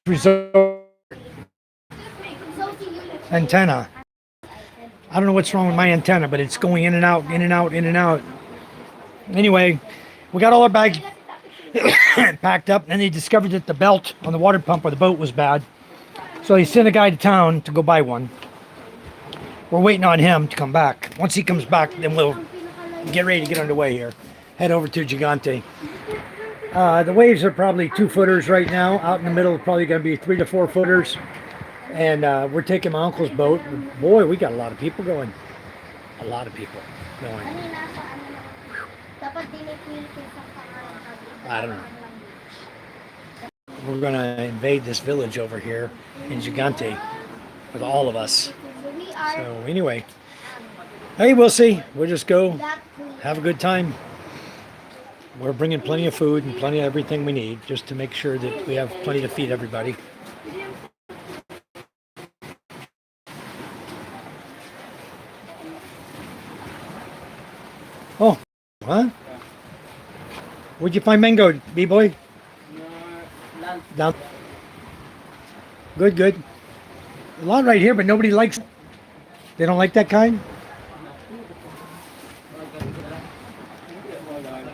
resort antenna. I don't know what's wrong with my antenna, but it's going in and out, in and out, in and out. Anyway, we got all our bags packed up, and then they discovered that the belt on the water pump or the boat was bad. So he sent a guy to town to go buy one. We're waiting on him to come back. Once he comes back, then we'll get ready to get underway here. Head over to Gigante. The waves are probably 2-footers right now. Out in the middle, probably going to be 3 to 4 footers. And we're taking my uncle's boat. Boy, we got a lot of people going. A lot of people going. I don't know. We're going to invade this village over here in Gigante with all of us. So anyway, hey, we'll see. We'll just go have a good time. We're bringing plenty of food and plenty of everything we need just to make sure that we have plenty to feed everybody. Oh, huh? Where'd you find mango, B-boy? Down. Good, good. A lot right here, but nobody likes. They don't like that kind?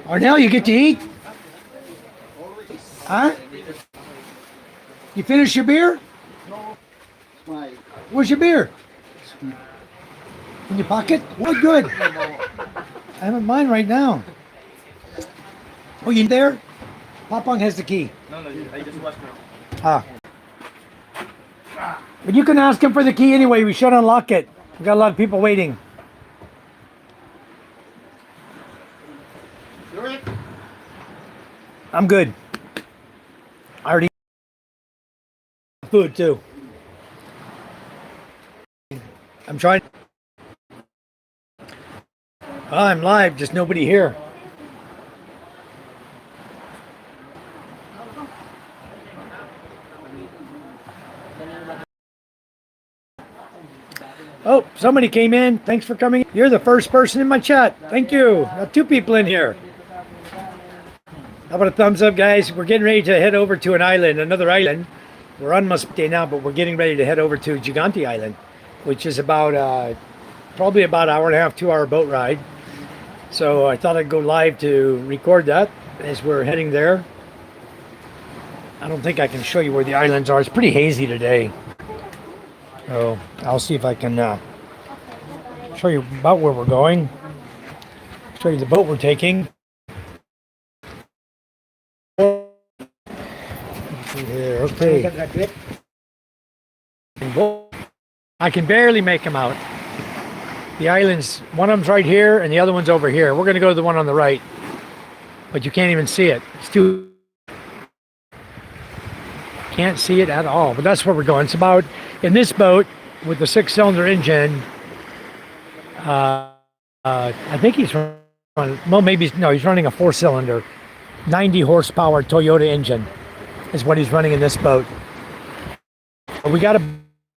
Arnell, you get to eat? Huh? You finished your beer? Where's your beer? In your pocket? What good? I have mine right now. Oh, you there? Papang has the key. No, I just left now. Ah. But you can ask him for the key anyway. We should unlock it. We got a lot of people waiting. I'm good. I already food too. I'm trying. I'm live, just nobody here. Oh, somebody came in. Thanks for coming. You're the first person in my chat. Thank you. Got 2 people in here. How about a thumbs up, guys? We're getting ready to head over to an island, another island. We're on Muspe now, but we're getting ready to head over to Gigante Island, which is about probably about an hour and a half, 2-hour boat ride. So I thought I'd go live to record that as we're heading there. I don't think I can show you where the islands are. It's pretty hazy today. So I'll see if I can show you about where we're going. Show you the boat we're taking. Okay. I can barely make them out. The islands, one of them's right here and the other one's over here. We're going to go to the one on the right, but you can't even see it. It's too... Can't see it at all, but that's where we're going. It's about, in this boat with the 6-cylinder engine, I think he's running, well, maybe, no, he's running a 4-cylinder, 90 horsepower Toyota engine is what he's running in this boat. We got a,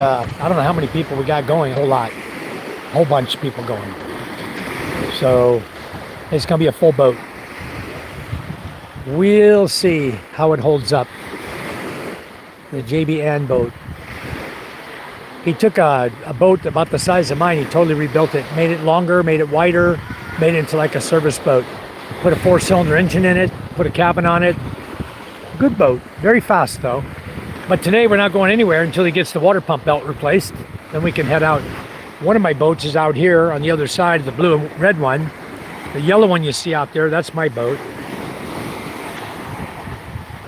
I don't know how many people we got going, a whole bunch of people going. So it's going to be a full boat. We'll see how it holds up. The JBN boat. He took a boat about the size of mine. He totally rebuilt it, made it longer, made it wider, made it into like a service boat. Put a 4-cylinder engine in it, put a cabin on it. Good boat, very fast though. But today we're not going anywhere until he gets the water pump belt replaced. Then we can head out. One of my boats is out here on the other side of the blue and red one. The yellow one you see out there, that's my boat.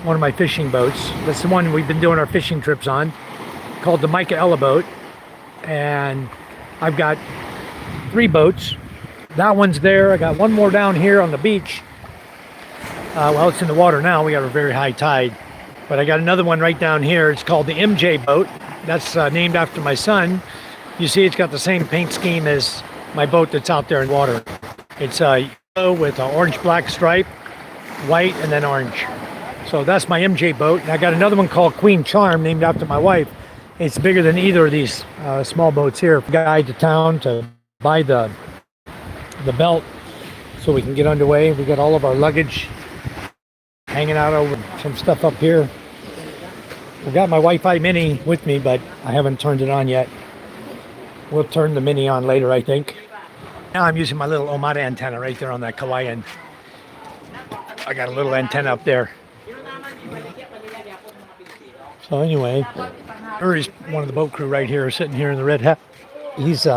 One of my fishing boats. That's the one we've been doing our fishing trips on, called the Michaela boat. And I've got 3 boats. That one's there. I got one more down here on the beach. Well, it's in the water now. We got a very high tide. But I got another one right down here. It's called the MJ boat. That's named after my son. You see, it's got the same paint scheme as my boat that's out there in water. It's yellow with an orange-black stripe, white, and then orange. So that's my MJ boat. And I got another one called Queen Charm, named after my wife. It's bigger than either of these small boats here. Guy to town to buy the belt so we can get underway. We got all of our luggage hanging out over some stuff up here. I've got my Wi-Fi Mini with me, but I haven't turned it on yet. We'll turn the Mini on later, I think. Now I'm using my little Omada antenna right there on that kawayan. I got a little antenna up there. So anyway, there's one of the boat crew right here, sitting here in the red hat. He's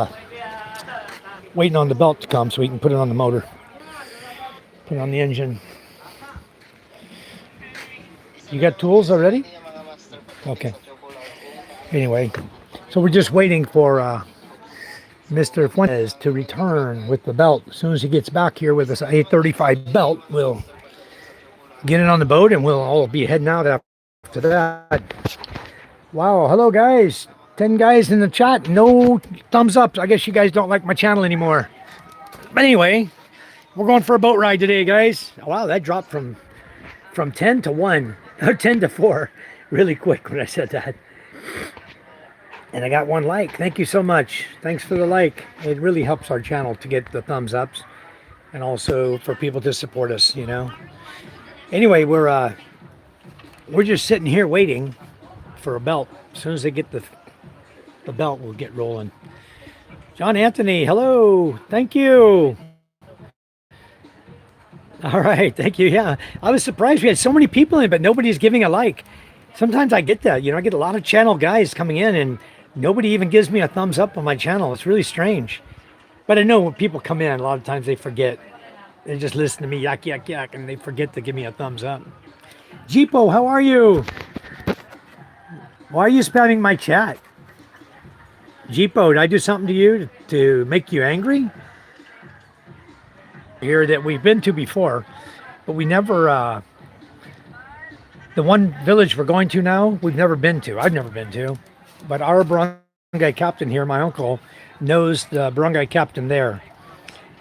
waiting on the belt to come so he can put it on the motor. Put it on the engine. You got tools already? Okay. Anyway, so we're just waiting for Mr. Fuentes to return with the belt. As soon as he gets back here with this 835 belt, we'll get it on the boat and we'll all be heading out after that. Wow, hello guys. 10 guys in the chat. No thumbs up. I guess you guys don't like my channel anymore. But anyway, we're going for a boat ride today, guys. Wow, that dropped from 10 to 1 or 10 to 4 really quick when I said that. And I got 1 like. Thank you so much. Thanks for the like. It really helps our channel to get the thumbs ups and also for people to support us, you know. Anyway, we're just sitting here waiting for a belt. As soon as they get the belt, we'll get rolling. John Anthony, hello. Thank you. All right, thank you. Yeah, I was surprised we had so many people in, but nobody's giving a like. Sometimes I get that, you know, I get a lot of channel guys coming in and nobody even gives me a thumbs up on my channel. It's really strange. But I know when people come in, a lot of times they forget. They just listen to me yak, yak, yak, and they forget to give me a thumbs up. Jeepo, how are you? Why are you spamming my chat? Jeepo, did I do something to you to make you angry? Here that we've been to before, but we never, the one village we're going to now, we've never been to. I've never been to. But our barangay captain here, my uncle, knows the barangay captain there.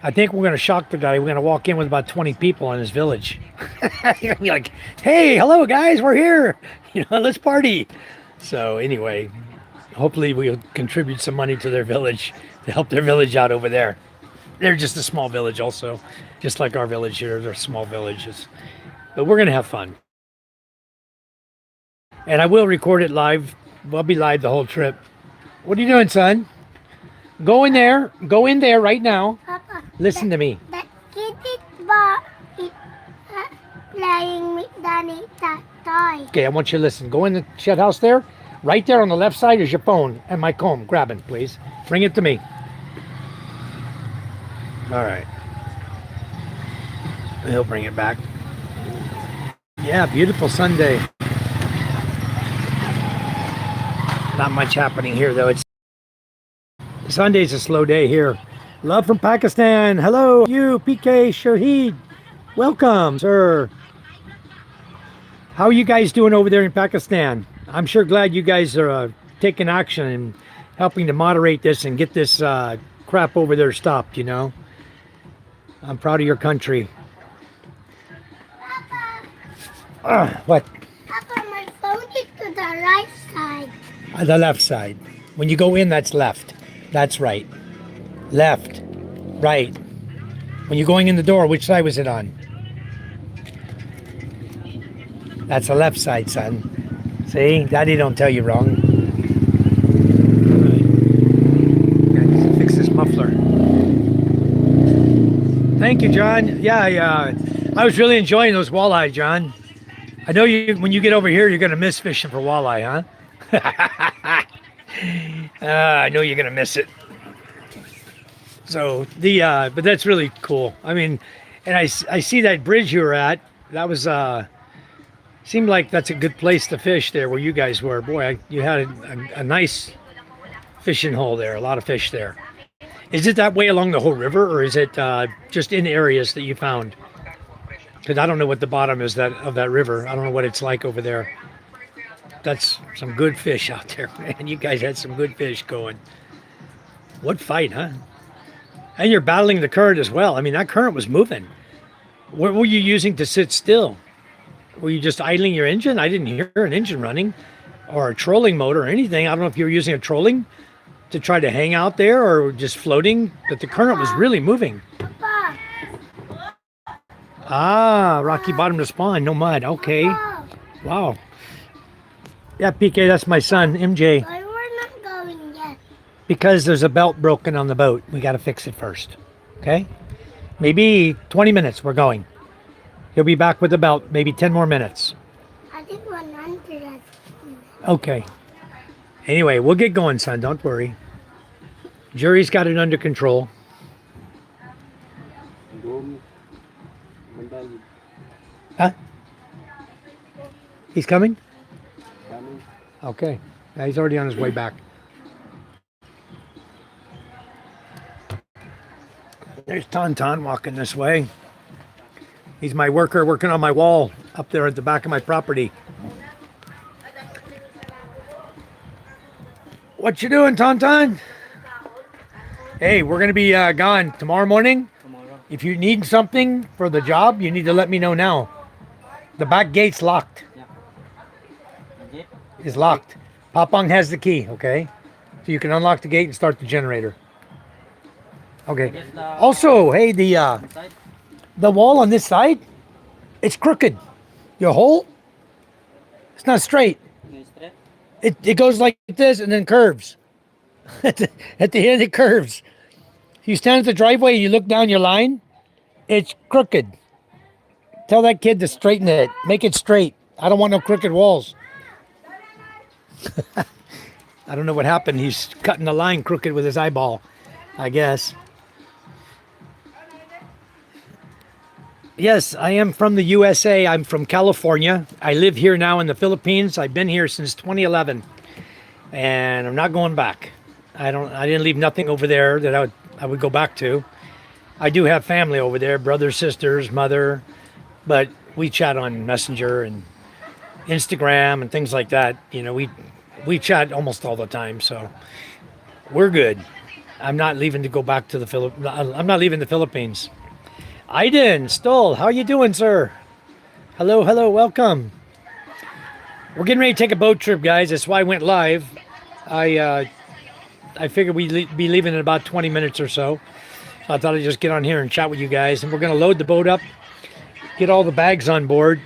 I think we're going to shock the guy. We're going to walk in with about 20 people in his village. You're going to be like, hey, hello, guys, we're here. You know, let's party. So anyway, hopefully we'll contribute some money to their village to help their village out over there. They're just a small village also. Just like our village here, they're small villages. But we're going to have fun. And I will record it live. I'll be live the whole trip. What are you doing, son? Go in there. Go in there right now. Papa, Listen to me. Playing with Danny that toy. Okay, I want you to listen. Go in the shed house there. Right there on the left side is your phone and my comb. Grab it, please. Bring it to me. All right. He'll bring it back. Yeah, beautiful Sunday. Not much happening here, though. Sunday's a slow day here. Love from Pakistan. Hello, you, PK Shahid. Welcome, sir. How are you guys doing over there in Pakistan? I'm sure glad you guys are taking action and helping to moderate this and get this crap over there stopped, you know. I'm proud of your country. Papa, What? Papa, my phone is to the right side. The left side. When you go in, that's left. That's right. Left. Right. When you're going in the door, which side was it on? That's the left side, son. See? Daddy don't tell you wrong. Right. Fix this muffler. Thank you, John. Yeah, I was really enjoying those walleye, John. I know you. When you get over here, you're going to miss fishing for walleye, huh? I know you're going to miss it. So, but that's really cool. I mean, and I see that bridge you were at. That was, seemed like that's a good place to fish there where you guys were. Boy, you had a nice fishing hole there. A lot of fish there. Is it that way along the whole river, or is it just in areas that you found? Because I don't know what the bottom is of that river. I don't know what it's like over there. That's some good fish out there, man. You guys had some good fish going. What fight, huh? And you're battling the current as well. I mean, that current was moving. What were you using to sit still? Were you just idling your engine? I didn't hear an engine running or a trolling motor or anything. I don't know if you were using a trolling to try to hang out there or just floating, but the current was really moving. Papa, Ah, rocky bottom to spawn, no mud. Okay. Papa, Wow. Yeah, PK, that's my son, MJ. Why we're not going yet? Because there's a belt broken on the boat. We got to fix it first. Okay? Maybe 20 minutes we're going. He'll be back with the belt, maybe 10 more minutes. I think 100. Okay. Anyway, we'll get going, son. Don't worry. Jury's got it under control. Huh? He's coming? Okay. Yeah, he's already on his way back. There's Tauntaun walking this way. He's my worker working on my wall up there at the back of my property. What you doing, Tauntaun? Hey, we're going to be gone tomorrow morning. If you need something for the job, you need to let me know now. The back gate's locked. It's locked. Papang has the key, okay? So you can unlock the gate and start the generator. Okay. Also, hey, the wall on this side, it's crooked. Your hole, it's not straight. It goes like this and then curves. At the end, it curves. If you stand at the driveway and you look down your line, it's crooked. Tell that kid to straighten it. Make it straight. I don't want no crooked walls. I don't know what happened. He's cutting the line crooked with his eyeball, I guess. Yes, I am from the USA. I'm from California. I live here now in the Philippines. I've been here since 2011, and I'm not going back. I didn't leave nothing over there that I would go back to. I do have family over there, brothers, sisters, mother, but we chat on Messenger and Instagram and things like that. You know, we chat almost all the time, so we're good. I'm not leaving to go back to the I'm not leaving the Philippines. Aiden Stoll, how you doing, sir? Hello, welcome. We're getting ready to take a boat trip, guys. That's why I went live. I figured we'd be leaving in about 20 minutes or so. I thought I'd just get on here and chat with you guys. And we're going to load the boat up, get all the bags on board,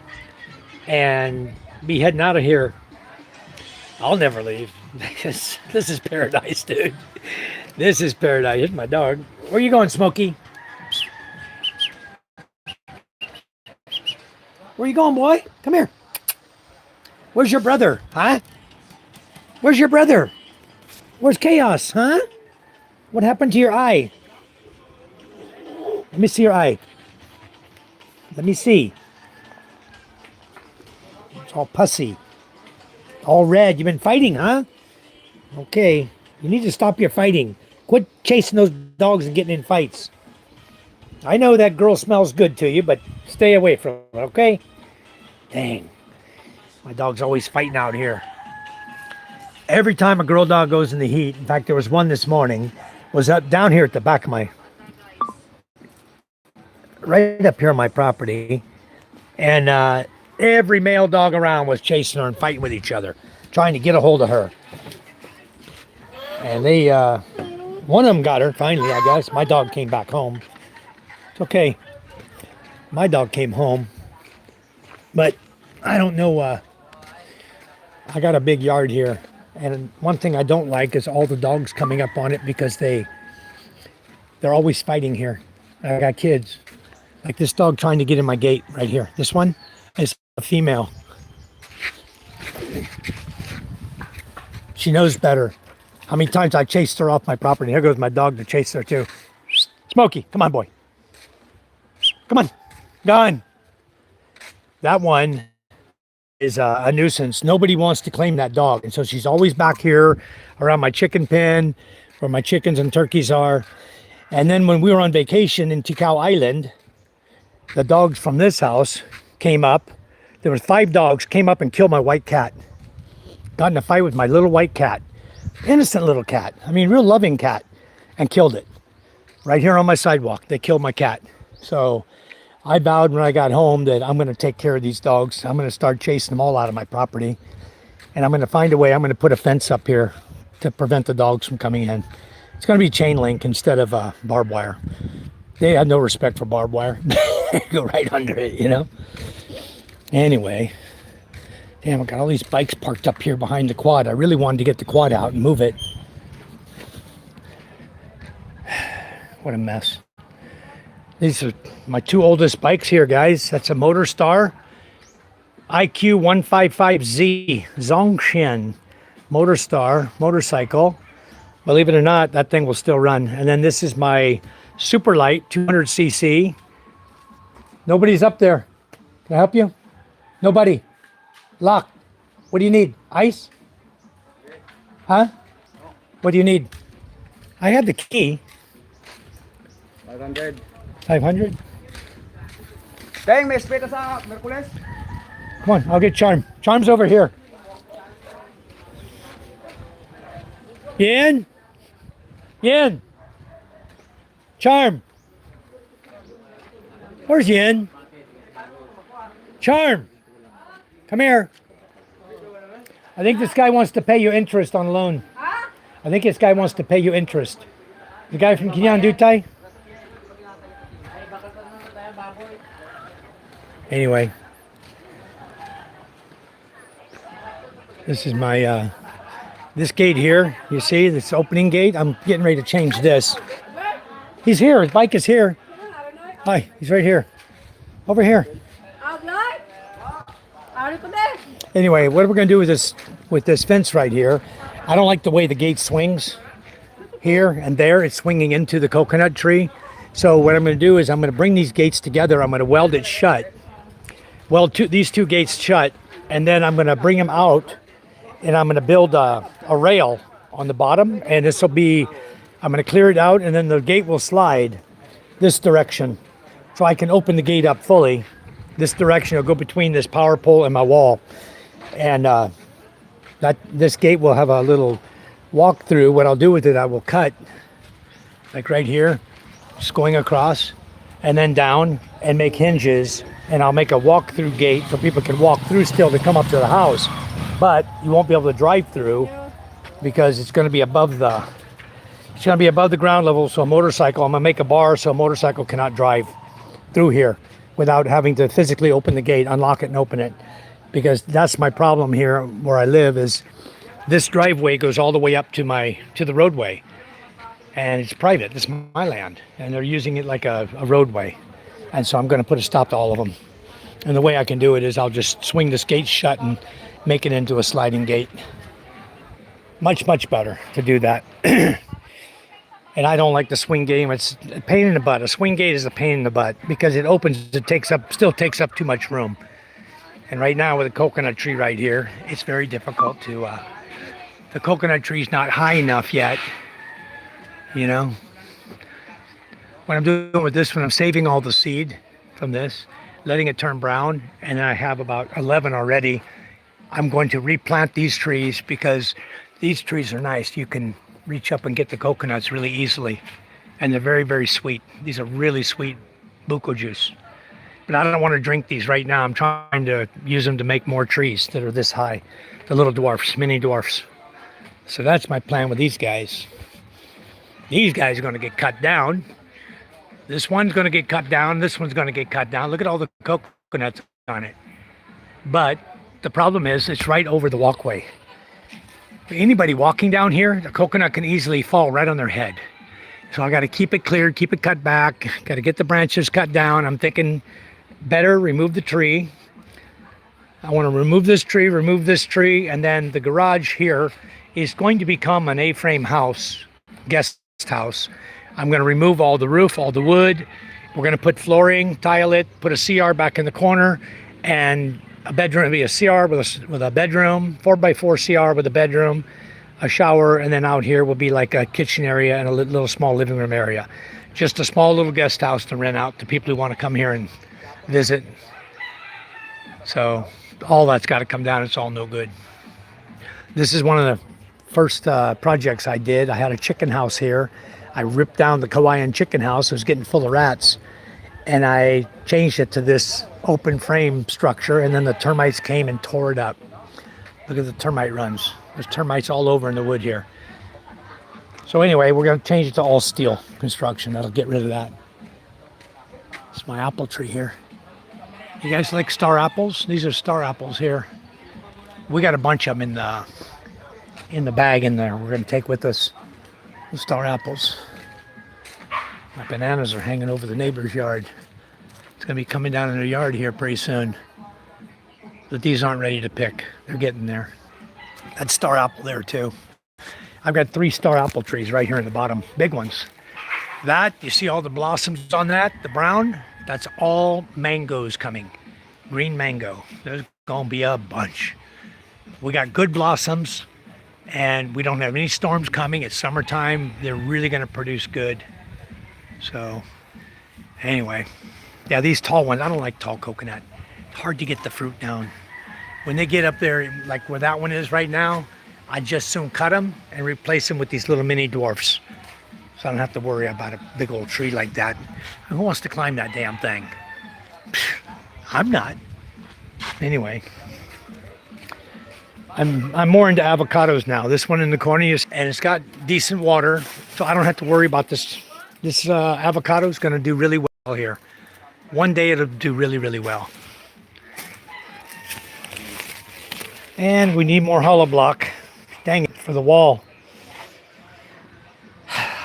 and be heading out of here. I'll never leave. This is paradise, dude. This is paradise. Here's my dog. Where you going, Smokey? Where you going, boy? Come here. Where's your brother, huh? Where's your brother? Where's Chaos, huh? What happened to your eye? Let me see your eye. Let me see. It's all pussy. All red. You've been fighting, huh? Okay. You need to stop your fighting. Quit chasing those dogs and getting in fights. I know that girl smells good to you, but stay away from her, okay? Dang. My dog's always fighting out here. Every time a girl dog goes in the heat, in fact, there was one this morning, was up down here at the back of right up here on my property. And every male dog around was chasing her and fighting with each other, trying to get a hold of her. And they, one of them got her, finally, I guess. My dog came back home. It's okay. My dog came home. But I don't know, I got a big yard here. And one thing I don't like is all the dogs coming up on it because they're always fighting here. I got kids. Like this dog trying to get in my gate right here. This one is a female. She knows better. How many times I chased her off my property. Here goes my dog to chase her too. Smokey, come on, boy. Come on. Gone. That one is a nuisance. Nobody wants to claim that dog. And so she's always back here around my chicken pen where my chickens and turkeys are. And then when we were on vacation in Ticao Island, the dogs from this house came up. There was 5 dogs, came up and killed my white cat. Got in a fight with my little white cat. Innocent little cat. I mean, real loving cat. And killed it. Right here on my sidewalk. They killed my cat. So I vowed when I got home that I'm going to take care of these dogs. I'm going to start chasing them all out of my property. And I'm going to find a way. I'm going to put a fence up here to prevent the dogs from coming in. It's going to be chain link instead of barbed wire. They had no respect for barbed wire. Go right under it, you know. Anyway, Damn, I got all these bikes parked up here behind the quad. I really wanted to get the quad out and move it. What a mess. These are my two oldest bikes here, guys. That's a Motorstar IQ 155Z Zongshin Motorstar motorcycle. Believe it or not, that thing will still run. And then this is my super light 200cc. Nobody's up there. Can I help you? Nobody. Lock. What do you need? Ice? Huh? What do you need? I have the key. 500. 500? Dang, may spita sa Merkules. Come on, I'll get Charm. Charm's over here. Yin? Yin? Charm. Where's Yin? Charm. Come here. I think this guy wants to pay you interest on loan. I think this guy wants to pay you interest. The guy from Kinyan Dutai? Anyway. This is my, this gate here. You see this opening gate? I'm getting ready to change this. He's here. His bike is here. Hi, he's right here. Over here. Anyway, what we're going to do with this fence right here, I don't like the way the gate swings here and there. It's swinging into the coconut tree. So what I'm going to do is I'm going to bring these gates together. I'm going to weld it shut. Weld these two gates shut. And then I'm going to bring them out. And I'm going to build a rail on the bottom. And this will be, I'm going to clear it out. And then the gate will slide this direction. So I can open the gate up fully. This direction will go between this power pole and my wall. And this gate will have a little walk through. What I'll do with it, I will cut like right here, just going across and then down and make hinges. And I'll make a walk through gate so people can walk through still to come up to the house. But you won't be able to drive through because it's going to be above the, it's going to be above the ground level. So a motorcycle, I'm going to make a bar so a motorcycle cannot drive through here without having to physically open the gate, unlock it and open it. Because that's my problem here where I live is this driveway goes all the way up to the roadway. And it's private, it's my land. And they're using it like a roadway. And so I'm going to put a stop to all of them. And the way I can do it is I'll just swing this gate shut and make it into a sliding gate. Much, much better to do that. And I don't like the swing gate. It's a pain in the butt. A swing gate is a pain in the butt because it opens, still takes up too much room. And right now with a coconut tree right here, it's very difficult to, the coconut tree's not high enough yet, you know. What I'm doing with this one, I'm saving all the seed from this, letting it turn brown, and I have about 11 already. I'm going to replant these trees because these trees are nice. You can reach up and get the coconuts really easily, and they're very, very sweet. These are really sweet buko juice. But I don't want to drink these right now. I'm trying to use them to make more trees that are this high, the little dwarfs, mini dwarfs. So that's my plan with these guys. These guys are going to get cut down. This one's going to get cut down. This one's going to get cut down. Look at all the coconuts on it. But the problem is it's right over the walkway. Anybody walking down here, the coconut can easily fall right on their head. So I got to keep it cleared, keep it cut back. Got to get the branches cut down. I'm thinking better remove the tree. I want to remove this tree, and then the garage here is going to become an A-frame house, guest house. I'm going to remove all the roof, all the wood. We're going to put flooring, tile it, put a CR back in the corner, and a bedroom. It'll be a CR with a bedroom, 4x4 CR with a bedroom, a shower, and then out here will be like a kitchen area and a little small living room area. Just a small little guest house to rent out to people who want to come here and visit. So all that's got to come down. It's all no good. This is one of the first projects I did. I had a chicken house here. I ripped down the Hawaiian chicken house. It was getting full of rats. And I changed it to this open frame structure. And then the termites came and tore it up. Look at the termite runs. There's termites all over in the wood here. So anyway, we're going to change it to all steel construction. That'll get rid of that. It's my apple tree here. You guys like star apples? These are star apples here. We got a bunch of them in the bag in there. We're gonna take with us the star apples. My bananas are hanging over the neighbor's yard. It's gonna be coming down in their yard here pretty soon. But these aren't ready to pick. They're getting there. That star apple there too. I've got 3 star apple trees right here in the bottom, big ones. That, you see all the blossoms on that, the brown? That's all mangoes coming. Green mango. There's gonna be a bunch. We got good blossoms and we don't have any storms coming. It's summertime. They're really gonna produce good. So anyway, yeah, these tall ones, I don't like tall coconut. It's hard to get the fruit down. When they get up there, like where that one is right now, I just soon cut them and replace them with these little mini dwarfs. So I don't have to worry about a big old tree like that. Who wants to climb that damn thing? I'm not. Anyway, I'm more into avocados now. This one in the corner is, and it's got decent water, so I don't have to worry about this. This avocado is going to do really well here. One day it'll do really, really well. And we need more hollow block. Dang it, for the wall.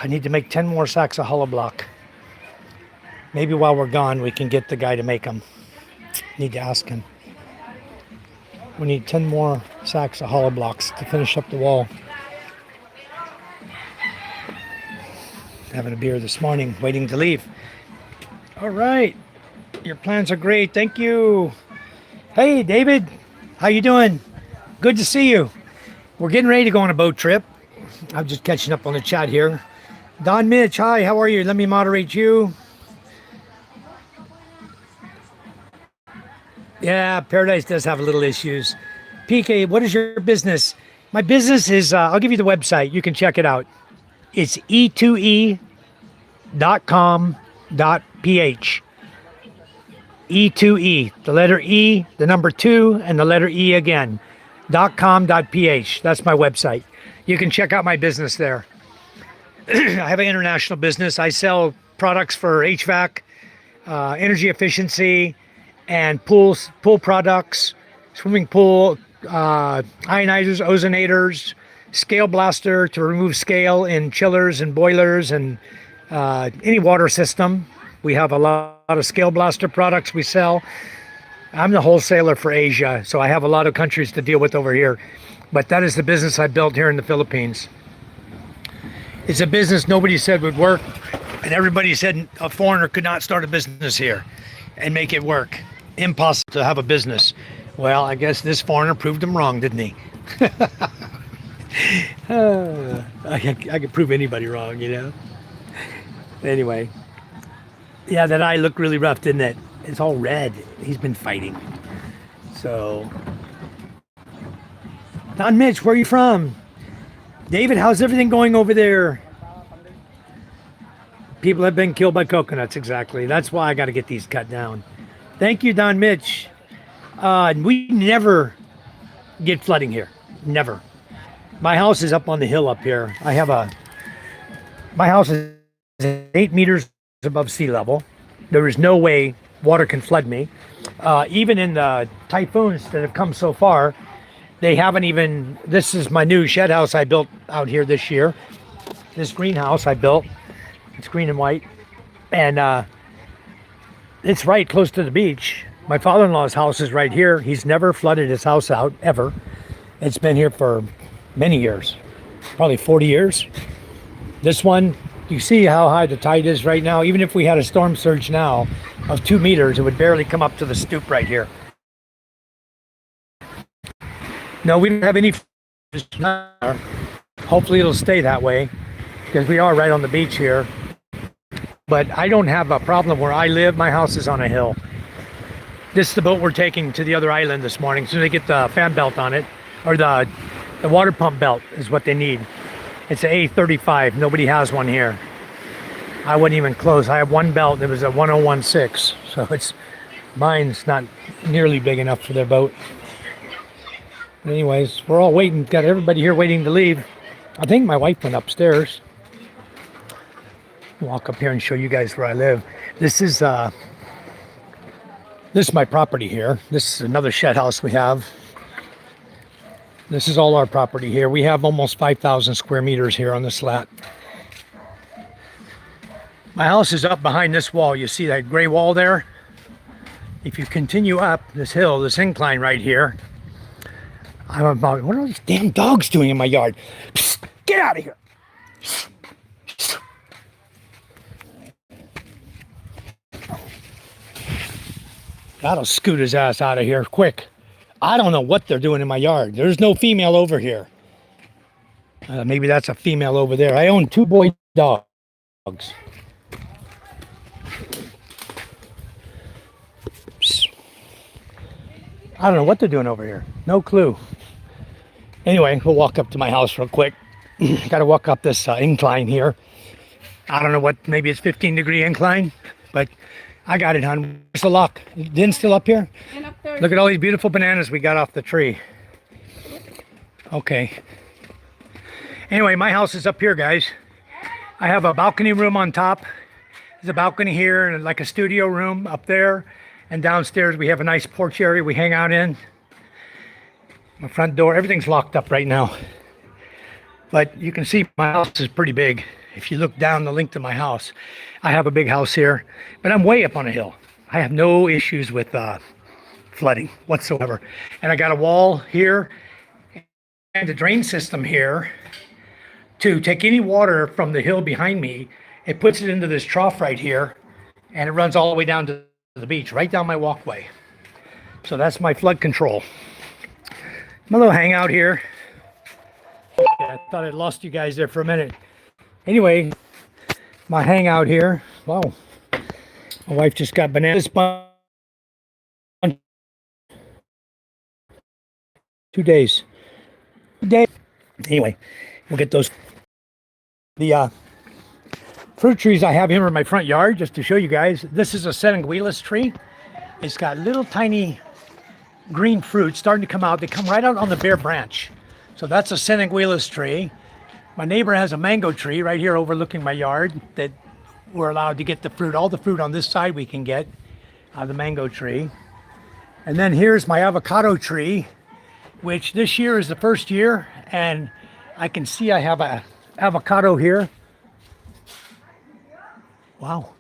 I need to make 10 more sacks of hollow block. Maybe while we're gone, we can get the guy to make them. Need to ask him. We need 10 more sacks of hollow blocks to finish up the wall. Having a beer this morning, waiting to leave. All right. Your plans are great. Thank you. Hey, David. How you doing? Good to see you. We're getting ready to go on a boat trip. I'm just catching up on the chat here. Don Mitch, hi, how are you? Let me moderate you. Yeah, Paradise does have a little issues. PK, what is your business? My business is, I'll give you the website. You can check it out. It's e2e.com.ph. E2E, the letter E, the number 2, and the letter E again. .com.ph. That's my website. You can check out my business there. I have an international business. I sell products for HVAC, energy efficiency, and pool products, swimming pool, ionizers, ozonators, scale blaster to remove scale in chillers and boilers and any water system. We have a lot of scale blaster products we sell. I'm the wholesaler for Asia, so I have a lot of countries to deal with over here. But that is the business I built here in the Philippines. It's a business nobody said would work, and everybody said a foreigner could not start a business here and make it work. Impossible to have a business. Well, I guess this foreigner proved him wrong, didn't he? I could prove anybody wrong, you know? Anyway. Yeah, that eye looked really rough, didn't it? It's all red. He's been fighting. So. Don Mitch, where are you from? David, how's everything going over there? People have been killed by coconuts, exactly. That's why I got to get these cut down. Thank you, Don Mitch. We never get flooding here. Never. My house is up on the hill up here. My house is 8 meters above sea level. There is no way water can flood me. Even in the typhoons that have come so far, they haven't even, this is my new shed house I built out here this year. This greenhouse I built, it's green and white. And it's right close to the beach. My father-in-law's house is right here. He's never flooded his house out, ever. It's been here for many years, probably 40 years. This one, you see how high the tide is right now. Even if we had a storm surge now of 2 meters, it would barely come up to the stoop right here. No, we don't have any fish now. Hopefully it'll stay that way because we are right on the beach here. But I don't have a problem where I live. My house is on a hill. This is the boat we're taking to the other island this morning. So they get the fan belt on it, or the water pump belt is what they need. It's an A35. Nobody has one here. I wouldn't even close. I have one belt. It was a 1016. So mine's not nearly big enough for their boat. Anyways, we're all waiting. Got everybody here waiting to leave. I think my wife went upstairs. Walk up here and show you guys where I live. This is my property here. This is another shed house we have. This is all our property here. We have almost 5,000 square meters here on this lot. My house is up behind this wall. You see that gray wall there? If you continue up this hill, this incline right here, I'm about, what are these damn dogs doing in my yard? Psst, get out of here. That'll scoot his ass out of here quick. I don't know what they're doing in my yard. There's no female over here. Maybe that's a female over there. I own 2 boy dogs. Psst. I don't know what they're doing over here. No clue. Anyway, we'll walk up to my house real quick. Got to walk up this incline here. I don't know what, maybe it's 15-degree incline, but I got it, hon. Where's the lock? Din's still up here? And up there. Look at all these beautiful bananas we got off the tree. Okay. Anyway, my house is up here, guys. I have a balcony room on top. There's a balcony here and like a studio room up there. And downstairs we have a nice porch area we hang out in. My front door, everything's locked up right now. But you can see my house is pretty big. If you look down the length of my house, I have a big house here, but I'm way up on a hill. I have no issues with flooding whatsoever. And I got a wall here and a drain system here to take any water from the hill behind me. It puts it into this trough right here, and it runs all the way down to the beach, right down my walkway. So that's my flood control. My little hangout here. Yeah, I thought I'd lost you guys there for a minute. Anyway, my hangout here. Wow. My wife just got banana sponge. 2 days. 2 days. Anyway, we'll get those. The fruit trees I have here in my front yard, just to show you guys. This is a Senanguilis tree. It's got little tiny green fruit starting to come out. They come right out on the bare branch. So that's a Senanguilis tree. My neighbor has a mango tree right here overlooking my yard that we're allowed to get the fruit. All the fruit on this side we can get out of the mango tree. And then here's my avocado tree, which this year is the first year, and I can see I have a avocado here. Wow.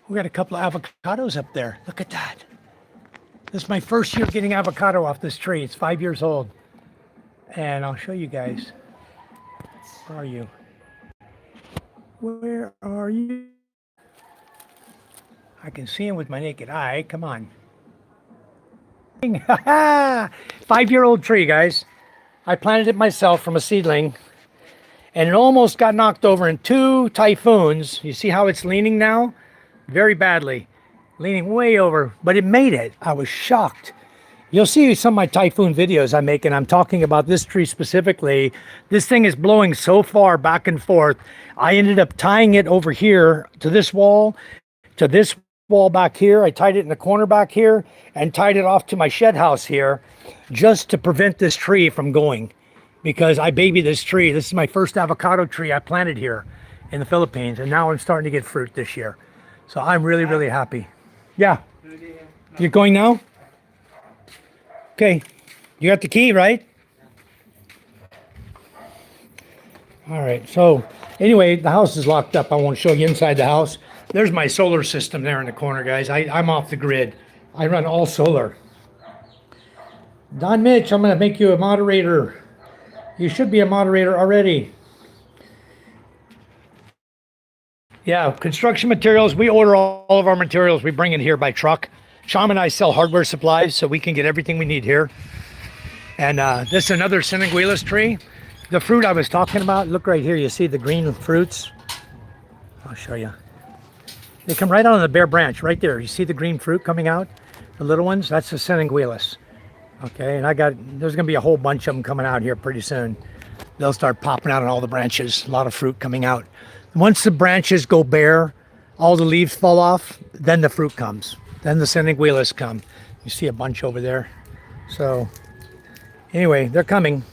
We got a couple of avocados up there. Look at that. This is my first year getting avocado off this tree. It's 5 years old. And I'll show you guys. Where are you? Where are you? I can see him with my naked eye. Come on. 5-year-old tree, guys. I planted it myself from a seedling. And it almost got knocked over in 2 typhoons. You see how it's leaning now? Very badly. Leaning way over. But it made it. I was shocked. You'll see some of my typhoon videos I make, and I'm talking about this tree specifically. This thing is blowing so far back and forth. I ended up tying it over here to this wall back here. I tied it in the corner back here and tied it off to my shed house here just to prevent this tree from going, because I baby this tree. This is my first avocado tree I planted here in the Philippines, and now I'm starting to get fruit this year. So I'm really, really happy. Yeah. You're going now? Okay, you got the key, right? All right, so anyway, the house is locked up. I won't show you inside the house. There's my solar system there in the corner, guys. I'm off the grid. I run all solar. Don Mitch, I'm going to make you a moderator. You should be a moderator already. Yeah, construction materials. We order all of our materials. We bring it here by truck. Sham and I sell hardware supplies, so we can get everything we need here. And this is another Senanguilis tree. The fruit I was talking about, look right here. You see the green fruits? I'll show you. They come right out on the bare branch, right there. You see the green fruit coming out? The little ones? That's the Senanguilis. Okay, and there's going to be a whole bunch of them coming out here pretty soon. They'll start popping out on all the branches. A lot of fruit coming out. Once the branches go bare, all the leaves fall off, then the fruit comes. Then the Senanguilis come. You see a bunch over there. So anyway, they're coming.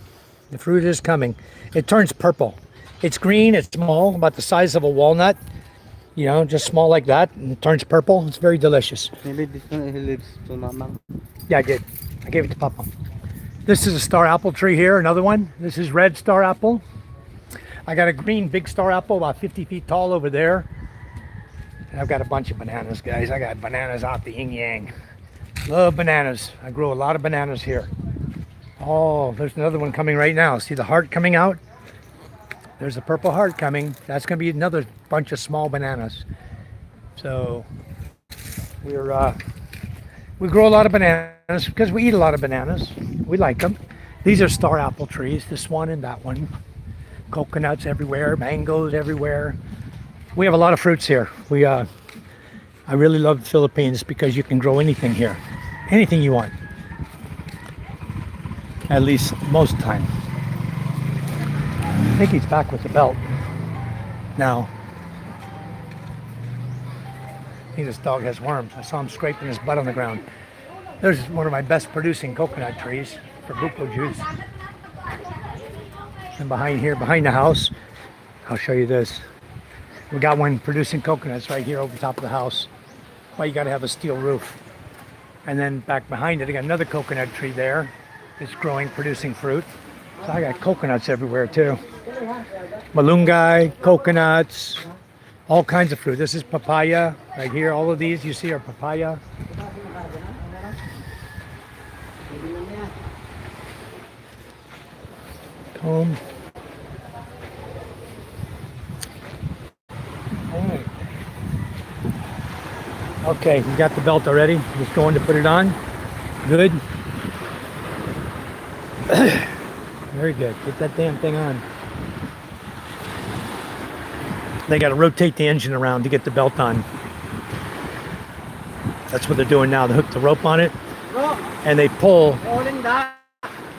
The fruit is coming. It turns purple. It's green, it's small, about the size of a walnut. You know, just small like that, and it turns purple. It's very delicious. Maybe this one he lives to Mama. Yeah, I did. I gave it to Papa. This is a star apple tree here, another one. This is red star apple. I got a green big star apple about 50 feet tall over there. And I've got a bunch of bananas, guys. I got bananas out the yin yang. Love bananas. I grow a lot of bananas here. Oh, there's another one coming right now. See the heart coming out? There's a purple heart coming. That's going to be another bunch of small bananas. So we grow a lot of bananas because we eat a lot of bananas. We like them. These are star apple trees, this one and that one. Coconuts everywhere, mangoes everywhere. We have a lot of fruits here. I really love the Philippines because you can grow anything here. Anything you want. At least most of the time. I think he's back with the belt now. I think this dog has worms. I saw him scraping his butt on the ground. There's one of my best producing coconut trees for buko juice. And behind here, behind the house, I'll show you this. We got one producing coconuts right here over top of the house. Well, you got to have a steel roof. And then back behind it, I got another coconut tree there. It's growing, producing fruit. So I got coconuts everywhere too. Malunggay, coconuts, all kinds of fruit. This is papaya right here. All of these you see are papaya. Comb. All right. Okay, we got the belt already. Just going to put it on. Good. Very good. Get that damn thing on. They got to rotate the engine around to get the belt on. That's what they're doing now. They hook the rope on it and they pull.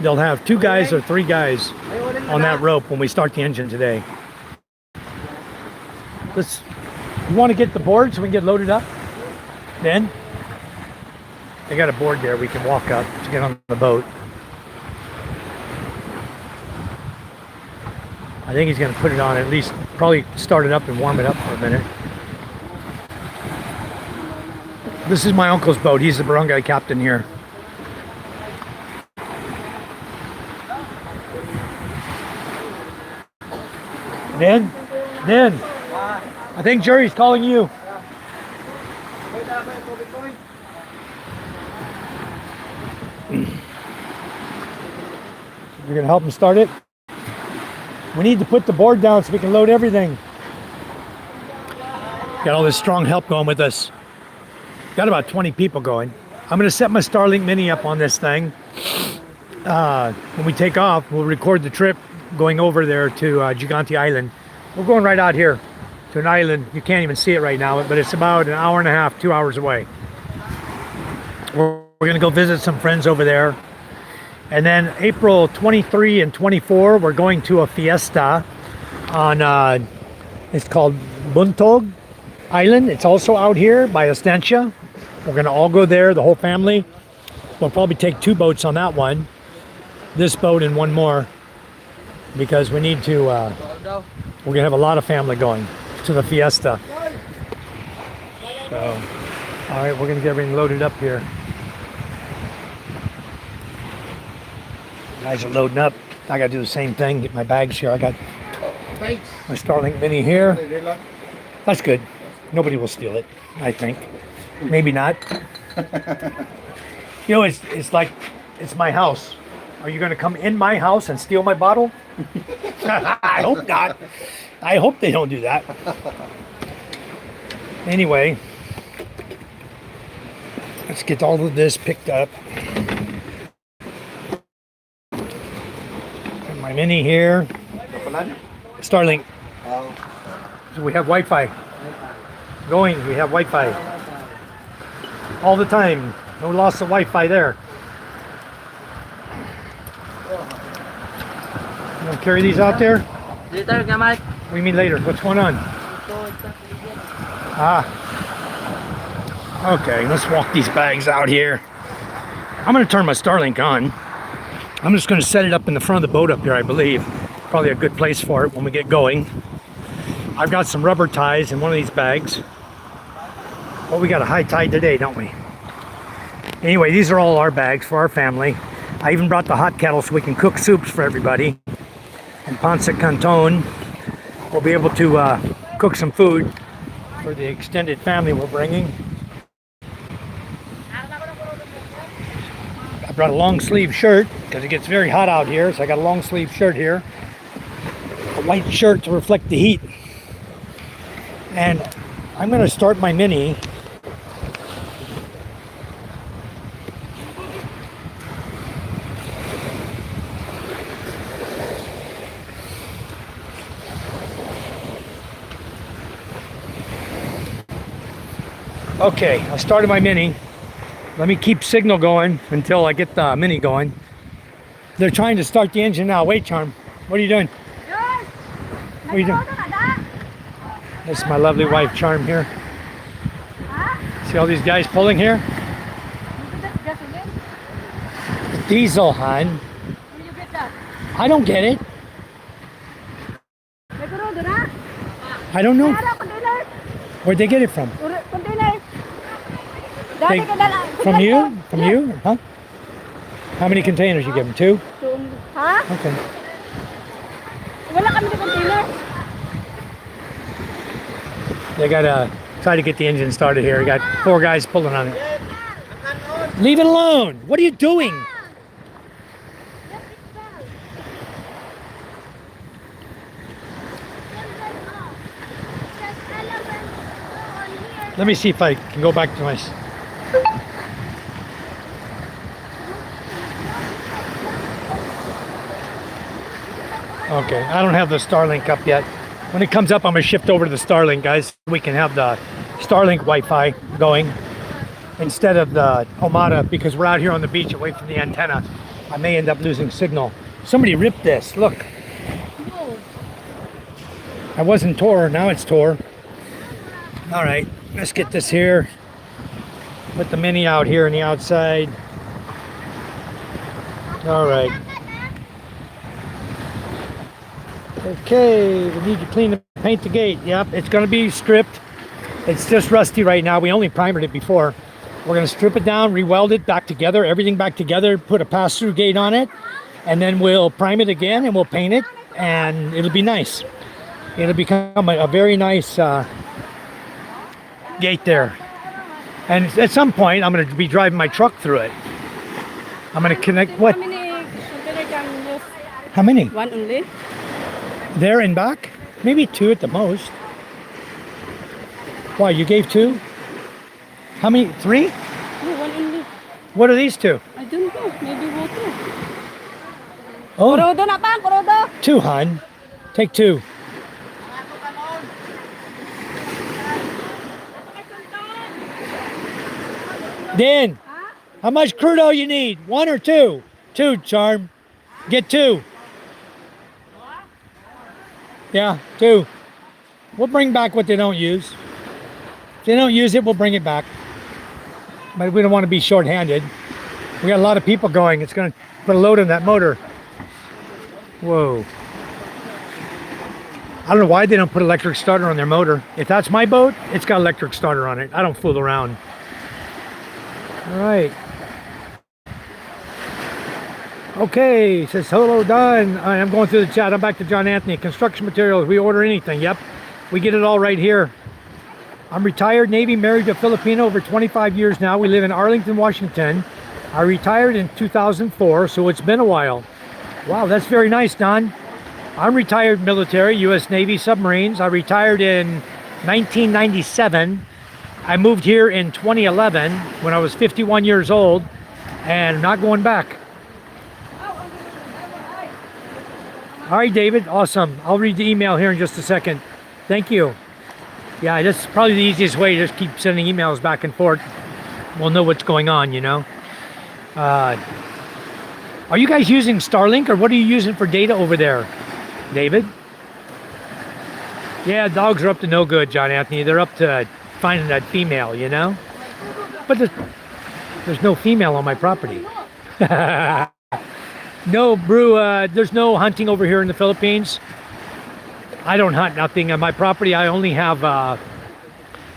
They'll have 2 guys or 3 guys on that rope when we start the engine today. You want to get the board so we can get loaded up? Then they got a board there we can walk up to get on the boat. I think he's going to put it on, at least probably start it up and warm it up for a minute. This is my uncle's boat. He's the barangay captain here. Then, I think Jerry's calling you. You're going to help him start it? We need to put the board down so we can load everything. Got all this strong help going with us. Got about 20 people going. I'm going to set my Starlink Mini up on this thing. When we take off, we'll record the trip going over there to Gigante Island. We're going right out here to an island. You can't even see it right now, but it's about an hour and a half, 2 hours away. We're going to go visit some friends over there. And then April 23 and 24, we're going to a fiesta on, it's called Buntog Island. It's also out here by Estancia. We're going to all go there, the whole family. We'll probably take 2 boats on that one. This boat and one more. Because we need to, we're going to have a lot of family going to the fiesta. So, all right, we're going to get everything loaded up here. Guys are loading up. I got to do the same thing. Get my bags here. I got my Starlink Mini here. That's good. Nobody will steal it, I think. Maybe not. You know, it's like, it's my house. Are you going to come in my house and steal my bottle? I hope not. I hope they don't do that. Anyway, let's get all of this picked up. My Mini here. Starlink. So we have Wi-Fi. We have Wi-Fi. All the time. No loss of Wi-Fi there. You want to carry these out there? Later, Mike. What do you mean later? What's going on? Okay, let's walk these bags out here. I'm going to turn my Starlink on. I'm just going to set it up in the front of the boat up here, I believe. Probably a good place for it when we get going. I've got some rubber ties in one of these bags. Well, we got a high tide today, don't we? Anyway, these are all our bags for our family. I even brought the hot kettle so we can cook soups for everybody. And Ponce Canton, we'll be able to cook some food for the extended family we're bringing. I brought a long sleeve shirt because it gets very hot out here, so I got a long sleeve shirt here. A white shirt to reflect the heat. And I'm going to start my mini. Okay, I started my mini. Let me keep signal going until I get the mini going. They're trying to start the engine now. Wait, Charm. What are you doing? What are you doing? This is my lovely wife, Charm, here. See all these guys pulling here? Diesel, hon. I don't get it. I don't know. Where'd they get it from? From you? From you? Huh? How many containers you give them? 2? Huh? Okay. Wala kami sa container. They gotta try to get the engine started here. We got 4 guys pulling on it. Leave it alone. What are you doing? Let me see if I can go back to my... Okay, I don't have the Starlink up yet. When it comes up, I'm gonna shift over to the Starlink, guys. We can have the Starlink Wi-Fi going instead of the Omada, because we're out here on the beach away from the antenna. I may end up losing signal. Somebody ripped this, look. I wasn't tore, now it's tore. All right, let's get this here. Put the mini out here on the outside. All right. Okay, we need to clean the paint the gate. Yep, it's going to be stripped. It's just rusty right now. We only primered it before. We're going to strip it down, re-weld it back together, everything back together, put a pass-through gate on it, and then we'll prime it again and we'll paint it, and it'll be nice. It'll become a very nice gate there. And at some point, I'm going to be driving my truck through it. I'm going to connect what? How many container can use? How many? One only? There and back? Maybe 2 at the most. Why, you gave 2? How many? 3? No, one only. What are these 2? I don't know. Maybe water. Oh, Kurodo na pa, kurodo. 2, hon. Take 2. Dan, how much crudo you need? 1 or 2? 2, Charm. Get 2. Yeah, 2. We'll bring back what they don't use. If they don't use it, we'll bring it back. But we don't want to be short-handed. We got a lot of people going. It's going to put a load on that motor. Whoa. I don't know why they don't put electric starter on their motor. If that's my boat, it's got electric starter on it. I don't fool around. All right. Okay, it says hello, Don. I'm going through the chat. I'm back to John Anthony. Construction materials, we order anything. Yep, we get it all right here. I'm retired Navy, married to a Filipino over 25 years now. We live in Arlington, Washington. I retired in 2004, so it's been a while. Wow, that's very nice, Don. I'm retired military, U.S. Navy submarines. I retired in 1997. I moved here in 2011 when I was 51 years old, and not going back. All right, David, awesome. I'll read the email here in just a second. Thank you. Yeah, that's probably the easiest way. Just keep sending emails back and forth. We'll know what's going on, you know. Are you guys using Starlink, or what are you using for data over there, David? Yeah, dogs are up to no good, John Anthony. They're up to finding that female, you know. But there's no female on my property. No, Brew, there's no hunting over here in the Philippines. I don't hunt nothing. On my property, I only have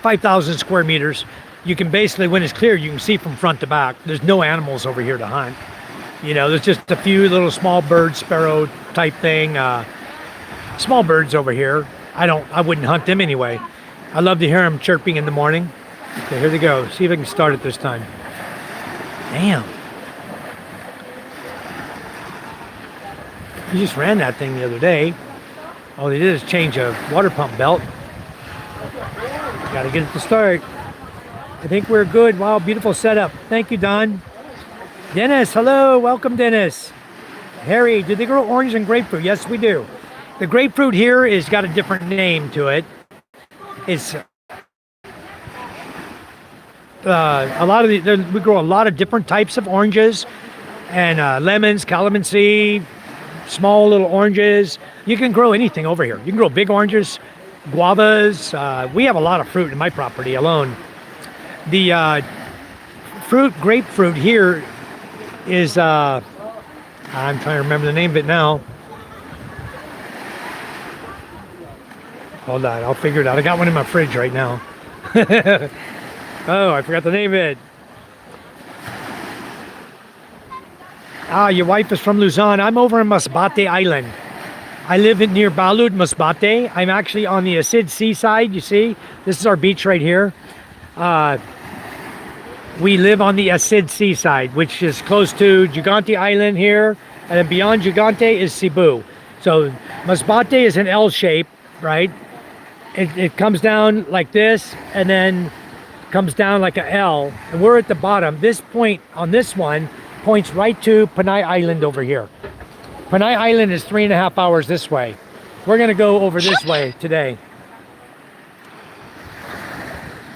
5,000 square meters. You can basically, when it's clear, you can see from front to back. There's no animals over here to hunt. You know, there's just a few little small bird, sparrow type thing. Small birds over here. I wouldn't hunt them anyway. I love to hear them chirping in the morning. Okay, here they go. See if I can start it this time. Damn. You just ran that thing the other day. All they did is change a water pump belt. Got to get it to start. I think we're good. Wow, beautiful setup. Thank you, Don. Dennis, hello. Welcome, Dennis. Harry, do they grow orange and grapefruit? Yes, we do. The grapefruit here is got a different name to it. It's a lot of we grow a lot of different types of oranges and lemons, calamansi, small little oranges. You can grow anything over here. You can grow big oranges, guavas. We have a lot of fruit in my property alone. The grapefruit here is, I'm trying to remember the name of it now. Hold on, I'll figure it out. I got one in my fridge right now. Oh, I forgot the name of it. Ah, your wife is from Luzon. I'm over in Masbate Island. I live near Balud, Masbate. I'm actually on the Asid seaside, you see. This is our beach right here. We live on the Asid seaside, which is close to Gigante Island here. And then beyond Gigante is Cebu. So Masbate is an L shape, right? It comes down like this and then comes down like a L. And we're at the bottom. This point on this one points right to Panay Island over here. Panay Island is 3.5 hours this way. We're gonna go over this way today.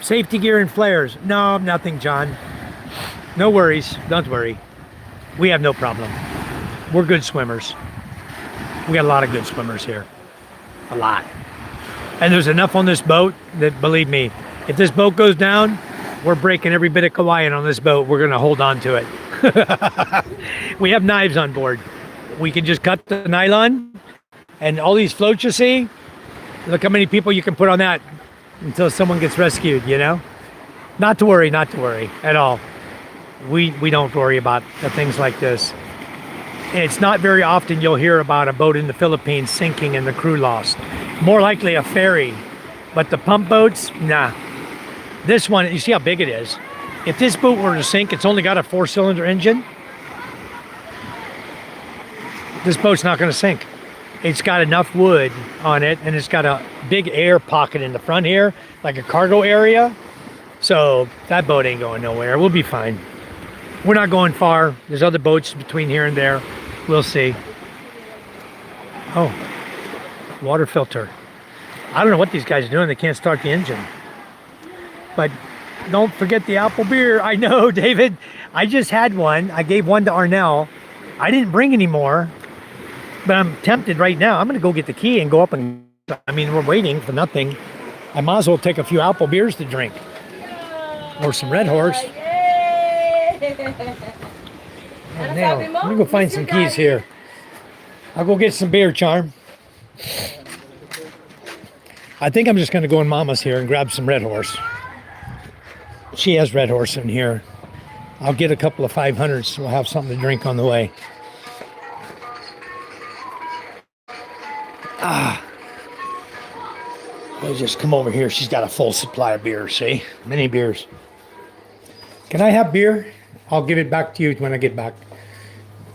Safety gear and flares. No, nothing, John. No worries, don't worry. We have no problem. We're good swimmers. We got a lot of good swimmers here. A lot. And there's enough on this boat that, believe me, if this boat goes down, we're breaking every bit of Kauaian on this boat. We're gonna hold on to it. We have knives on board. We can just cut the nylon and all these floats you see, look how many people you can put on that until someone gets rescued, you know? Not to worry at all. We don't worry about the things like this. It's not very often you'll hear about a boat in the Philippines sinking and the crew lost. More likely a ferry. But the pump boats, nah. This one, you see how big it is. If this boat were to sink, it's only got a 4-cylinder engine. This boat's not gonna sink. It's got enough wood on it and it's got a big air pocket in the front here, like a cargo area. So that boat ain't going nowhere. We'll be fine. We're not going far. There's other boats between here and there. We'll see. Oh, water filter. I don't know what these guys are doing. They can't start the engine. But don't forget the apple beer. I know, David. I just had one. I gave one to Arnell. I didn't bring any more. But I'm tempted right now. I'm going to go get the key and go up and... I mean, we're waiting for nothing. I might as well take a few apple beers to drink. Or some Red Horse. Oh, now, let me go find some keys here. I'll go get some beer, Charm. I think I'm just going to go in Mama's here and grab some Red Horse. She has Red Horse in here. I'll get a couple of 500s so we'll have something to drink on the way. Let's just come over here. She's got a full supply of beer, see? Many beers. Can I have beer? I'll give it back to you when I get back.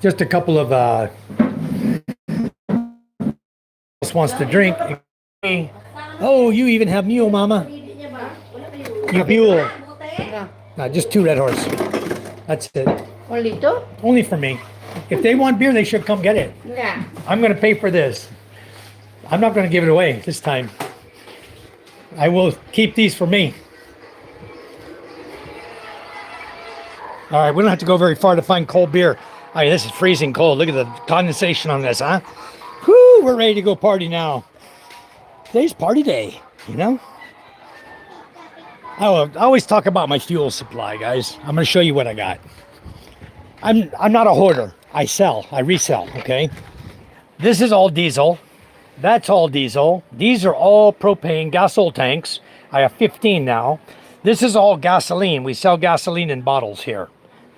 Just a couple of else wants to drink. Oh, you even have mule, Mama. You mule. No, just 2 Red Horse. That's it. Only 2? Only for me. If they want beer, they should come get it. Yeah. I'm going to pay for this. I'm not going to give it away this time. I will keep these for me. All right, we don't have to go very far to find cold beer. All right, this is freezing cold. Look at the condensation on this, huh? Whoo, we're ready to go party now. Today's party day, you know? I always talk about my fuel supply, guys. I'm going to show you what I got. I'm not a hoarder. I sell. I resell, okay? This is all diesel. That's all diesel. These are all propane gasol tanks. I have 15 now. This is all gasoline. We sell gasoline in bottles here.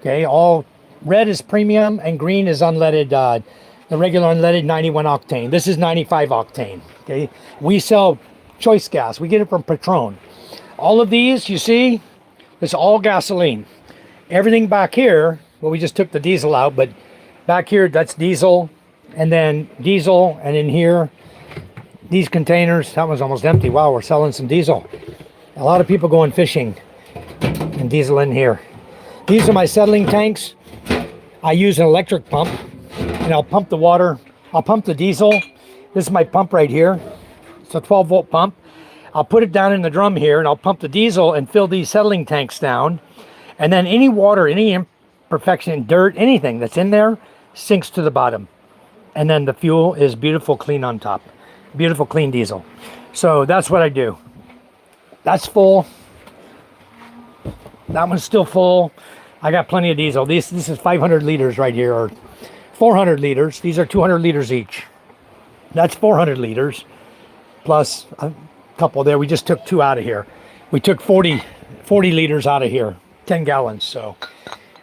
Okay, all red is premium and green is unleaded, the regular unleaded 91 octane. This is 95 octane. Okay, we sell choice gas. We get it from Patron. All of these, you see, it's all gasoline. Everything back here, well, we just took the diesel out, but back here, that's diesel, and then diesel, and in here, these containers, that one's almost empty. Wow, we're selling some diesel. A lot of people going fishing and diesel in here. These are my settling tanks. I use an electric pump, and I'll pump the water. I'll pump the diesel. This is my pump right here. It's a 12-volt pump. I'll put it down in the drum here, and I'll pump the diesel and fill these settling tanks down. And then any water, any imperfection, dirt, anything that's in there sinks to the bottom. And then the fuel is beautiful, clean on top. Beautiful, clean diesel. So that's what I do. That's full. That one's still full. I got plenty of diesel. This is 500 liters right here, or 400 liters. These are 200 liters each. That's 400 liters, plus a couple there. We just took 2 out of here. We took 40 liters out of here, 10 gallons. So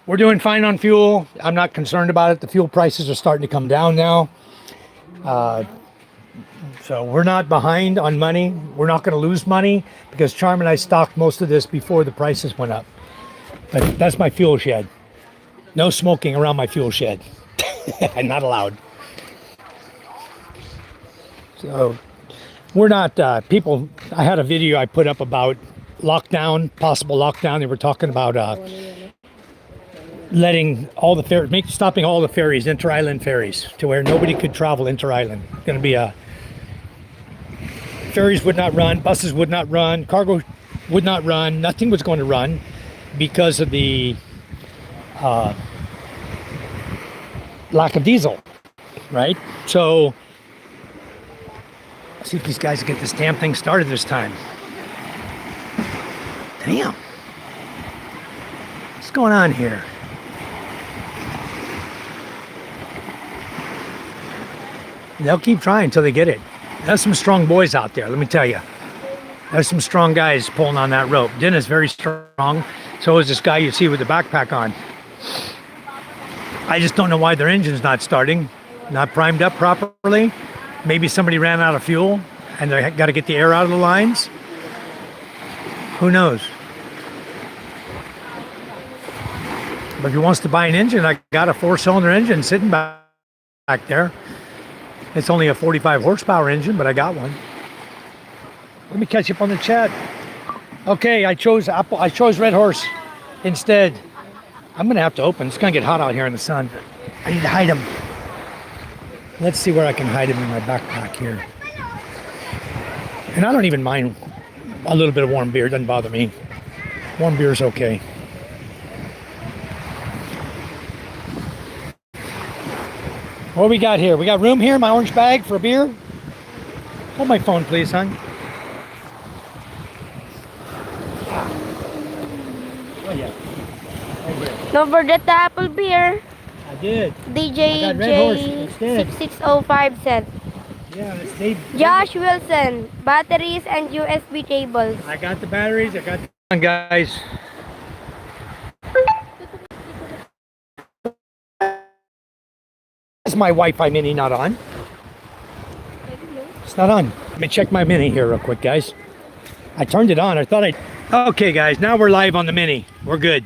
we're doing fine on fuel. I'm not concerned about it. The fuel prices are starting to come down now. So we're not behind on money. We're not going to lose money because Charm and I stocked most of this before the prices went up. But that's my fuel shed. No smoking around my fuel shed. I'm not allowed. So we're not people. I had a video I put up about lockdown, possible lockdown. They were talking about letting all the ferries, stopping all the ferries, inter-island ferries, to where nobody could travel inter-island. Going to be a ferries would not run, buses would not run, cargo would not run. Nothing was going to run because of the lack of diesel, right? So let's see if these guys get this damn thing started this time. Damn. What's going on here? They'll keep trying until they get it. There's some strong boys out there, let me tell you. There's some strong guys pulling on that rope. Dennis is very strong. So is this guy you see with the backpack on. I just don't know why their engine's not starting. Not primed up properly. Maybe somebody ran out of fuel and they got to get the air out of the lines. Who knows? But if he wants to buy an engine, I got a 4-cylinder engine sitting back there. It's only a 45 horsepower engine, but I got one. Let me catch up on the chat. Okay, I chose Apple. I chose Red Horse instead. I'm gonna have to open. It's gonna get hot out here in the sun. I need to hide him. Let's see where I can hide him in my backpack here. And I don't even mind a little bit of warm beer. It doesn't bother me. Warm beer is okay. What we got here? We got room here in my orange bag for a beer. Hold my phone, please, hon. Oh, yeah. Don't forget the apple beer. I did. DJ I got Red Horse instead. 6605 cent. Yeah, it's Dave. Josh Wilson, batteries and USB cables. I got the batteries. I got the guys. Is my Wi-Fi mini not on? It's not on. Let me check my mini here real quick, guys. I turned it on. I thought I... Okay, guys. Now we're live on the mini. We're good.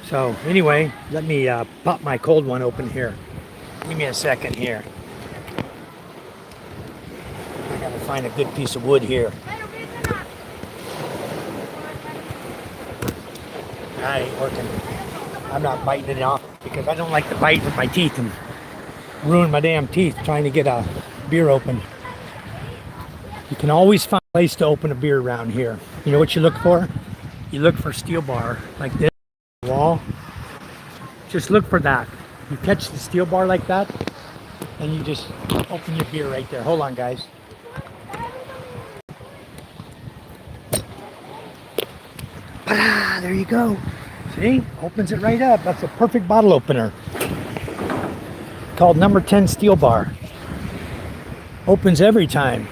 So, anyway, let me pop my cold one open here. Give me a second here. I gotta find a good piece of wood here. That ain't working. I'm not biting it off because I don't like to bite with my teeth and ruin my damn teeth trying to get a beer open. You can always find a place to open a beer around here. You know what you look for? You look for a steel bar like this wall. Just look for that. You catch the steel bar like that and you just open your beer right there. Hold on, guys. Ah, there you go. See? Opens it right up. That's a perfect bottle opener. Called number 10 steel bar. Opens every time.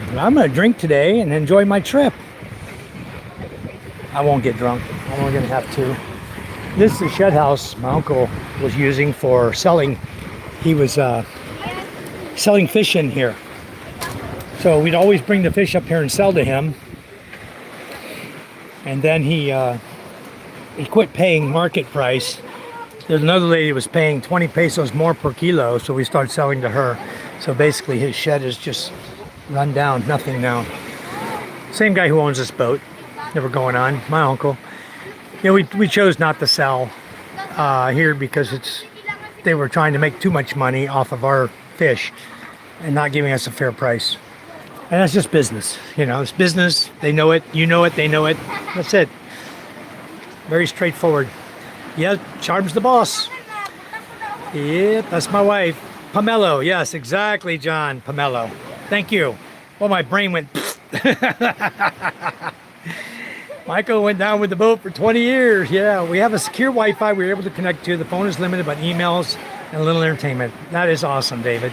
Well, I'm going to drink today and enjoy my trip. I won't get drunk. I'm only going to have 2. This is the shed house my uncle was using for selling. He was selling fish in here. So we'd always bring the fish up here and sell to him. And then he quit paying market price. There's another lady who was paying 20 pesos more per kilo, so we started selling to her. So basically his shed is just run down, nothing now. Same guy who owns this boat, never going on, my uncle. You know, we chose not to sell here because they were trying to make too much money off of our fish and not giving us a fair price. And that's just business, you know, it's business. They know it, you know it, they know it. That's it. Very straightforward. Yeah, Charm's the boss. Yep, that's my wife. Pomelo, yes, exactly, John. Pomelo. Thank you. Well, my brain went. Michael went down with the boat for 20 years. Yeah, we have a secure Wi-Fi we were able to connect to. The phone is limited, but emails and a little entertainment. That is awesome, David.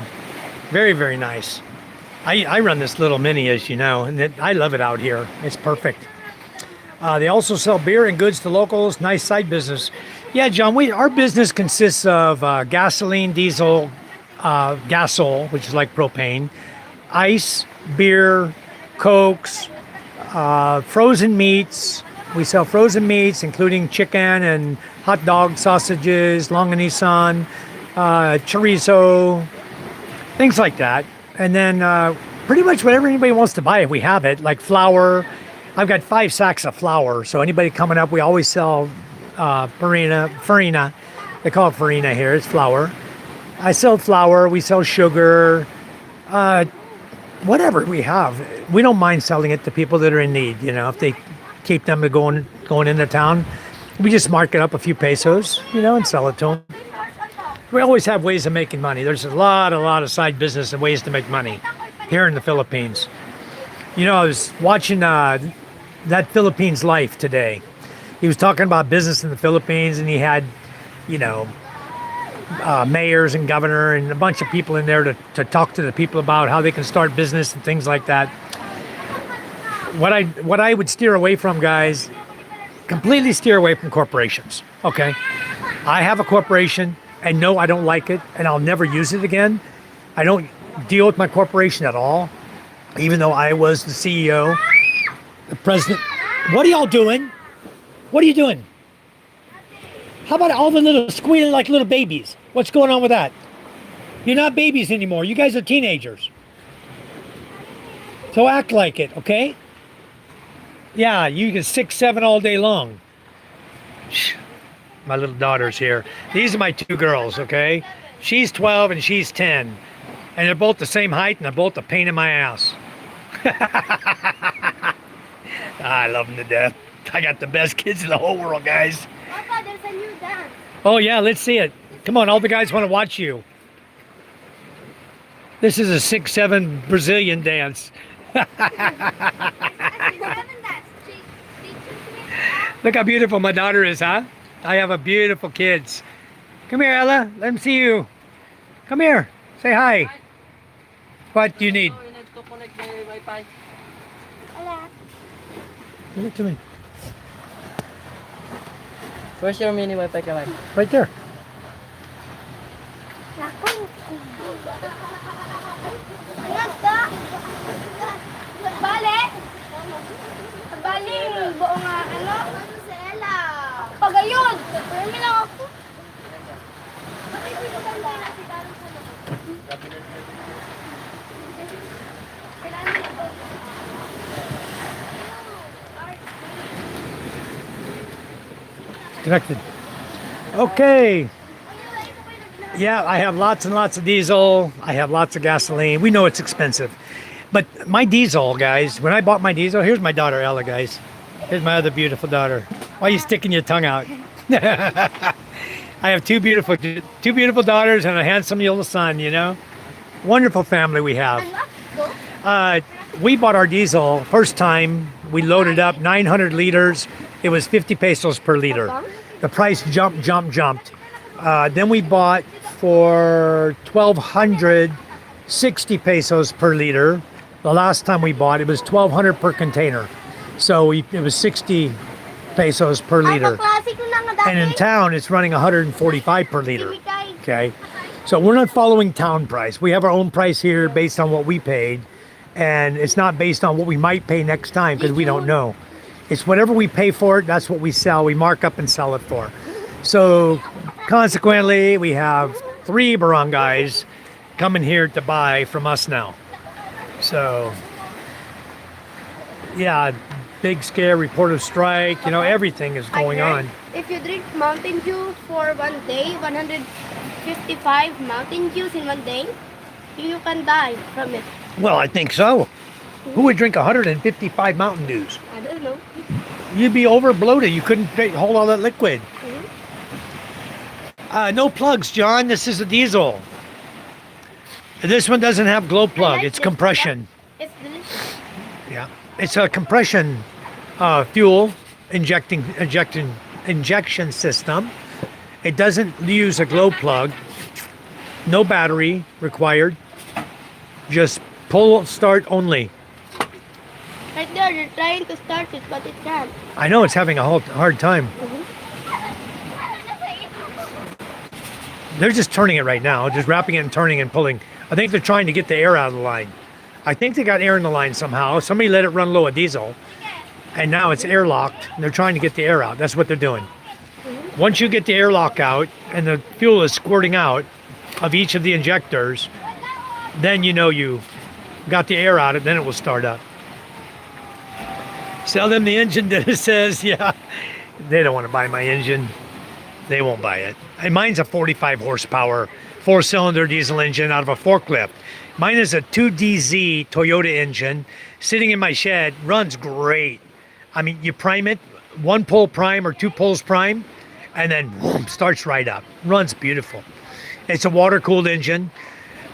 Very, very nice. I run this little mini, as you know, and I love it out here. It's perfect. They also sell beer and goods to locals. Nice side business. Yeah, John, our business consists of gasoline, diesel, gasol, which is like propane, ice, beer, cokes, frozen meats. We sell frozen meats, including chicken and hot dog, sausages, longanisan, chorizo, things like that. And then pretty much whatever anybody wants to buy, we have it, like flour. I've got 5 sacks of flour, so anybody coming up, we always sell farina. They call it farina here, it's flour. I sell flour, we sell sugar, whatever we have. We don't mind selling it to people that are in need, you know, if they keep them going into town. We just mark it up a few pesos, you know, and sell it to them. We always have ways of making money. There's a lot of side business and ways to make money here in the Philippines. You know, I was watching that Philippines Life today. He was talking about business in the Philippines, and he had, you know, mayors and governor and a bunch of people in there to talk to the people about how they can start business and things like that. What I would steer away from, guys, completely steer away from corporations. Okay, I have a corporation, and no, I don't like it, and I'll never use it again. I don't deal with my corporation at all, even though I was the CEO, the president. What are y'all doing? What are you doing? How about all the little squealing like little babies? What's going on with that? You're not babies anymore. You guys are teenagers. So act like it, okay? Yeah, you can 6, 7 all day long. My little daughter's here. These are my 2 girls, okay? She's 12 and she's 10. And they're both the same height, and they're both a pain in my ass. I love them to death. I got the best kids in the whole world, guys. Papa, there's a new dance. Oh, yeah, let's see it. Come on, all the guys want to watch you. This is a 6-7 Brazilian dance. Look how beautiful my daughter is, huh? I have a beautiful kids. Come here, Ella. Let them see you. Come here. Say hi. What do you need? We need to connect the Wi-Fi. Give it to me. Where's your mini Wi-Fi camera? Right there. Bale! Bale! Buo nga, ano? Si Ella. Pagayod! Pagayod lang ako. Connected. Okay. Yeah, I have lots and lots of diesel. I have lots of gasoline. We know it's expensive. But my diesel, guys, when I bought my diesel, here's my daughter, Ella, guys. Here's my other beautiful daughter. Why are you sticking your tongue out? I have two beautiful daughters and a handsome little son, you know. Wonderful family we have. We bought our diesel first time. We loaded up 900 liters. It was 50 pesos per liter. The price jumped. Then we bought for 1,260 pesos per liter. The last time we bought, it was 1,200 per container. So it was 60 pesos per liter. Klase ko na nga dati. And in town, it's running 145 per liter. Kimikay. Okay. So we're not following town price. We have our own price here based on what we paid. And it's not based on what we might pay next time because we don't know. It's whatever we pay for it, that's what we sell. We mark up and sell it for. So consequently, we have 3 barangays coming here to buy from us now. So yeah, big scare, report of strike, you know, everything is going on. If you drink Mountain Dew for one day, 155 Mountain Dews in one day, you can die from it. Well, I think so. Who would drink 155 Mountain Dews? I don't know. You'd be over bloated. You couldn't hold all that liquid. No plugs, John. This is a diesel. This one doesn't have glow plug. like It's this. compression. It's delicious. Yeah. It's a compression fuel injection system. It doesn't use a glow plug. No battery required. Just pull start only. Right there, you're trying to start it, but it can't. I know it's having a hard time. They're just turning it right now, just wrapping it and turning and pulling. I think they're trying to get the air out of the line. I think they got air in the line somehow. Somebody let it run low of diesel, and now it's airlocked. And they're trying to get the air out. That's what they're doing. Once you get the airlock out and the fuel is squirting out of each of the injectors, then you know you got the air out, and then it will start up. Sell them the engine that it says, yeah. They don't want to buy my engine. They won't buy it. And mine's a 45 horsepower, 4-cylinder diesel engine out of a forklift. Mine is a 2DZ Toyota engine sitting in my shed, runs great. I mean, you prime it, 1 pole prime or 2 poles prime, and then boom, starts right up. Runs beautiful. It's a water-cooled engine,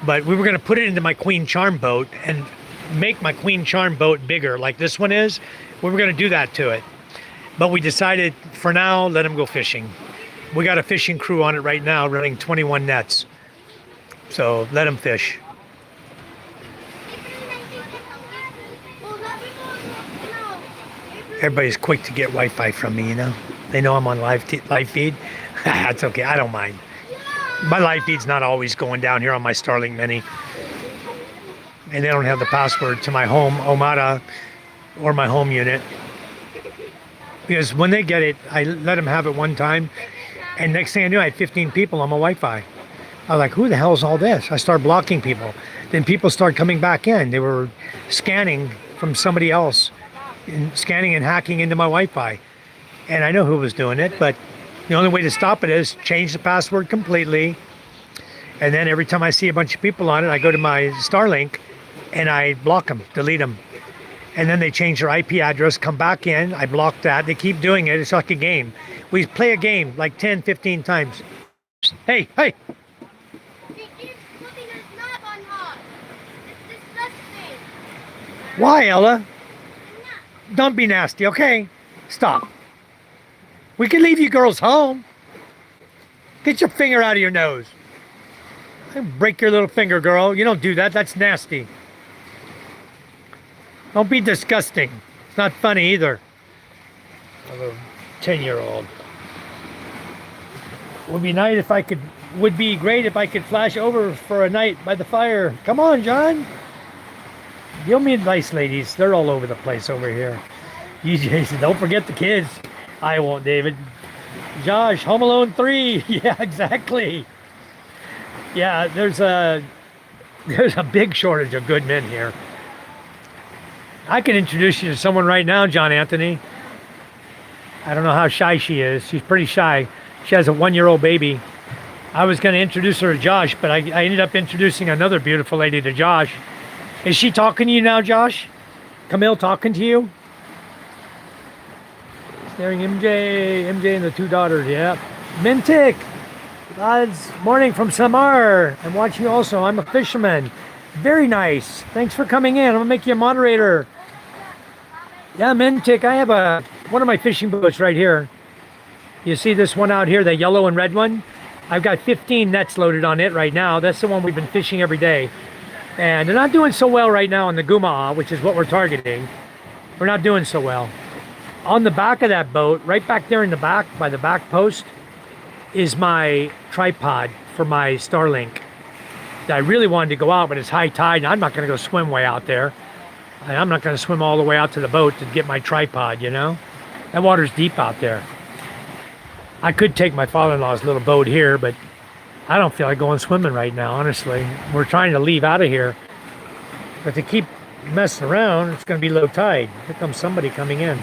but we were going to put it into my Queen Charm boat and make my Queen Charm boat bigger like this one is. We were going to do that to it. But we decided, for now, let them go fishing. We got a fishing crew on it right now running 21 nets. So let them fish. Everybody's quick to get Wi-Fi from me, you know. They know I'm on live feed. That's okay, I don't mind. My live feed's not always going down here on my Starlink Mini. And they don't have the password to my home Omada or my home unit. Because when they get it, I let them have it one time. And next thing I knew, I had 15 people on my Wi-Fi. I was like, who the hell is all this? I started blocking people. Then people started coming back in. They were scanning from somebody else, and scanning and hacking into my Wi-Fi. And I know who was doing it, but the only way to stop it is change the password completely. And then every time I see a bunch of people on it, I go to my Starlink and I block them, delete them. And then they change their IP address, come back in, I block that. They keep doing it. It's like a game. We play a game like 10, 15 times. Hey, hey. He keeps putting his knob on hot. It's disgusting. Why, Ella? Don't be nasty, okay? Stop. We can leave you girls home. Get your finger out of your nose. Break your little finger, girl. You don't do that. That's nasty. Don't be disgusting. It's not funny either. A little 10-year-old. Would be great if I could flash over for a night by the fire. Come on, John. You'll meet nice ladies. They're all over the place over here. You Jason, don't forget the kids. I won't, David. Josh, Home Alone 3. Yeah, exactly. Yeah, there's a big shortage of good men here. I can introduce you to someone right now, John Anthony. I don't know how shy she is. She's pretty shy. She has a 1-year-old baby. I was going to introduce her to Josh, but I ended up introducing another beautiful lady to Josh. Is she talking to you now, Josh? Camille talking to you? Staring MJ and the 2 daughters, yeah. Mintic, lads, morning from Samar. I'm watching you also. I'm a fisherman. Very nice. Thanks for coming in. I'm going to make you a moderator. Yeah, Mintic, I have one of my fishing boats right here. You see this one out here, the yellow and red one? I've got 15 nets loaded on it right now. That's the one we've been fishing every day. And they're not doing so well right now in the Gumaa, which is what we're targeting. We're not doing so well. On the back of that boat, right back there in the back, by the back post, is my tripod for my Starlink. I really wanted to go out, but it's high tide, and I'm not going to go swim way out there. I'm not going to swim all the way out to the boat to get my tripod, you know? That water's deep out there. I could take my father-in-law's little boat here, but I don't feel like going swimming right now, honestly. We're trying to leave out of here. But to keep messing around, it's going to be low tide. Here comes somebody coming in.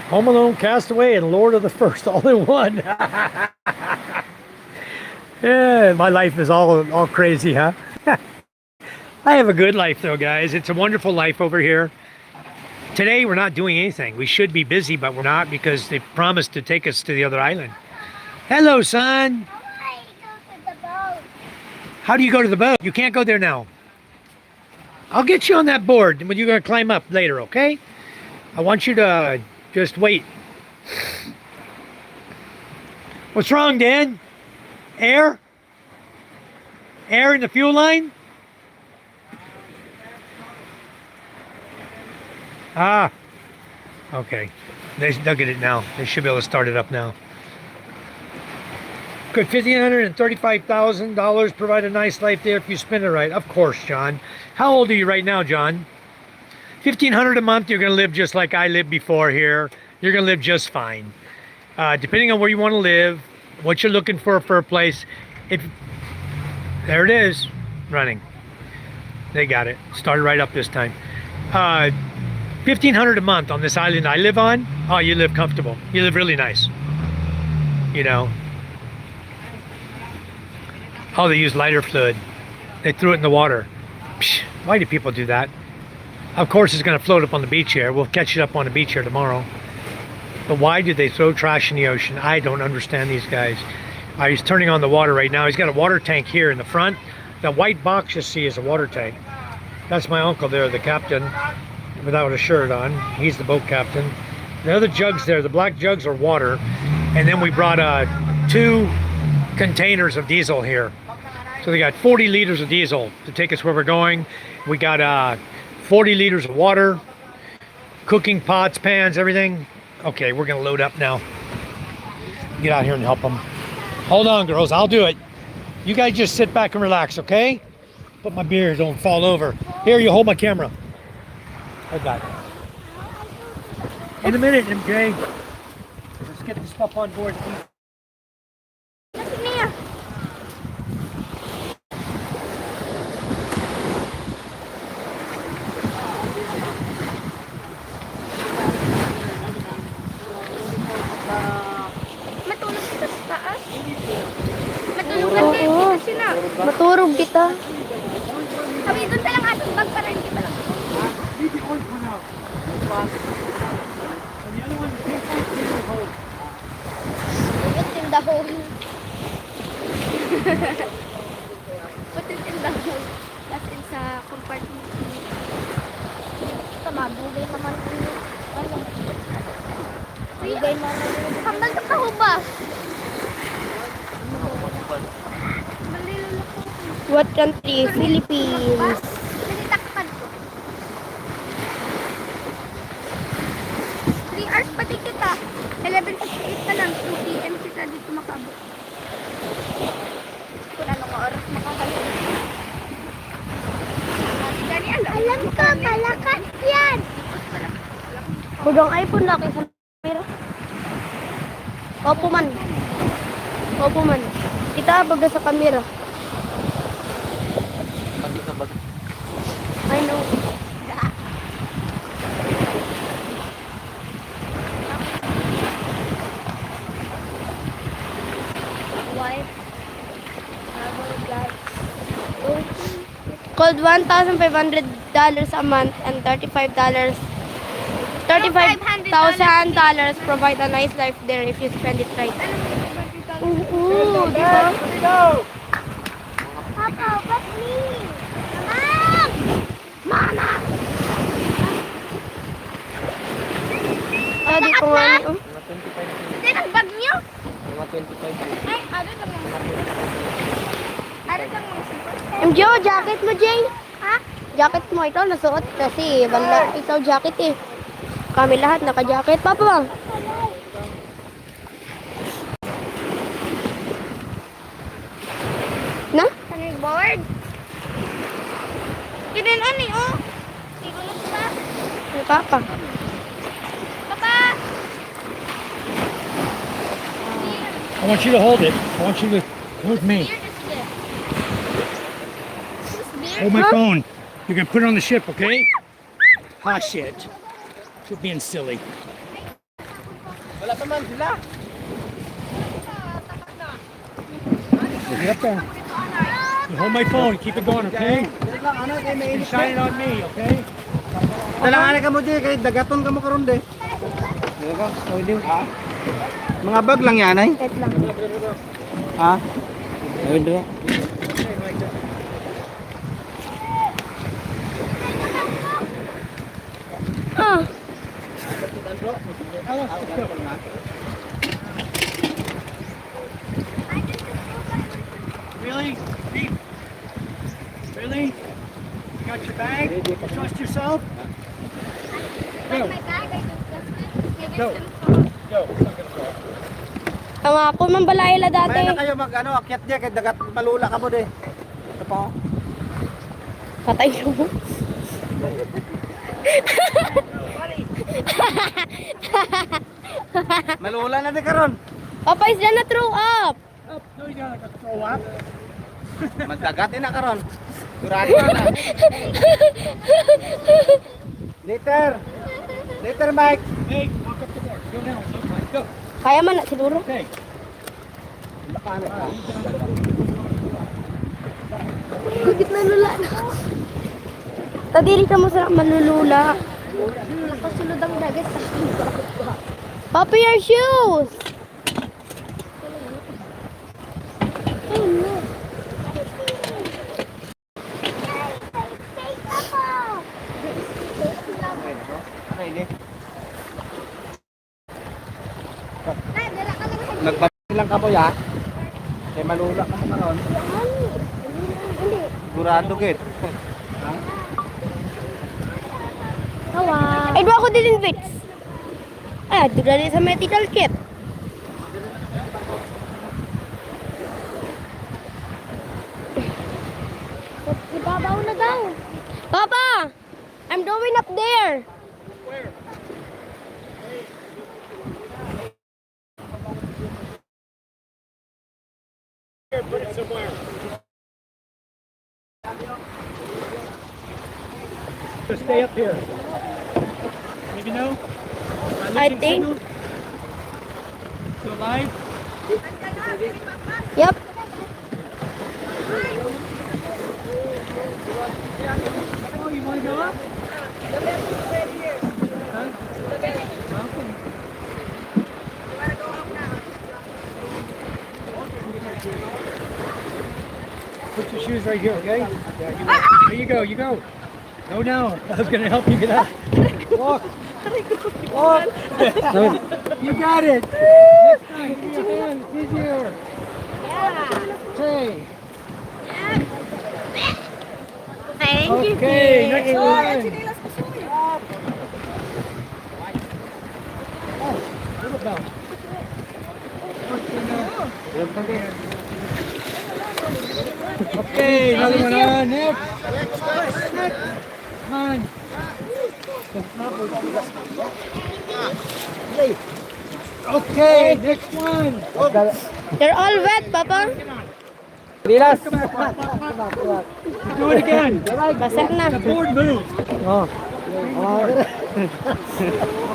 Home Alone, Castaway, and Lord of the First all in one. Yeah, my life is all crazy, huh? I have a good life though, guys. It's a wonderful life over here. Today we're not doing anything. We should be busy, but we're not because they promised to take us to the other island. Hello, son. How do you go to the boat? You can't go there now. I'll get you on that board, but you're going to climb up later, okay? I want you to just wait. What's wrong, Dan? Air? Air in the fuel line? Ah, okay. They'll get it now. They should be able to start it up now. Could $1,535,000 provide a nice life there if you spend it right? Of course, John. How old are you right now, John? $1,500 a month, you're going to live just like I lived before here. You're going to live just fine. Depending on where you want to live, what you're looking for a place. There it is, running. They got it. Started right up this time. $1,500 a month on this island I live on. Oh, you live comfortable. You live really nice. You know. Oh, they use lighter fluid. They threw it in the water. Psh, why do people do that? Of course, it's going to float up on the beach here. We'll catch it up on the beach here tomorrow. But why do they throw trash in the ocean? I don't understand these guys. He's turning on the water right now. He's got a water tank here in the front. That white box you see is a water tank. That's my uncle there, the captain, without a shirt on. He's the boat captain. The other jugs there, the black jugs are water. And then we brought 2 containers of diesel here. So they got 40 liters of diesel to take us where we're going. We got 40 liters of water, cooking pots, pans, everything. Okay, we're gonna load up now. Get out here and help them. Hold on, girls, I'll do it. You guys just sit back and relax, okay? But my beer don't fall over. Here, you hold my camera. I got it. In a minute, MJ. Let's get this stuff on board. Maturog kita. Sabi, doon talang atong bag para hindi pa lang. Put in the hole. Put it in the hole. That's in sa compartment. Tama, bugay naman. Bugay naman. Hambal ka pa ba? What country? Philippines. 3 hours pati kita. 11:58 pa lang. 2 p.m. kita dito makabot. Kung anong oras makakalit. Alam ko, malakas yan. Budong iPhone laki sa camera. Opo man. Opo man. Kita baga sa camera. I know. Wife. Called $1,500 a month and $35,000 provide a nice life there if you spend it right. Ooh, diba? Papa, what's me? Mama! Ah, di ko nga niyo. Hindi, ang bag niyo? Ay, ano lang yung... Ano lang yung... MJ, jacket mo, Jay? Ha? jacket mo ito nasuot kasi banda ikaw jacket eh. Kami lahat naka-jacket. Papa bang? Na? Kami board. Kinin ani oh. Siguro pa. Ay, Papa. Papa. I want you to hold it. I want you to hold me. Hold my phone. You're gonna put it on the ship, okay? Ah, shit. You're being silly. Wala pa man sila. Get up there. You hold my phone. Keep it going, okay? Dali lang, ano, kay may You init shine it on me, okay? Dalangan ka mo di, kay dagaton ka mo karon de. Dili ka, tawid din. Mga bag lang yan ay. Wait lang. Ha? Tawid din. Ah. Really? Steve? Really? You got your bag? You trust yourself? Go. Go. Go. Ang ako man balayla dati. May na kayo mag ano, akyat diya kay dagat malula ka mo de. Ito pa. Oh. Patay ko. Malula na di karon. Papa is na throw up. Up. No, you gotta throw up. Magdagat na karon. Durado na. Later. Later, Mike. Hey, walk up the board. Go now. Go. Kaya man na siguro. Okay. Gigit na lula na. Tadiri ka mo sa manlulula. Nakasulod ang dagat sa Papa, your shoes. Okay, di. Nagpapil lang ka po ya. Kay malula ka mo karon. Durado git. Ay, doon ako din fix. Ah, doon na sa medical kit. Ibabaw na daw. Papa, I'm going up there. Put it somewhere. Just stay up here. Maybe no? I think. Still alive? Yep. Oh, you want to go up? Huh? Put your shoes right here, okay? Yeah, you go. There you go. No, no. I was going to help you get up. Walk. Walk. You got it. Next time, give me a hand. It's easier. Okay. Thank you. Okay, next one. Oh, little bell. Okay, another one on. Next. Come on. Okay, next one. They're all wet, Papa. Bilas. Do it again. Basag na. The board moves. Oh.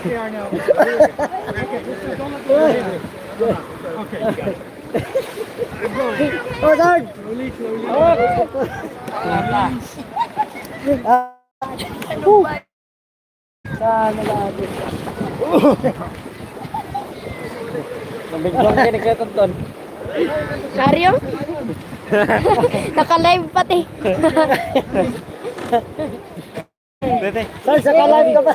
Okay, Arno. Okay, don't let the board hit it. Okay, you got it. I'm going. Oh, God. Slowly, slowly. Sana natin. Nabiglang kinikatonton. Mario? Naka-live pati. Bete. Sir, sa kalan ka ba?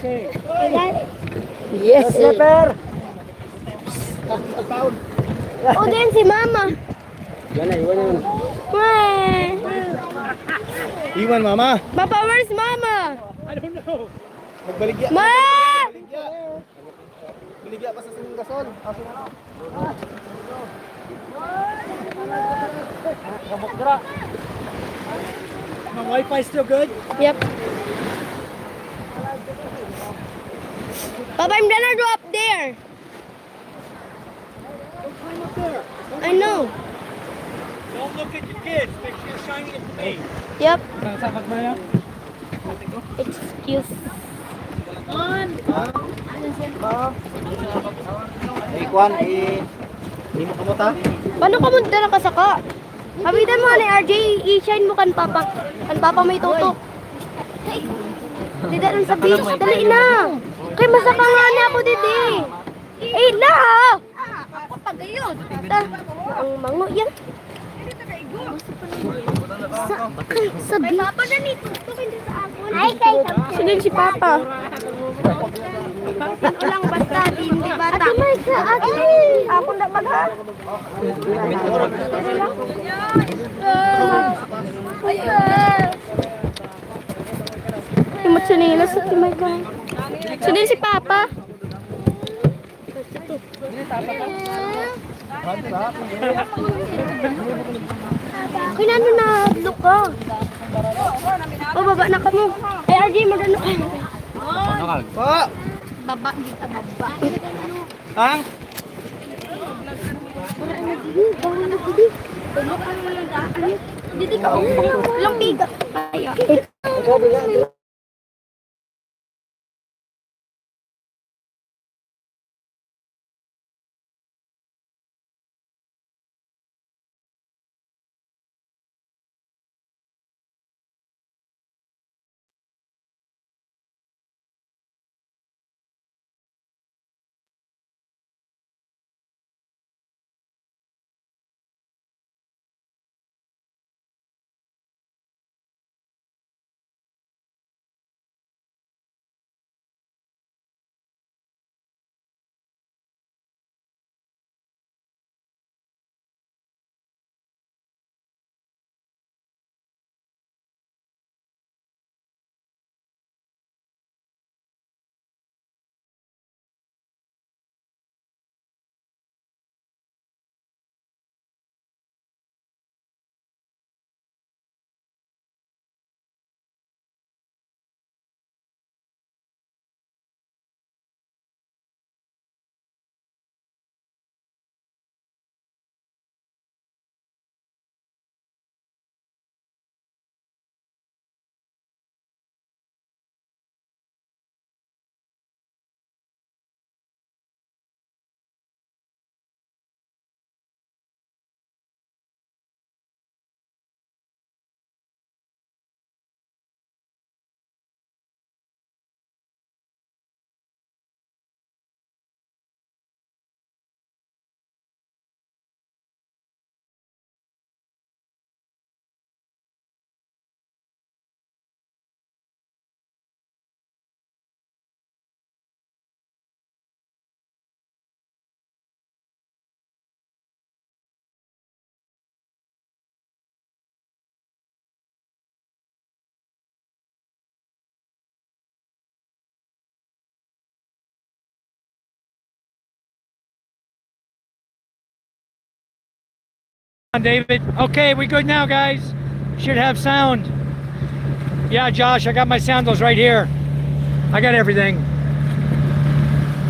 Okay. Yes, Slipper. Oh, din si Mama. Yan na, iwan yun. Iwan mama. Papa, where's Mama? I don't know. Magbaligya. Ma! Baligya. Baligya pa sa sining gasol. Aso na. My Wi-Fi still good? Yep. Papa, I'm gonna go up there. I know. Don't look at your kids. Make sure you're shining it to me. Yep. Sapat mo yan? Excuse. Kwan, hindi mo kamuta? Paano ka munta na kasaka? Habitan mo ni RJ, i-shine mo kan papa may tutok. Dida nang sabi, dali na. Kay masaka nga na ako didi. Eh la! Pagayod. Ang mango yan. Sabi. Papa na nito. Ay, kay Sino si Papa? Ito lang basta, hindi bata. Ate Marka, ate. Ako na magha. Imot sinila sa Ate Marka. Sino si Papa? Kinano na look ka. O baba na ka mo. Ay RJ magano. Po! Baba dito baba. Ang? Dito ka. Lang biga. Ayo. On David. Okay, we good now, guys. Should have sound. Yeah, Josh, I got my sandals right here. I got everything.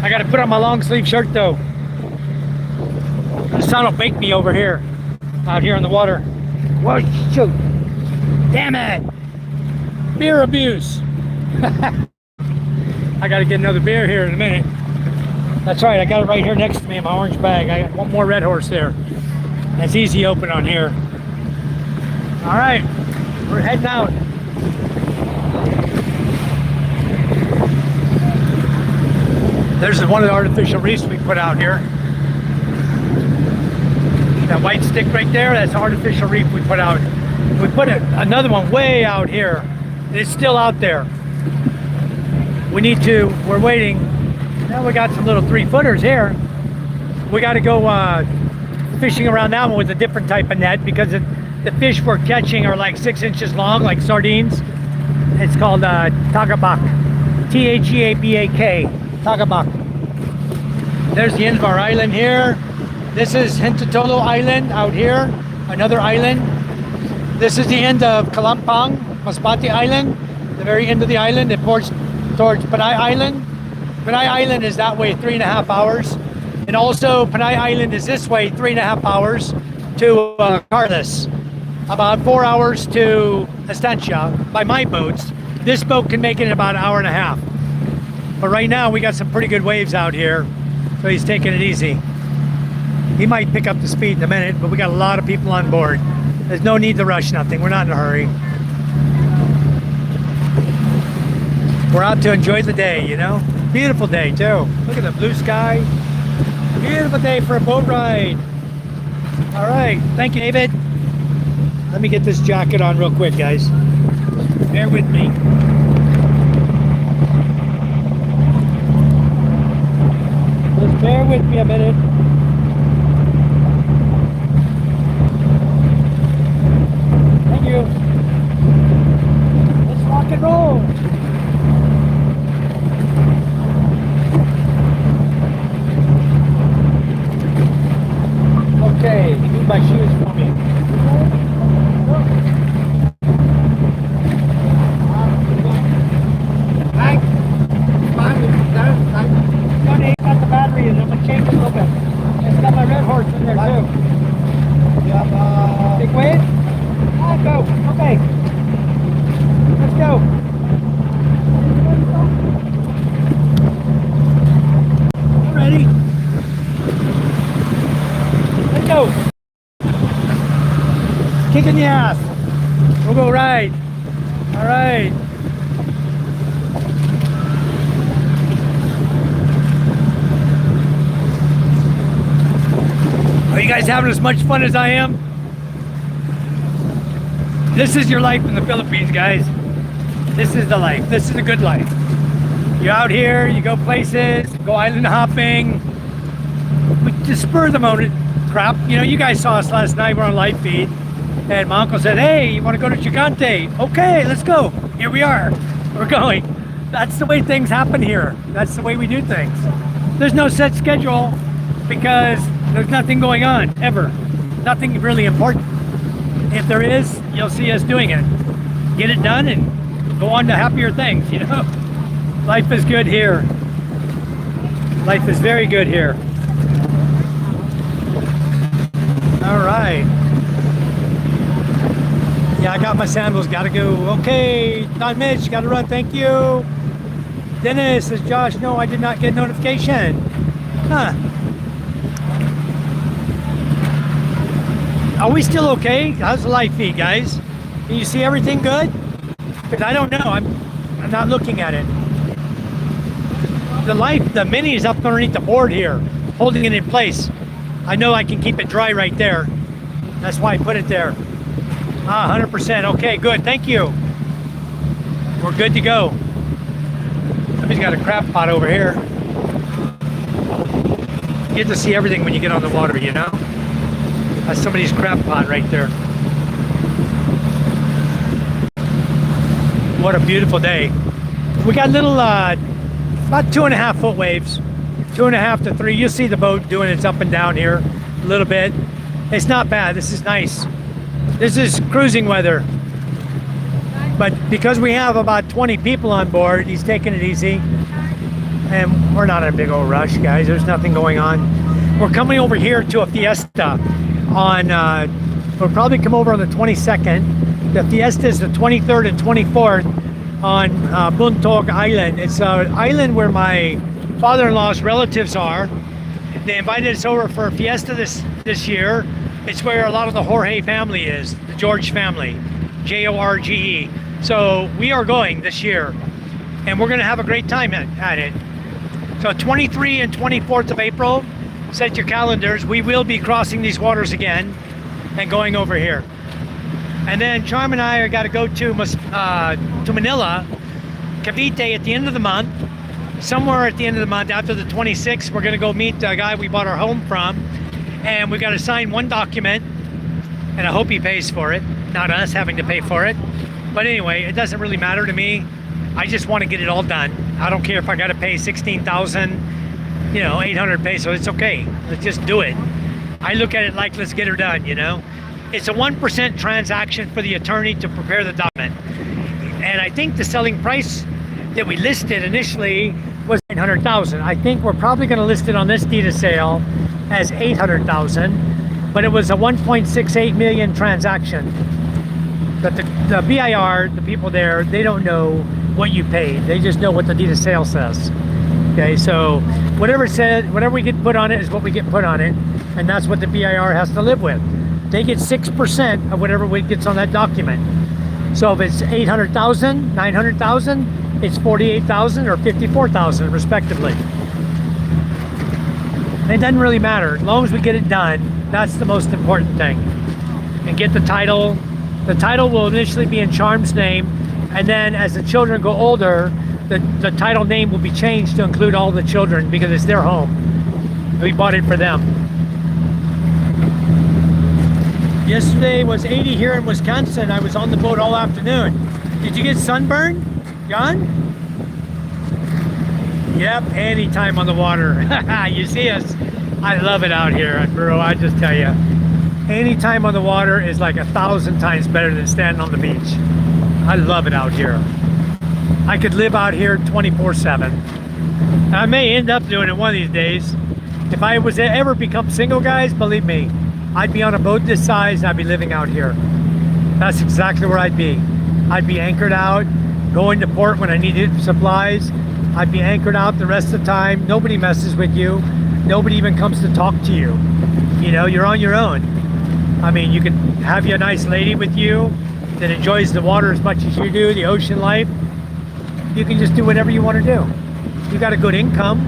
I got to put on my long sleeve shirt though. The sun will bake me over here, out here in the water. Whoa, shoot! Damn it! Beer abuse. I got to get another beer here in a minute. That's right. I got it right here next to me in my orange bag. I got one more Red Horse there. That's easy open on here. All right, we're heading out. There's one of the artificial reefs we put out here. That white stick right there, that's an artificial reef we put out. We put another one way out here. It's still out there. We're waiting. Now we got some little 3-footers here. We got to go fishing around that one with a different type of net because the fish we're catching are like 6 inches long, like sardines. It's called tagabak. T-A-G-A-B-A-K. Tagabak. There's the end of our island here. This is Hintotolo Island out here, another island. This is the end of Kalampang, Masbate Island, the very end of the island. It pours towards Panay Island. Panay Island is that way 3.5 hours. And also Panay Island is this way 3.5 hours to Carlos. About 4 hours to Estancia by my boats. This boat can make it in about an hour and a half. But right now we got some pretty good waves out here, so he's taking it easy. He might pick up the speed in a minute, but we got a lot of people on board. There's no need to rush nothing. We're not in a hurry. We're out to enjoy the day, you know? Beautiful day too. Look at the blue sky. Beautiful day for a boat ride. All right, thank you, David. Let me get this jacket on real quick, guys. Bear with me. Just bear with me a minute. Thank you. Let's rock and roll. Okay, need my shoes for me. Got the battery in it. I'm gonna change it a little bit. It's got my red horse in there too. Big wave? Ah, go. Okay. Let's go. You ready? Let's go. Kick in the ass. We'll go right. All right. Are you guys having as much fun as I am? This is your life in the Philippines, guys. This is the life. This is a good life. You're out here, you go places, go island hopping. We just spur the moment crap. You know, you guys saw us last night, we're on live feed. And my uncle said, hey, you want to go to Gigante? Okay, let's go. Here we are. We're going. That's the way things happen here. That's the way we do things. There's no set schedule because there's nothing going on, ever. Nothing really important. If there is, you'll see us doing it. Get it done and go on to happier things, you know? Life is good here. Life is very good here. All right. Yeah, I got my sandals, gotta go. Okay, Don Mitch, gotta run, thank you. Dennis says, Josh, no, I did not get notification. Huh. Are we still okay? How's the live feed, guys? Can you see everything good? Because I don't know, I'm not looking at it. The mini is up underneath the board here, holding it in place. I know I can keep it dry right there. That's why I put it there. Ah, 100%. Okay, good. Thank you. We're good to go. Somebody's got a crab pot over here. You get to see everything when you get on the water, you know? That's somebody's crab pot right there. What a beautiful day. We got little, about 2.5 foot waves. 2.5 to 3. You'll see the boat doing its up and down here a little bit. It's not bad. This is nice. This is cruising weather. But because we have about 20 people on board, he's taking it easy. And we're not in a big old rush, guys. There's nothing going on. We're coming over here to a fiesta on, we'll probably come over on the 22nd. The fiesta is the 23rd and 24th on Buntog Island. It's an island where my father-in-law's relatives are. They invited us over for a fiesta this year. It's where a lot of the Jorge family is, the George family, Jorge. So we are going this year, and we're going to have a great time at it. So 23 and 24th of April, set your calendars. We will be crossing these waters again and going over here. And then Charm and I are got to go to Manila, Cavite at the end of the month. Somewhere at the end of the month, after the 26th, we're going to go meet the guy we bought our home from. And we got to sign one document and I hope he pays for it, not us having to pay for it. But anyway, it doesn't really matter to me. I just want to get it all done. I don't care if I got to pay 16,000, 800 pesos. It's okay. Let's just do it. I look at it like, let's get her done, It's a 1% transaction for the attorney to prepare the document. And I think the selling price that we listed initially was 900,000. I think we're probably going to list it on this deed of sale as 800,000, but it was a 1.68 million transaction. But the BIR, the people there, they don't know what you paid. They just know what the deed of sale says. Okay, so whatever it says, whatever we get put on it is what we get put on it, and that's what the BIR has to live with. They get 6% of whatever gets on that document. So if it's 800,000, 900,000, it's 48,000 or 54,000 respectively. It doesn't really matter. As long as we get it done, that's the most important thing. And get the title. The title will initially be in Charm's name, and then as the children go older, the title name will be changed to include all the children because it's their home. We bought it for them. Yesterday was 80 here in Wisconsin. I was on the boat all afternoon. Did you get sunburned, John? Yep, anytime on the water. You see us. I love it out here, bro. I just tell you. Anytime on the water is like 1,000 times better than standing on the beach. I love it out here. I could live out here 24/7. I may end up doing it one of these days. If I was to ever become single, guys, believe me, I'd be on a boat this size and I'd be living out here. That's exactly where I'd be. I'd be anchored out, going to port when I needed supplies. I'd be anchored out the rest of the time. Nobody messes with you. Nobody even comes to talk to you. You're on your own. I mean, you can have a nice lady with you that enjoys the water as much as you do, the ocean life. You can just do whatever you want to do. You got a good income,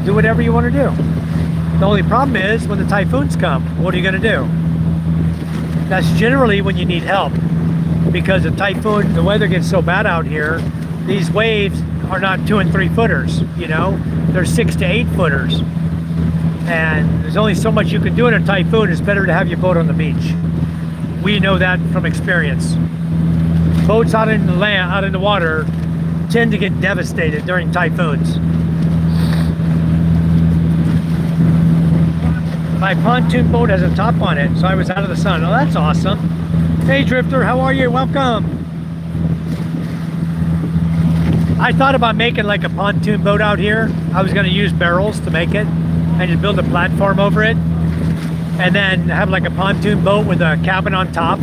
do whatever you want to do. The only problem is when the typhoons come, what are you going to do? That's generally when you need help, because the typhoon, the weather gets so bad out here, these waves are not 2 and 3 footers, they're 6 to 8 footers. And there's only so much you can do in a typhoon. It's better to have your boat on the beach. We know that from experience. Boats out in the water tend to get devastated during typhoons. My pontoon boat has a top on it, so I was out of the sun. Oh, that's awesome. Hey, Drifter, how are you? Welcome. I thought about making like a pontoon boat out here. I was going to use barrels to make it and just build a platform over it, and then have like a pontoon boat with a cabin on top,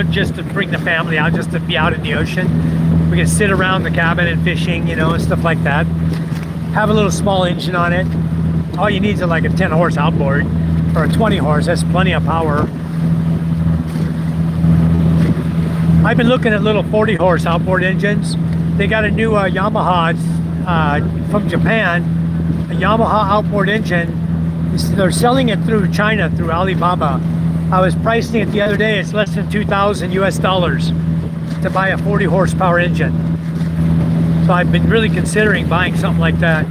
just to bring the family out, just to be out in the ocean. We can sit around the cabin and fishing, and stuff like that. Have a little small engine on it. All you need is like a 10 horse outboard or a 20 horse. That's plenty of power. I've been looking at little 40 horse outboard engines. They got a new Yamaha from Japan, a Yamaha outboard engine. They're selling it through China, through Alibaba. I was pricing it the other day. It's less than 2,000 US dollars to buy a 40 horsepower engine. So I've been really considering buying something like that.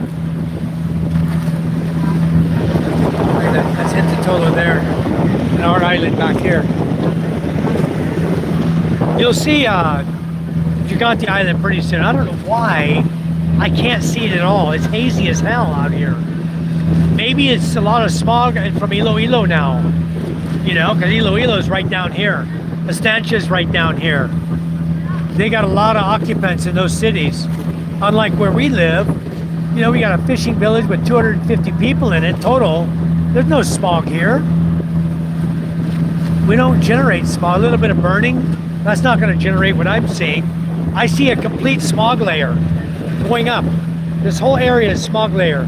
That's Hintotolo there, and our island back here. You'll see Gigante Island pretty soon. I don't know why I can't see it at all. It's hazy as hell out here. Maybe it's a lot of smog from Iloilo now, because Iloilo is right down here. Estancia is right down here. They got a lot of occupants in those cities. Unlike where we live, we got a fishing village with 250 people in it total. There's no smog here. We don't generate smog. A little bit of burning, that's not going to generate what I'm seeing. I see a complete smog layer going up. This whole area is smog layer,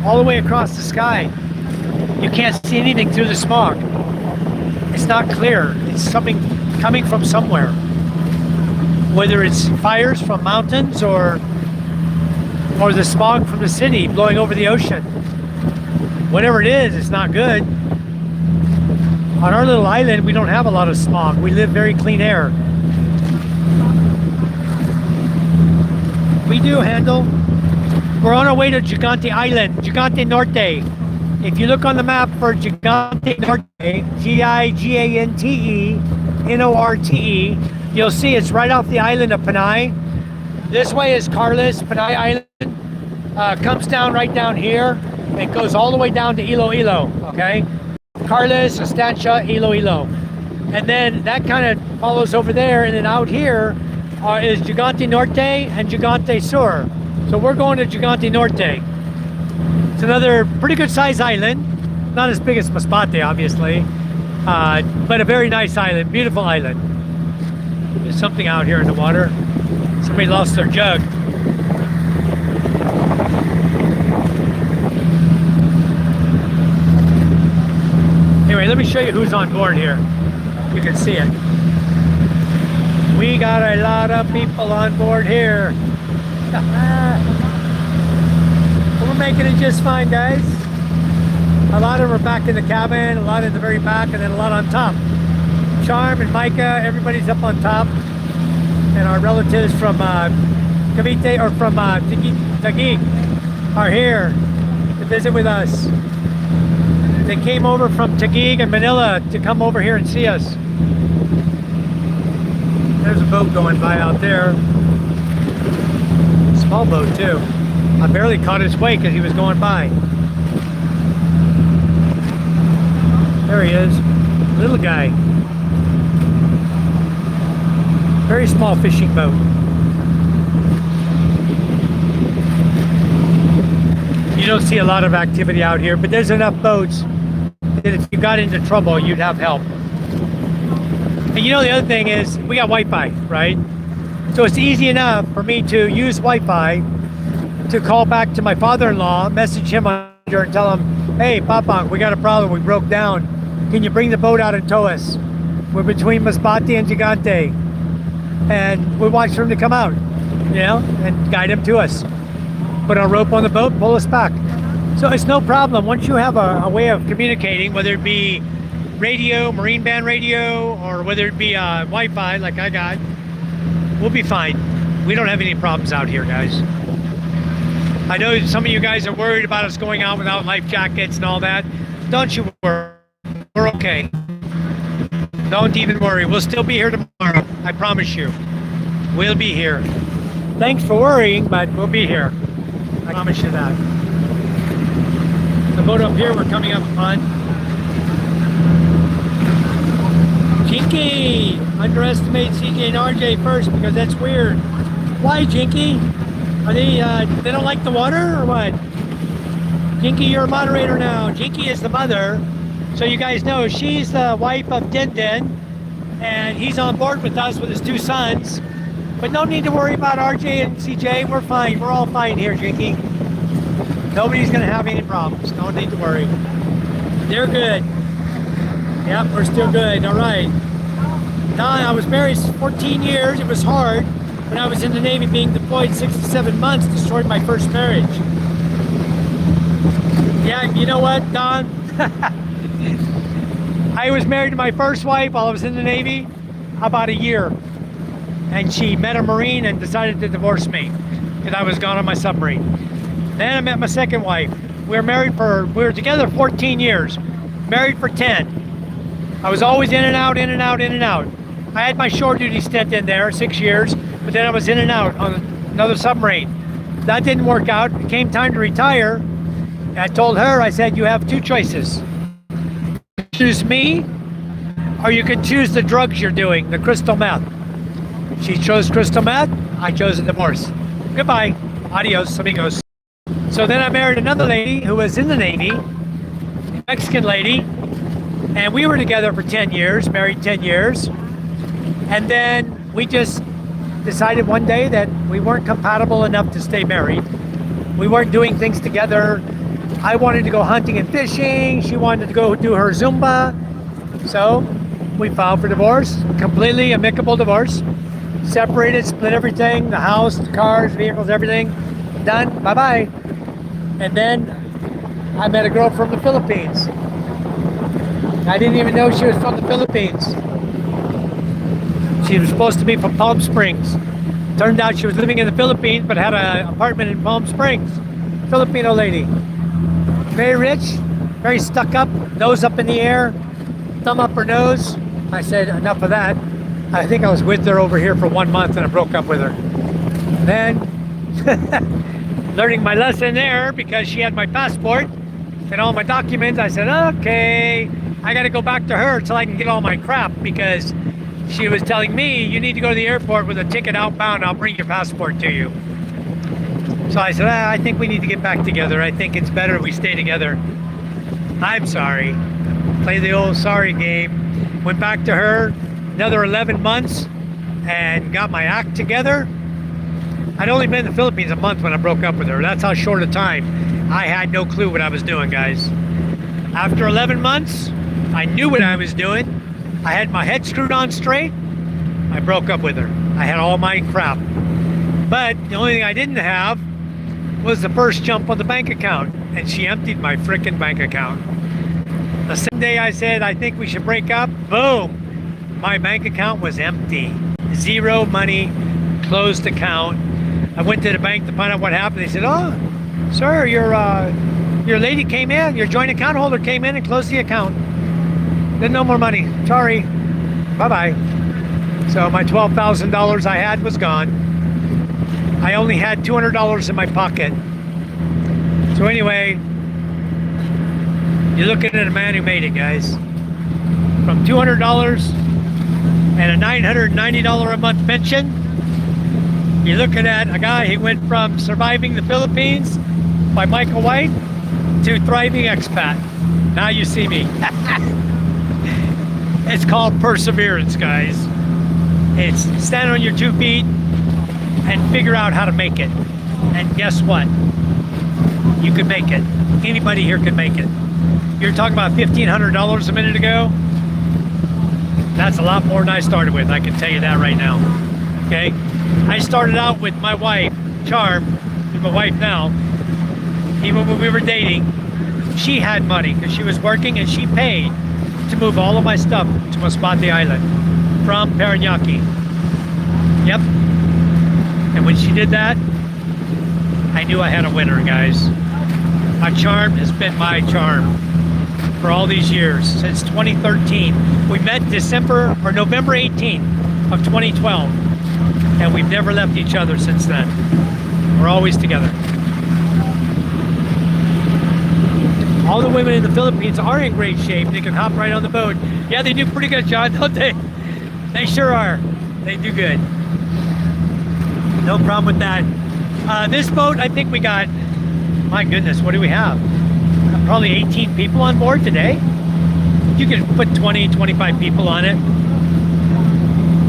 all the way across the sky. You can't see anything through the smog. It's not clear. It's something coming from somewhere. Whether it's fires from mountains or the smog from the city blowing over the ocean. Whatever it is, it's not good. On our little island, we don't have a lot of smog. We live very clean air. We do, Handle. We're on our way to Gigante Island, Gigante Norte. If you look on the map for Gigante Norte, Gigantenorte, you'll see it's right off the island of Panay. This way is Carlos, Panay Island. Comes down right down here. It goes all the way down to Iloilo, okay? Carlos, Estancia, Iloilo. And then that kind of follows over there, and then out here is Gigante Norte and Gigante Sur. So we're going to Gigante Norte. It's another pretty good sized island. Not as big as Masbate, obviously, but a very nice island, beautiful island. There's something out here in the water. Somebody lost their jug. Anyway, let me show you who's on board here. You can see it. We got a lot of people on board here. We're making it just fine, guys. A lot of them are back in the cabin, a lot in the very back, and then a lot on top. Charm and Micah, everybody's up on top. And our relatives from Cavite or from Taguig are here to visit with us. They came over from Taguig and Manila to come over here and see us. There's a boat going by out there. Small boat too. I barely caught his wake as he was going by. There he is. Little guy. Very small fishing boat. You don't see a lot of activity out here, but there's enough boats that if you got into trouble, you'd have help. And you know, the other thing is, we got Wi-Fi, right? So it's easy enough for me to use Wi-Fi to call back to my father-in-law, message him on Messenger and tell him, hey, Papa, we got a problem, we broke down. Can you bring the boat out and tow us? We're between Masbate and Gigante. And we watch for him to come out, you know, and guide him to us. Put a rope on the boat, pull us back. So it's no problem. Once you have a way of communicating, whether it be radio, marine band radio, or whether it be Wi-Fi like I got, we'll be fine. We don't have any problems out here, guys. I know some of you guys are worried about us going out without life jackets and all that. Don't you worry. We're okay. Don't even worry. We'll still be here tomorrow. I promise you. We'll be here. Thanks for worrying, but we'll be here. I promise you that. The boat up here we're coming up on. Jinky! Underestimate CJ and RJ first because that's weird. Why, Jinky? Are they don't like the water or what? Jinky, you're a moderator now. Jinky is the mother. So you guys know she's the wife of Den Den, and he's on board with us with his two sons. But no need to worry about RJ and CJ. We're fine. We're all fine here, Jinky. Nobody's gonna have any problems. No need to worry. They're good. Yep, we're still good. All right. Don, I was married 14 years. It was hard. When I was in the Navy, being deployed 6 to 7 months, destroyed my first marriage. Yeah, you know what, Don? I was married to my first wife while I was in the Navy about a year. And she met a Marine and decided to divorce me because I was gone on my submarine. Then I met my second wife. We were together 14 years, married for 10. I was always in and out, in and out, in and out. I had my shore duty stint in there, 6 years, but then I was in and out on another submarine. That didn't work out. It came time to retire. And I told her, I said, you have two choices. Choose me, or you can choose the drugs you're doing, the crystal meth. She chose crystal meth, I chose a divorce. Goodbye, adios, amigos. So then I married another lady who was in the Navy, a Mexican lady, and we were together for 10 years, married 10 years. And then we just decided one day that we weren't compatible enough to stay married. We weren't doing things together. I wanted to go hunting and fishing. She wanted to go do her Zumba. So we filed for divorce, completely amicable divorce. Separated, split everything, the house, the cars, vehicles, everything. Done, bye-bye. And then I met a girl from the Philippines. I didn't even know she was from the Philippines. She was supposed to be from Palm Springs. Turned out she was living in the Philippines, but had an apartment in Palm Springs. Filipino lady. Very rich, very stuck up, nose up in the air, thumb up her nose. I said, enough of that. I think I was with her over here for 1 month and I broke up with her. Then, learning my lesson there because she had my passport and all my documents, I said, okay, I got to go back to her till I can get all my crap because she was telling me, you need to go to the airport with a ticket outbound, I'll bring your passport to you. So I said, I think we need to get back together. I think it's better we stay together. I'm sorry. Play the old sorry game. Went back to her another 11 months and got my act together. I'd only been in the Philippines a month when I broke up with her. That's how short a time. I had no clue what I was doing, guys. After 11 months, I knew what I was doing. I had my head screwed on straight. I broke up with her. I had all my crap. But the only thing I didn't have was the first jump on the bank account. And she emptied my frickin' bank account. The same day I said, I think we should break up, boom, my bank account was empty. Zero money, closed account. I went to the bank to find out what happened. They said, oh, sir, your lady came in, your joint account holder came in and closed the account. Then no more money. Sorry. Bye-bye. So my $12,000 I had was gone. I only had $200 in my pocket. So anyway, you're looking at a man who made it, guys. From $200 and a $990 a month pension, you're looking at a guy who went from surviving the Philippines by Michael White to thriving expat. Now you see me. It's called perseverance, guys. It's stand on your 2 feet and figure out how to make it. And guess what? You can make it. Anybody here can make it. You're talking about $1,500 a minute ago. That's a lot more than I started with. I can tell you that right now. Okay? I started out with my wife, Charm, who's my wife now. Even when we were dating, she had money because she was working and she paid to move all of my stuff to Masbate Island from Parañaque. Yep. And when she did that, I knew I had a winner, guys. My Charm has been my charm for all these years, since 2013. We met November 18th of 2012, and we've never left each other since then. We're always together. All the women in the Philippines are in great shape. They can hop right on the boat. Yeah, they do pretty good, John, don't they? They sure are. They do good. No problem with that. This boat, I think we got, my goodness, what do we have? Probably 18 people on board today. You can put 20, 25 people on it.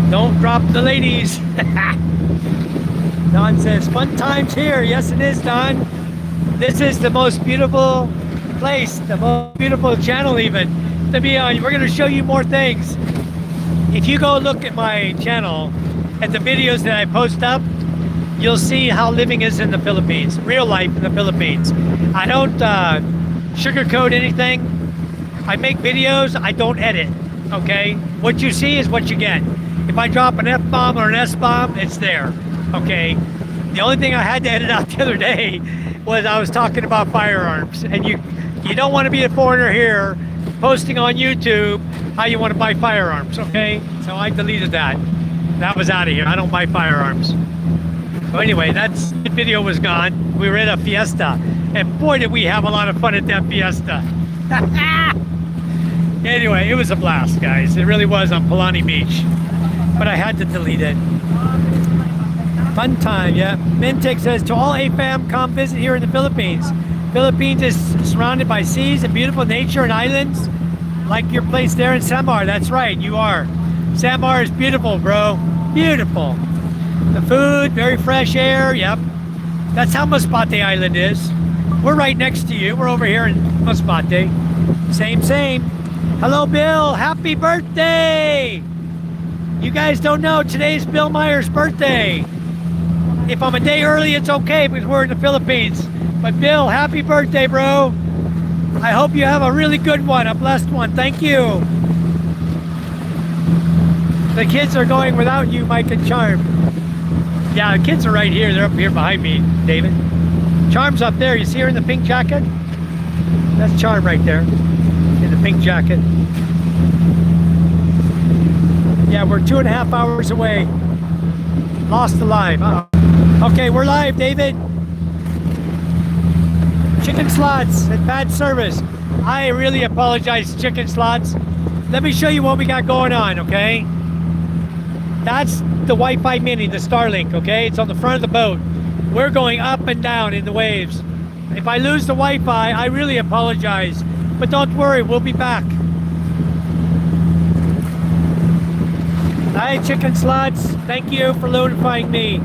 Don't drop the ladies. Don says, fun times here. Yes, it is, Don. This is the most beautiful place, the most beautiful channel even to be on. We're going to show you more things. If you go look at my channel, at the videos that I post up, you'll see how living is in the Philippines, real life in the Philippines. I don't sugarcoat anything. I make videos, I don't edit, okay? What you see is what you get. If I drop an F-bomb or an S-bomb, it's there, okay? The only thing I had to edit out the other day was I was talking about firearms. And you don't want to be a foreigner here posting on YouTube how you want to buy firearms, okay? So I deleted that. That was out of here. I don't buy firearms. So anyway, that video was gone. We were at a fiesta. And boy, did we have a lot of fun at that fiesta. Anyway, it was a blast, guys. It really was on Palani Beach. But I had to delete it. Fun time, yeah. Mintic says, to all AFAM, come visit here in the Philippines. Philippines is surrounded by seas and beautiful nature and islands. Like your place there in Samar. That's right, you are. Samar is beautiful, bro. Beautiful. The food, very fresh air, yep. That's how Masbate Island is. We're right next to you. We're over here in Masbate. Same. Hello, Bill. Happy birthday. You guys don't know, today's Bill Meyer's birthday. If I'm a day early, it's okay because we're in the Philippines. But Bill, happy birthday, bro. I hope you have a really good one, a blessed one. Thank you. The kids are going without you, Mike and Charm. Yeah, the kids are right here. They're up here behind me, David. Charm's up there. You see her in the pink jacket? That's Charm right there in the pink jacket. Yeah, we're 2.5 hours away. Lost alive. Okay, we're live, David. Chicken Slots and bad service. I really apologize, Chicken Slots. Let me show you what we got going on, okay? That's the Wi-Fi Mini, the Starlink, okay? It's on the front of the boat. We're going up and down in the waves. If I lose the Wi-Fi, I really apologize. But don't worry, we'll be back. Hi, Chicken Slots. Thank you for notifying me.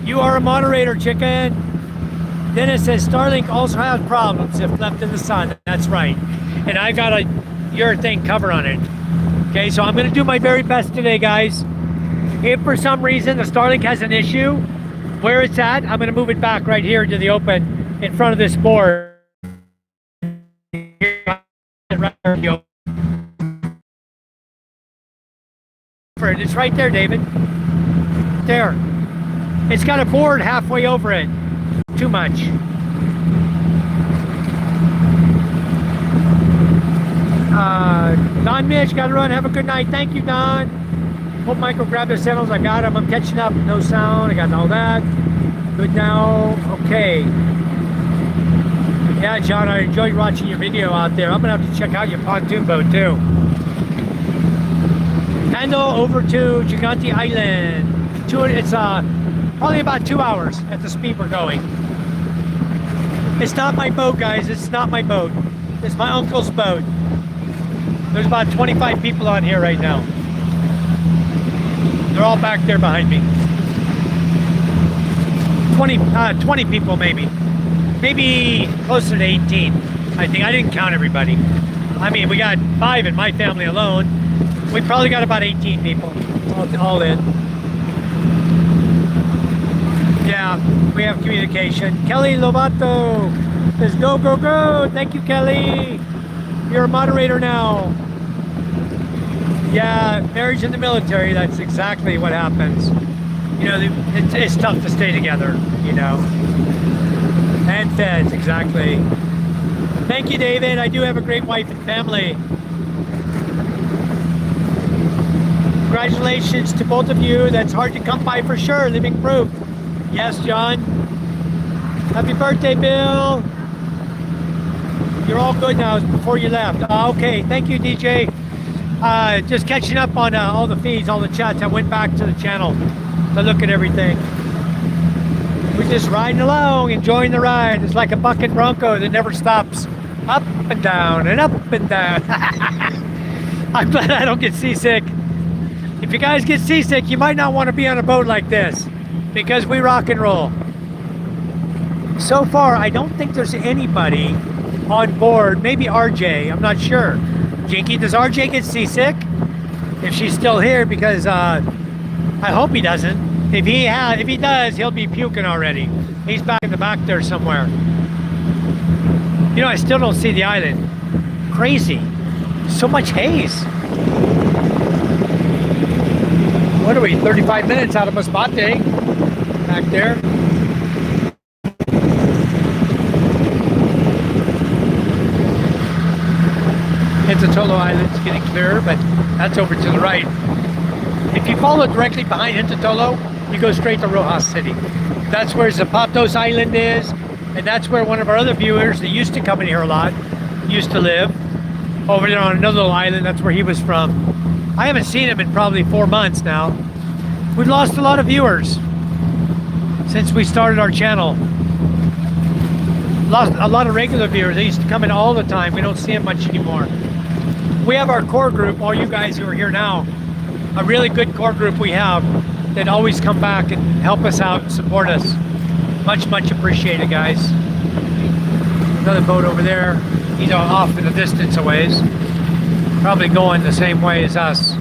You are a moderator, Chicken. Dennis says Starlink also has problems if left in the sun. That's right. And I got a urethane cover on it. Okay, so I'm going to do my very best today, guys. If for some reason the Starlink has an issue, where it's at, I'm going to move it back right here to the open in front of this board. It's right there, David. There. It's got a board halfway over it. Too much. Don Mitch, gotta run. Have a good night. Thank you, Don. Hope Michael grabbed the sandals. I got them. I'm catching up. No sound. I got all that. Good now. Okay. Yeah, John, I enjoyed watching your video out there. I'm gonna have to check out your pontoon boat too. Handle over to Gigante Island. It's probably about 2 hours at the speed we're going. It's not my boat, guys. It's not my boat. It's my uncle's boat. There's about 25 people on here right now. They're all back there behind me. 20 people maybe. Maybe closer to 18. I think. I didn't count everybody. I mean, we got 5 in my family alone. We probably got about 18 people all in. Yeah, we have communication. Kelly Lovato says go, go, go. Thank you, Kelly. You're a moderator now. Yeah, marriage in the military, that's exactly what happens. You know, it's tough to stay together, you know. And feds, exactly. Thank you, David. I do have a great wife and family. Congratulations to both of you. That's hard to come by for sure. Living proof. Yes, John. Happy birthday, Bill. You're all good now before you left. Okay, thank you, DJ. Just catching up on all the feeds, all the chats. I went back to the channel to look at everything. We're just riding along, enjoying the ride. It's like a bucket bronco that never stops. Up and down and up and down. I'm glad I don't get seasick. If you guys get seasick, you might not want to be on a boat like this because we rock and roll. So far, I don't think there's anybody on board. Maybe RJ, I'm not sure. Jinky, does RJ get seasick? If she's still here, because I hope he doesn't. If he does, he'll be puking already. He's back in the back there somewhere. You know, I still don't see the island. Crazy. So much haze. What are we, 35 minutes out of Masbate? Back there. Hintatolo Island's getting clearer, but that's over to the right. If you follow directly behind Hintatolo, you go straight to Rojas City. That's where Zapatos Island is, and that's where one of our other viewers that used to come in here a lot used to live. Over there on another little island, that's where he was from. I haven't seen him in probably 4 months now. We've lost a lot of viewers since we started our channel. Lost a lot of regular viewers. They used to come in all the time. We don't see them much anymore. We have our core group, all you guys who are here now, a really good core group we have that always come back and help us out and support us. Much, much appreciated, guys. Another boat over there. He's off in the distance a ways. Probably going the same way as us.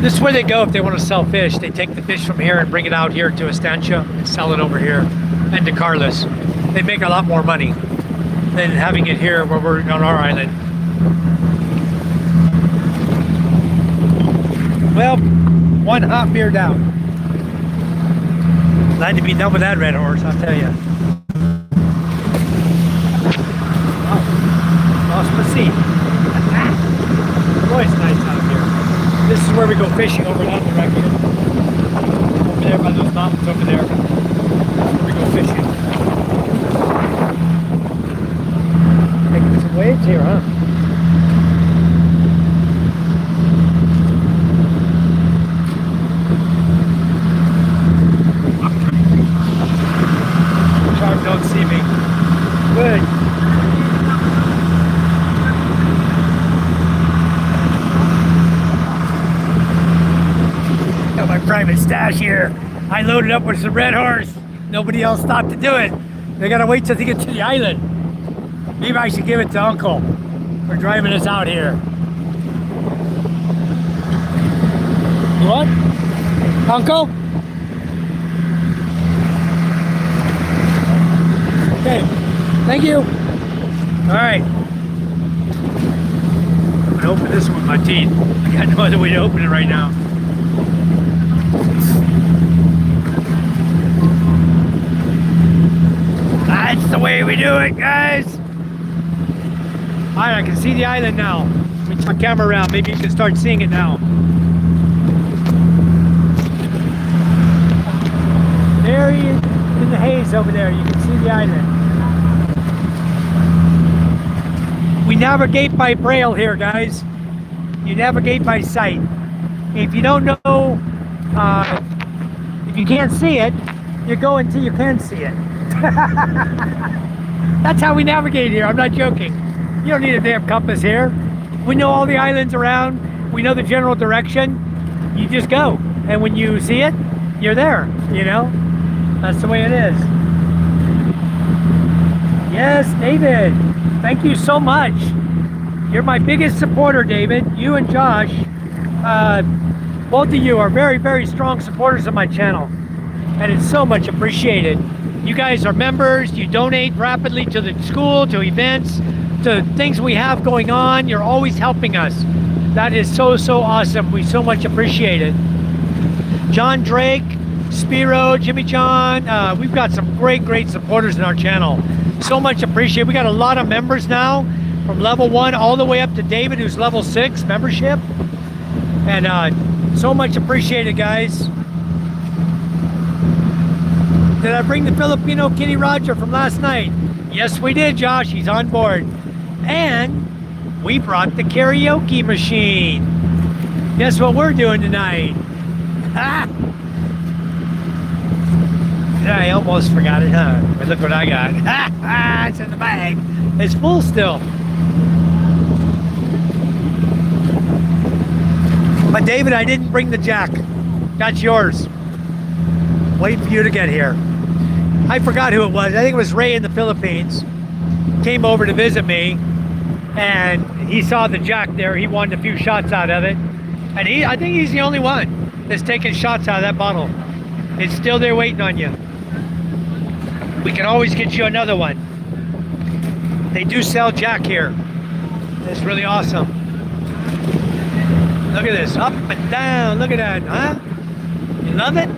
This is where they go if they want to sell fish. They take the fish from here and bring it out here to Estancia and sell it over here and to Carlos. They make a lot more money than having it here where we're on our island. Well, one hot beer down. Glad to be done with that red horse, I'll tell you. see. Boy, it's nice out here. This is where we go fishing over that direction. Over there by those mountains over there. That's where we go fishing. Making some waves here, huh? Sharks don't see me. Good. Got my private stash here. I loaded up with some red horse. Nobody else stopped to do it. They gotta wait till they get to the island. Maybe I should give it to Uncle for driving us out here. What? Uncle? Okay, thank you. All right. I'm gonna open this one with my teeth. I got no other way to open it right now. That's the way we do it, guys. All right, I can see the island now. Let me turn my camera around. Maybe you can start seeing it now. There he is in the haze over there. You can see the island. We navigate by braille here, guys. You navigate by sight. If you don't know, if you can't see it, you go until you can see it. That's how we navigate here. I'm not joking. You don't need a damn compass here. We know all the islands around. We know the general direction. You just go. And when you see it, you're there, you know? That's the way it is. Yes, David. Thank you so much. You're my biggest supporter, David. You and Josh, both of you are very, very strong supporters of my channel. And it's so much appreciated. You guys are members. You donate rapidly to the school, to events, to things we have going on. You're always helping us. That is so, so awesome. We so much appreciate it. John Drake, Spiro, Jimmy John, we've got some great, great supporters in our channel. So much appreciated. We got a lot of members now, from level 1 all the way up to David, who's level 6 membership. And so much appreciated, guys. Did I bring the Filipino Kitty Roger from last night? Yes, we did, Josh. He's on board. And we brought the karaoke machine. Guess what we're doing tonight? Ah! I almost forgot it, huh? But look what I got. It's in the bag. It's full still. But David, I didn't bring the jack. That's yours. Wait for you to get here. I forgot who it was. I think it was Ray in the Philippines. Came over to visit me, and he saw the jack there. He wanted a few shots out of it. And I think he's the only one that's taking shots out of that bottle. It's still there waiting on you. We can always get you another one. They do sell jack here. It's really awesome. Look at this, up and down. Look at that, huh? You love it?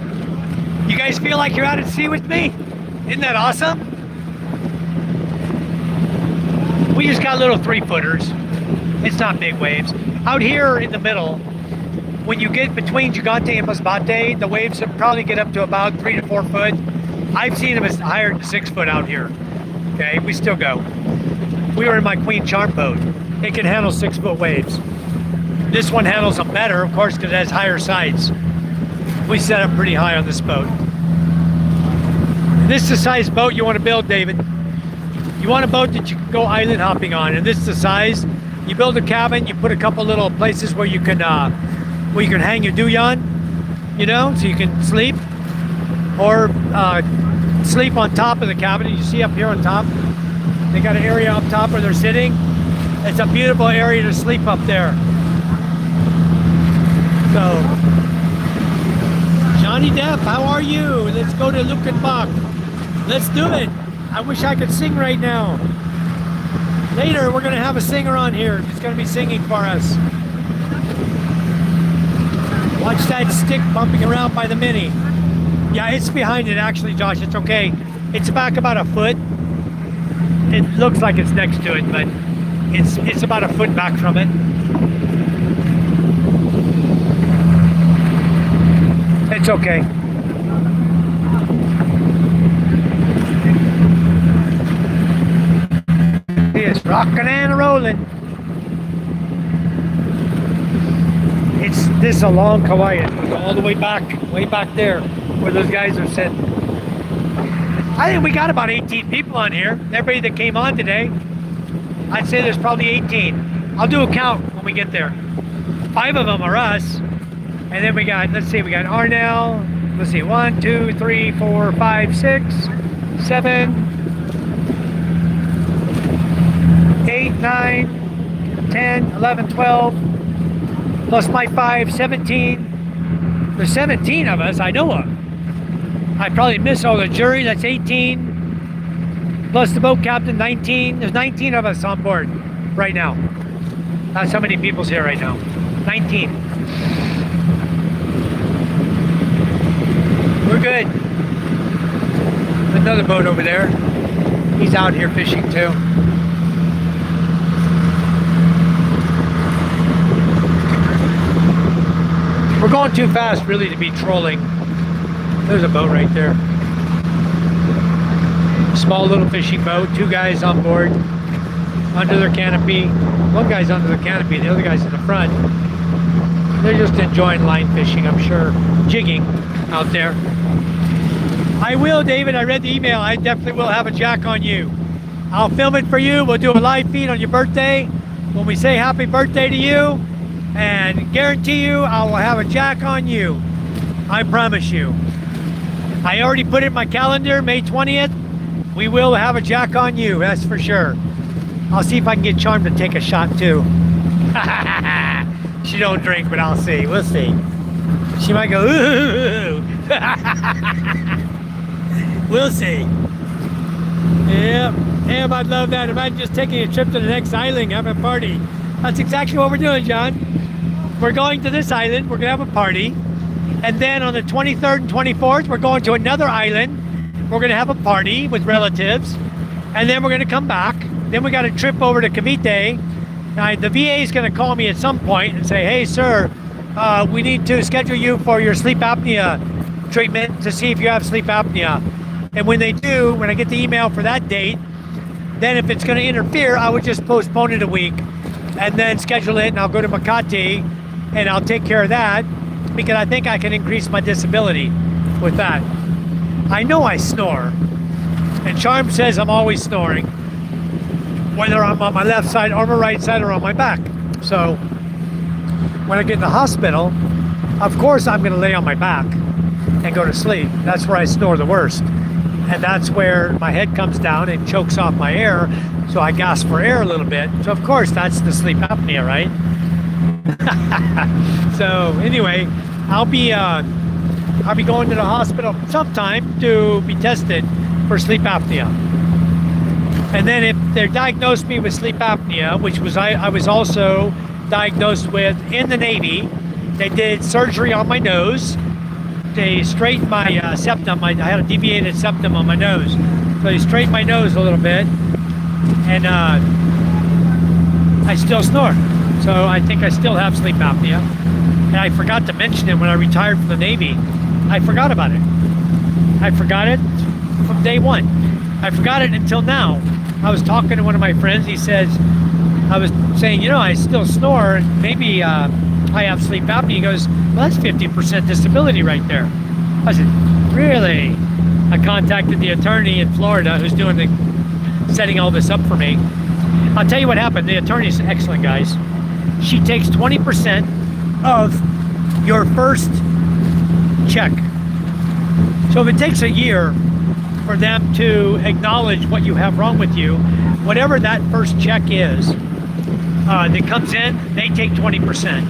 You guys feel like you're out at sea with me? Isn't that awesome? We just got little 3-footers. It's not big waves. Out here in the middle, when you get between Gigante and Masbate, the waves probably get up to about 3 to 4 foot. I've seen them as higher than 6 foot out here. Okay, we still go. We were in my Queen Charm boat. It can handle 6 foot waves. This one handles them better, of course, because it has higher sides. We set up pretty high on this boat. This is the size boat you want to build, David. You want a boat that you can go island hopping on, and this is the size. You build a cabin, you put a couple little places where you can hang your duyan, you know, so you can sleep, or sleep on top of the cabin. You see up here on top, they got an area up top where they're sitting. It's a beautiful area to sleep up there. So, Johnny Depp, how are you? Let's go to Lukenbach. Let's do it. I wish I could sing right now. Later, we're going to have a singer on here. He's going to be singing for us. Watch that stick bumping around by the Mini. Yeah, it's behind it actually, Josh. It's okay. It's back about a foot. It looks like it's next to it, but It's about a foot back from it. It's okay. It's rocking and rolling. This is a long kawaii. It goes all the way back there where those guys are sitting. I think we got about 18 people on here. Everybody that came on today, I'd say there's probably 18. I'll do a count when we get there. 5 of them are us. And then we got, let's see, we got Arnell. Let's see, 1, 2, 3, 4, 5, 6, 7, 8, 9, 10, 11, 12. Plus my 5, 17. There's 17 of us I know of. I probably miss all the jury, that's 18. Plus the boat captain, 19. There's 19 of us on board right now. That's how many people's here right now. 19. We're good. Another boat over there. He's out here fishing too. We're going too fast really to be trolling. There's a boat right there. Small little fishing boat, 2 guys on board, under their canopy. One guy's under the canopy, the other guy's in the front. They're just enjoying line fishing, I'm sure. Jigging out there. I will, David, I read the email. I definitely will have a jack on you. I'll film it for you. We'll do a live feed on your birthday when we say happy birthday to you. And guarantee you I will have a jack on you. I promise you. I already put it in my calendar, May 20th. We will have a jack on you, that's for sure. I'll see if I can get Charm to take a shot too. She don't drink, but I'll see. We'll see. She might go, ooh. We'll see. Yeah, damn, I'd love that. Imagine just taking a trip to the next island, have a party. That's exactly what we're doing, John. We're going to this island, we're gonna have a party. And then on the 23rd and 24th, we're going to another island. We're gonna have a party with relatives. And then we're gonna come back. Then we got a trip over to Cavite. Now, the VA is gonna call me at some point and say, hey, sir, we need to schedule you for your sleep apnea treatment to see if you have sleep apnea. And when they do, when I get the email for that date, then if it's gonna interfere, I would just postpone it a week and then schedule it, and I'll go to Makati and I'll take care of that, because I think I can increase my disability with that. I know I snore, and Charm says I'm always snoring, whether I'm on my left side or my right side or on my back. So when I get in the hospital, of course I'm gonna lay on my back and go to sleep. That's where I snore the worst. And that's where my head comes down and chokes off my air, so I gasp for air a little bit. So of course that's the sleep apnea, right? So anyway, I'll be going to the hospital sometime to be tested for sleep apnea. And then if they diagnose me with sleep apnea, which was I was also diagnosed with in the Navy, they did surgery on my nose. They straightened my septum. I had a deviated septum on my nose. So they straightened my nose a little bit, and I still snore. So I think I still have sleep apnea. And I forgot to mention it when I retired from the Navy. I forgot about it. I forgot it from day one. I forgot it until now. I was talking to one of my friends. He says, I was saying, you know, I still snore, and maybe I have sleep apnea. He goes, well, that's 50% disability right there. I said, really? I contacted the attorney in Florida who's doing setting all this up for me. I'll tell you what happened. The attorney's excellent, guys. She takes 20% of your first check. So if it takes a year for them to acknowledge what you have wrong with you, whatever that first check is that comes in, they take 20%.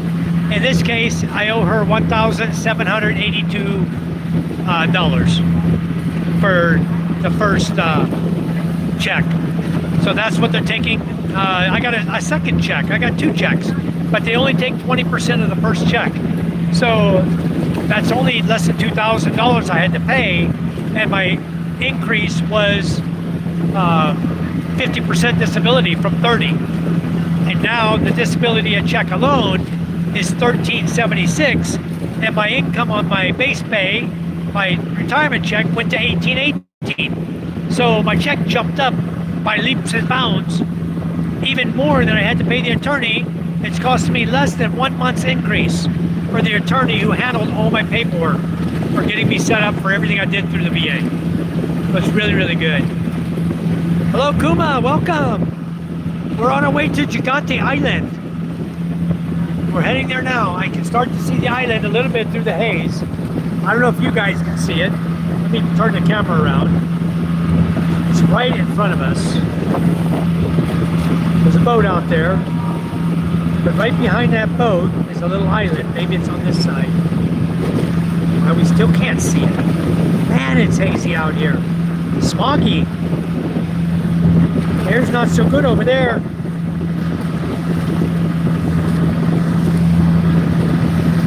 In this case, I owe her $1,782 for the first check. So that's what they're taking. I got a second check. I got 2 checks, but they only take 20% of the first check. So that's only less than $2,000 I had to pay, and my increase was 50% disability from 30. And now the disability check alone is $13.76, and my income on my base pay, my retirement check, went to $18.18. So my check jumped up by leaps and bounds, even more than I had to pay the attorney. It's costing me less than 1 month's increase for the attorney who handled all my paperwork for getting me set up for everything I did through the VA. It was really, really good. Hello, Kuma, welcome. We're on our way to Gigante Island. We're heading there now. I can start to see the island a little bit through the haze. I don't know if you guys can see it. Let me turn the camera around. It's right in front of us. There's a boat out there. But right behind that boat is a little island. Maybe it's on this side. And we still can't see it. Man, it's hazy out here. Smoggy. Air's not so good over there.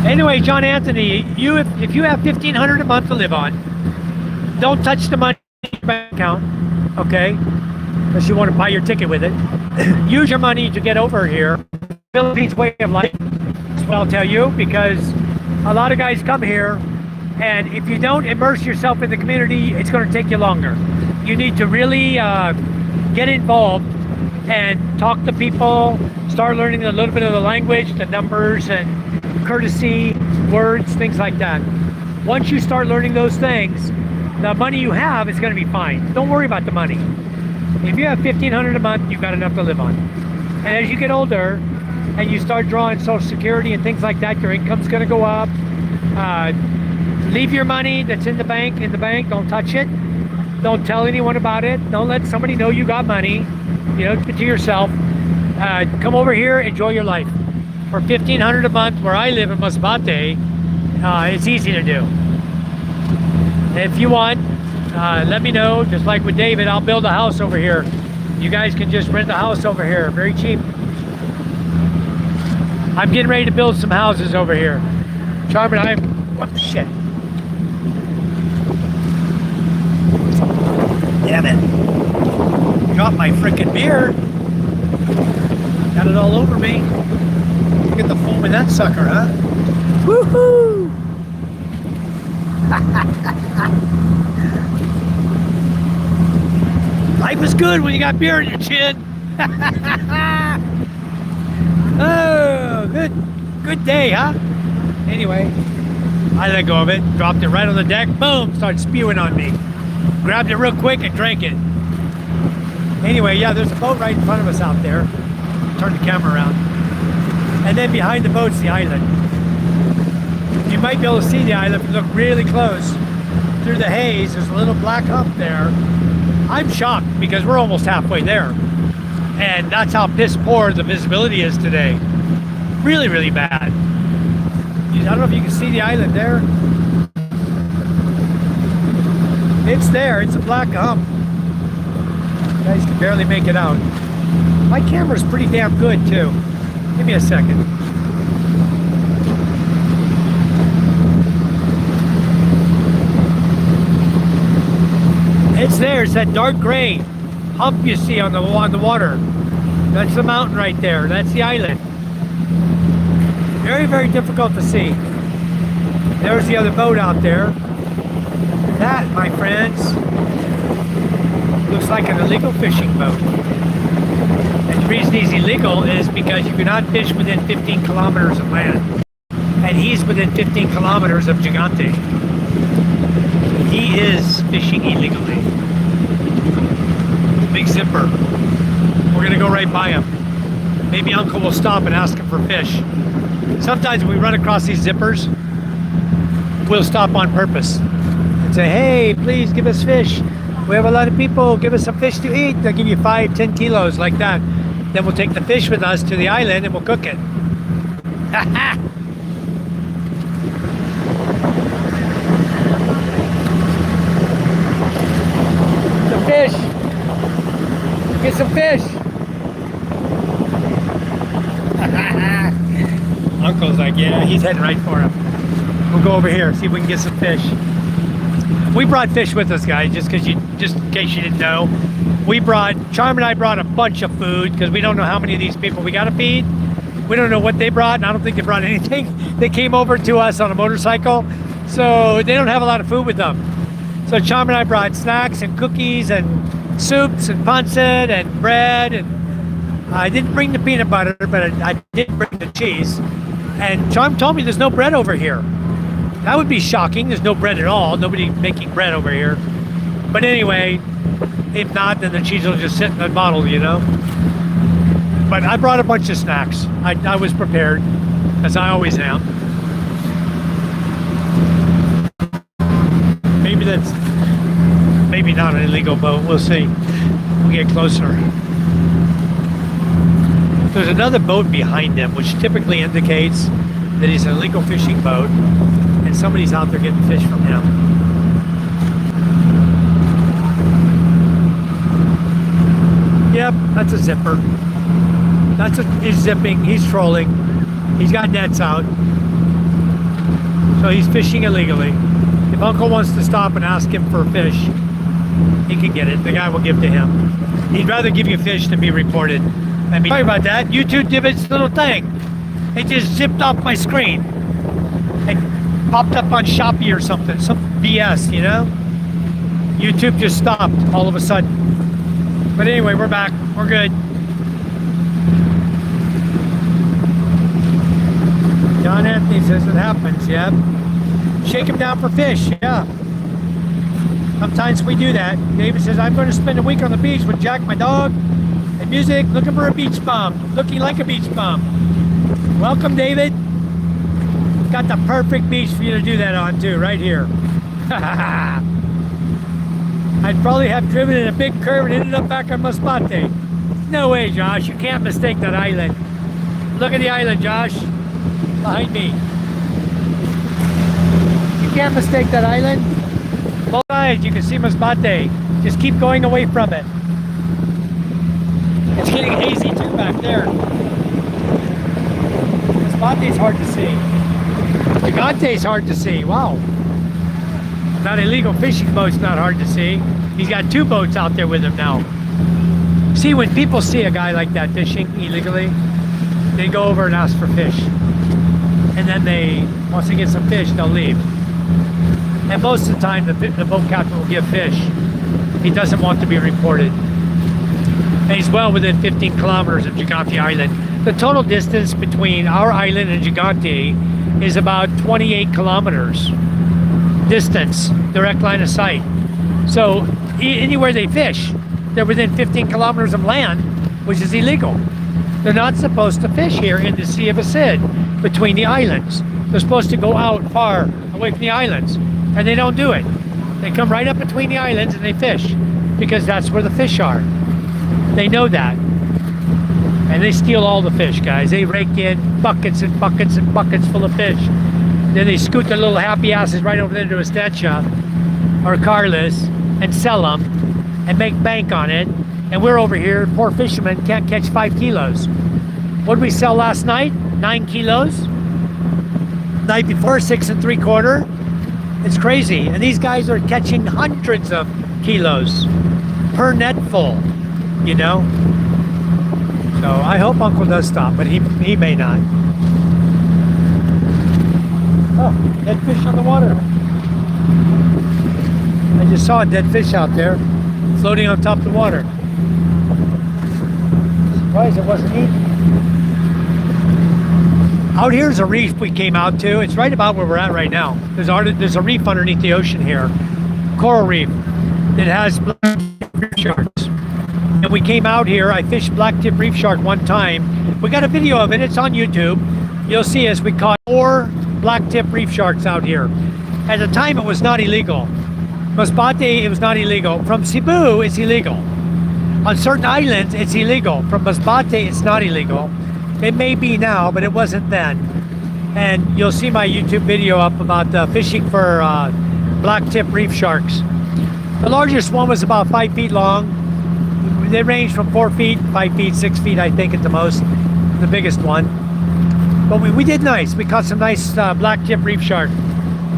Anyway, John Anthony, if you have $1,500 a month to live on, don't touch the money in your bank account, okay? Unless you want to buy your ticket with it. Use your money to get over here. Philippines way of life. That's what I'll tell you, because a lot of guys come here, and if you don't immerse yourself in the community, it's going to take you longer. You need to really get involved and talk to people, start learning a little bit of the language, the numbers and courtesy, words, things like that. Once you start learning those things, the money you have is going to be fine. Don't worry about the money. If you have $1,500 a month, you've got enough to live on. And as you get older and you start drawing Social Security and things like that, your income's going to go up. Leave your money that's in the bank. Don't touch it. Don't tell anyone about it. Don't let somebody know you got money. You know, keep it to yourself. Come over here, enjoy your life. For $1,500 a month, where I live in Masbate, it's easy to do. If you want, let me know. Just like with David, I'll build a house over here. You guys can just rent a house over here, very cheap. I'm getting ready to build some houses over here. Charmin, what the shit? Damn it. Dropped my freaking beer. Got it all over me. Look at the foam in that sucker, huh? Woohoo! Life is good when you got beer in your chin. Oh, good day, huh? Anyway, I let go of it, dropped it right on the deck, boom, started spewing on me. Grabbed it real quick and drank it. Anyway, yeah, there's a boat right in front of us out there. Turn the camera around. And then behind the boat's the island. You might be able to see the island if you look really close. Through the haze, there's a little black hump there. I'm shocked because we're almost halfway there. And that's how piss poor the visibility is today. Really, really bad. I don't know if you can see the island there. It's there, it's a black hump. You guys can barely make it out. My camera's pretty damn good too. Give me a second. It's there, it's that dark gray hump you see on the water. That's the mountain right there, that's the island. Very, very difficult to see. There's the other boat out there. That, my friends, looks like an illegal fishing boat. And the reason he's illegal is because you cannot fish within 15 kilometers of land. And he's within 15 kilometers of Gigante. He is fishing illegally. Big zipper. We're gonna go right by him. Maybe Uncle will stop and ask him for fish. Sometimes when we run across these zippers, we'll stop on purpose and say, hey, please give us fish. We have a lot of people, give us some fish to eat. They'll give you 5-10 kilos like that. Then we'll take the fish with us to the island and we'll cook it. Some fish. Get some fish. Uncle's like, yeah, he's heading right for him. We'll go over here, see if we can get some fish. We brought fish with us, guys, just in case you didn't know. Charm and I brought a bunch of food because we don't know how many of these people we got to feed. We don't know what they brought, and I don't think they brought anything. They came over to us on a motorcycle, so they don't have a lot of food with them. So Charm and I brought snacks and cookies and soups and pancit and bread, and I didn't bring the peanut butter, but I did bring the cheese. And Charm told me there's no bread over here. That would be shocking. There's no bread at all. Nobody making bread over here. But anyway, if not, then the cheese will just sit in the bottle, you know. But I brought a bunch of snacks. I was prepared, as I always am. Maybe not an illegal boat. We'll see. We'll get closer. There's another boat behind him, which typically indicates that he's an illegal fishing boat, and somebody's out there getting fish from him. Yep, that's a zipper. He's zipping, he's trolling. He's got nets out. So he's fishing illegally. If Uncle wants to stop and ask him for a fish, he can get it. The guy will give to him. He'd rather give you fish than be reported. I mean, sorry about that. YouTube did its little thing. It just zipped off my screen and popped up on Shopee or something. Some BS, you know? YouTube just stopped all of a sudden. But anyway, we're back. We're good. John Anthony says it happens, yeah. Shake him down for fish, yeah. Sometimes we do that. David says, I'm going to spend a week on the beach with Jack, my dog, and music, looking for a beach bum. Looking like a beach bum. Welcome, David. Got the perfect beach for you to do that on, too, right here. I'd probably have driven in a big curve and ended up back on Masbate. No way, Josh. You can't mistake that island. Look at the island, Josh. Behind me. You can't mistake that island. Both sides, you can see Masbate. Just keep going away from it. It's getting hazy too back there. Masbate's hard to see. Gigante's hard to see. Wow. That illegal fishing boat's not hard to see. He's got two boats out there with him now. See, when people see a guy like that fishing illegally, they go over and ask for fish. And then once they get some fish, they'll leave. And most of the time, the boat captain will give fish. He doesn't want to be reported. And he's well within 15 kilometers of Gigante Island. The total distance between our island and Gigante is about 28 kilometers. Distance, direct line of sight. So anywhere they fish, they're within 15 kilometers of land, which is illegal. They're not supposed to fish here in the Sea of Asid between the islands. They're supposed to go out far away from the islands, and they don't do it. They come right up between the islands and they fish because that's where the fish are. They know that. And they steal all the fish, guys. They rake in buckets and buckets and buckets full of fish. Then they scoot their little happy asses right over there to Estencia or Carlos and sell them and make bank on it. And we're over here, poor fishermen, can't catch 5 kilos. What did we sell last night? 9 kilos. Night before, 6 3/4. It's crazy. And these guys are catching hundreds of kilos per net full, you know? So I hope Uncle does stop, but he may not. Oh, dead fish on the water. I just saw a dead fish out there floating on top of the water. Surprised it wasn't eaten. Out here's a reef we came out to. It's right about where we're at right now. There's a reef underneath the ocean here. Coral reef that has black-tip reef sharks. And we came out here. I fished black-tip reef shark one time. We got a video of it. It's on YouTube. You'll see us. We caught 4 black-tip reef sharks out here. At the time, it was not illegal. Masbate, it was not illegal. From Cebu, it's illegal. On certain islands, it's illegal. From Masbate, it's not illegal. It may be now, but it wasn't then. And you'll see my YouTube video up about fishing for black-tip reef sharks. The largest one was about 5 feet long. They range from 4 feet, 5 feet, 6 feet, I think at the most. The biggest one. But we did nice. We caught some nice black-tip reef shark.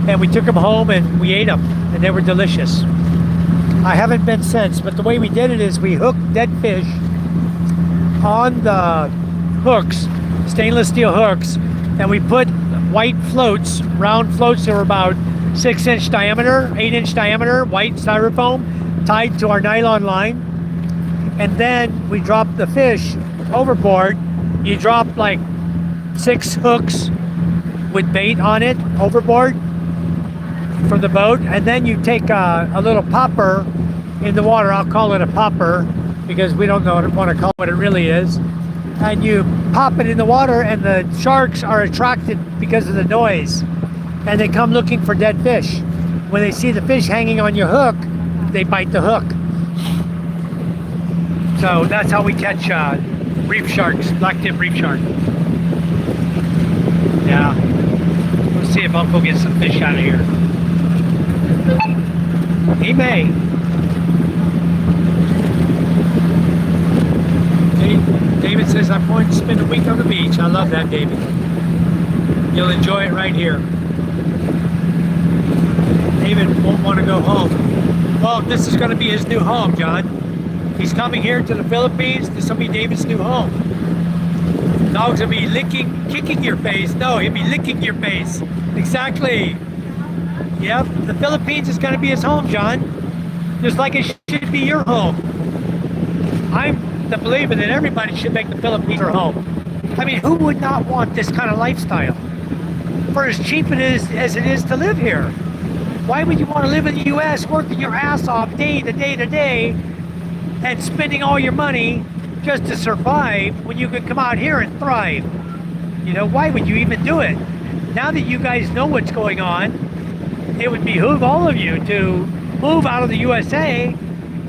And we took them home and we ate them. And they were delicious. I haven't been since, but the way we did it is we hooked dead fish on the hooks, stainless steel hooks, and we put white floats, round floats that were about 6-inch diameter, 8-inch diameter, white styrofoam, tied to our nylon line. And then we dropped the fish overboard. You drop like 6 hooks with bait on it overboard from the boat, and then you take a little popper in the water. I'll call it a popper because we don't want to call it what it really is. And you pop it in the water, and the sharks are attracted because of the noise, and they come looking for dead fish. When they see the fish hanging on your hook, they bite the hook. So that's how we catch reef sharks, black-tip reef shark. Yeah. Let's see if Uncle gets some fish out of here. He may. David says, I'm going to spend a week on the beach. I love that, David. You'll enjoy it right here. David won't want to go home. Well, this is going to be his new home, John. He's coming here to the Philippines. This will be David's new home. Dogs will be kicking your face. No, he'll be licking your face. Exactly. Yep, the Philippines is going to be his home, John. Just like it should be your home. I'm the believer that everybody should make the Philippines their home. I mean, who would not want this kind of lifestyle? For as cheap as it is to live here. Why would you want to live in the U.S., working your ass off day to day to day, and spending all your money just to survive when you could come out here and thrive? You know, why would you even do it? Now that you guys know what's going on, it would behoove all of you to move out of the USA,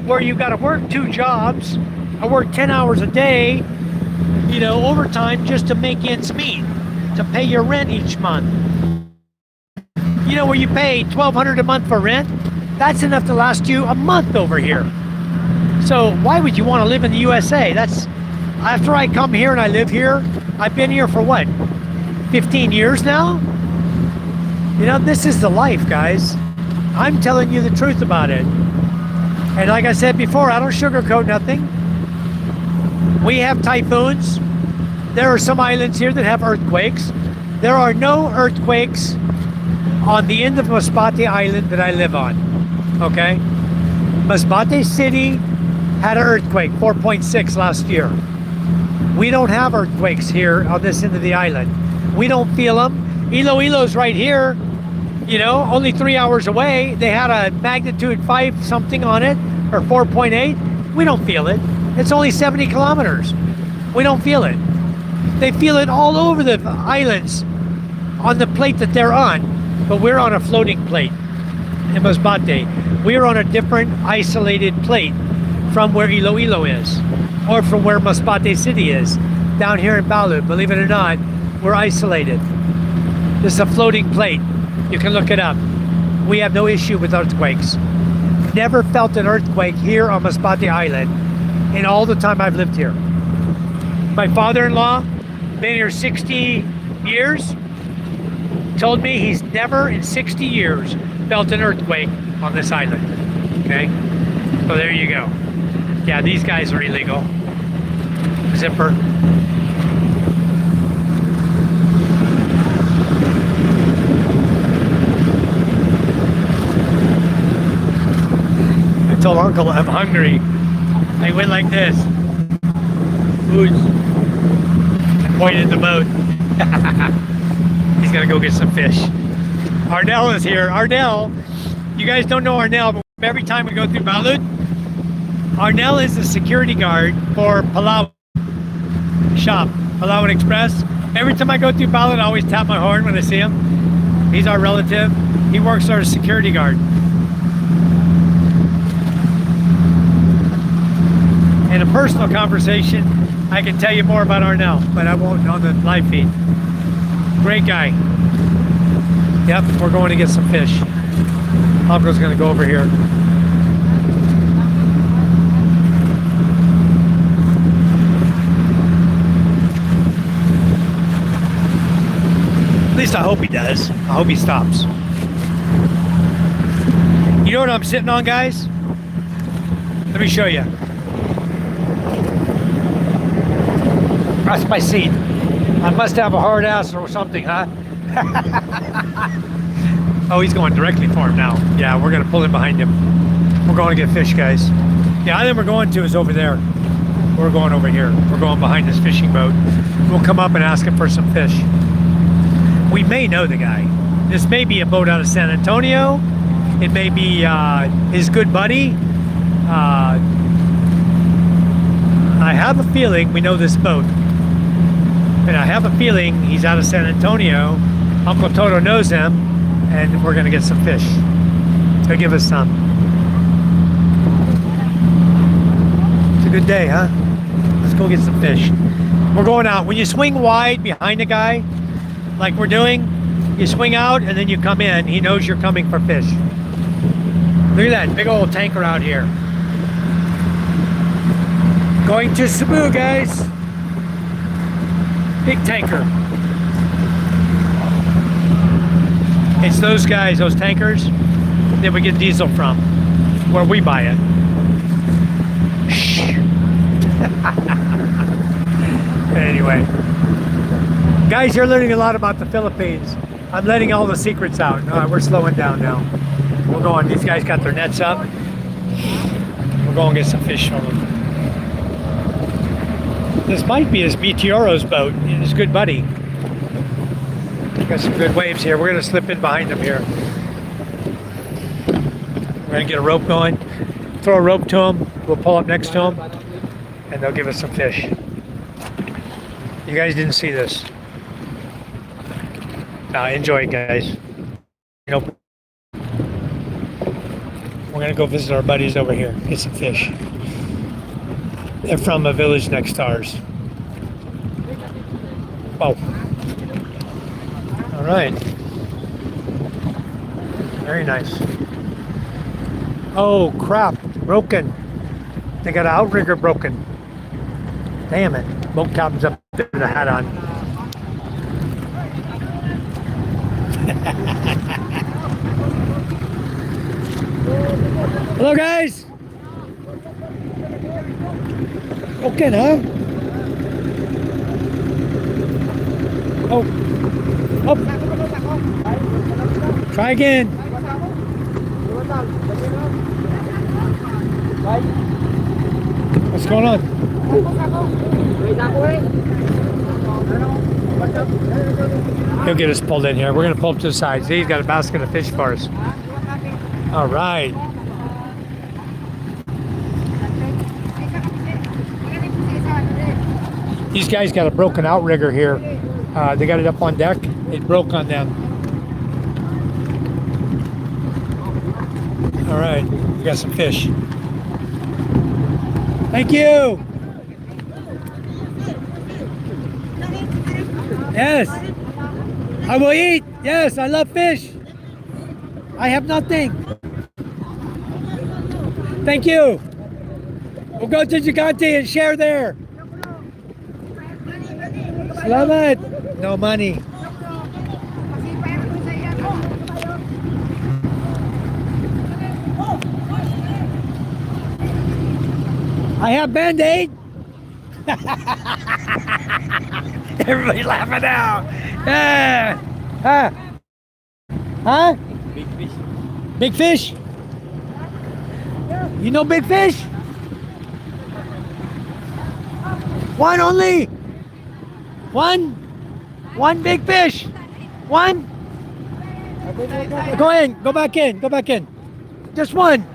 where you got to work 2 jobs, or work 10 hours a day, you know, overtime, just to make ends meet, to pay your rent each month. You know, where you pay $1,200 a month for rent, that's enough to last you a month over here. So why would you want to live in the USA? That's, after I come here and I live here, I've been here for what, 15 years now? You know, this is the life, guys. I'm telling you the truth about it. And like I said before, I don't sugarcoat nothing. We have typhoons. There are some islands here that have earthquakes. There are no earthquakes on the end of Masbate Island that I live on. Okay? Masbate City had an earthquake, 4.6 last year. We don't have earthquakes here on this end of the island. We don't feel them. Iloilo's right here, you know, only 3 hours away. They had a magnitude 5 something on it, or 4.8. We don't feel it. It's only 70 kilometers. We don't feel it. They feel it all over the islands on the plate that they're on. But we're on a floating plate in Masbate. We're on a different isolated plate from where Iloilo is, or from where Masbate City is. Down here in Balut, believe it or not, we're isolated. This is a floating plate. You can look it up. We have no issue with earthquakes. Never felt an earthquake here on Masbate Island in all the time I've lived here. My father-in-law, been here 60 years, told me he's never in 60 years felt an earthquake on this island. Okay? So there you go. Yeah, these guys are illegal. Zipper. I told Uncle I'm hungry. I went like this. Foods. I pointed at the boat. He's gonna go get some fish. Ardell is here. Ardell, you guys don't know Ardell, but every time we go through Balut, Ardell is the security guard for Palawan shop, Palawan Express. Every time I go through Balut, I always tap my horn when I see him. He's our relative. He works as a security guard. In a personal conversation, I can tell you more about Arnell, but I won't on the live feed. Great guy. Yep, we're going to get some fish. Uncle's going to go over here. At least I hope he does. I hope he stops. You know what I'm sitting on, guys? Let me show you. That's my seat. I must have a hard ass or something, huh? Oh, he's going directly for him now. Yeah, we're gonna pull in behind him. We're going to get fish, guys. Yeah, I think we're going to is over there. We're going over here. We're going behind this fishing boat. We'll come up and ask him for some fish. We may know the guy. This may be a boat out of San Antonio. It may be his good buddy. I have a feeling we know this boat. And I have a feeling he's out of San Antonio. Uncle Toto knows him, and we're gonna get some fish. He'll give us some. It's a good day, huh? Let's go get some fish. We're going out. When you swing wide behind the guy, like we're doing, you swing out and then you come in. He knows you're coming for fish. Look at that big old tanker out here. Going to Cebu, guys. Big tanker. It's those guys, those tankers, that we get diesel from, where we buy it. Shh. Anyway, guys, you're learning a lot about the Philippines. I'm letting all the secrets out. All right, we're slowing down now. We're going. These guys got their nets up. We're going to get some fish from them. This might be his Meteoro's boat, his good buddy. Got some good waves here. We're going to slip in behind them here. We're going to get a rope going, throw a rope to them. We'll pull up next to them, and they'll give us some fish. You guys didn't see this. Enjoy it, guys. We're going to go visit our buddies over here, get some fish. They're from a village next to ours. Oh. All right. Very nice. Oh, crap. Broken. They got an outrigger broken. Damn it. Boat captain's up there with a hat on. Hello, guys. Okay, huh? Oh. Oh. Try again. What's going on? He'll get us pulled in here. We're going to pull up to the side. See, he's got a basket of fish for us. All right. These guys got a broken outrigger here. They got it up on deck. It broke on them. All right, we got some fish. Thank you. Yes, I will eat. Yes, I love fish. I have nothing. Thank you. We'll go to Gigante and share there. Salamat. No money. I have Band-Aid. Everybody laughing now. Huh? Big fish. Big fish? You know big fish? One only. One big fish. One. Go in. Go back in. Go back in. Just one.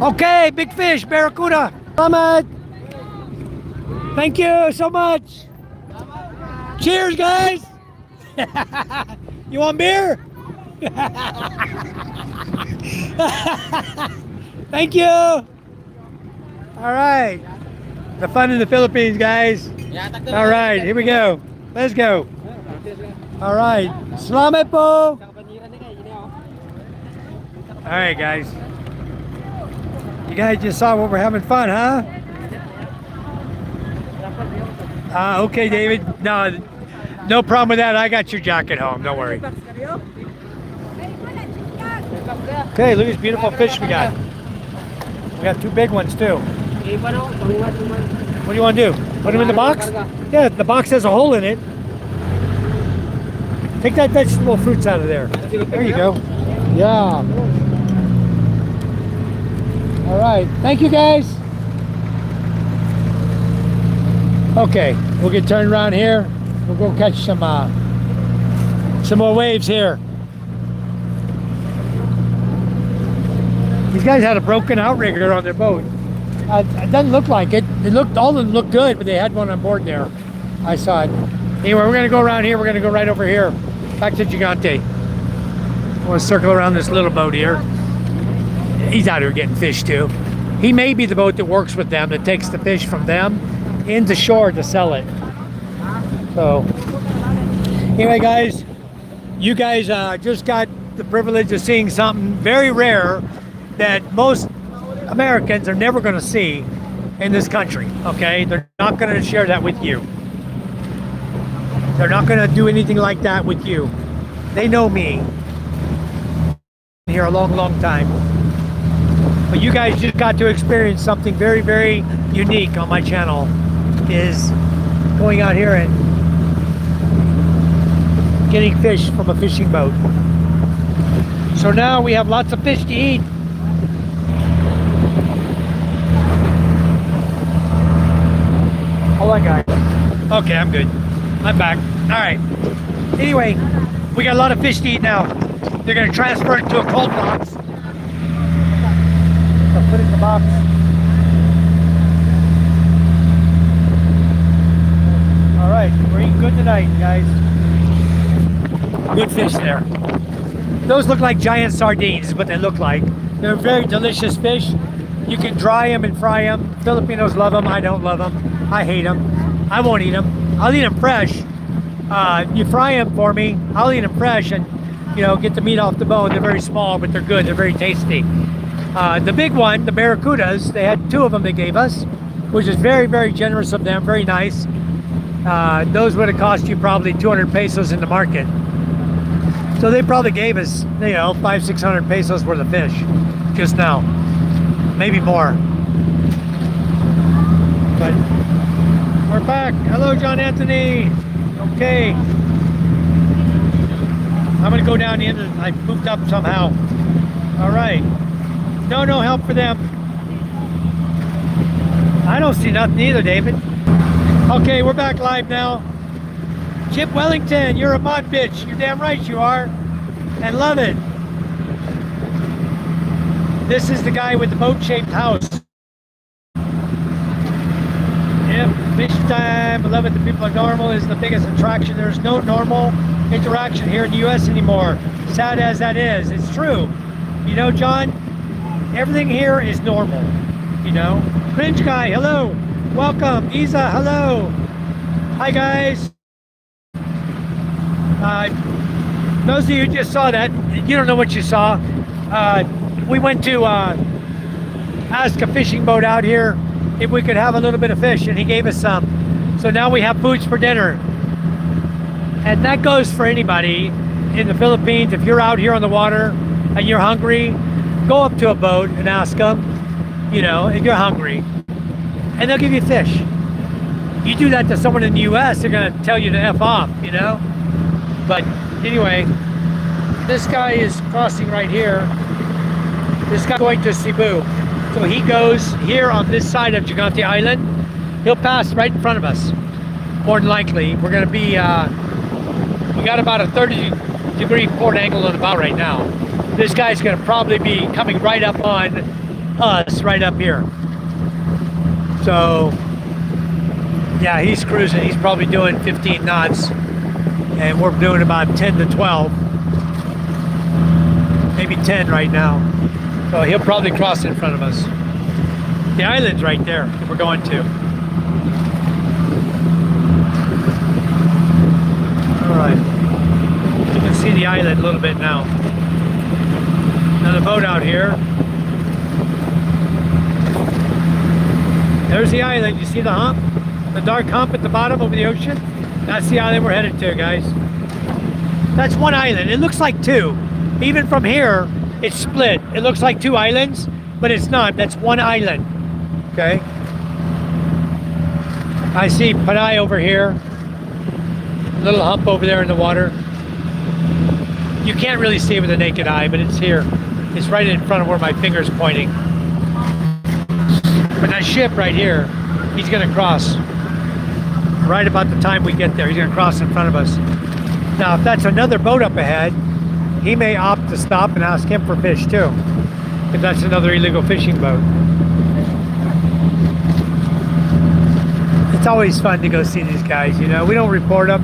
Okay, big fish, barracuda. Salamat. Thank you so much. Cheers, guys. You want beer? Thank you. All right. The fun in the Philippines, guys. All right, here we go. Let's go. All right. Salamat po. All right, guys. You guys just saw what we're having fun, huh? Okay, David. No problem with that. I got your jacket home. Don't worry. Okay, look at these beautiful fish we got. We got 2 big ones too. What do you want to do? Put them in the box? Yeah, the box has a hole in it. Take that vegetable fruits out of there. There you go. Yeah. All right. Thank you, guys. Okay, we'll get turned around here. We'll go catch some more waves here. These guys had a broken outrigger on their boat. It doesn't look like it. All of them looked good, but they had one on board there. I saw it. Anyway, we're gonna go around here. We're gonna go right over here, back to Gigante. I want to circle around this little boat here. He's out here getting fish too. He may be the boat that works with them, that takes the fish from them into shore to sell it. So, anyway, guys, you guys just got the privilege of seeing something very rare that most Americans are never going to see in this country. Okay, they're not going to share that with you. They're not going to do anything like that with you. They know me. Been here a long, long time. But you guys just got to experience something very, very unique on my channel. Is going out here and getting fish from a fishing boat. So now we have lots of fish to eat. Hold on, guys. Okay, I'm good. I'm back. All right. Anyway, we got a lot of fish to eat now. They're going to transfer it to a cold box. So put it in the box. All right, we're eating good tonight, guys. Good fish there. Those look like giant sardines, is what they look like. They're very delicious fish. You can dry them and fry them. Filipinos love them. I don't love them. I hate them. I won't eat them. I'll eat them fresh. You fry them for me, I'll eat them fresh and, you know, get the meat off the bone. They're very small, but they're good. They're very tasty. The big one, the barracudas, they had 2 of them they gave us, which is very, very generous of them. Very nice. Those would have cost you probably 200 pesos in the market. So they probably gave us, you know, 500-600 pesos worth of fish just now. Maybe more. But we're back. Hello, John Anthony. Okay. I'm gonna go down in and I moved up somehow. All right. No help for them. I don't see nothing either, David. Okay, we're back live now. Chip Wellington, you're a mod bitch. You're damn right you are. And love it. This is the guy with the boat-shaped house. Yep, fish time. I love it. The people are normal is the biggest attraction. There's no normal interaction here in the U.S. anymore. Sad as that is, it's true. You know, John, everything here is normal. You know, Cringe Guy, hello. Welcome. Isa, hello. Hi, guys. Those of you who just saw that, you don't know what you saw. We went to ask a fishing boat out here if we could have a little bit of fish, and he gave us some. So now we have foods for dinner. And that goes for anybody in the Philippines. If you're out here on the water and you're hungry, go up to a boat and ask them, you know, if you're hungry, and they'll give you fish. You do that to someone in the US, they're gonna tell you to F off, you know? But anyway, this guy is crossing right here. This guy's going to Cebu. So he goes here on this side of Gigante Island. He'll pass right in front of us. More than likely, we're gonna be, we got about a 30-degree port angle on the bow right now. This guy's gonna probably be coming right up on us, right up here. So, yeah, he's cruising. He's probably doing 15 knots. And we're doing about 10 to 12. Maybe 10 right now. So he'll probably cross in front of us. The island's right there that we're going to. All right. You can see the island a little bit now. Another boat out here. There's the island. You see the hump? The dark hump at the bottom over the ocean? That's the island we're headed to, guys. That's one island. It looks like 2. Even from here, It's split. It looks like two islands, but it's not. That's one island. Okay. I see Panay over here. Little hump over there in the water. You can't really see it with the naked eye, but it's here. It's right in front of where my finger's pointing. But that ship right here, he's gonna cross. Right about the time we get there, he's gonna cross in front of us. Now, if that's another boat up ahead, he may opt to stop and ask him for fish too. If that's another illegal fishing boat. It's always fun to go see these guys, you know. We don't report them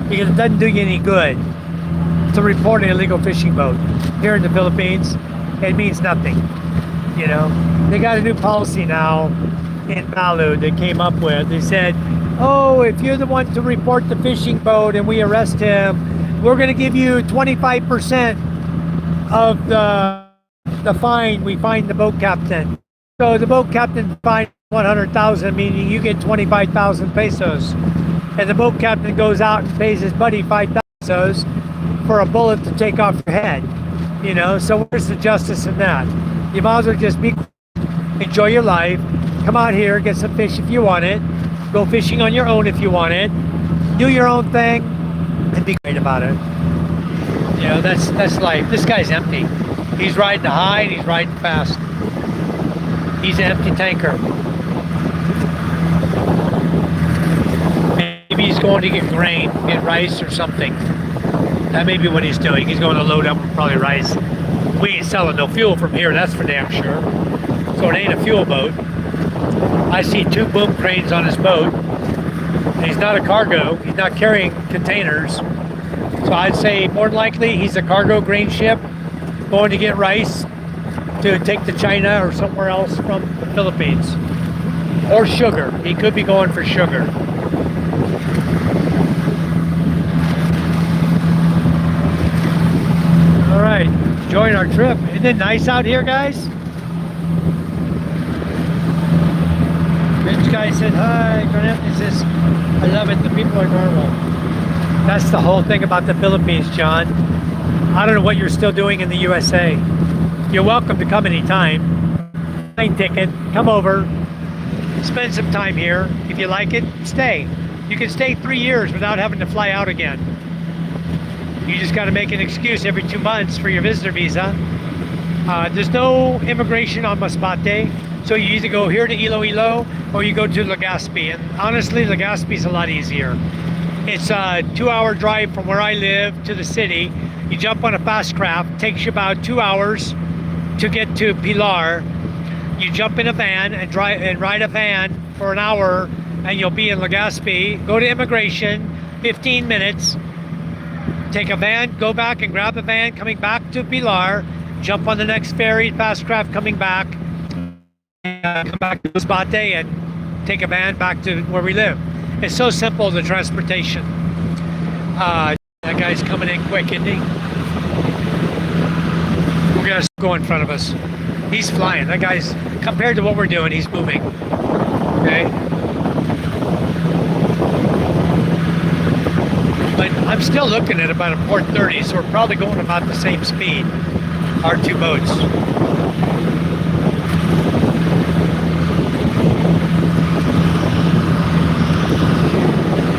because it doesn't do you any good to report an illegal fishing boat. Here in the Philippines, it means nothing, you know. They got a new policy now in Palu they came up with. They said, oh, if you're the one to report the fishing boat and we arrest him, we're going to give you 25% of the fine we fine the boat captain. So the boat captain fined 100,000, meaning you get 25,000 pesos. And the boat captain goes out and pays his buddy 5,000 pesos for a bullet to take off your head. You know, so where's the justice in that? You might as well just enjoy your life. Come out here, get some fish if you want it. Go fishing on your own if you want it. Do your own thing and be great about it. You know, that's life. This guy's empty. He's riding high and he's riding fast. He's an empty tanker. Maybe he's going to get grain, get rice or something. That may be what he's doing. He's going to load up probably rice. We ain't selling no fuel from here, that's for damn sure. So it ain't a fuel boat. I see two boom cranes on his boat. And he's not a cargo. He's not carrying containers. So I'd say more than likely he's a cargo grain ship going to get rice to take to China or somewhere else from the Philippines. Or sugar. He could be going for sugar. All right, enjoying our trip. Isn't it nice out here, guys? Rich guy said hi. Granete says, I love it. The people are normal. That's the whole thing about the Philippines, John. I don't know what you're still doing in the USA. You're welcome to come anytime. Plane ticket, come over, spend some time here. If you like it, stay. You can stay 3 years without having to fly out again. You just got to make an excuse every 2 months for your visitor visa. There's no immigration on Masbate, so you either go here to Iloilo or you go to Legazpi. And honestly, Legazpi is a lot easier. It's a 2-hour drive from where I live to the city. You jump on a fast craft, takes you about 2 hours to get to Pilar. You jump in a van and ride a van for an hour, and you'll be in Legazpi. Go to immigration, 15 minutes. Take a van, go back and grab the van coming back to Pilar, jump on the next ferry, fast craft coming back, come back to Masbate and take a van back to where we live. It's so simple, the transportation. That guy's coming in quick, isn't he? We're gonna go in front of us. He's flying. That guy's, compared to what we're doing, he's moving. Okay? But I'm still looking at about a port 30, so we're probably going about the same speed, our two boats.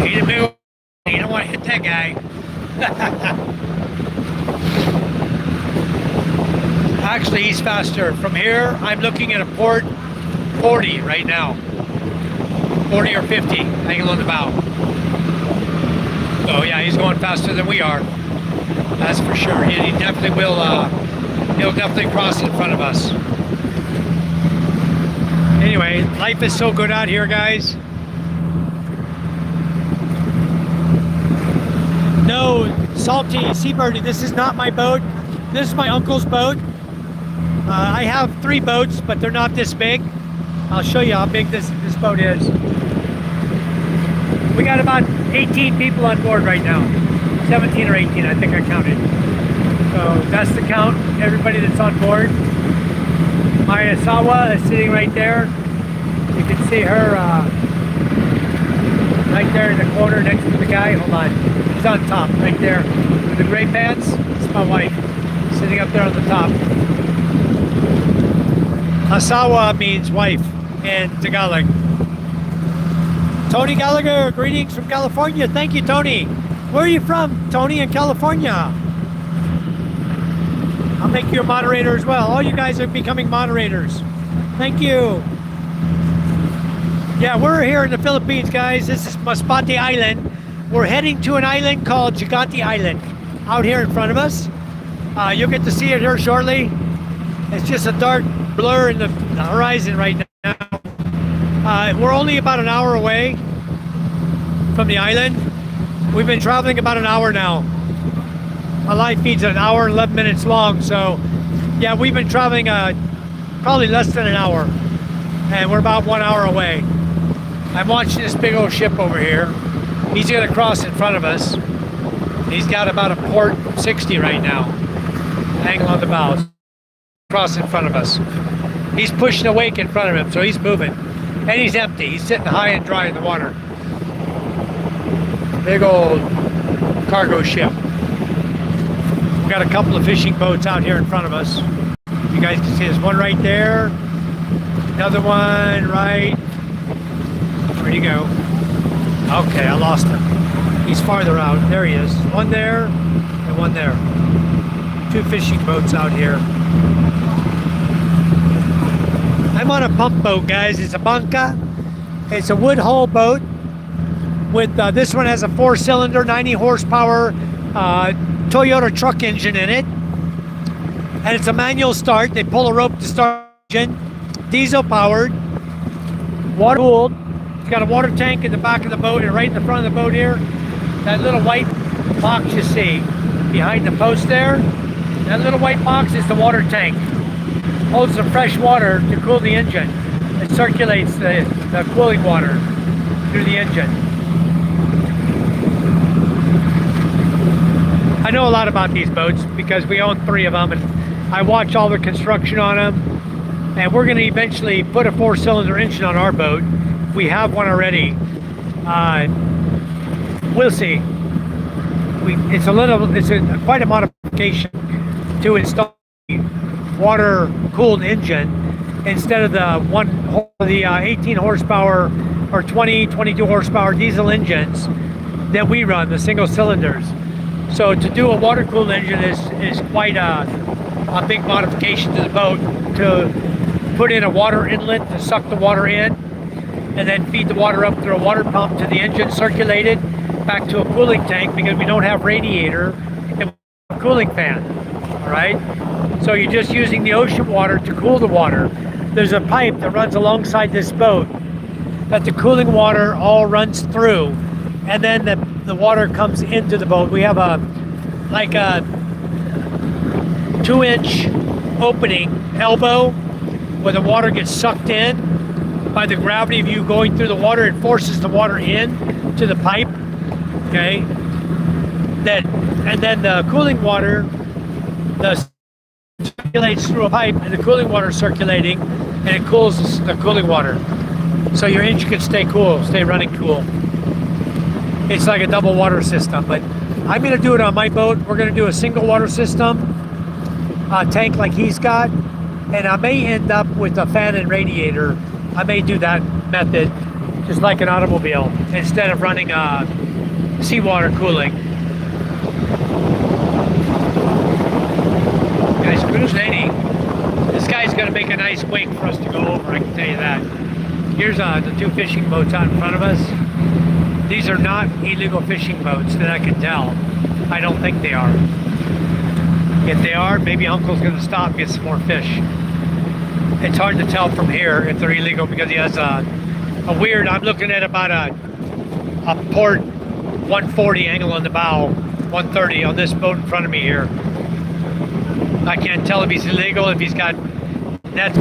He didn't move. You don't want to hit that guy. Actually, he's faster. From here, I'm looking at a port 40 right now. 40 or 50, hanging on the bow. Oh yeah, he's going faster than we are. That's for sure. He definitely will. He'll definitely cross in front of us. Anyway, life is so good out here, guys. No, Salty Seabirdy, this is not my boat. This is my uncle's boat. I have 3 boats, but they're not this big. I'll show you how big this boat is. We got about 18 people on board right now. 17 or 18, I think I counted. So that's the count, everybody that's on board. My Asawa is sitting right there. You can see her right there in the corner next to the guy. Hold on. She's on top, right there. With the gray pants, it's my wife. sitting up there on the top. Asawa means wife in Tagalog. Tony Gallagher, greetings from California. Thank you, Tony. Where are you from, Tony, in California? I'll make you a moderator as well. All you guys are becoming moderators. Thank you. Yeah, we're here in the Philippines, guys. This is Masbate Island. We're heading to an island called Gigante Island out here in front of us. You'll get to see it here shortly. It's just a dark blur in the horizon right now. We're only about an hour away from the island. We've been traveling about an hour now. My live feed's an hour and 11 minutes long, so yeah, we've been traveling probably less than an hour, and we're about 1 hour away. I'm watching this big old ship over here. He's gonna cross in front of us. He's got about a port 60 right now, hanging on the bows. Cross in front of us. He's pushing a wake in front of him, so he's moving. And he's empty. He's sitting high and dry in the water. Big old cargo ship. We've got a couple of fishing boats out here in front of us. You guys can see there's one right there. Another one right. Where'd he go? Okay, I lost him. He's farther out. There he is. One there and one there. Two fishing boats out here. I'm on a pump boat, guys. It's a banca. It's a wood hull boat. With this one has a 4-cylinder, 90 horsepower Toyota truck engine in it, and it's a manual start. They pull a rope to start the engine. Diesel powered, water cooled. It's got a water tank in the back of the boat, and right in the front of the boat here, that little white box you see behind the post there. That little white box is the water tank. Holds the fresh water to cool the engine. It circulates the cooling water through the engine. I know a lot about these boats because we own 3 of them, and I watch all the construction on them. And we're going to eventually put a 4-cylinder engine on our boat. We have one already. We'll see. It's quite a modification to install a water-cooled engine instead of the 18 horsepower or 22 horsepower diesel engines that we run, the single cylinders. So to do a water-cooled engine is quite a big modification to the boat, to put in a water inlet to suck the water in, and then feed the water up through a water pump to the engine, circulate it back to a cooling tank, because we don't have radiator and a cooling fan. All right, so you're just using the ocean water to cool the water. There's a pipe that runs alongside this boat that the cooling water all runs through, and then the water comes into the boat. We have a 2-inch opening elbow where the water gets sucked in by the gravity of you going through the water. It forces the water in to the pipe. Okay, and then the cooling water circulates through a pipe, and the cooling water is circulating, and it cools the cooling water, so your engine can stay cool, stay running cool. It's like a double water system, but I'm going to do it on my boat. We're going to do a single water system tank like he's got, and I may end up with a fan and radiator. I may do that method just like an automobile instead of running seawater cooling. Guys, cruise 80. This guy's going to make a nice wake for us to go over, I can tell you that. Here's the 2 fishing boats out in front of us. These are not illegal fishing boats that I can tell. I don't think they are. If they are, maybe Uncle's going to stop and get some more fish. It's hard to tell from here if they're illegal because he has a weird, I'm looking at about a port 140 angle on the bow, 130 on this boat in front of me here. I can't tell if he's illegal, if he's got nets.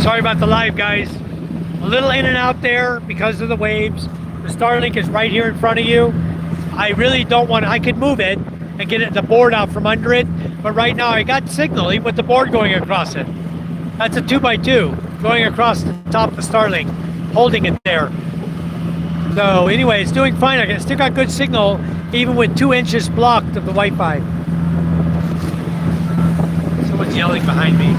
Sorry about the live, guys. A little in and out there because of the waves. The Starlink is right here in front of you. I really don't want, I could move it and get the board out from under it, but right now I got signal even with the board going across it. That's a 2x2 going across the top of the Starlink, holding it there. So anyway, it's doing fine. I still got good signal even with 2 inches blocked of the Wi-Fi. Someone's yelling behind me.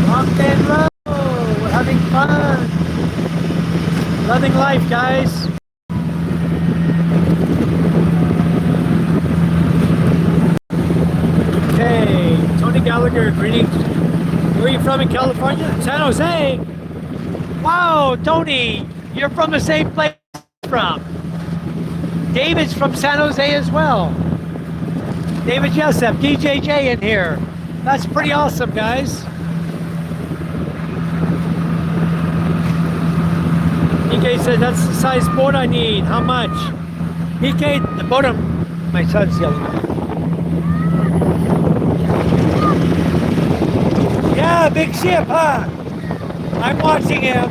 Rock and roll! We're having fun! Loving life, guys! Okay, Tony Gallagher, greetings. Where are you from in California? San Jose! Wow, Tony! You're from the same place I'm from. David's from San Jose as well. David Jessup, DJJ in here. That's pretty awesome, guys. PK said that's the size boat I need. How much? PK, the boat my son's yelling. Yeah, big ship, huh? I'm watching him.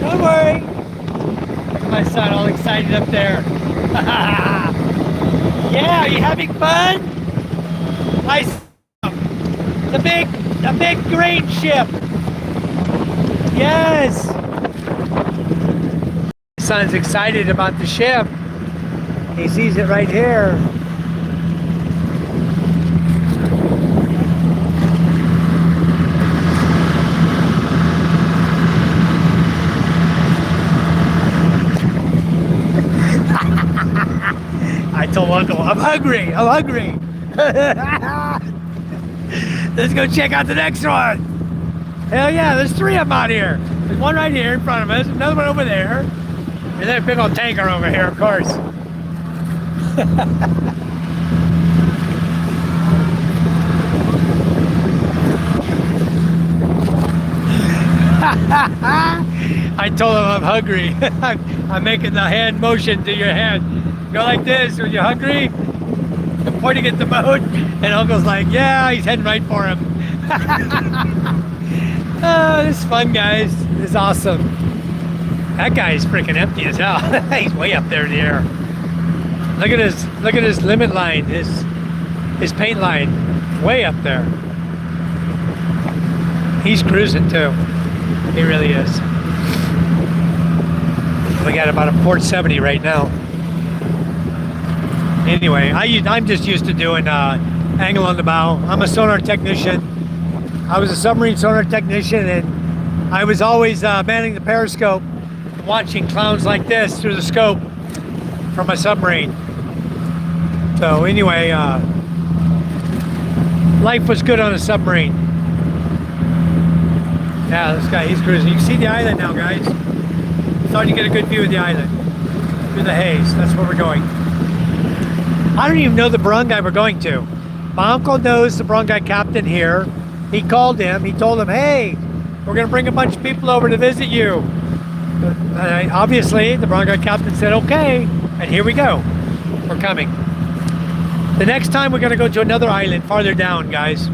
Don't worry. Look at my son all excited up there. Yeah, are you having fun? Nice. The big grain ship. Yes. My son's excited about the ship. He sees it right here. I told Uncle, I'm hungry. Let's go check out the next one. Hell yeah, there's 3 of them out here. There's one right here in front of us, another one over there, and then a big old tanker over here, of course. I told him I'm hungry. I'm making the hand motion to your hand. Go like this when you're hungry. I'm pointing at the boat, and Uncle's like, yeah, he's heading right for him. Oh, this is fun, guys. This is awesome. That guy is freaking empty as hell. He's way up there in the air. Look at his limit line, his paint line, way up there. He's cruising too. He really is. We got about a port 70 right now. Anyway, I'm just used to doing angle on the bow. I'm a sonar technician. I was a submarine sonar technician, and I was always manning the periscope, watching clowns like this through the scope from my submarine. So anyway, life was good on a submarine. Yeah, this guy, he's cruising. You can see the island now, guys. Thought you get a good view of the island through the haze. That's where we're going. I don't even know the barangay we're going to. My uncle knows the barangay captain here. He called him. He told him, hey, we're going to bring a bunch of people over to visit you. Obviously, the barangay captain said, okay. And here we go. We're coming. The next time we're going to go to another island farther down, guys.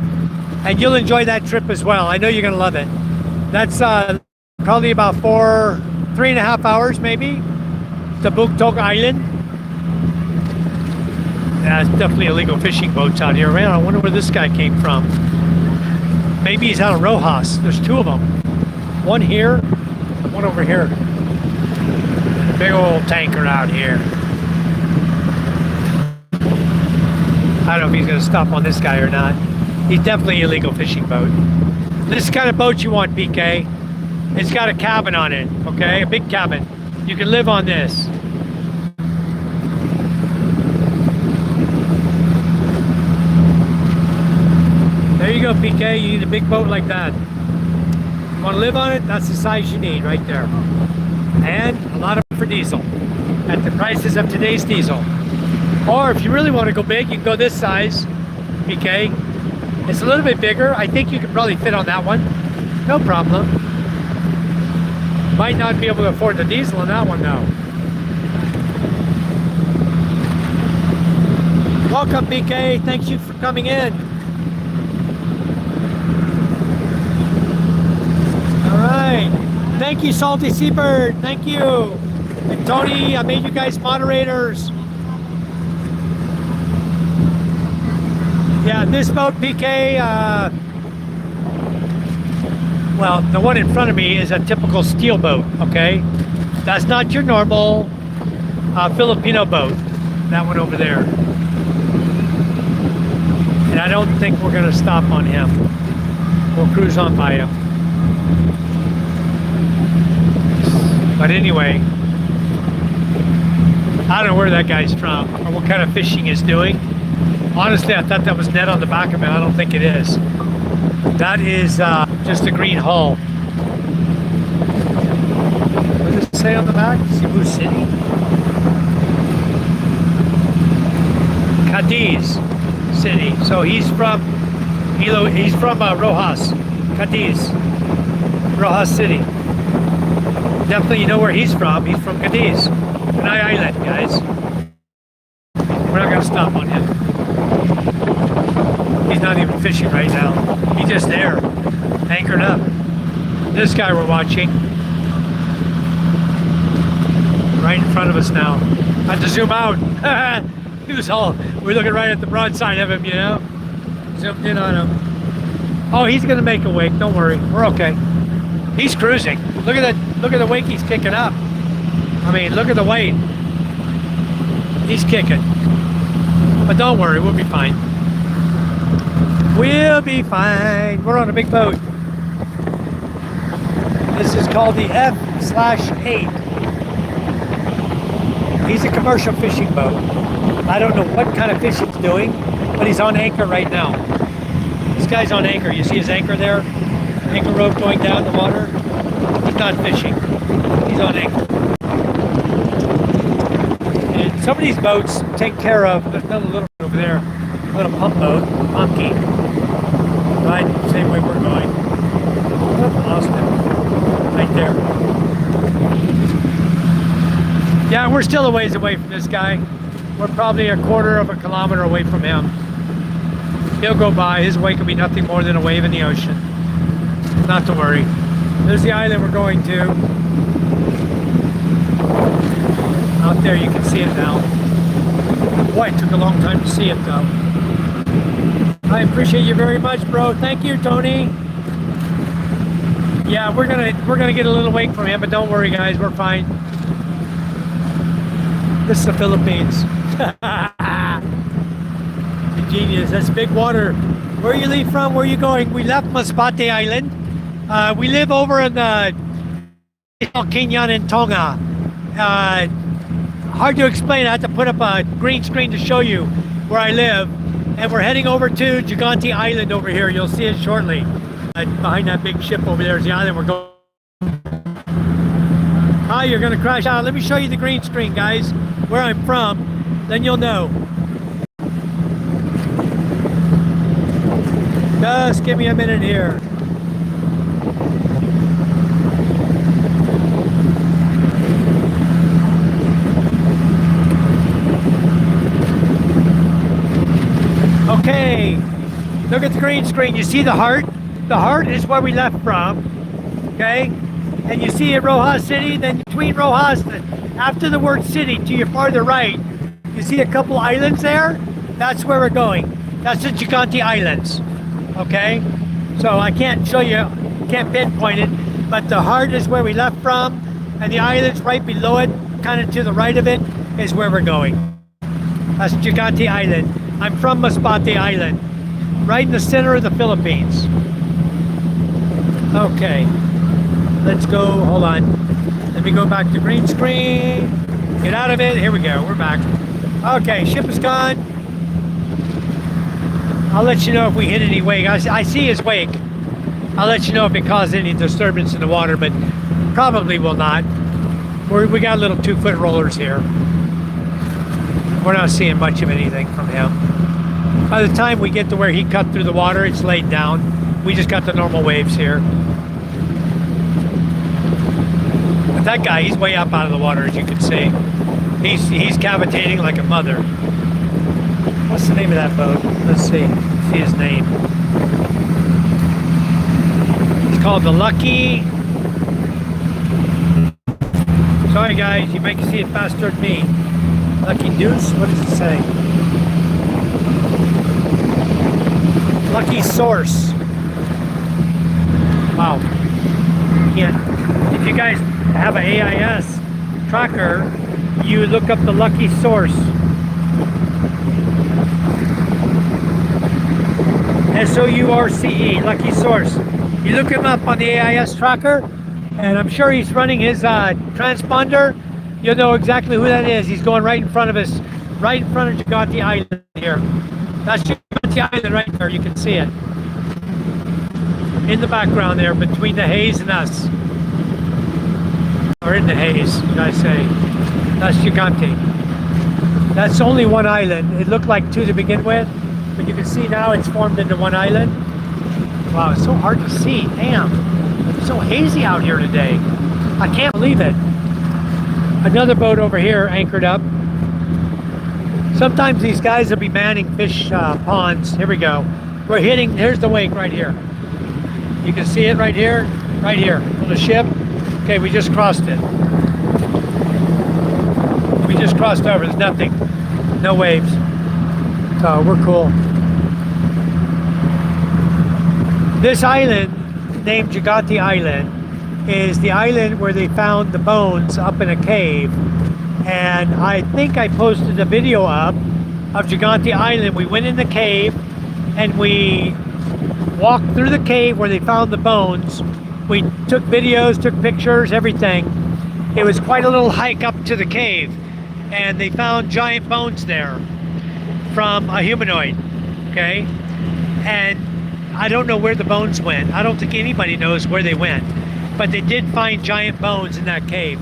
And you'll enjoy that trip as well. I know you're going to love it. That's probably about 3.5 hours maybe to Buktok Island. Yeah, it's definitely illegal fishing boats out here. Man, I wonder where this guy came from. Maybe he's out of Rojas. There's 2 of them. One here, one over here. A big old tanker out here. I don't know if he's going to stop on this guy or not. He's definitely an illegal fishing boat. This is the kind of boat you want, PK. It's got a cabin on it, okay? A big cabin. You can live on this. There you go, PK. You need a big boat like that. You want to live on it? That's the size you need right there. And a lot of it for diesel. At the prices of today's diesel. Or if you really want to go big, you can go this size, PK. It's a little bit bigger. I think you could probably fit on that one. No problem. Might not be able to afford the diesel on that one though. Welcome, PK. Thank you for coming in. All right. Thank you, Salty Seabird. Thank you. And Tony, I made you guys moderators. Yeah, this boat, PK, well, the one in front of me is a typical steel boat, okay? That's not your normal Filipino boat. That one over there. And I don't think we're gonna stop on him. We'll cruise on by him. But anyway, I don't know where that guy's from or what kind of fishing he's doing. Honestly, I thought that was net on the back of it. I don't think it is. That is just a green hull. What does it say on the back? Cebu City? Cadiz City. So he's from Rojas. Cadiz. Rojas City. Definitely you know where he's from. He's from Cadiz. Panay Island, guys. We're not going to stop on him. He's not even fishing right now. He's just there, anchored up. This guy we're watching, right in front of us now. I have to zoom out. We're looking right at the broadside of him, you know. Zoomed in on him. Oh, he's gonna make a wake. Don't worry, we're okay. He's cruising. Look at that. Look at the wake he's kicking up. I mean, look at the weight. He's kicking. But don't worry, we'll be fine. We'll be fine. We're on a big boat. This is called the F/8. He's a commercial fishing boat. I don't know what kind of fish he's doing, but he's on anchor right now. This guy's on anchor. You see his anchor there? Anchor rope going down the water. He's not fishing. He's on anchor. And some of these boats take care of, there's another little one over there, a little pump boat, Punky. Right, same way we're going. Oh, lost him. Right there. Yeah, we're still a ways away from this guy. We're probably a quarter of a kilometer away from him. He'll go by. His wake will be nothing more than a wave in the ocean. Not to worry. There's the island we're going to. Out there, you can see it now. Boy, it took a long time to see it, though. I appreciate you very much, bro. Thank you, Tony. Yeah, we're gonna get a little wake from him, but don't worry, guys. We're fine. This is the Philippines. Genius. That's big water. Where you leave from? Where are you going? We left Masbate Island. We live over in the Kenyan in Tonga. Hard to explain. I had to put up a green screen to show you where I live. And we're heading over to Gigante Island over here. You'll see it shortly. Behind that big ship over there is the island we're going. Ah, you're going to crash out. Let me show you the green screen, guys, where I'm from. Then you'll know. Just give me a minute here. Okay, look at the green screen. You see the heart? The heart is where we left from, okay? And you see at Rojas City, then between Rojas, after the word city to your farther right, you see a couple islands there? That's where we're going. That's the Gigante Islands, okay? So I can't show you, can't pinpoint it, but the heart is where we left from, and the islands right below it, kind of to the right of it, is where we're going. That's Gigante Island. I'm from Masbate Island, right in the center of the Philippines. Okay, let's go, hold on. Let me go back to green screen, get out of it, here we go, we're back. Okay, ship is gone. I'll let you know if we hit any wake. I see his wake. I'll let you know if it caused any disturbance in the water, but probably will not. We got little 2-foot rollers here. We're not seeing much of anything from him. By the time we get to where he cut through the water, it's laid down. We just got the normal waves here. But that guy, he's way up out of the water, as you can see. He's cavitating like a mother. What's the name of that boat? Let's see his name. It's called the Lucky. Sorry guys, you might see it faster than me. Lucky Deuce? What does it say? Lucky Source. Wow. If you guys have an AIS tracker, you look up the Lucky Source. SOURCE, Lucky Source. You look him up on the AIS tracker, and I'm sure he's running his transponder. You'll know exactly who that is. He's going right in front of us, right in front of Gigante Island here. That's Gigante Island right there. You can see it in the background there, between the haze and us. Or in the haze, should I say. That's Gigante. That's only one island. It looked like two to begin with, but you can see now it's formed into one island. Wow, it's so hard to see. Damn, it's so hazy out here today. I can't believe it. Another boat over here anchored up. Sometimes these guys will be manning fish ponds. Here we go. We're hitting, here's the wake right here. You can see it right here on the ship. Okay, we just crossed it. We just crossed over, there's nothing. No waves. So we're cool. This island, named Gigante Island, is the island where they found the bones up in a cave. And I think I posted a video up of Gigante Island. We went in the cave and we walked through the cave where they found the bones. We took videos, took pictures, everything. It was quite a little hike up to the cave, and they found giant bones there from a humanoid, okay? And I don't know where the bones went. I don't think anybody knows where they went, but they did find giant bones in that cave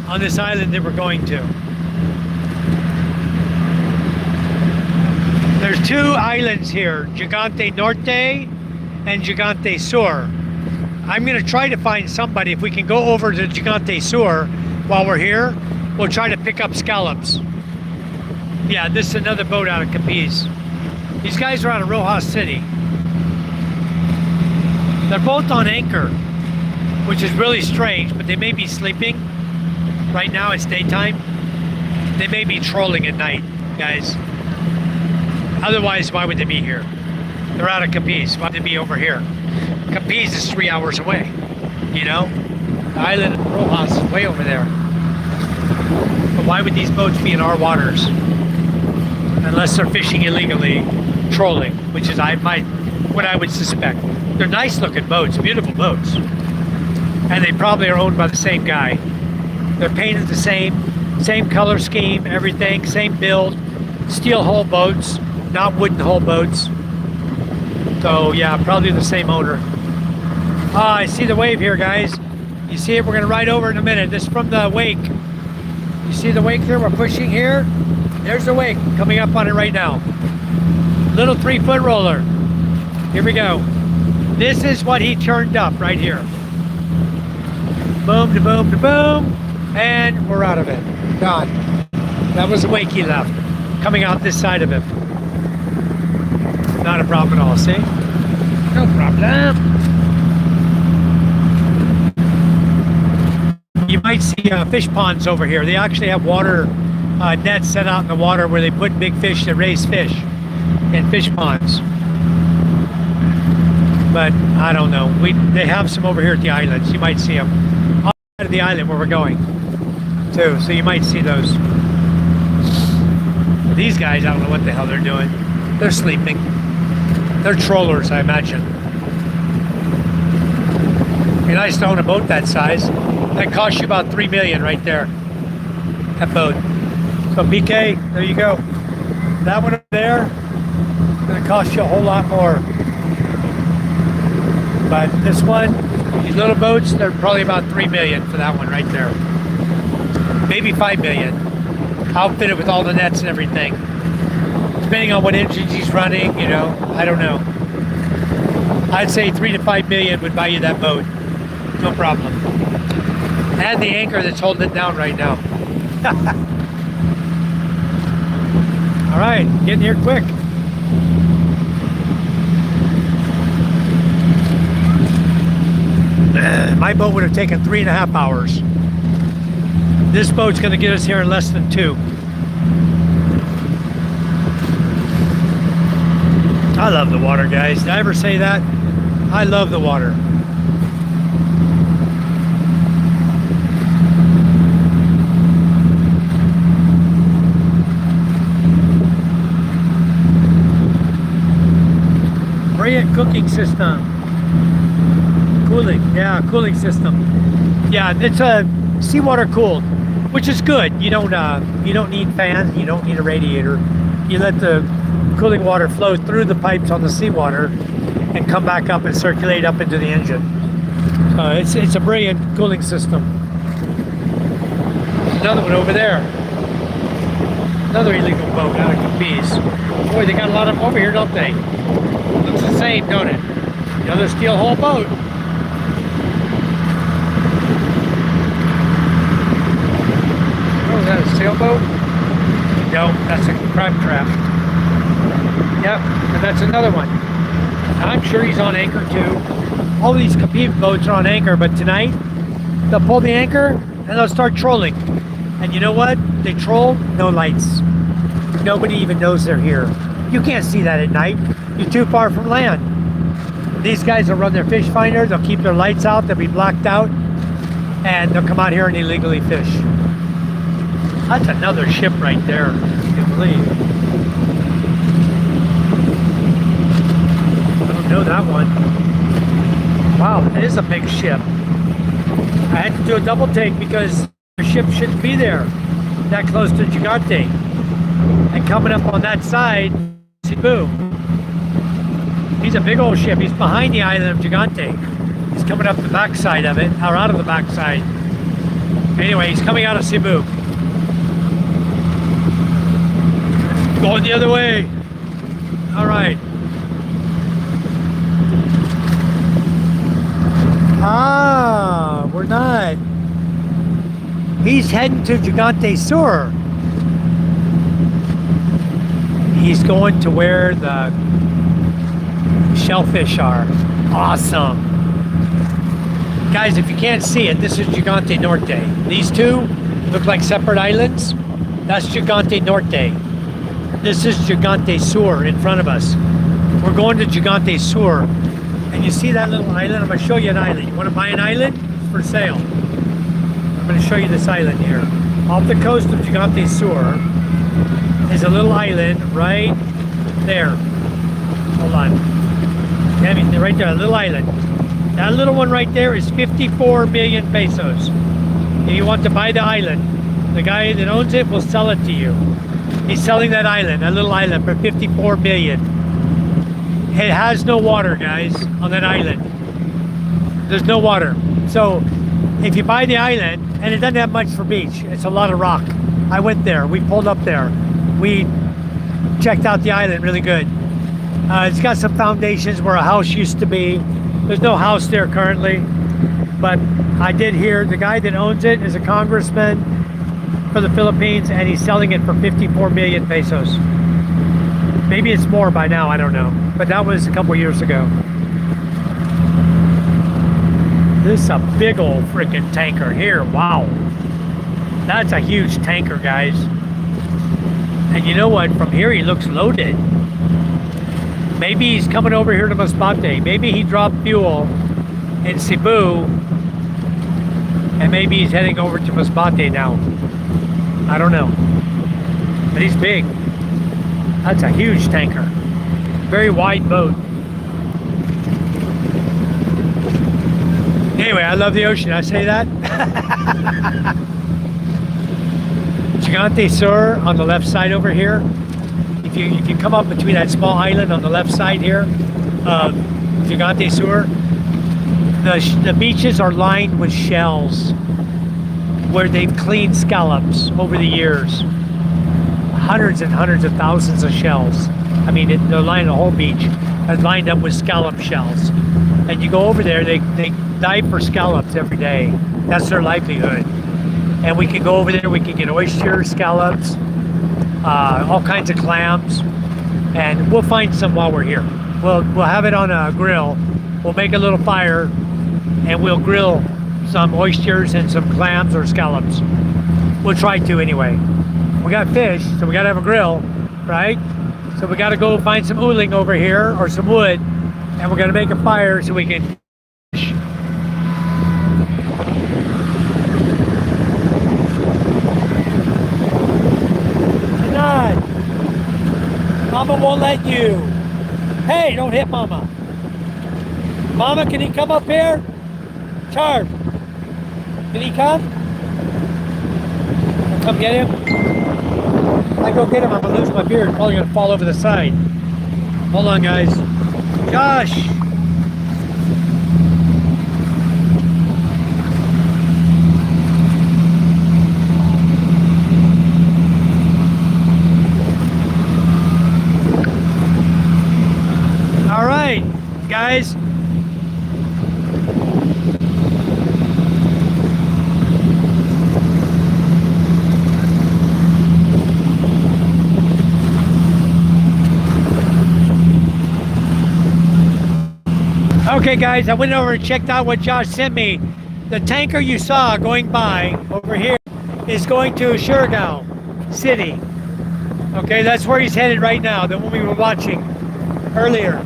on this island that we're going to. There's two islands here, Gigante Norte and Gigante Sur. I'm gonna try to find somebody. If we can go over to Gigante Sur while we're here, we'll try to pick up scallops. Yeah, this is another boat out of Capiz. These guys are out of Rojas City. They're both on anchor, which is really strange, but they may be sleeping. Right now it's daytime. They may be trolling at night, guys. Otherwise, why would they be here? They're out of Capiz. Why would they be over here? Capiz is 3 hours away, you know? The island of Rojas is way over there. But why would these boats be in our waters? Unless they're fishing illegally, trolling, which is what I would suspect. They're nice looking boats, beautiful boats. And they probably are owned by the same guy. They're painted the same color scheme, everything, same build, steel hull boats, not wooden hull boats. So yeah, probably the same owner. Ah, I see the wave here, guys. You see it? We're gonna ride over in a minute. This is from the wake. You see the wake there? We're pushing here. There's the wake coming up on it right now. Little 3-foot roller. Here we go. This is what he turned up right here. Boom, to boom, to boom. And we're out of it. Gone. That was the wake he left. Coming out this side of him. Not a problem at all, see? No problem. You might see fish ponds over here. They actually have water nets set out in the water where they put big fish that raise fish in fish ponds. But I don't know. They have some over here at the islands. You might see them. Outside of the island where we're going too. So you might see those. These guys, I don't know what the hell they're doing. They're sleeping. They're trollers, I imagine. It'd be nice to own a boat that size. That costs you about $3 million right there. That boat. So PK, there you go. That one up there, it's gonna cost you a whole lot more. But this one, these little boats, they're probably about $3 million for that one right there. Maybe $5 million. Outfitted with all the nets and everything. Depending on what engines he's running, you know, I don't know. I'd say 3 to 5 million would buy you that boat. No problem. And the anchor that's holding it down right now. All right, getting here quick. My boat would have taken 3.5 hours. This boat's gonna get us here in less than 2. I love the water, guys. Did I ever say that? I love the water. cooking system. Cooling, yeah, cooling system. Yeah, it's a seawater cooled, which is good. You don't need fans, you don't need a radiator. You let the cooling water flow through the pipes on the seawater and come back up and circulate up into the engine. It's a brilliant cooling system. Another one over there. Another illegal boat out of Capiz. Boy, they got a lot of them over here, don't they? Looks the same, don't it? Another steel hull boat. Oh, is that a sailboat? No, that's a crab trap. Yep, and that's another one. I'm sure he's on anchor too. All these Capiz boats are on anchor, but tonight they'll pull the anchor and they'll start trolling. And you know what? They troll, no lights. Nobody even knows they're here. You can't see that at night. You're too far from land. These guys will run their fish finder, they'll keep their lights out, they'll be blacked out, and they'll come out here and illegally fish. That's another ship right there, you can believe. I don't know that one. Wow, that is a big ship. I had to do a double take because the ship shouldn't be there that close to Gigante. And coming up on that side, Cebu. He's a big old ship. He's behind the island of Gigante. He's coming up the backside of it, or out of the backside. Anyway, he's coming out of Cebu. Going the other way. All right. Ah, we're not. He's heading to Gigante Sur. He's going to where the shellfish are. Awesome. Guys, if you can't see it, this is Gigante Norte. These two look like separate islands. That's Gigante Norte. This is Gigante Sur in front of us. We're going to Gigante Sur. And you see that little island? I'm going to show you an island. You want to buy an island? It's for sale. I'm going to show you this island here. Off the coast of Gigante Sur is a little island right there. Hold on. I mean, right there, a little island. That little one right there is 54 million pesos. If you want to buy the island, the guy that owns it will sell it to you. He's selling that island, that little island, for 54 million. It has no water, guys, on that island. There's no water. So if you buy the island, and it doesn't have much for beach, it's a lot of rock. I went there, we pulled up there. We checked out the island really good. It's got some foundations where a house used to be. There's no house there currently, but I did hear the guy that owns it is a congressman for the Philippines, and he's selling it for 54 million pesos. Maybe it's more by now, I don't know. But that was a couple years ago. This is a big old freaking tanker here. Wow. That's a huge tanker, guys. And you know what? From here, he looks loaded. Maybe he's coming over here to Masbate. Maybe he dropped fuel in Cebu. And maybe he's heading over to Masbate now. I don't know. But he's big. That's a huge tanker. Very wide boat. Anyway, I love the ocean. I say that. Gigante Sur on the left side over here. If you come up between that small island on the left side here of Gigante Sur, the beaches are lined with shells where they've cleaned scallops over the years. Hundreds and hundreds of thousands of shells. I mean, they're lining the whole beach and lined up with scallop shells. And you go over there, they dive for scallops every day. That's their livelihood. And we can go over there, we can get oysters, scallops, all kinds of clams, and we'll find some while we're here. We'll have it on a grill. We'll make a little fire, and we'll grill some oysters and some clams or scallops. We'll try to anyway. We got fish, so we gotta have a grill, right? So we gotta go find some uling over here, or some wood, and we're gonna make a fire so we can fish. Mama won't let you. Hey, don't hit Mama. Mama, can he come up here? Charm, can he come? I'll come get him. If I go get him, I'm gonna lose my beard. Probably gonna fall over the side. Hold on, guys. Josh. All right, guys. Okay, guys, I went over and checked out what Josh sent me. The tanker you saw going by over here is going to Surigao City. Okay, that's where he's headed right now, the one we were watching earlier.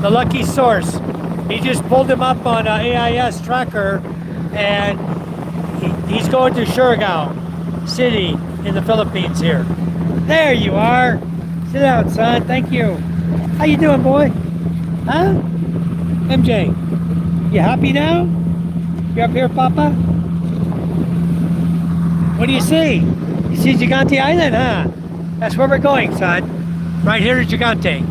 The lucky source. He just pulled him up on AIS tracker, and he's going to Surigao City in the Philippines here. There you are. Sit down, son. Thank you. How you doing, boy? Huh? MJ, you happy now? You up here, Papa? What do you see? You see Gigante Island, huh? That's where we're going, son. Right here to Gigante.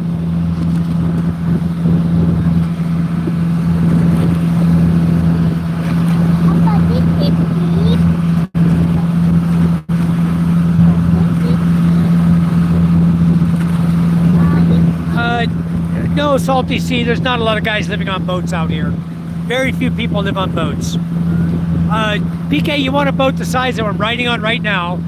No salty sea. There's not a lot of guys living on boats out here. Very few people live on boats. PK, you want a boat the size that we're riding on right now.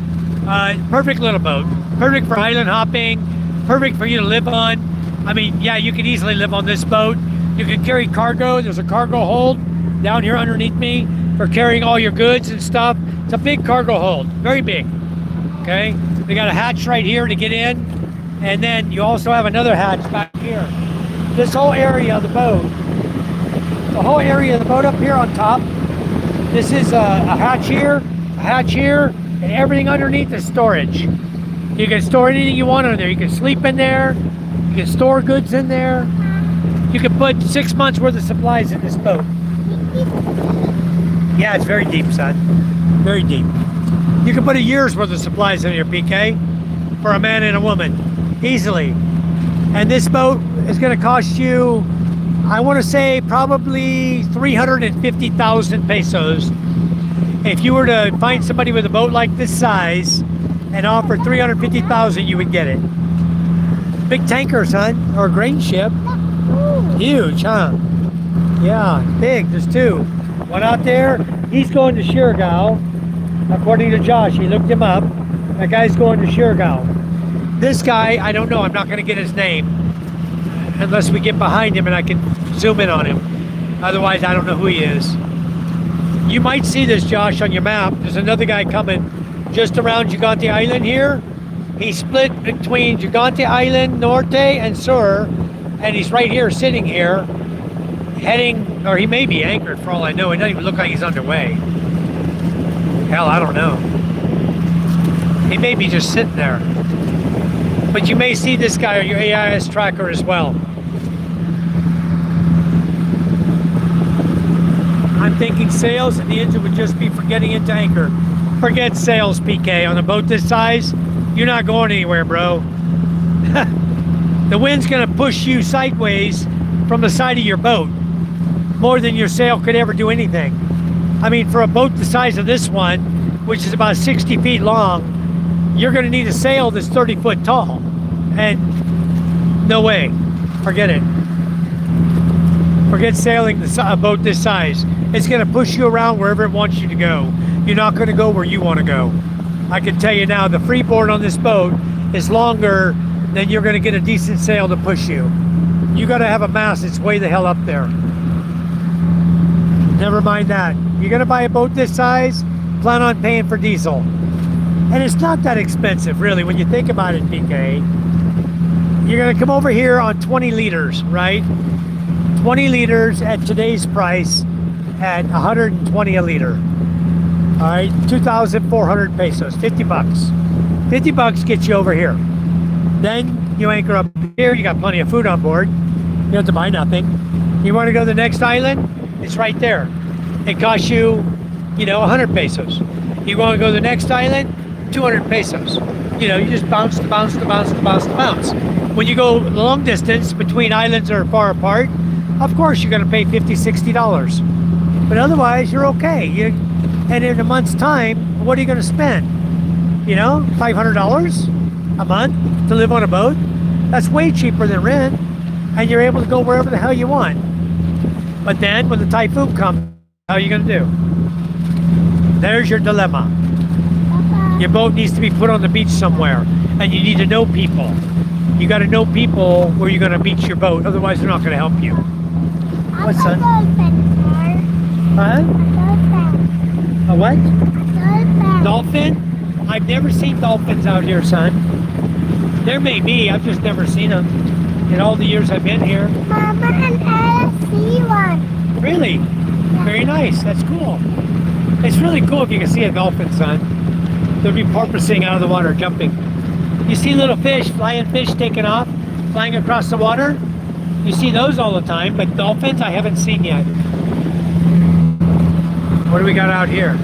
Perfect little boat. Perfect for island hopping. Perfect for you to live on. I mean, yeah, you could easily live on this boat. You can carry cargo. There's a cargo hold down here underneath me for carrying all your goods and stuff. It's a big cargo hold. Very big. Okay? We got a hatch right here to get in. And then you also have another hatch back here. This whole area of the boat, up here on top, this is a hatch here, and everything underneath is storage. You can store anything you want on there. You can sleep in there, you can store goods in there. You can put 6 months worth of supplies in this boat. Yeah, it's very deep, son. Very deep. You can put a year's worth of supplies in here, PK, for a man and a woman, easily. And this boat is going to cost you, I want to say, probably 350,000 pesos. If you were to find somebody with a boat like this size and offer 350,000, you would get it. Big tanker, son, or a grain ship. Huge, huh? Yeah, big. There's two. One out there. He's going to Surigao, according to Josh. He looked him up. That guy's going to Surigao. This guy, I don't know. I'm not going to get his name unless we get behind him and I can zoom in on him. Otherwise, I don't know who he is. You might see this, Josh, on your map. There's another guy coming just around Gigante Island here. He's split between Gigante Island, Norte, and Sur, and he's right here, sitting here, heading, or he may be anchored for all I know. It doesn't even look like he's underway. Hell, I don't know. He may be just sitting there. But you may see this guy on your AIS tracker as well. I'm thinking sails, and the engine would just be for getting into anchor. Forget sails, PK. On a boat this size, you're not going anywhere, bro. The wind's gonna push you sideways from the side of your boat, more than your sail could ever do anything. I mean, for a boat the size of this one, which is about 60 feet long, you're gonna need a sail that's 30 foot tall. And no way, forget it. Forget sailing a boat this size. It's gonna push you around wherever it wants you to go. You're not gonna go where you wanna go. I can tell you now, the freeboard on this boat is longer than you're gonna get a decent sail to push you. You gotta have a mast that's way the hell up there. Never mind that. You're gonna buy a boat this size, plan on paying for diesel. And it's not that expensive, really, when you think about it, PK. You're gonna come over here on 20 liters, right? 20 liters at today's price at 120 a liter. All right, 2,400 pesos, 50 bucks. 50 bucks gets you over here. Then you anchor up here, you got plenty of food on board. You don't have to buy nothing. You want to go to the next island? It's right there. It costs you, 100 pesos. You want to go to the next island? 200 pesos. You just bounce to bounce to bounce to bounce to bounce. When you go long distance between islands that are far apart, of course you're going to pay $50, $60. But otherwise, you're okay. And in a month's time, what are you going to spend? $500 a month to live on a boat? That's way cheaper than rent. And you're able to go wherever the hell you want. But then when the typhoon comes, how are you going to do? There's your dilemma. Your boat needs to be put on the beach somewhere, and you need to know people. You got to know people where you're going to beach your boat, otherwise they're not going to help you. What, son? Huh? A what? Dolphin? I've never seen dolphins out here, son. There may be, I've just never seen them in all the years I've been here. Mama, and I see one. Really? Very nice. That's cool. It's really cool if you can see a dolphin, son. They'll be porpoising out of the water, jumping. You see little fish, flying fish taking off, flying across the water. You see those all the time, but dolphins I haven't seen yet. What do we got out here?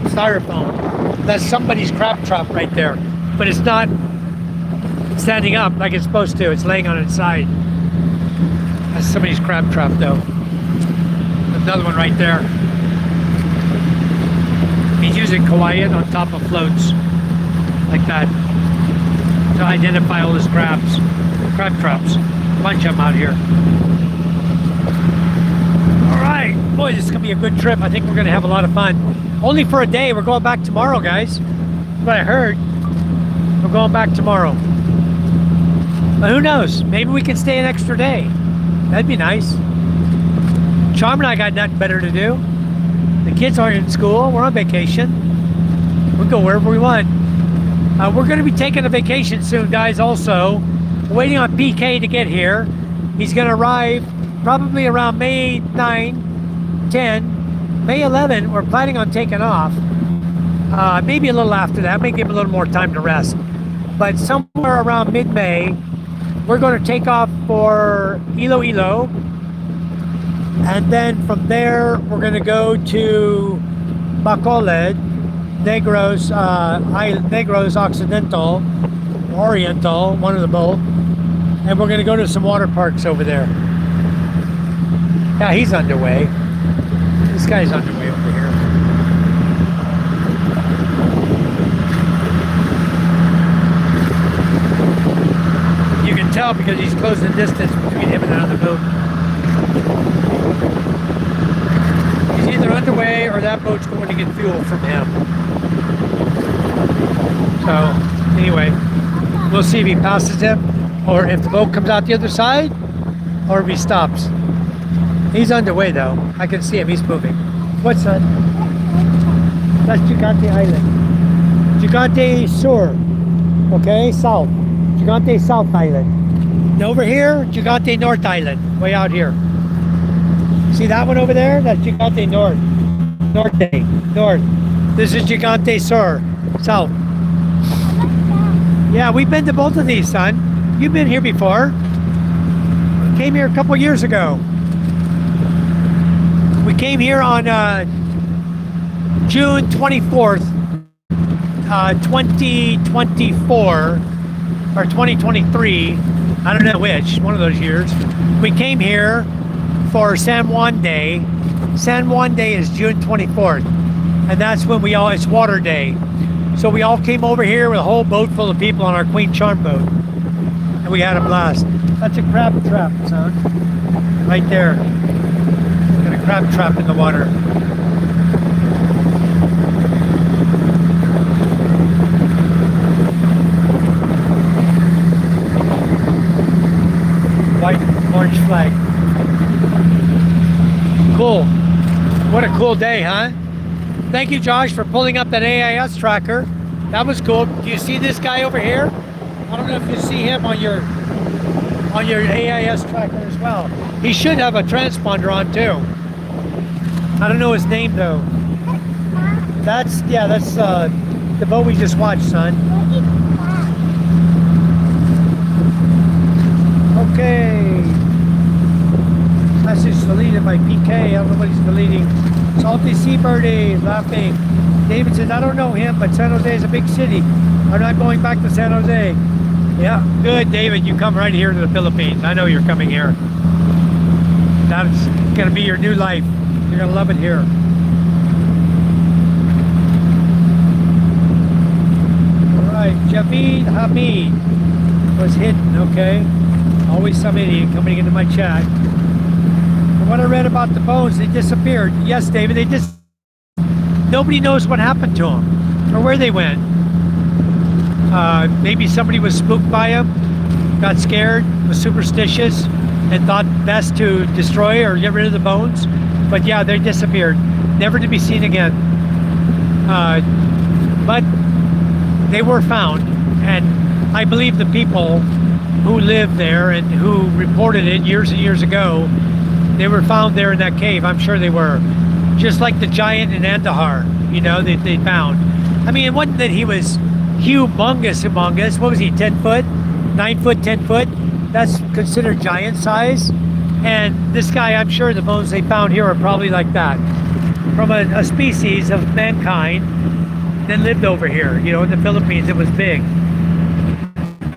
Styrofoam. That's somebody's crab trap right there, but it's not standing up like it's supposed to. It's laying on its side. That's somebody's crab trap though. Another one right there. He's using kawaii on top of floats like that to identify all his crab traps. A bunch of them out here. All right, boy, this is gonna be a good trip. I think we're gonna have a lot of fun. Only for a day. We're going back tomorrow, guys. That's what I heard. We're going back tomorrow. But who knows? Maybe we can stay an extra day. That'd be nice. Charm and I got nothing better to do. The kids aren't in school. We're on vacation. We'll go wherever we want. We're going to be taking a vacation soon, guys, also. We're waiting on PK to get here. He's going to arrive probably around May 9, 10. May 11, we're planning on taking off. Maybe a little after that. May give him a little more time to rest. But somewhere around mid-May, we're going to take off for Iloilo. And then from there, we're going to go to Bacolod, Negros Occidental, Oriental, one of the both. And we're going to go to some water parks over there. Yeah, he's underway. This guy's underway over here. You can tell because he's closing the distance between him and another boat. He's either underway or that boat's going to get fuel from him. So, anyway, we'll see if he passes him or if the boat comes out the other side or if he stops. He's underway though. I can see him. He's moving. What's that? That's Gigante Island. Gigante Sur. Okay, south. Gigante South Island. And over here, Gigante North Island. Way out here. See that one over there? That's Gigante North. North. This is Gigante Sur. South. Yeah, we've been to both of these, son. You've been here before. Came here a couple years ago. We came here on June 24th, 2024 or 2023. I don't know which, one of those years. We came here for San Juan Day. San Juan Day is June 24th, and that's when it's water day. So we all came over here with a whole boat full of people on our Queen Charm boat, and we had a blast. That's a crab trap, son, right there. Crab trap in the water. White orange flag. Cool. What a cool day, huh? Thank you, Josh, for pulling up that AIS tracker. That was cool. Do you see this guy over here? I don't know if you see him on your AIS tracker as well. He should have a transponder on too. I don't know his name though. That's the boat we just watched, son. Okay. Message deleted by PK. I don't know what he's deleting. Salty Seabirdy laughing. David says, I don't know him, but San Jose is a big city. I'm not going back to San Jose. Yeah, good, David. You come right here to the Philippines. I know you're coming here. That's going to be your new life. You're going to love it here. All right, Javid Hamid was hidden, okay? Always some idiot coming into my chat. From what I read about the bones, they disappeared. Yes, David, they just... Nobody knows what happened to them or where they went. Maybe somebody was spooked by them, got scared, was superstitious, and thought best to destroy or get rid of the bones. But yeah, they disappeared, never to be seen again. But they were found, and I believe the people who lived there and who reported it years and years ago, they were found there in that cave. I'm sure they were. Just like the giant in Andahar, you know, they found. I mean, it wasn't that he was humongous. What was he, 10 foot? 9 foot, 10 foot? That's considered giant size. And this guy, I'm sure the bones they found here are probably like that. From a species of mankind that lived over here. You know, in the Philippines, it was big.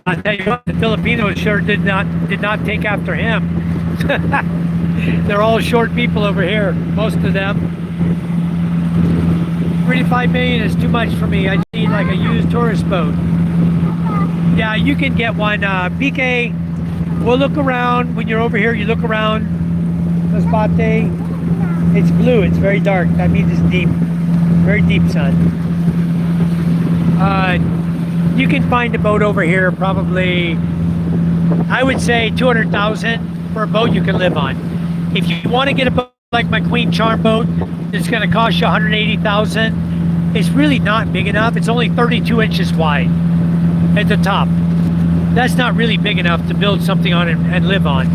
I tell you what, the Filipinos sure did not take after him. They're all short people over here, most of them. 35 million is too much for me. I need like a used tourist boat. Yeah, you can get one. PK, we'll look around. When you're over here, you look around. Masbate. It's blue. It's very dark. That means it's deep. Very deep, son. You can find a boat over here probably, I would say 200,000 for a boat you can live on. If you want to get a boat like my Queen Charm boat, it's going to cost you 180,000. It's really not big enough. It's only 32 inches wide at the top. That's not really big enough to build something on and live on.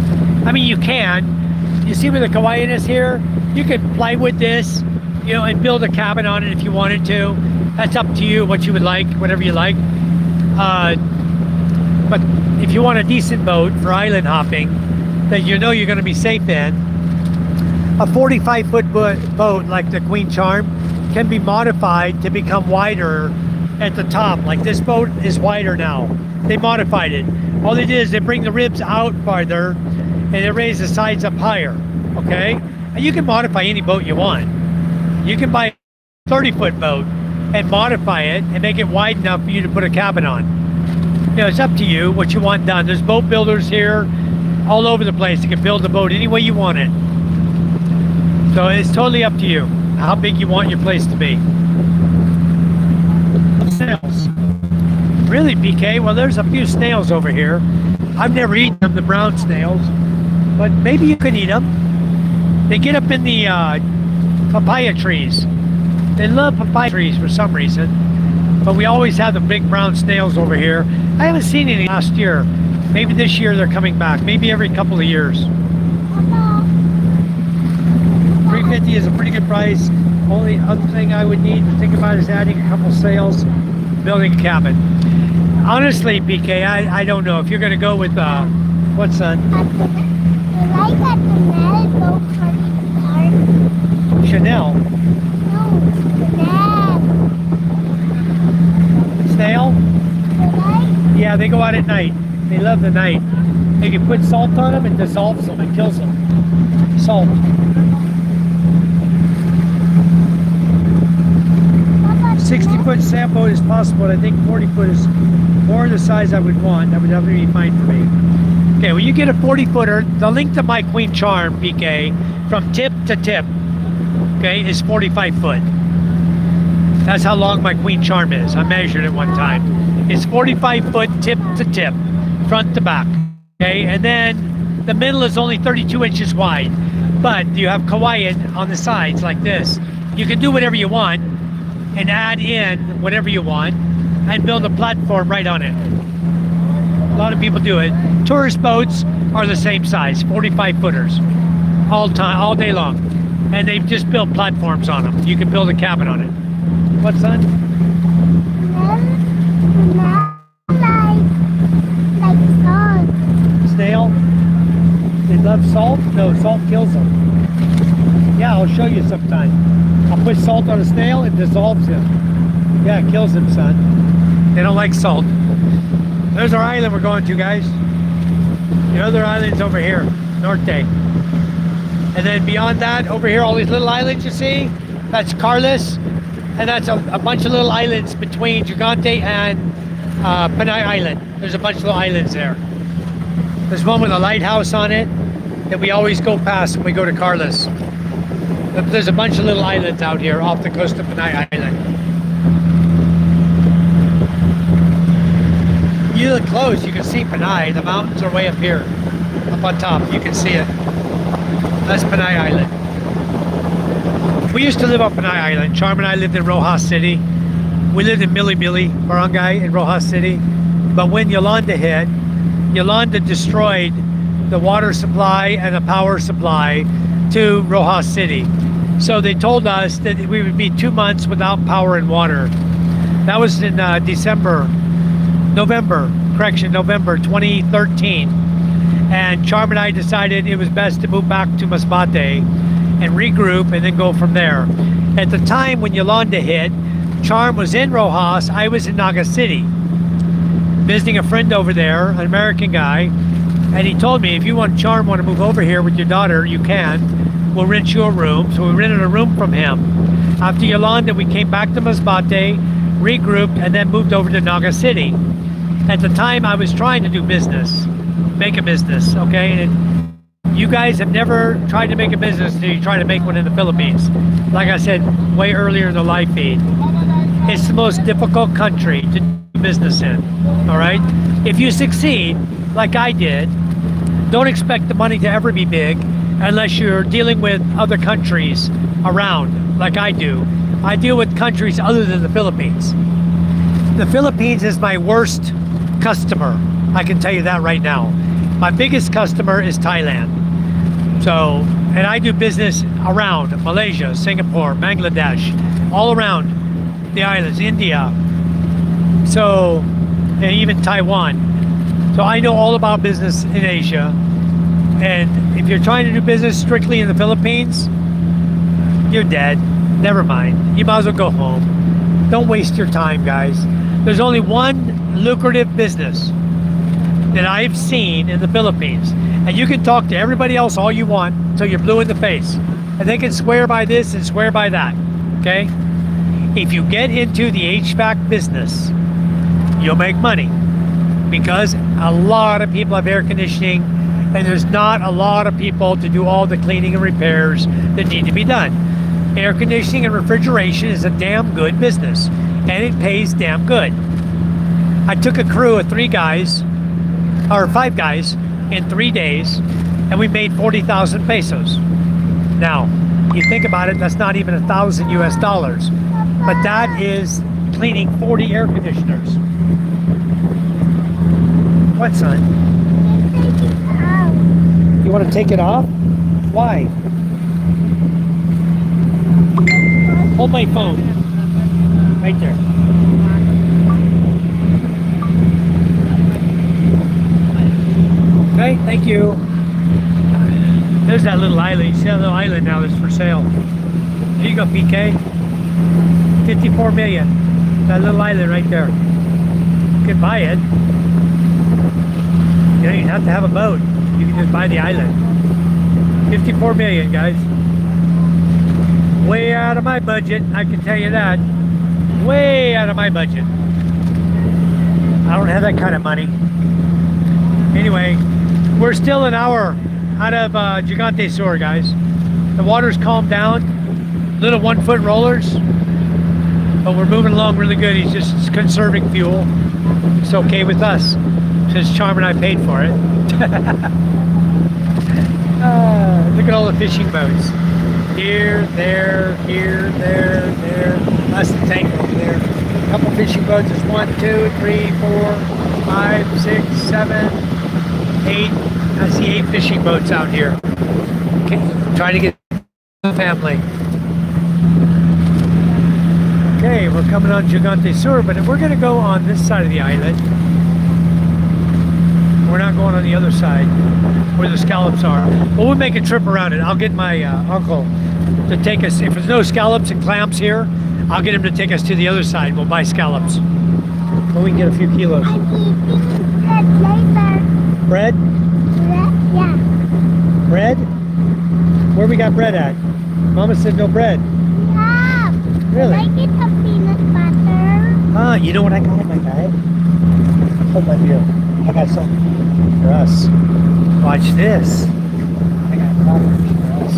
I mean, you can. You see where the kawaii is here? You could plywood this, you know, and build a cabin on it if you wanted to. That's up to you, what you would like, whatever you like. But if you want a decent boat for island hopping that you know you're going to be safe in, a 45-foot boat like the Queen Charm can be modified to become wider at the top. Like this boat is wider now. They modified it. All they did is they bring the ribs out farther and they raise the sides up higher, okay? And you can modify any boat you want. You can buy a 30-foot boat and modify it and make it wide enough for you to put a cabin on. You know, it's up to you what you want done. There's boat builders here all over the place. You can build the boat any way you want it. So it's totally up to you how big you want your place to be. Snails. Really, PK? Well, there's a few snails over here. I've never eaten them, the brown snails, but maybe you could eat them. They get up in the papaya trees. They love papaya trees for some reason, but we always have the big brown snails over here. I haven't seen any last year. Maybe this year they're coming back. Maybe every couple of years. $350 is a pretty good price. Only other thing I would need to think about is adding a couple sails, building a cabin. Honestly, PK, I don't know if you're going to go with what, son? Chanel. Snail? Yeah, they go out at night. They love the night. They can put salt on them and dissolves them and kills them. Salt. 60-foot sailboat is possible. I think 40-foot is more the size I would want. That would definitely be fine for me. Okay, when you get a 40-footer, the length of my Queen Charm, PK, from tip to tip, okay, is 45 foot. That's how long my Queen Charm is. I measured it one time. It's 45 foot tip to tip, front to back. Okay, and then the middle is only 32 inches wide. But you have kawaii on the sides like this. You can do whatever you want and add in whatever you want and build a platform right on it. A lot of people do it. Tourist boats are the same size, 45 footers, all day long. And they've just built platforms on them. You can build a cabin on it. What, son? Like salt. Snail? They love salt? No, salt kills them. Yeah, I'll show you sometime. I'll put salt on a snail, it dissolves him. Yeah, it kills him, son. They don't like salt. There's our island we're going to, guys. The other island's over here, Norte. And then beyond that, over here, all these little islands you see, that's Carlos. And that's a bunch of little islands between Gigante and Panay Island. There's a bunch of little islands there. There's one with a lighthouse on it that we always go past when we go to Carlos. But there's a bunch of little islands out here off the coast of Panay Island. You look close, you can see Panay. The mountains are way up here, up on top. You can see it. That's Panay Island. We used to live on Panay Island. Charm and I lived in Rojas City. We lived in Milibili Barangay in Rojas City. But when Yolanda hit, Yolanda destroyed the water supply and the power supply to Rojas City. So they told us that we would be 2 months without power and water. That was in November 2013. And Charm and I decided it was best to move back to Masbate and regroup and then go from there. At the time when Yolanda hit, Charm was in Rojas, I was in Naga City, visiting a friend over there, an American guy, and he told me, if you want to move over here with your daughter, you can. We'll rent you a room. So we rented a room from him. After Yolanda, we came back to Masbate, regrouped, and then moved over to Naga City. At the time, I was trying to do business, make a business, okay? And you guys have never tried to make a business until you try to make one in the Philippines. Like I said way earlier in the live feed, it's the most difficult country to do business in, all right? If you succeed, like I did, don't expect the money to ever be big unless you're dealing with other countries around, like I do. I deal with countries other than the Philippines. The Philippines is my worst customer. I can tell you that right now. My biggest customer is Thailand. So, and I do business around Malaysia, Singapore, Bangladesh, all around the islands, India. So, and even Taiwan. So I know all about business in Asia. And if you're trying to do business strictly in the Philippines, you're dead. Never mind. You might as well go home. Don't waste your time, guys. There's only one lucrative business that I've seen in the Philippines. And you can talk to everybody else all you want until you're blue in the face. And they can swear by this and swear by that. Okay? If you get into the HVAC business, you'll make money. Because a lot of people have air conditioning, and there's not a lot of people to do all the cleaning and repairs that need to be done. Air conditioning and refrigeration is a damn good business, and it pays damn good. I took a crew of 5 guys in 3 days, and we made 40,000 pesos. Now, you think about it, that's not even $1,000 US, but that is cleaning 40 air conditioners. What, son? You want to take it off? Why? Hold my phone. Right there. Okay, thank you. There's that little island. You see that little island now that's for sale. There you go, PK. 54 million. That little island right there. You can buy it. You don't even have to have a boat. You can just buy the island. 54 million, guys. Way out of my budget, I can tell you that. Way out of my budget. I don't have that kind of money. Anyway, we're still an hour out of Gigante Sur, guys. The water's calmed down. Little 1-foot rollers. But we're moving along really good. He's just conserving fuel. It's okay with us, since Charm and I paid for it. Look at all the fishing boats. Here, there, there. That's the tank over there. A couple fishing boats. There's 1, 2, 3, 4, 5, 6, 7, 8. I see 8 fishing boats out here. Okay, trying to get the family. Okay, we're coming on Gigante Sur, but we're going to go on this side of the island. We're not going on the other side where the scallops are. But we'll make a trip around it. I'll get my uncle to take us. If there's no scallops and clams here, I'll get him to take us to the other side. We'll buy scallops. Well, we can get a few kilos. I'm eating bread later. Bread? Yeah. Bread? Where we got bread at? Mama said no bread. Yeah. Really? Can I get a peanut butter? Ah, you know what I got in my bag? Hold my beer. I got something for us. Watch this. I got coffee for us.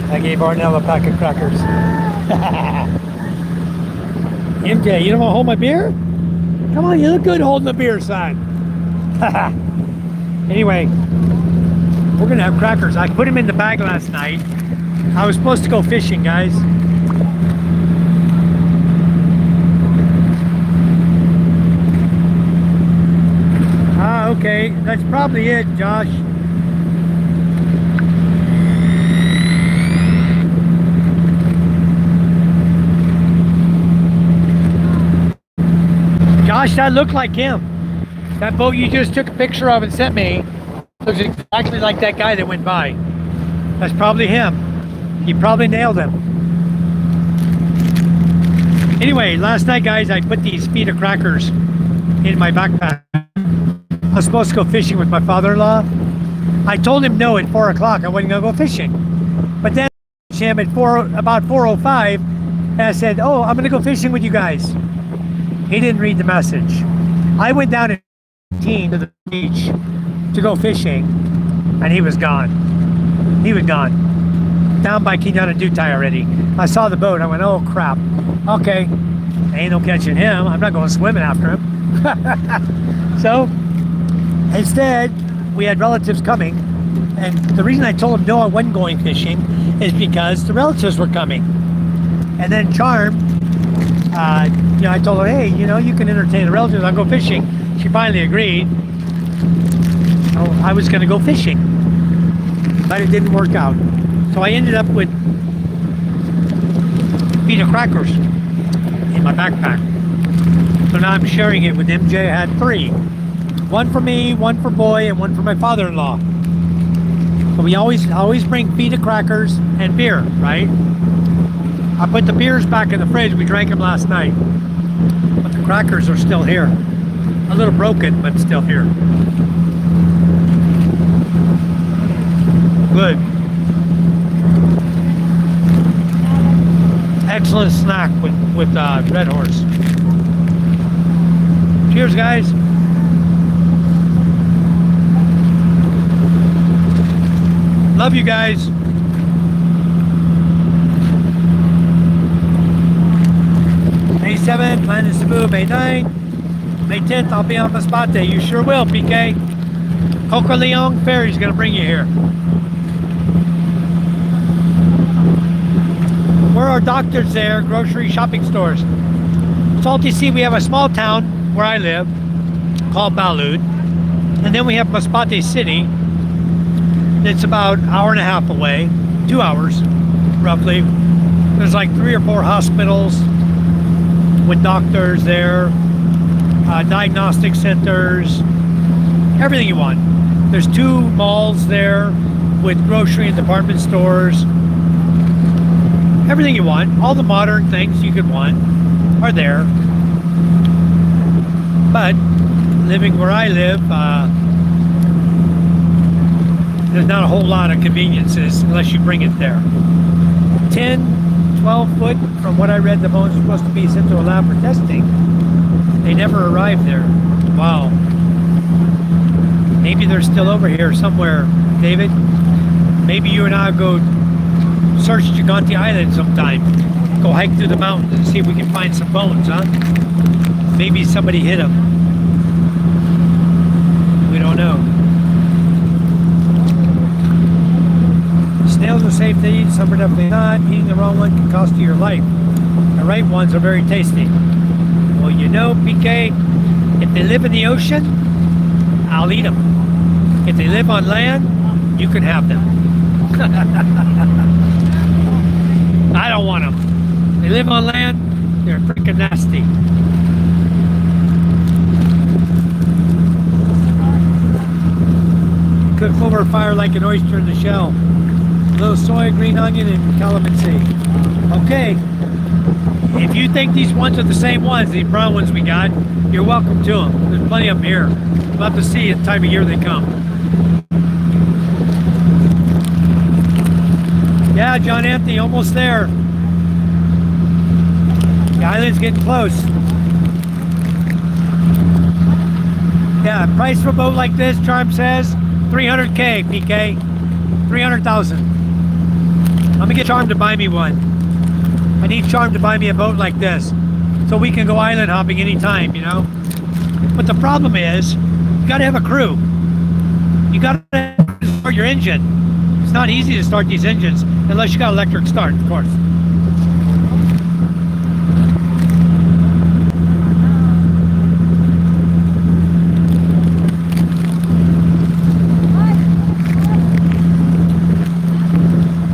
I gave Arnell a pack of crackers. MJ, you don't want to hold my beer? Come on, you look good holding the beer, son. Anyway, we're going to have crackers. I put them in the bag last night. I was supposed to go fishing, guys. Ah, okay. That's probably it, Josh. Josh, that looked like him. That boat you just took a picture of and sent me looks exactly like that guy that went by. That's probably him. You probably nailed him. Anyway, last night, guys, I put these feet of crackers in my backpack. I was supposed to go fishing with my father-in-law. I told him no at 4 o'clock. I wasn't going to go fishing. But then him at about 4:05, and I said, oh, I'm going to go fishing with you guys. He didn't read the message. I went down at 18 to the beach to go fishing, and he was gone. He was gone. Down by Quinana Dutai already. I saw the boat. I went, oh, crap. Okay. Ain't no catching him. I'm not going swimming after him. So, instead, we had relatives coming, and the reason I told him no, I wasn't going fishing is because the relatives were coming. And then Charm, I told her, hey, you can entertain the relatives. I'll go fishing. She finally agreed. Oh, I was going to go fishing, but it didn't work out. So I ended up with feet of crackers in my backpack. So now I'm sharing it with MJ. I had 3. One for me, one for Boy, and one for my father-in-law. So we always bring feet of crackers and beer, right? I put the beers back in the fridge. We drank them last night. But the crackers are still here. A little broken, but still here. Good. Excellent snack with Red Horse. Cheers, guys. Love you guys. May 7th, plan is Cebu. May 9th, May 10th, I'll be on Masbate. You sure will, PK. Coco Leon Ferry's gonna bring you here. Where are doctors there? Grocery shopping stores. Salty Sea, we have a small town where I live called Balud. And then we have Masbate City. It's about an hour and a half away, 2 hours roughly. There's like 3 or 4 hospitals with doctors there, diagnostic centers, everything you want. There's 2 malls there with grocery and department stores. Everything you want, all the modern things you could want are there. But living where I live, there's not a whole lot of conveniences unless you bring it there. 10, 12 foot from what I read, the bones are supposed to be sent to a lab for testing. They never arrived there. Wow. Maybe they're still over here somewhere, David. Maybe you and I go search Gigante Island sometime. Go hike through the mountains and see if we can find some bones, huh? Maybe somebody hit him. We don't know. Snails are safe to eat, some are definitely not. Eating the wrong one can cost you your life. The right ones are very tasty. Well, you know, PK, if they live in the ocean, I'll eat them. If they live on land, you can have them. I don't want them. They live on land, they're freaking nasty. Cook over fire like an oyster in the shell. A little soy, green onion, and calamansi. Okay. If you think these ones are the same ones, these brown ones we got, you're welcome to them. There's plenty of them here. We'll have to see at the time of year they come. Yeah, John Anthony, almost there. The island's getting close. Yeah, price for a boat like this, Charm says, 300K, PK. 300,000. I'm gonna get Charm to buy me one. I need Charm to buy me a boat like this so we can go island hopping anytime, you know? But the problem is, you gotta have a crew. You gotta start your engine. It's not easy to start these engines unless you got electric start, of course.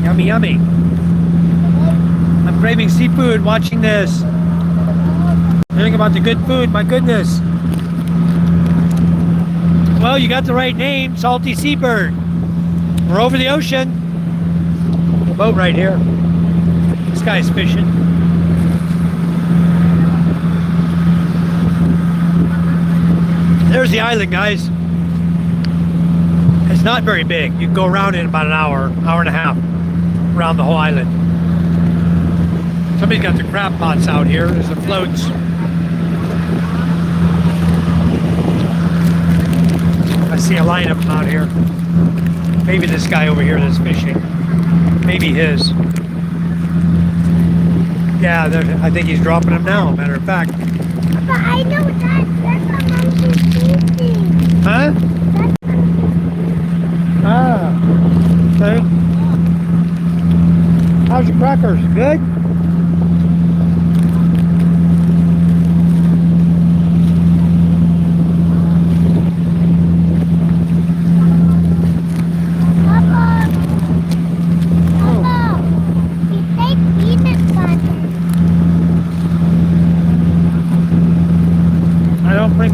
Yummy, yummy. I'm craving seafood watching this. Hearing about the good food, my goodness. Well, you got the right name, Salty Seabird. We're over the ocean. The boat right here. This guy's fishing. There's the island, guys. It's not very big. You can go around in about an hour, hour and a half, around the whole island. Somebody's got the crab pots out here. There's the floats. I see a line of them out here. Maybe this guy over here that's fishing. Maybe his. Yeah, I think he's dropping them now, matter of fact. But I know that's what Mom's eating. Huh? Ah. Okay. How's your crackers? Good?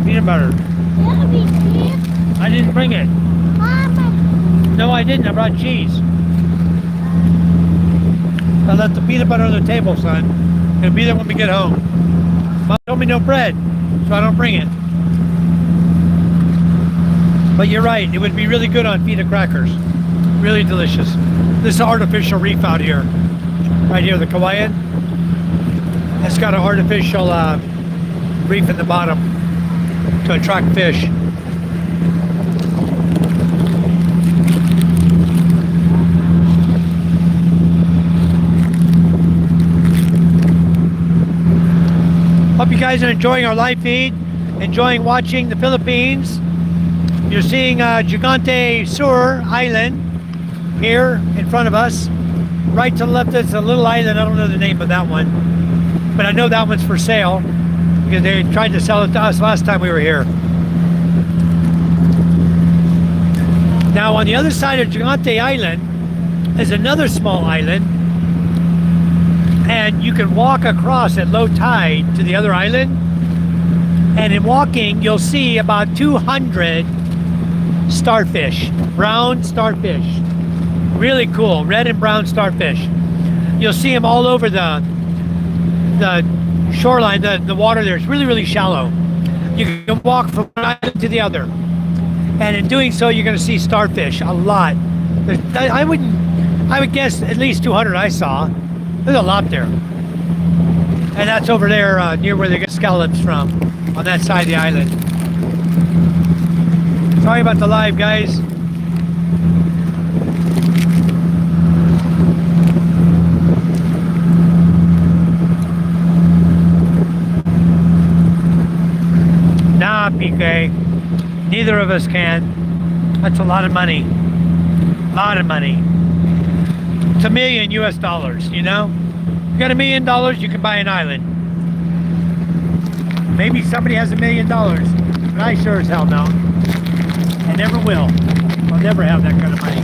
Peanut butter. I didn't bring it. Mama. No, I didn't. I brought cheese. I left the peanut butter on the table, son. It'll be there when we get home. Mom told me no bread, so I don't bring it. But you're right. It would be really good on pita crackers. Really delicious. This is artificial reef out here. Right here, the Kauaian. It's got an artificial reef in the bottom to attract fish. Hope you guys are enjoying our live feed, enjoying watching the Philippines. You're seeing Gigante Sur Island here in front of us. Right to the left, it's a little island. I don't know the name of that one, but I know that one's for sale because they tried to sell it to us last time we were here. Now on the other side of Gigante Island is another small island, and you can walk across at low tide to the other island, and in walking you'll see about 200 starfish, brown starfish. Really cool, red and brown starfish. You'll see them all over the shoreline, the water there. It's really, really shallow. You can walk from one island to the other, and in doing so you're going to see starfish a lot. I would guess at least 200 I saw. There's a lot there. And that's over there near where they get scallops from, on that side of the island. Sorry about the live, guys. okay? Neither of us can. That's a lot of money. A lot of money. It's $1 million US, you know? You got $1 million, you can buy an island. Maybe somebody has $1 million, but I sure as hell don't. I never will. I'll never have that kind of money.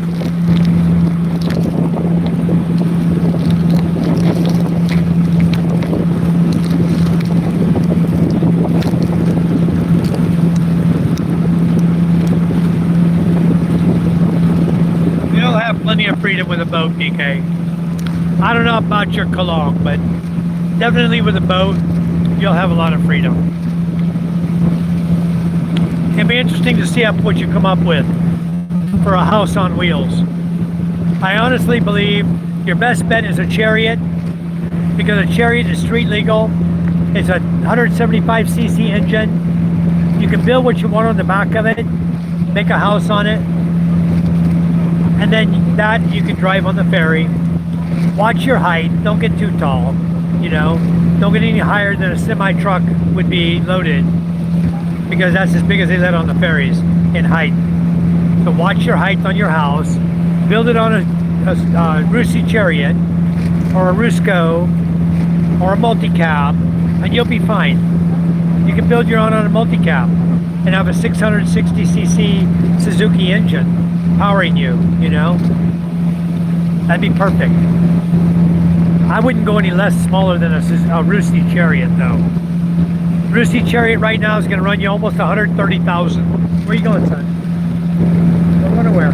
You'll have plenty of freedom with a boat, DK. I don't know about your Cologne, but definitely with a boat, you'll have a lot of freedom. It'll be interesting to see what you come up with for a house on wheels. I honestly believe your best bet is a Chariot, because a Chariot is street legal. It's a 175cc engine. You can build what you want on the back of it, make a house on it, and then that you can drive on the ferry. Watch your height, don't get too tall, you know, don't get any higher than a semi-truck would be loaded, because that's as big as they let on the ferries in height. So watch your height on your house, build it on a Russi Chariot, or a Rusco, or a multi-cab, and you'll be fine. You can build your own on a multi-cab and have a 660cc Suzuki engine powering you, you know? That'd be perfect. I wouldn't go any less smaller than a Russi Chariot though. Russi Chariot right now is going to run you almost 130,000. Where are you going, son? Don't run away.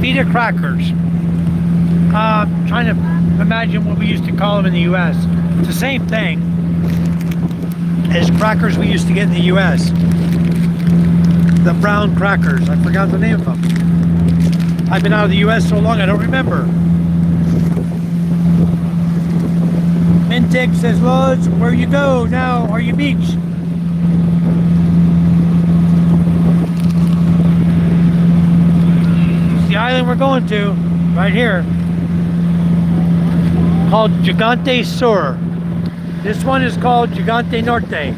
Pita crackers. Trying to imagine what we used to call them in the U.S. It's the same thing as crackers we used to get in the U.S. The brown crackers. I forgot the name of them. I've been out of the U.S. so long I don't remember. Mintic says, Lods, where you go now? Are you beach? It's the island we're going to, right here. Called Gigante Sur. This one is called Gigante Norte.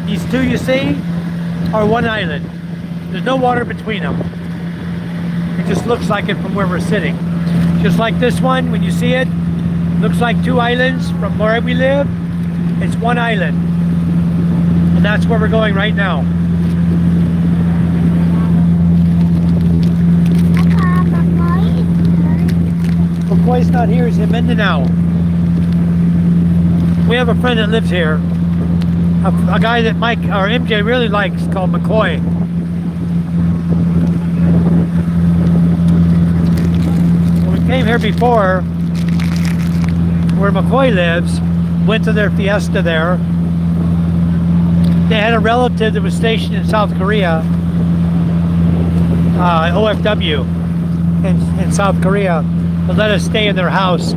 These two you see are one island. There's no water between them. It just looks like it from where we're sitting. Just like this one, when you see it, looks like two islands from where we live. It's one island. And that's where we're going right now. McCoy's not here, he's in Mindanao. We have a friend that lives here, a guy that Mike or MJ really likes, called McCoy. When we came here before, where McCoy lives, went to their fiesta there. They had a relative that was stationed in South Korea, OFW in South Korea. They let us stay in their house.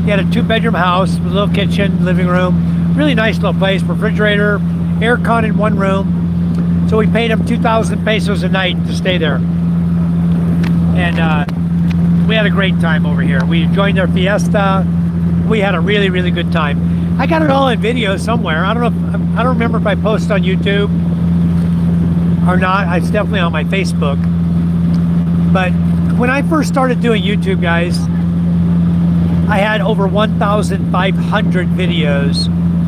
He had a 2-bedroom house with a little kitchen, living room, really nice little place, refrigerator, air con in one room. So we paid him 2,000 pesos a night to stay there. And we had a great time over here. We joined their fiesta. We had a really, really good time. I got it all in video somewhere. I don't remember if I posted on YouTube or not. It's definitely on my Facebook. But when I first started doing YouTube, guys, I had over 1,500 videos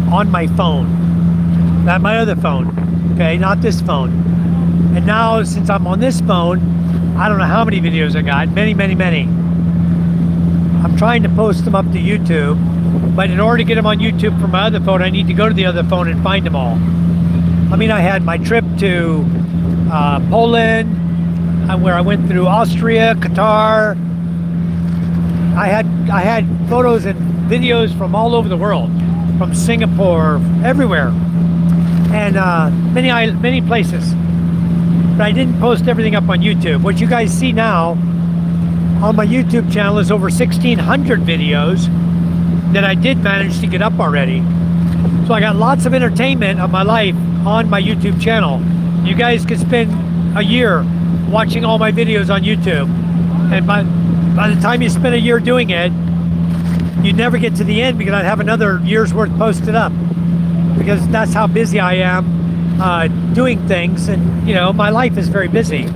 on my phone. Not my other phone, okay? Not this phone. And now, since I'm on this phone, I don't know how many videos I got. Many, many, many. I'm trying to post them up to YouTube, but in order to get them on YouTube from my other phone, I need to go to the other phone and find them all. I mean, I had my trip to Poland, where I went through Austria, Qatar. I had photos and videos from all over the world, from Singapore, everywhere, and many places. But I didn't post everything up on YouTube. What you guys see now on my YouTube channel is over 1,600 videos that I did manage to get up already. So I got lots of entertainment of my life on my YouTube channel. You guys could spend a year watching all my videos on YouTube. And by the time you spend a year doing it, you never get to the end because I'd have another year's worth posted up. Because that's how busy I am doing things. And, you know, my life is very busy.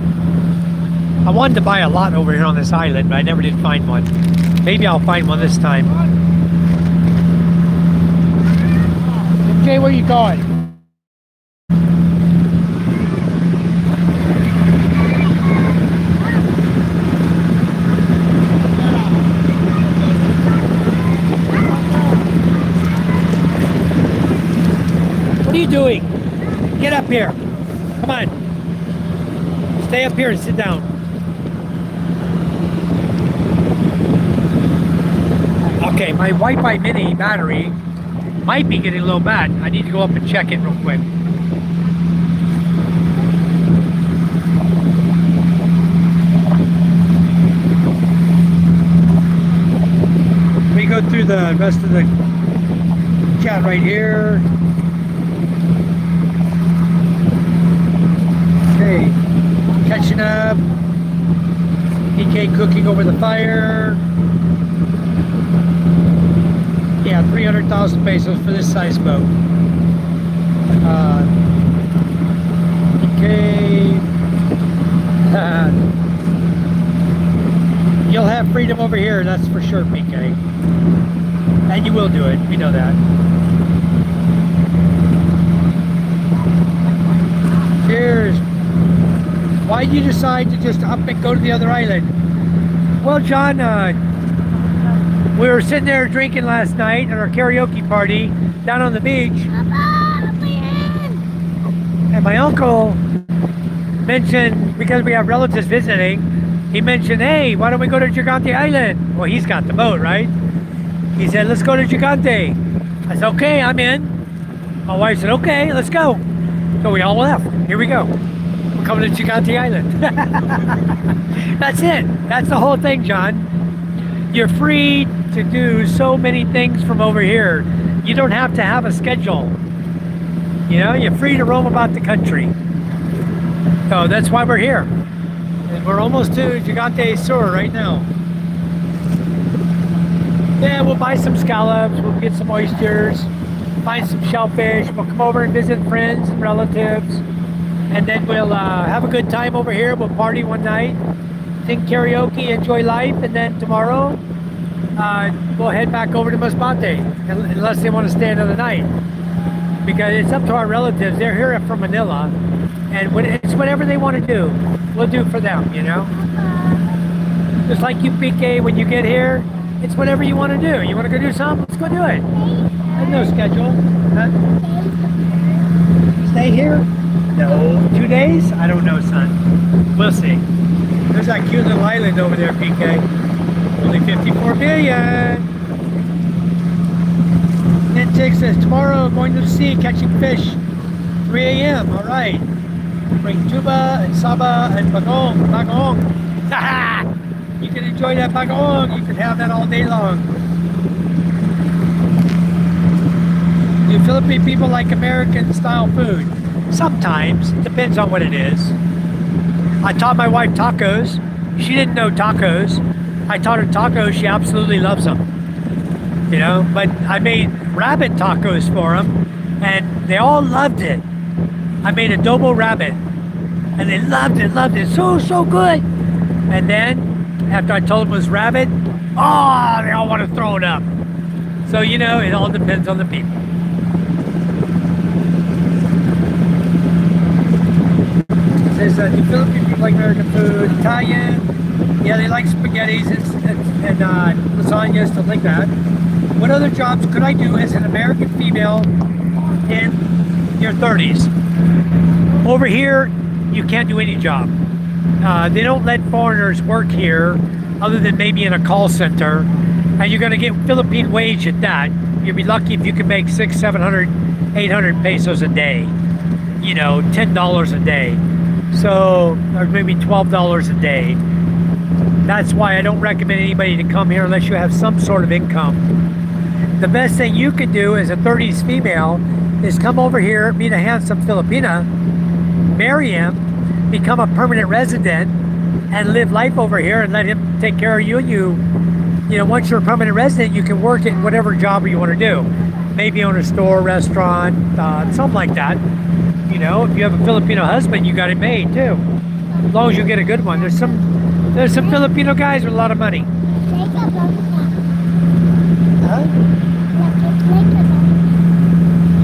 I wanted to buy a lot over here on this island, but I never did find one. Maybe I'll find one this time. Okay, where you going? What are you doing? Get up here. Come on. Stay up here and sit down. Okay, my Wi-Fi mini battery might be getting low bat. I need to go up and check it real quick. We go through the rest of the chat right here. Okay, catching up. PK cooking over the fire. Yeah, 300,000 pesos for this size boat. Okay. You'll have freedom over here, that's for sure, PK. And you will do it, we know that. Cheers. Why did you decide to just up and go to the other island? Well, John, we were sitting there drinking last night at our karaoke party down on the beach. And my uncle mentioned, because we have relatives visiting, he mentioned, hey, why don't we go to Gigante Island? Well, he's got the boat, right? He said, let's go to Gigante. I said, okay, I'm in. My wife said, okay, let's go. So we all left. Here we go. We're coming to Gigante Island. That's it. That's the whole thing, John. You're free to do so many things from over here. You don't have to have a schedule. You know, you're free to roam about the country. So that's why we're here. And we're almost to Gigante Sur right now. Yeah, we'll buy some scallops, we'll get some oysters, find some shellfish, we'll come over and visit friends and relatives. And then we'll have a good time over here. We'll party one night, sing karaoke, enjoy life, and then tomorrow we'll head back over to Masbate, unless they want to stay another night. Because it's up to our relatives. They're here from Manila, and it's whatever they want to do, we'll do for them, you know? Just like you, PK, when you get here, it's whatever you want to do. You want to go do something? Let's go do it. There's no schedule. Huh? Stay here? No. 2 days? I don't know, son. We'll see. There's that cute little island over there, PK. Only 54 million. Then Tick says, tomorrow going to the sea, catching fish. 3 a.m. All right. Bring tuba and saba and bagong. Bagong. You can enjoy that bagong. You can have that all day long. Do Philippine people like American style food? Sometimes. It depends on what it is. I taught my wife tacos. She didn't know tacos. I taught her tacos. She absolutely loves them. You know, but I made rabbit tacos for them, and they all loved it. I made adobo rabbit, and they loved it, so good. And then, after I told them it was rabbit, oh, they all want to throw it up. So, you know, it all depends on the people. It says, do Philippine people like American food? Italian, yeah, they like spaghettis and lasagnas, stuff like that. What other jobs could I do as an American female in your 30s? Over here, you can't do any job. They don't let foreigners work here other than maybe in a call center, and you're going to get Philippine wage at that. You'll be lucky if you can make 600, 700, 800 pesos a day. You know, $10 a day. So, or maybe $12 a day. That's why I don't recommend anybody to come here unless you have some sort of income. the best thing you can do as a 30s female is come over here, meet a handsome Filipina, marry him, become a permanent resident, and live life over here and let him take care of you. And you know, once you're a permanent resident, you can work in whatever job you want to do. Maybe own a store, restaurant, something like that. You know, if you have a Filipino husband, you got it made too. As long as you get a good one. There's some Filipino guys with a lot of money. Huh?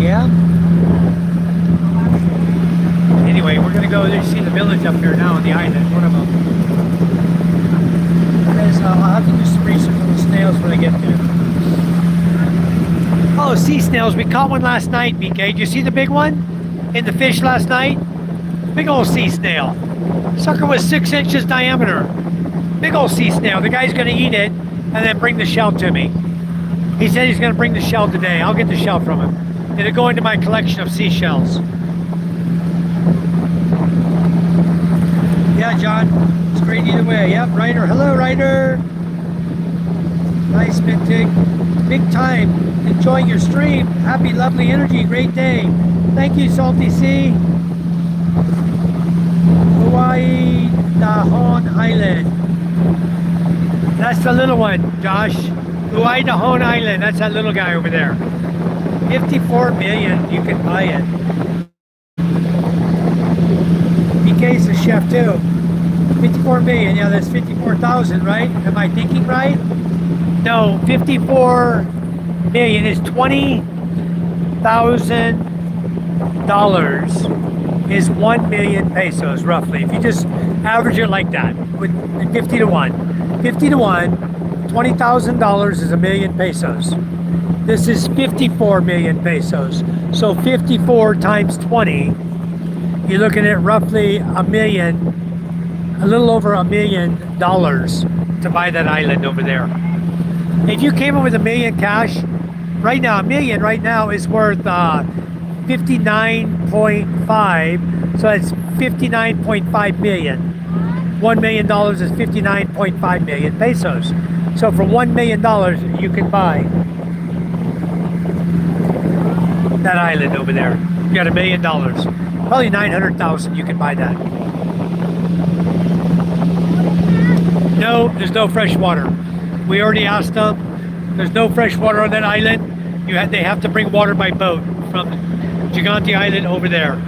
Yeah. Anyway, we're gonna go see the village up here now on the island. One of them. I'll have to do some research on the snails when I get there. Oh, sea snails. We caught one last night, BK. Did you see the big one in the fish last night? Big old sea snail. Sucker was 6 inches diameter. Big old sea snail. The guy's gonna eat it and then bring the shell to me. He said he's gonna bring the shell today. I'll get the shell from him. It'll go into my collection of seashells. Yeah, John. It's great either way. Yep, Ryder. Hello, Ryder. Nice, Mintig. Big time. Enjoying your stream. Happy, lovely energy. Great day. Thank you, Salty Sea. Hawaii Dahon Island. That's the little one, Josh. Hawaii Dahon Island. That's that little guy over there. 54 million. You can buy it. BK's a chef too. 54 million. Yeah, that's 54,000, right? Am I thinking right? No, 54 million is $20,000 is 1 million pesos roughly. If you just average it like that, with 50 to 1. 50 to 1, $20,000 is a million pesos. This is 54 million pesos. So 54 times 20, you're looking at roughly a little over $1 million to buy that island over there. If you came in with $1 million cash, right now, $1 million right now is worth 59.5, so that's 59.5 million. $1 million is 59.5 million pesos. So for $1 million, you can buy that island over there. You got $1 million. Probably 900,000, you can buy that. No, there's no fresh water. We already asked them. There's no fresh water on that island. They have to bring water by boat from Gigante Island over there,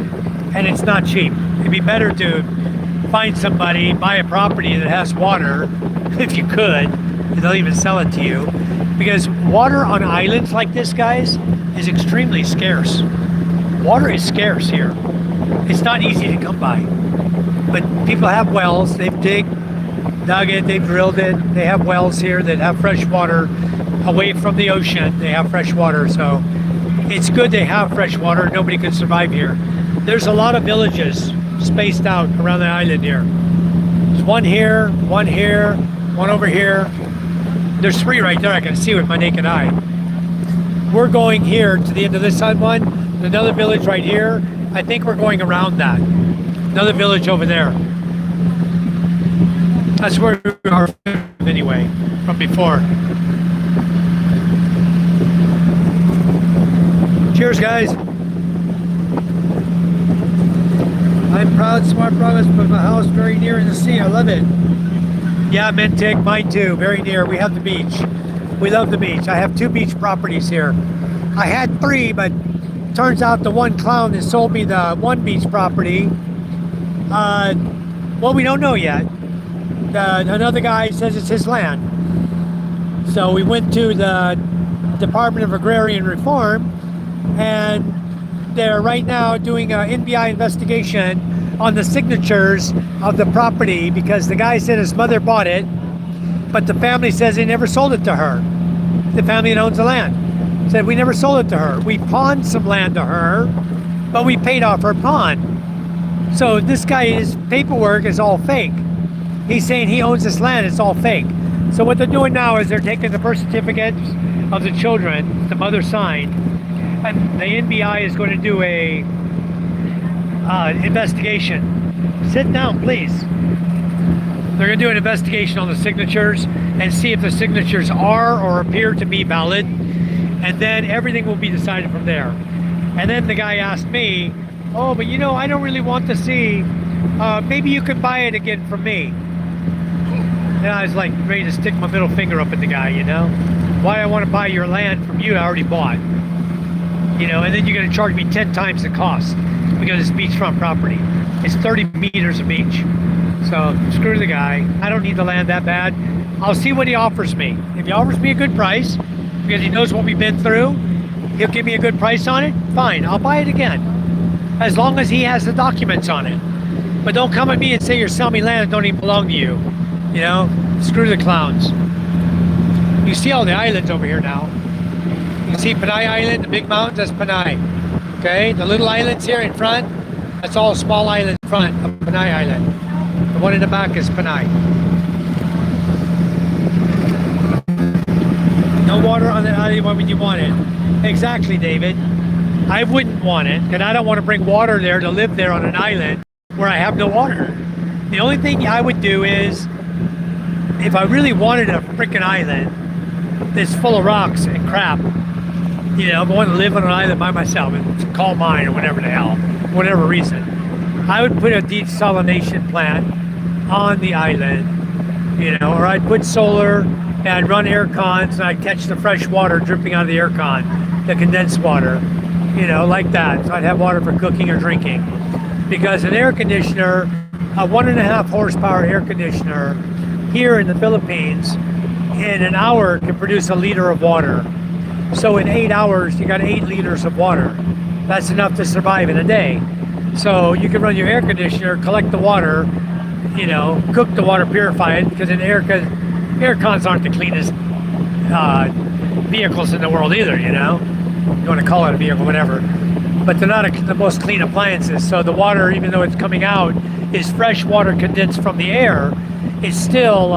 and it's not cheap. It'd be better to find somebody, buy a property that has water, if you could. They'll even sell it to you, because water on islands like this, guys, is extremely scarce. Water is scarce here. It's not easy to come by, but people have wells. They've dug it, they've drilled it. They have wells here that have fresh water away from the ocean. They have fresh water, so it's good they have fresh water. Nobody could survive here. There's a lot of villages spaced out around the island here. There's one here, one over here. There's 3 right there I can see with my naked eye. We're going here to the end of this side one. There's another village right here. I think we're going around that. Another village over there. That's where we are anyway, from before. Cheers, guys. I'm proud, smart progress, but my house very near in the sea. I love it. Yeah, Mentic, mine too. Very near. We have the beach. We love the beach. I have 2 beach properties here. I had 3, but turns out the one clown that sold me the one beach property, well, we don't know yet. Another guy says it's his land. So we went to the Department of Agrarian Reform, and they're right now doing an NBI investigation on the signatures of the property, because the guy said his mother bought it, but the family says they never sold it to her. The family that owns the land said, we never sold it to her. We pawned some land to her, but we paid off her pawn. So this guy's paperwork is all fake. He's saying he owns this land, it's all fake. So what they're doing now is they're taking the birth certificates of the children, the mother signed, and the NBI is going to do a investigation. Sit down, please. They're going to do an investigation on the signatures and see if the signatures are or appear to be valid. and then everything will be decided from there. And then the guy asked me, oh, but you know, I don't really want to see, maybe you could buy it again from me. And I was like ready to stick my middle finger up at the guy, you know? Why I want to buy your land from you I already bought. You know, and then you're going to charge me 10 times the cost because it's beachfront property. It's 30 meters of beach. So screw the guy. I don't need the land that bad. I'll see what he offers me. If he offers me a good price, because he knows what we've been through, he'll give me a good price on it, fine, I'll buy it again. As long as he has the documents on it. But don't come at me and say you're selling me land that don't even belong to you. You know, screw the clowns. You see all the islands over here now. You can see Panay Island, the big mountains, that's Panay. Okay, the little islands here in front, that's all small islands in front of Panay Island. The one in the back is Panay. No water on the island. Why would you want it? Exactly, David. I wouldn't want it, because I don't want to bring water there to live there on an island where I have no water. The only thing I would do is, if I really wanted a freaking island that's full of rocks and crap, you know, if I want to live on an island by myself and call mine or whatever the hell, whatever reason, I would put a desalination plant on the island, you know, or I'd put solar and I'd run air cons and I'd catch the fresh water dripping out of the air con, the condensed water, you know, like that. So I'd have water for cooking or drinking. Because an air conditioner, a 1.5 horsepower air conditioner here in the Philippines, in an hour can produce a liter of water. So in 8 hours, you got 8 liters of water. That's enough to survive in a day. So you can run your air conditioner, collect the water, you know, cook the water, purify it, because air cons aren't the cleanest vehicles in the world either, you know. You want to call it a vehicle, whatever. But they're not the most clean appliances. So the water, even though it's coming out, is fresh water condensed from the air. It's still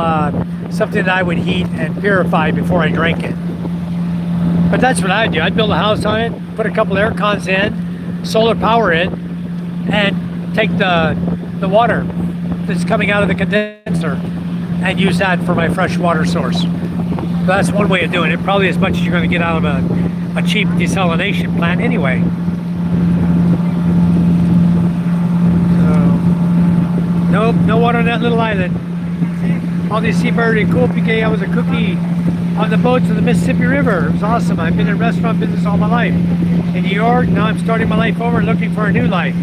something that I would heat and purify before I drank it. But that's what I'd do. I'd build a house on it, put a couple air cons in, solar power it, and take the water that's coming out of the condenser and use that for my fresh water source. So that's one way of doing it. Probably as much as you're going to get out of a cheap desalination plant anyway. So, nope, no water on that little island. All these seabird and cool PK. I was a cookie on the boats of the Mississippi River. It was awesome. I've been in restaurant business all my life. In New York, now I'm starting my life over and looking for a new life.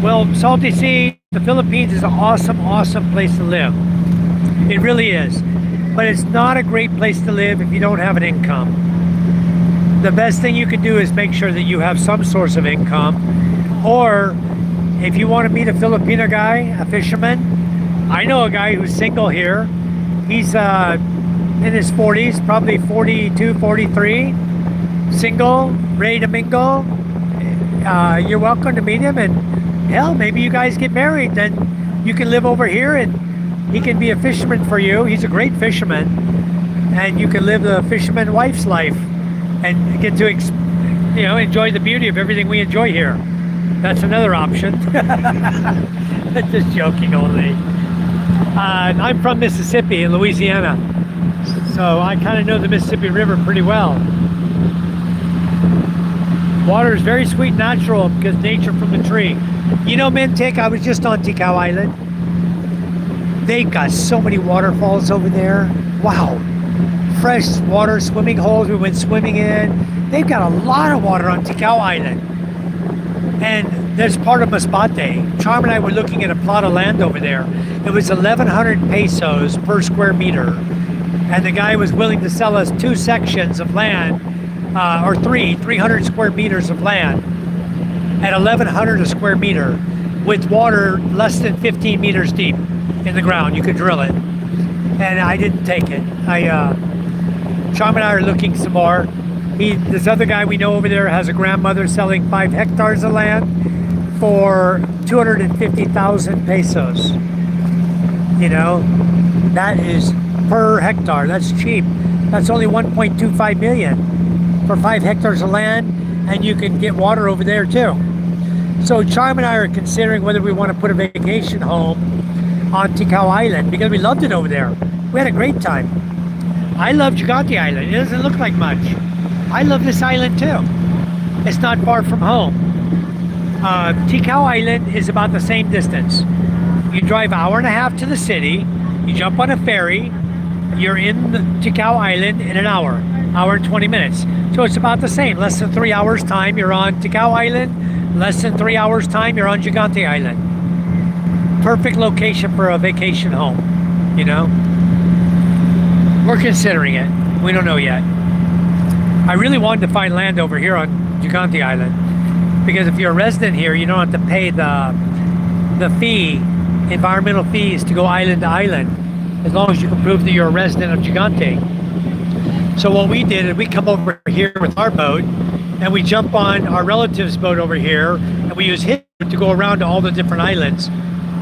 Well, Salty Sea, the Philippines is an awesome, awesome place to live. It really is. But it's not a great place to live if you don't have an income. The best thing you can do is make sure that you have some source of income. Or if you want to meet a Filipino guy, a fisherman, I know a guy who's single here. He's in his 40s, probably 42, 43, single, ready to mingle. You're welcome to meet him, and hell, maybe you guys get married, then you can live over here and he can be a fisherman for you. He's a great fisherman, and you can live the fisherman wife's life and get to enjoy the beauty of everything we enjoy here. That's another option. Just joking only. I'm from Mississippi in Louisiana, so I kind of know the Mississippi River pretty well. Water is very sweet and natural because nature from the tree. You know, Mintic, I was just on Ticao Island. They've got so many waterfalls over there. Wow. Fresh water, swimming holes we went swimming in. They've got a lot of water on Ticao Island. And there's part of Masbate. Charm and I were looking at a plot of land over there. It was 1,100 pesos per square meter. And the guy was willing to sell us 2 sections of land, or 300 square meters of land at 1,100 a square meter with water less than 15 meters deep in the ground. You could drill it. And I didn't take it. Charm and I are looking some more. This other guy we know over there has a grandmother selling 5 hectares of land for 250,000 pesos. You know, that is per hectare. That's cheap. That's only 1.25 million for 5 hectares of land, and you can get water over there too. So Charm and I are considering whether we want to put a vacation home on Ticao Island because we loved it over there. We had a great time. I love Gigante Island. It doesn't look like much. I love this island too. It's not far from home. Tikau Island is about the same distance. You drive an hour and a half to the city, you jump on a ferry, you're in the Tikau Island in an hour and 20 minutes. So it's about the same. Less than 3 hours time, you're on Tikau Island. Less than 3 hours time, you're on Gigante Island. Perfect location for a vacation home, you know? We're considering it. We don't know yet. I really wanted to find land over here on Gigante Island, because if you're a resident here, you don't have to pay the fee, environmental fees, to go island to island, as long as you can prove that you're a resident of Gigante. So what we did is we come over here with our boat, and we jump on our relative's boat over here, and we use his boat to go around to all the different islands.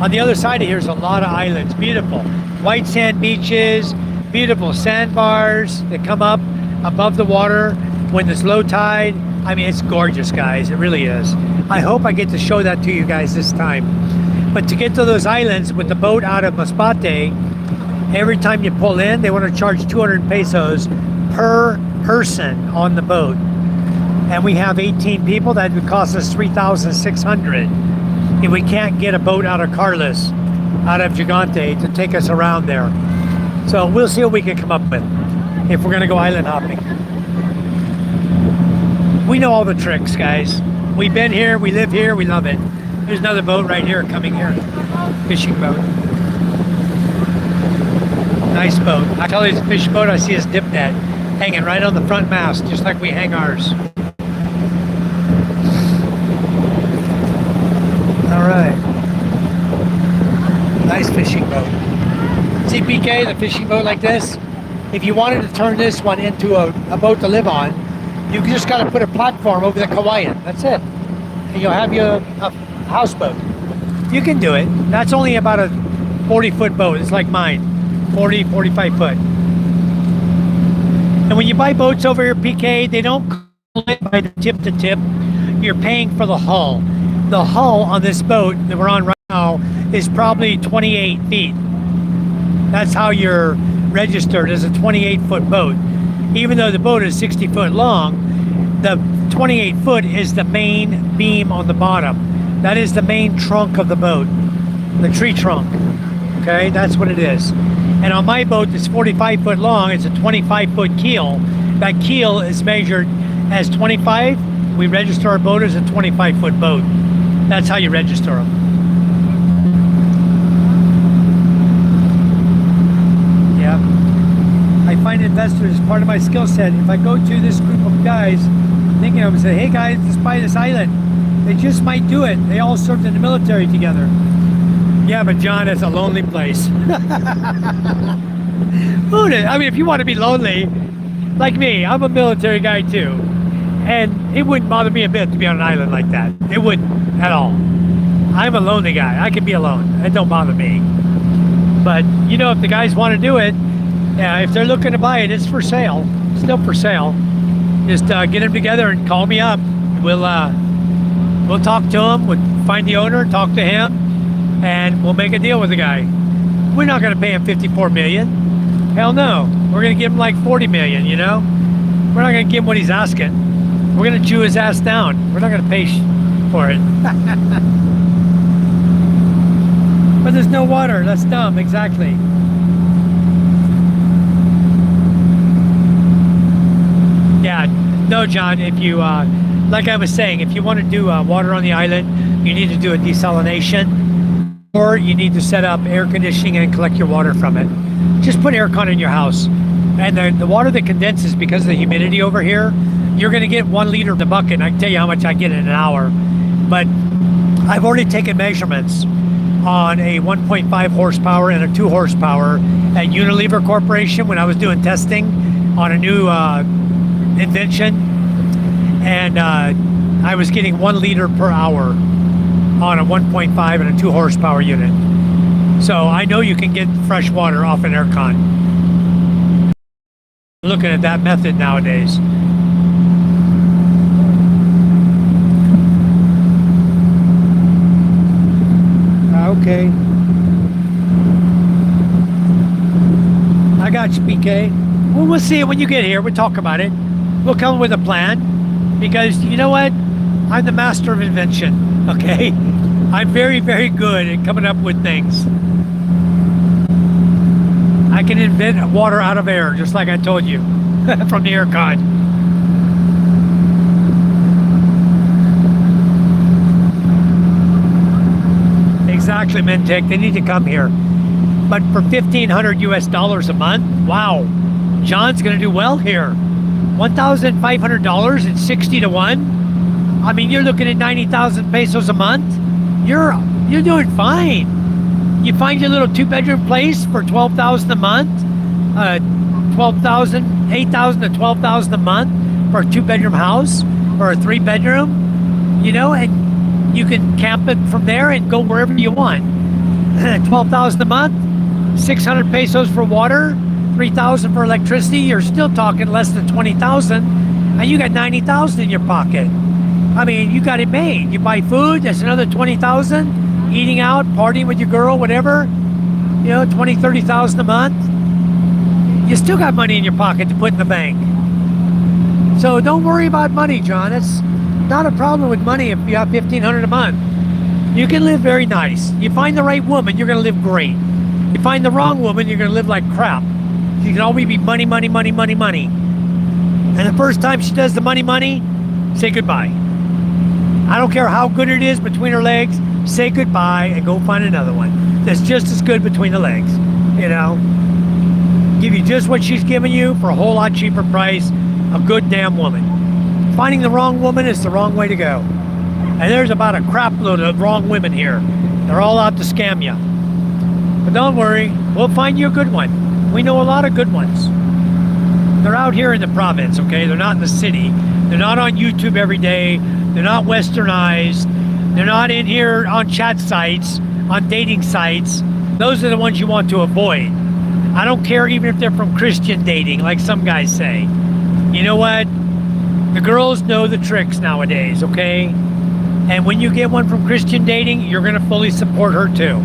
On the other side of here is a lot of islands, beautiful white sand beaches, beautiful sandbars that come up above the water when there's low tide. I mean, it's gorgeous, guys. It really is. I hope I get to show that to you guys this time. But to get to those islands with the boat out of Masbate, every time you pull in, they want to charge 200 pesos per person on the boat. And we have 18 people. That would cost us 3,600 if we can't get a boat out of Carlos, out of Gigante, to take us around there. So we'll see what we can come up with if we're going to go island hopping. We know all the tricks, guys. We've been here, we live here, we love it. There's another boat right here coming here. Fishing boat. Nice boat. I tell you, it's a fishing boat. I see his dip net hanging right on the front mast, just like we hang ours. All right. Nice fishing boat. See, PK, the fishing boat like this, if you wanted to turn this one into a boat to live on, you just got to put a platform over the Kawayan. That's it. And you'll have your houseboat. You can do it. That's only about a 40-foot boat. It's like mine. 40, 45 foot. And when you buy boats over here, PK, they don't call it by the tip to tip. You're paying for the hull. The hull on this boat that we're on right now is probably 28 feet. That's how you're registered as a 28-foot boat. Even though the boat is 60 foot long, the 28 foot is the main beam on the bottom. That is the main trunk of the boat, the tree trunk. Okay, that's what it is. And on my boat that's 45 foot long, it's a 25 foot keel. That keel is measured as 25. We register our boat as a 25 foot boat. That's how you register them. Yeah. I find investors part of my skill set. If I go to this group of guys, thinking of them, say, hey guys, just buy this island. They just might do it. They all served in the military together. Yeah, but John, it's a lonely place. I mean, if you want to be lonely, like me, I'm a military guy too. And it wouldn't bother me a bit to be on an island like that. It wouldn't at all. I'm a lonely guy. I can be alone. It don't bother me. But, you know, if the guys want to do it, yeah, if they're looking to buy it, it's for sale. Still for sale. Just get them together and call me up. We'll talk to them. We'll find the owner, talk to him, and we'll make a deal with the guy. We're not going to pay him 54 million. Hell no. We're going to give him like 40 million, you know? We're not going to give him what he's asking. We're going to chew his ass down. We're not going to pay for it. But there's no water. That's dumb. Exactly. Yeah. No, John. If you, like I was saying, if you want to do water on the island, you need to do a desalination, or you need to set up air conditioning and collect your water from it. Just put aircon in your house. And the water that condenses because of the humidity over here, you're going to get 1 liter of the bucket. And I can tell you how much I get in an hour. But I've already taken measurements on a 1.5 horsepower and a 2 horsepower at Unilever Corporation when I was doing testing on a new invention. And I was getting 1 liter per hour on a 1.5 and a 2 horsepower unit. So I know you can get fresh water off an aircon. Looking at that method nowadays. Okay. I got you, PK. Well, we'll see it when you get here. We'll talk about it. we'll come with a plan, because you know what? I'm the master of invention, okay? I'm very, very good at coming up with things. I can invent water out of air, just like I told you, from the air con. Exactly, Mintic. They need to come here. But for $1,500 a month, wow, John's gonna do well here. $1,500 at 60 to 1. I mean, you're looking at 90,000 pesos a month. You're doing fine. You find your little 2-bedroom place for 12,000 a month, 8,000 to 12,000 a month for a 2-bedroom house or a 3-bedroom, you know, and you can camp it from there and go wherever you want. 12,000 a month, 600 pesos for water, 3,000 for electricity. You're still talking less than 20,000, and you got 90,000 in your pocket. I mean, you got it made. You buy food, that's another 20,000. Eating out, partying with your girl, whatever, you know, 20, 30,000 a month. You still got money in your pocket to put in the bank. So don't worry about money, John. It's not a problem with money if you have $1,500 a month. You can live very nice. You find the right woman, you're gonna live great. You find the wrong woman, you're gonna live like crap. You can always be money, money, money, money, money. And the first time she does the money, money, say goodbye. I don't care how good it is between her legs, say goodbye and go find another one that's just as good between the legs, you know? Give you just what she's giving you for a whole lot cheaper price, a good damn woman. Finding the wrong woman is the wrong way to go. And there's about a crap load of wrong women here. They're all out to scam you. But don't worry, we'll find you a good one. We know a lot of good ones. They're out here in the province, okay? They're not in the city. They're not on YouTube every day. They're not westernized. They're not in here on chat sites, on dating sites. Those are the ones you want to avoid. I don't care even if they're from Christian dating, like some guys say. You know what? The girls know the tricks nowadays, okay? And when you get one from Christian dating, you're gonna fully support her too.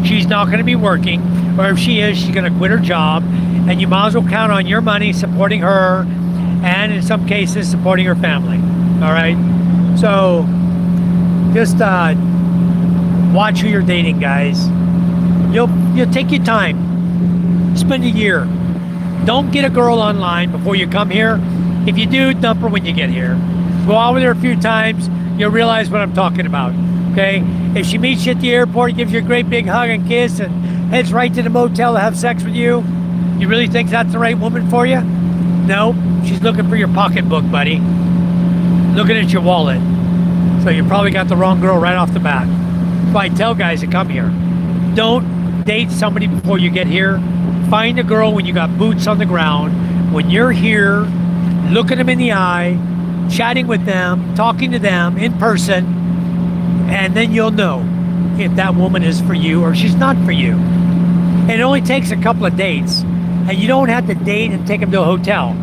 She's not gonna be working, or if she is, she's gonna quit her job, and you might as well count on your money supporting her, and in some cases, supporting her family, all right? So, just watch who you're dating, guys. You'll take your time. Spend a year. Don't get a girl online before you come here. If you do, dump her when you get here. Go out with her a few times, you'll realize what I'm talking about, okay? If she meets you at the airport, gives you a great big hug and kiss, and heads right to the motel to have sex with you, you really think that's the right woman for you? No, she's looking for your pocketbook, buddy. Looking at your wallet. So you probably got the wrong girl right off the bat. So I tell guys to come here. Don't date somebody before you get here. Find a girl when you got boots on the ground. When you're here, looking them in the eye, chatting with them, talking to them in person, and then you'll know if that woman is for you or she's not for you. And it only takes a couple of dates, and you don't have to date and take them to a hotel.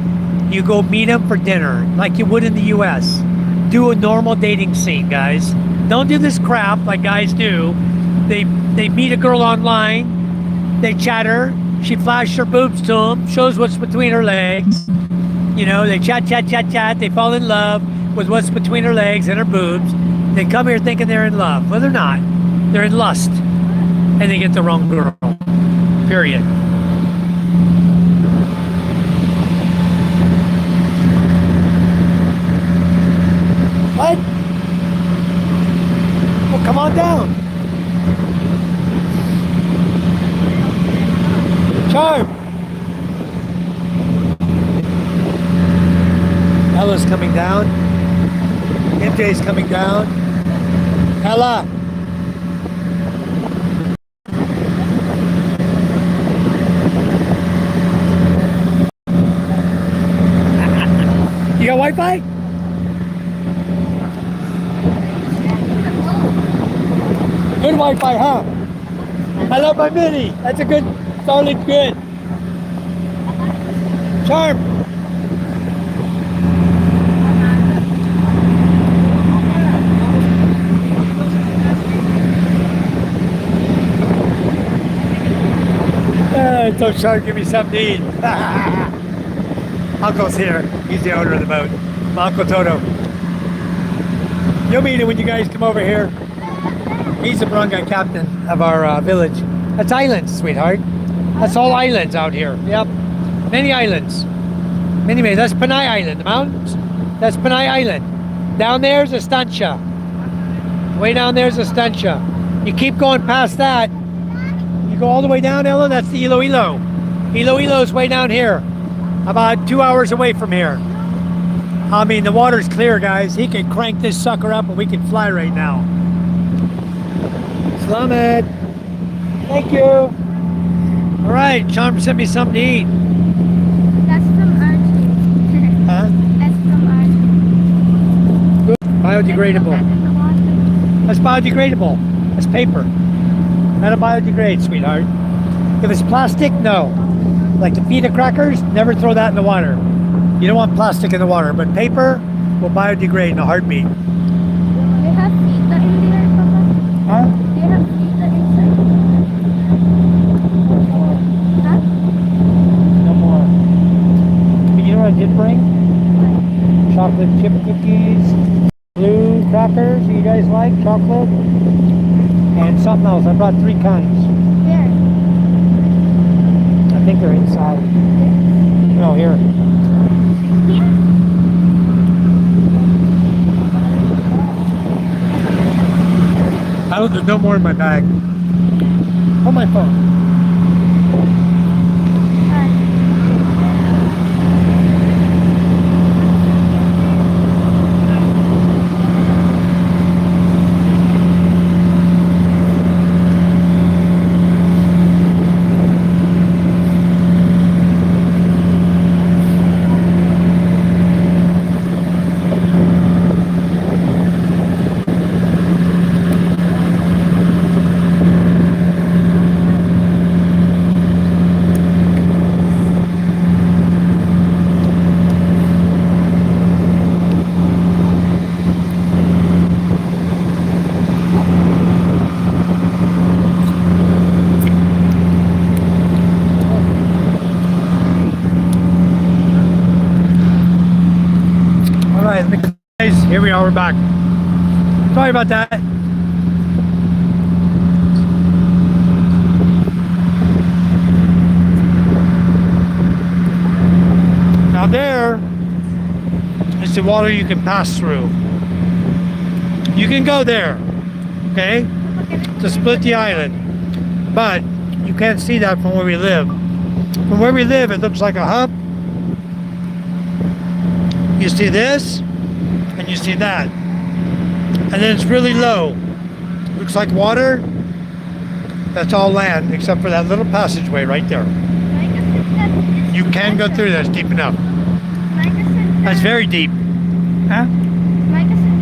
You go meet them for dinner like you would in the US. Do a normal dating scene, guys. Don't do this crap like guys do. They meet a girl online, they chat her, she flashes her boobs to them, shows what's between her legs. You know, they chat, they fall in love with what's between her legs and her boobs. They come here thinking they're in love. Well, they're not. They're in lust. And they get the wrong girl. Period. What? Well, come on down. Charm. Ella's coming down. MJ's coming down. Ella. You got Wi-Fi? Good Wi-Fi, huh? I love my mini. That's a good, solid good. Charm. Don't try to give me something to eat. Uncle's here. He's the owner of the boat. My Uncle Toto. You'll meet him when you guys come over here. He's the barangay captain of our village. That's islands, sweetheart. That's all islands out here. Yep. Many islands. Many. That's Panay Island. The mountains. That's Panay Island. Down there's Estancia. Way down there's Estancia. You keep going past that. You go all the way down, Ella. That's the Iloilo. Iloilo's way down here. About 2 hours away from here. I mean, the water's clear, guys. He could crank this sucker up and we could fly right now. Slamet. Thank you. All right, Sean sent me something to eat. That's from Archie. Huh? That's from Archie. Biodegradable. That's biodegradable. That's paper. That'll biodegrade, sweetheart. If it's plastic, no. Like the pita crackers, never throw that in the water. You don't want plastic in the water, but paper will biodegrade in a heartbeat. Do you have pita in there, Papa? Huh? Do you have pita inside? Huh? No more. But you know what I did bring? Chocolate chip cookies, blue crackers you guys like, chocolate, and something else. I brought 3 kinds. Where? I think they're inside. No, here. Here? There's no more in my bag. On my phone. Here we are, we're back. Sorry about that. Now there is the water you can pass through. You can go there, okay, to split the island. But you can't see that from where we live. From where we live, it looks like a hump. You see this? And you see that, and then it's really low. Looks like water. That's all land except for that little passageway right there. You can go through that. It's deep enough. That's very deep. Huh? Micah said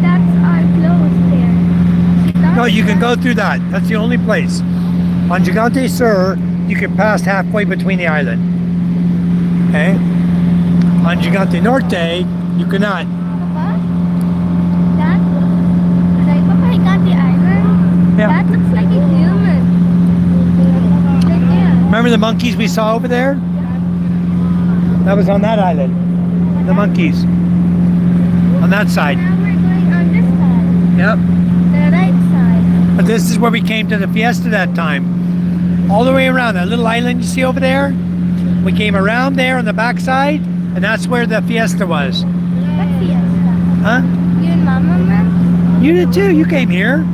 that's our clothes there. No, you can go through that. That's the only place. On Gigante Sur, you can pass halfway between the island. Okay? On Gigante Norte, you cannot. Yeah. That looks like a human. Right there. Remember the monkeys we saw over there? That was on that island. The monkeys. On that side. Now we're going on this side. Yep. The right side. But this is where we came to the fiesta that time. All the way around that little island you see over there. We came around there on the back side, and that's where the fiesta was. What fiesta? Huh? You and Mama, man? You did too. You came here.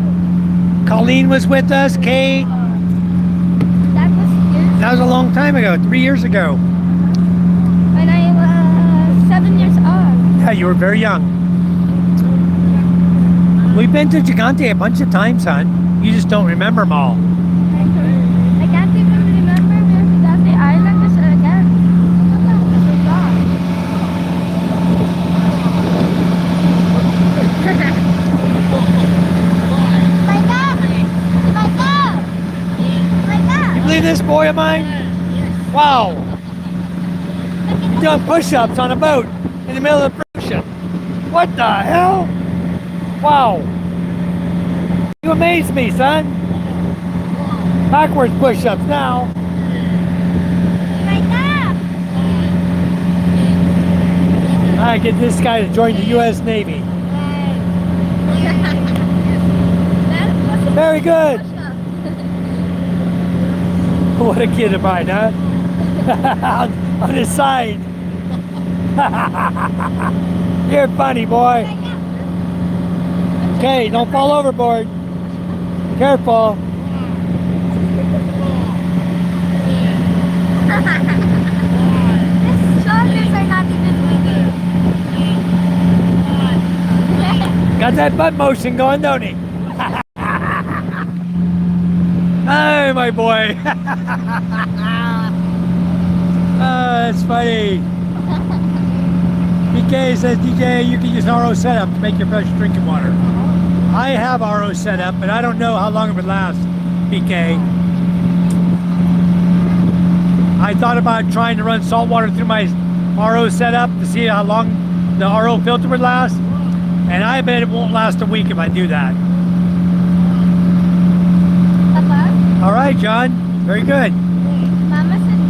Colleen was with us. Kate. That was years That was a long time ago. 3 years ago. when I was 7 years old. Yeah, you were very young. We've been to Gigante a bunch of times, hon. You just don't remember them all. I can't even remember where Gigante Island is again. You believe this boy of mine? Wow. Doing push-ups on a boat in the middle of the ocean. What the hell? Wow. You amaze me, son. Backwards push-ups now. I get this guy to join the U.S. Navy. Very good. What a kid of mine, huh? On his side. You're funny, boy. Okay, don't fall overboard. Careful. His shoulders are not even moving. Got that butt motion going, don't he? Hey, my boy. Oh, that's funny. BK says, DJ, you can use an RO setup to make your fresh drinking water. I have RO set up, but I don't know how long it would last, BK. I thought about trying to run salt water through my RO setup to see how long the RO filter would last, and I bet it won't last a week if I do that. Papa, All right, John. Very good. Mama said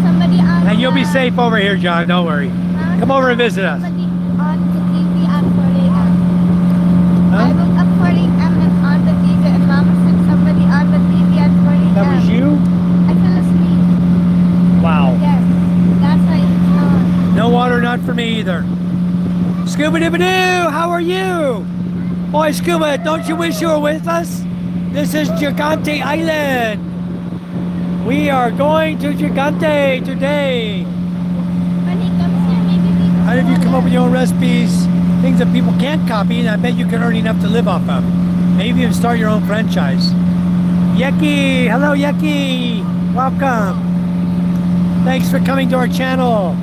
somebody on And you'll be safe over here, John. Don't worry. Mama Come said over and visit us. Somebody on the TV at 4 a.m. I Huh? woke up 4 a.m. and on the TV, and Mama said somebody on the TV at 4 a.m. That was you? I fell asleep. Wow. Yes, that's why it's on. No water, not for me either. Scuba Dibba Doo, how are you? Boy, Scuba, don't you wish you were with us? This is Gigante Island. We are going to Gigante today. When he comes here, maybe we can How did you come up with your own recipes? Things that people can't copy, and I bet you can earn enough to live off of. Maybe even start your own franchise. Yeki, hello Yeki. Welcome. Thanks for coming to our channel.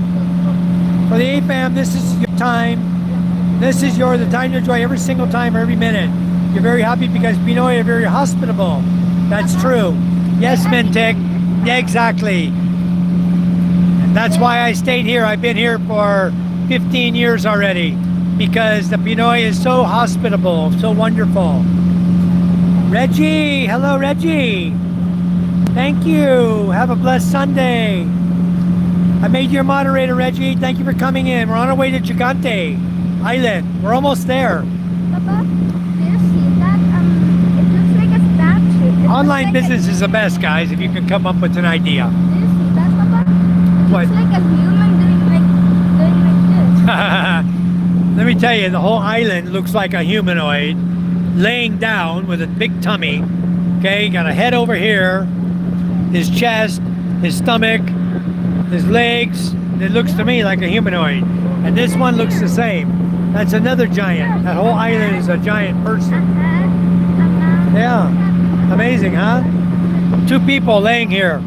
For the AFAM, this is your time. This is the time to enjoy every single time, every minute. You're very happy because Pinoy are very hospitable. That's true. Yes, Mintek. Yeah, exactly. And that's why I stayed here. I've been here for 15 years already because the Pinoy is so hospitable, so wonderful. Reggie, hello Reggie. Thank you. Have a blessed Sunday. I made you a moderator, Reggie. Thank you for coming in. We're on our way to Gigante Island. We're almost there. Papa, do you see that? It looks like a statue. It looks Online like business is the best, guys, if you can come up with an idea. Do you see that, Papa? It What? looks like a human doing like this. Let me tell you, the whole island looks like a humanoid laying down with a big tummy. Okay, got a head over here, his chest, his stomach, his legs. It looks to me like a humanoid. And this one looks the same. That's another giant. That whole island is a giant person. Yeah. Amazing, huh? Two people laying here.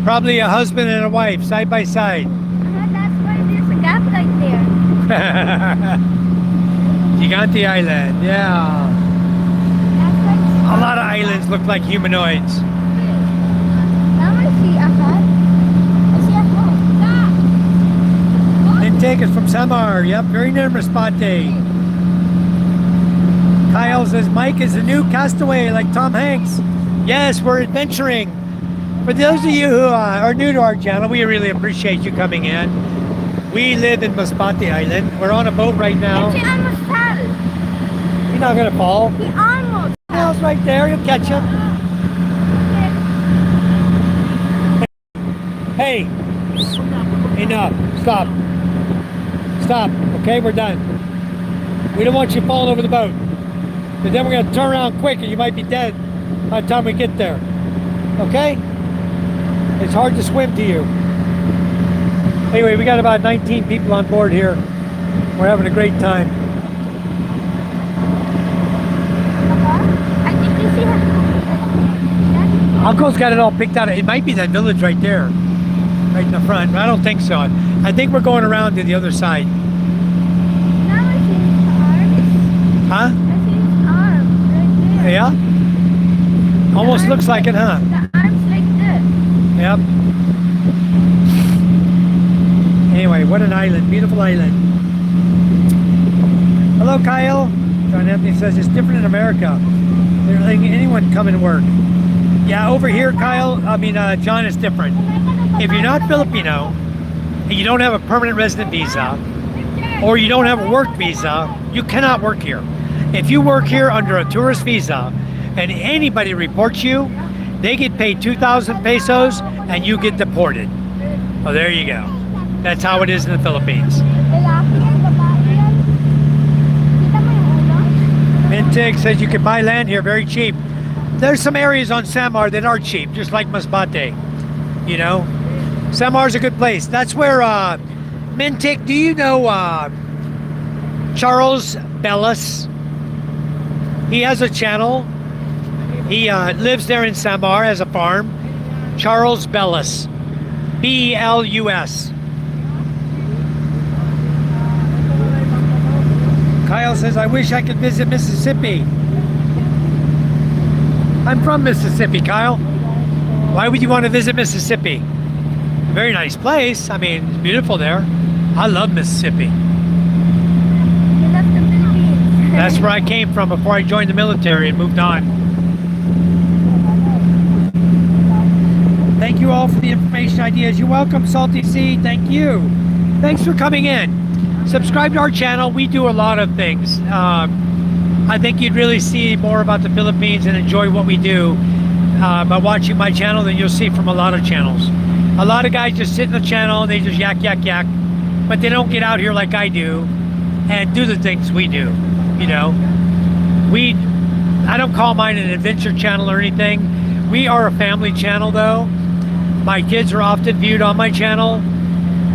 Probably a husband and a wife, side by side. That's why there's a gap right there. Gigante Island, yeah. That's why A lot of islands look like humanoids. now I see a hut. I see a hut. Intake is from Samar. Yep, very near Masbate. Kyle says Mike is a new castaway like Tom Hanks. Yes, we're adventuring. For those of you who are new to our channel, we really appreciate you coming in. We live in Masbate Island. We're on a boat right now. He almost fell. You're not gonna fall. He almost It's right there. You'll catch him. Hey, enough. Stop. Stop. Okay, we're done. We don't want you falling over the boat. But then we're going to turn around quick and you might be dead by the time we get there. Okay? It's hard to swim to you. Anyway, we got about 19 people on board here. We're having a great time. I think you see her. Uncle's got it all picked out. It might be that village right there. Right in the front. But I don't think so. I think we're going around to the other side. Now I see his arms. Huh? I see his arms right there. Yeah? Almost The looks arms like it, huh? The arms like this. Yep. Anyway, what an island. Beautiful island. Hello, Kyle. John Anthony says it's different in America. They're letting anyone come and work. Yeah, over here, Kyle, John, is different. If you're not Filipino and you don't have a permanent resident visa, or you don't have a work visa, you cannot work here. If you work here under a tourist visa and anybody reports you, they get paid 2,000 pesos and you get deported. Oh, there you go. That's how it is in the Philippines. Lalaki yan, babae yan. Kita mo yung ulo? Mintig says you can buy land here very cheap. There's some areas on Samar that are cheap, just like Masbate. You know, Samar's a good place. That's where Mintig, do you know Charles Bellis? He has a channel. He lives there in Samar as a farm. Charles Bellis, B-E-L-U-S. Kyle says, I wish I could visit Mississippi. I'm from Mississippi, Kyle. Why would you want to visit Mississippi? Very nice place. I mean, it's beautiful there. I love Mississippi. You left the Philippines. That's where I came from before I joined the military and moved on. Thank you all for the information ideas. You're welcome, Salty Sea. Thank you. Thanks for coming in. Subscribe to our channel. We do a lot of things. I think you'd really see more about the Philippines and enjoy what we do by watching my channel than you'll see from a lot of channels. A lot of guys just sit in the channel and they just yak, but they don't get out here like I do and do the things we do, you know. I don't call mine an adventure channel or anything. We are a family channel though. My kids are often viewed on my channel,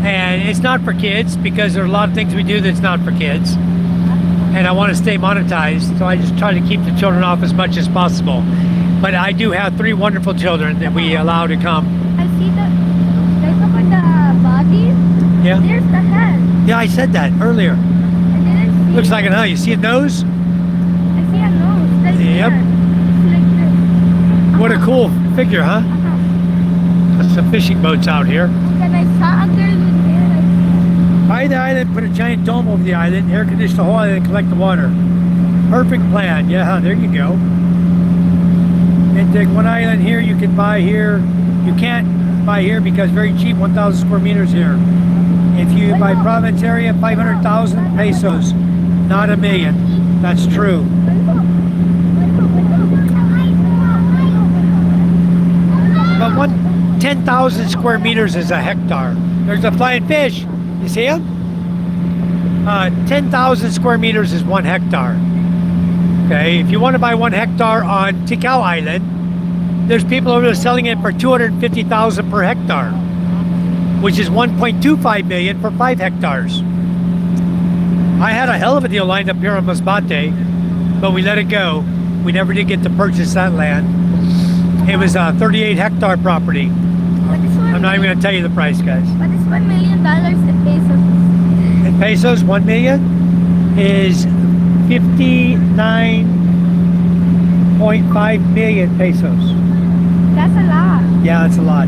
and it's not for kids because there are a lot of things we do that's not for kids. And I want to stay monetized, so I just try to keep the children off as much as possible. But I do have 3 wonderful children that we allow to come. I see the, like look at the body. Yeah? There's the head. Yeah, I said that earlier. I didn't see. Looks like an eye. You see a nose? I see a nose. Like Yep. here. It's like this. What a cool figure, huh? There's some fishing boats out here. Then I saw a girl with hair. Buy the island, put a giant dome over the island, air condition the whole island, and collect the water. Perfect plan. Yeah, there you go. And take one island here, you can buy here. You can't buy here because very cheap, 1,000 square meters here. If you buy province area, 500,000 pesos, not a million. That's true. But 10,000 square meters is a hectare. There's a flying fish. You see him? 10,000 square meters is 1 hectare. Okay, if you want to buy 1 hectare on Tikal Island, there's people over there selling it for 250,000 per hectare, which is 1.25 million for 5 hectares. I had a hell of a deal lined up here on Masbate, but we let it go. We never did get to purchase that land. It was a 38 hectare property. I'm not even going to tell you the price, guys. But it's $1 million in pesos. In pesos, 1 million is 59.5 million pesos. That's a lot. Yeah, that's a lot.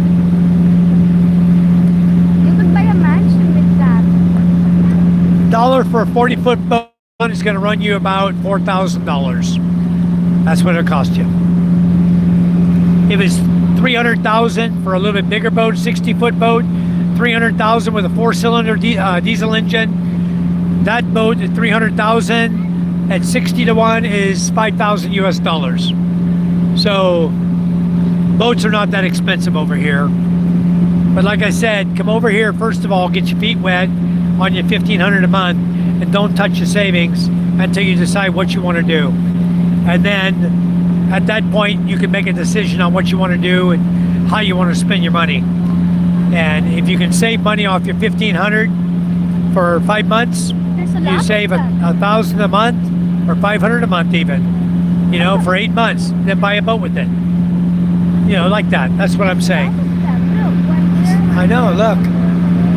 You could buy a mansion with that. Dollar for a 40-foot boat is going to run you about $4,000. That's what it'll cost you. It was 300,000 for a little bit bigger boat, 60-foot boat, 300,000 with a 4-cylinder diesel engine. That boat at 300,000 at 60 to 1 is 5,000 US dollars. So boats are not that expensive over here. But like I said, come over here first of all, get your feet wet on your $1,500 a month, and don't touch your savings until you decide what you want to do. And then at that point, you can make a decision on what you want to do and how you want to spend your money. And if you can save money off your $1,500 for 5 months, There's a lot you of save that. $1,000 a month or $500 a month even, you know, for 8 months, then buy a boat with it. You know, like that. That's what I'm saying. I know,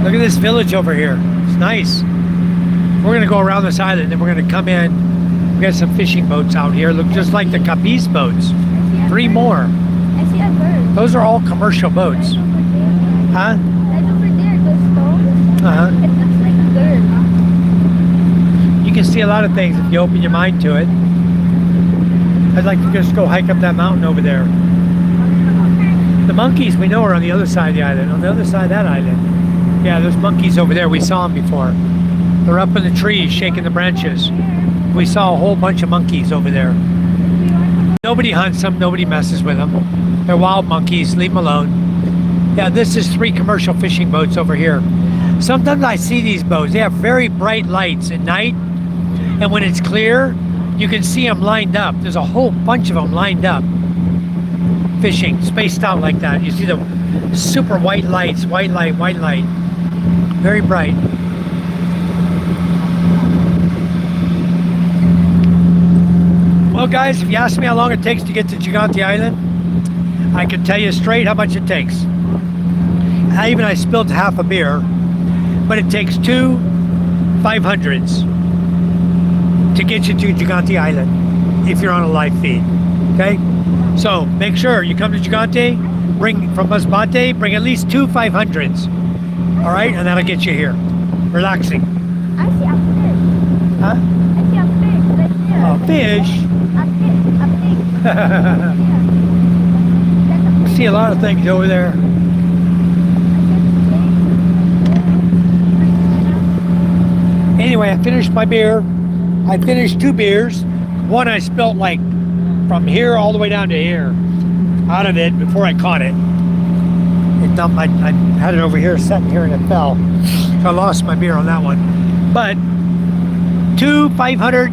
look at this village over here. It's nice. We're gonna go around this island and we're gonna come in. We got some fishing boats out here, look just like the Capiz boats. 3 more. I see a bird. Those are all commercial boats. Right over there. Huh? Right over there, those stones. Uh-huh. It looks like a bird. You can see a lot of things if you open your mind to it. I'd like to just go hike up that mountain over there. The monkeys we know are on the other side of the island, on the other side of that island. Yeah, there's monkeys over there. We saw them before. They're up in the trees shaking the branches. We saw a whole bunch of monkeys over there. Nobody hunts them, nobody messes with them. They're wild monkeys, leave them alone. Yeah, this is 3 commercial fishing boats over here. Sometimes I see these boats, they have very bright lights at night, and when it's clear, you can see them lined up. There's a whole bunch of them lined up, fishing, spaced out like that. You see the super white lights, white light, very bright. Well guys, if you ask me how long it takes to get to Gigante Island, I can tell you straight how much it takes. I spilled half a beer, but it takes 2 500s to get you to Gigante Island if you're on a live feed. Okay? So make sure you come to Gigante, bring from Masbate, bring at least 2 500s. Alright? And that'll get you here. Relaxing. I see a fish. Huh? I see a fish right there. A fish? A pig. I see a lot of things over there. Anyway, I finished my beer. I finished 2 beers. One I spilled like from here all the way down to here out of it before I caught it. It dumped. I had it over here, sitting here, and it fell. So I lost my beer on that one. But 2 500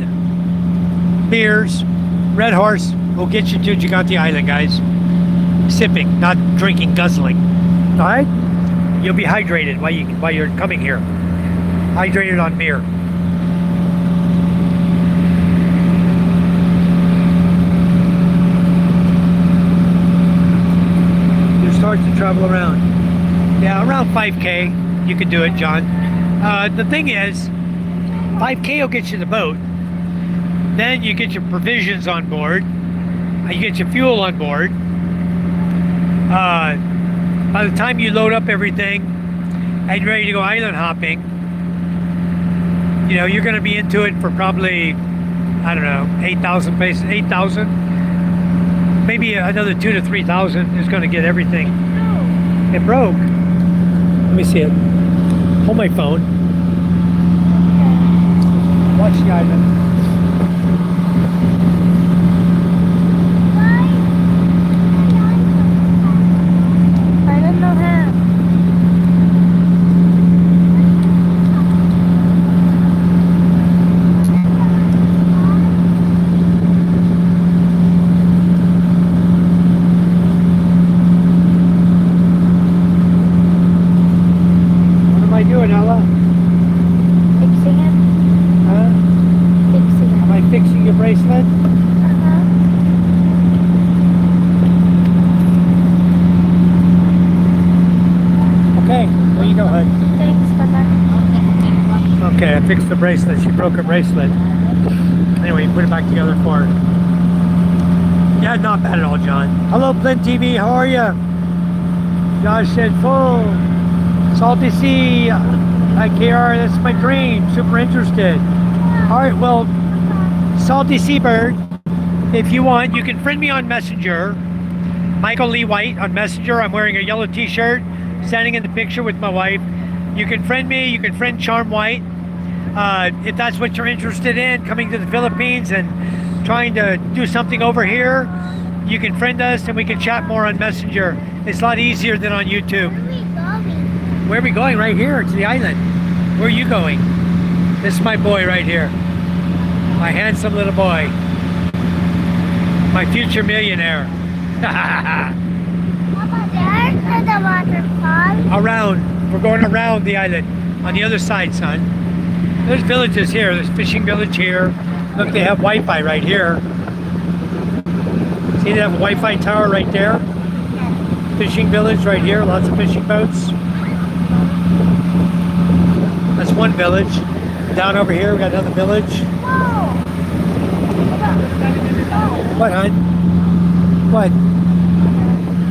beers, Red Horse will get you to Gigante Island, guys. Sipping, not drinking, guzzling. All right? You'll be hydrated while you're coming here. Hydrated on beer. You start to travel around. Yeah, around 5K, you can do it, John. The thing is, 5K will get you the boat. Then you get your provisions on board. You get your fuel on board. By the time you load up everything and you're ready to go island hopping, you know, you're going to be into it for probably, I don't know, 8,000 pesos, 8,000. Maybe another 2,000 to 3,000 is going to get everything. It broke. Let me see it. Hold my phone. Watch the island. I don't know how. What am I doing, Ella? Fixing it. Huh? Fixing it. Am I fixing your bracelet? Okay, there you go, hon. Thanks, Papa. Okay, I fixed the bracelet. She broke her bracelet. Anyway, put it back together for her. Yeah, not bad at all, John. Hello, Blend TV. How are you? Josh said, full. Salty Sea. Hi, KR. That's my dream. Super interested. All right, well, Salty Seabird, if you want, you can friend me on Messenger. Michael Lee White on Messenger. I'm wearing a yellow t-shirt, standing in the picture with my wife. You can friend me. You can friend Charm White. If that's what you're interested in, coming to the Philippines and trying to do something over here, you can friend us and we can chat more on Messenger. It's a lot easier than on YouTube. Where are we going? Right here to the island. Where are you going? This is my boy right here. My handsome little boy. My future millionaire. There's the waterfall. Around. We're going around the island. On the other side, son. There's villages here. There's fishing village here. Look, they have Wi-Fi right here. See, they have a Wi-Fi tower right there. Fishing village right here. Lots of fishing boats. That's one village. Down over here, we got another village. What, hon? What?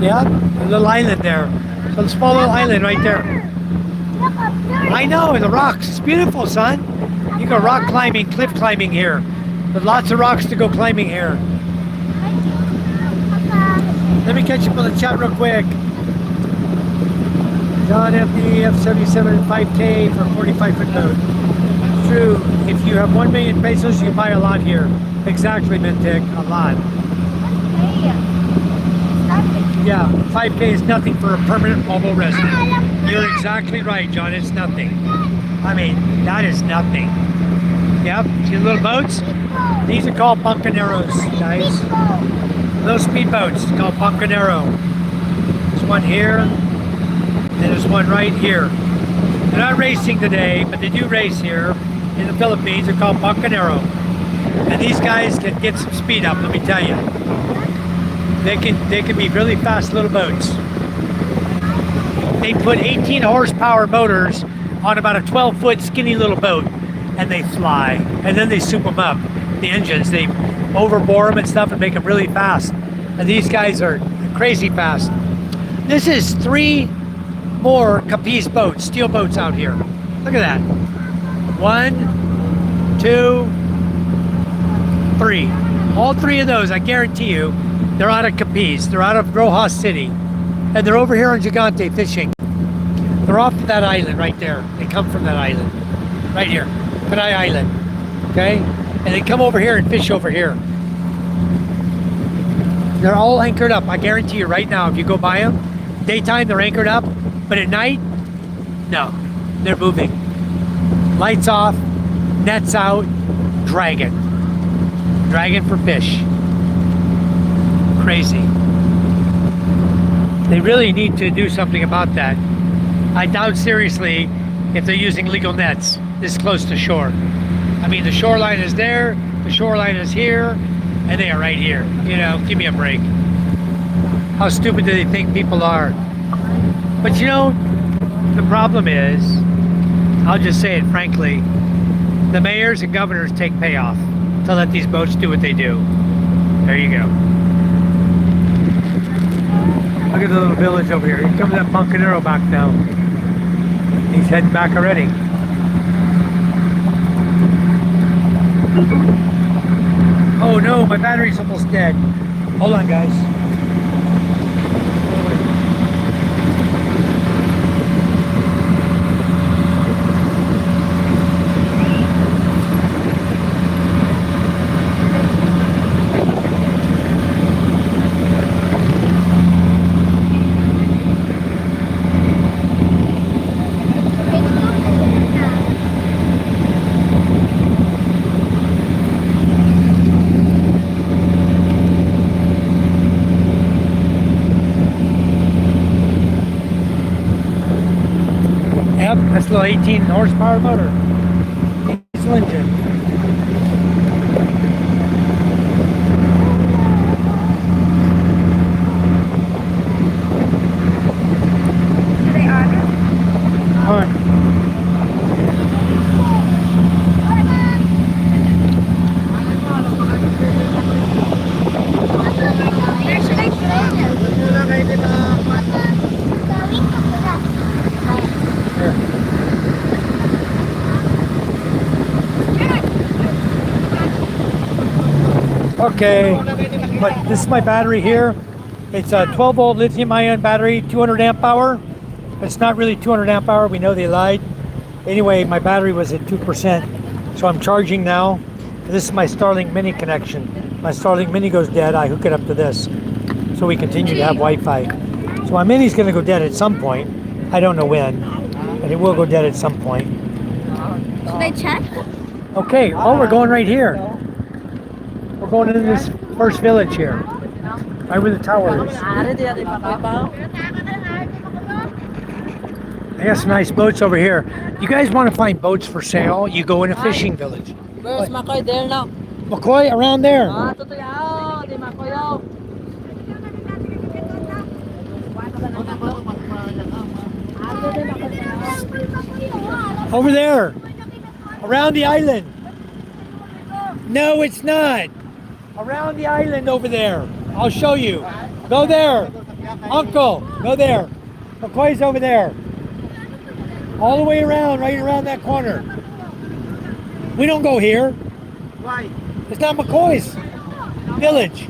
Yeah? A little island there. So a small little island right there. Look up there. I know, the rocks. It's beautiful, son. You go rock climbing, cliff climbing here. There's lots of rocks to go climbing here. Let me catch up on the chat real quick. John FD F77 5K for 45-foot boat. true. If you have 1 million pesos, you buy a lot here. Exactly, Mintic, a lot. Yeah, 5K is nothing for a permanent mobile resident. You're exactly right, John. It's nothing. I mean, that is nothing. Yep, see the little boats? These are called Buncaneros, guys. Little speedboats called Buncanero. There's one here, and there's one right here. They're not racing today, but they do race here in the Philippines. They're called Buncanero. And these guys can get some speed up, let me tell you. They can be really fast little boats. They put 18 horsepower motors on about a 12-foot skinny little boat, and they fly. And then they soup them up, the engines. They overbore them and stuff and make them really fast. And these guys are crazy fast. This is 3 more Capiz boats, steel boats out here. Look at that. 1, 2, 3. All 3 of those, I guarantee you, they're out of Capiz. They're out of Rojas City. And they're over here on Gigante fishing. They're off to that island right there. They come from that island. Right here. Panay Island. Okay? And they come over here and fish over here. They're all anchored up. I guarantee you right now, if you go by them, daytime they're anchored up, but at night, no. They're moving. Lights off, nets out, dragging. Dragging for fish. Crazy. They really need to do something about that. I doubt seriously if they're using legal nets this close to shore. I mean, the shoreline is there, the shoreline is here, and they are right here. You know, give me a break. How stupid do they think people are? But you know, the problem is, I'll just say it frankly, the mayors and governors take payoff to let these boats do what they do. There you go. Look at the little village over here. Here comes that Buncanero back now. He's heading back already. Oh no, my battery's almost dead. Hold on, guys. Yep, that's a little 18 horsepower motor. Diesel engine. All right. Okay, but this is my battery here. It's a 12 volt lithium ion battery, 200 amp hour. It's not really 200 amp hour, we know they lied. Anyway, my battery was at 2%, so I'm charging now. This is my Starlink Mini connection. My Starlink Mini goes dead, I hook it up to this. So we continue to have Wi-Fi. So my Mini's gonna go dead at some point. I don't know when, but it will go dead at some point. Should I check? Okay, oh, we're going right here. We're going into this first village here, right where the tower is. I got some nice boats over here. You guys want to find boats for sale? You go in a fishing village. Where's Makoy? There now. McCoy, around there. Di Makoy. Over there, around the island. No, it's not. Around the island over there. I'll show you. Go there. Uncle, go there. McCoy's over there. All the way around, right around that corner. We don't go here. Why? It's not McCoy's village.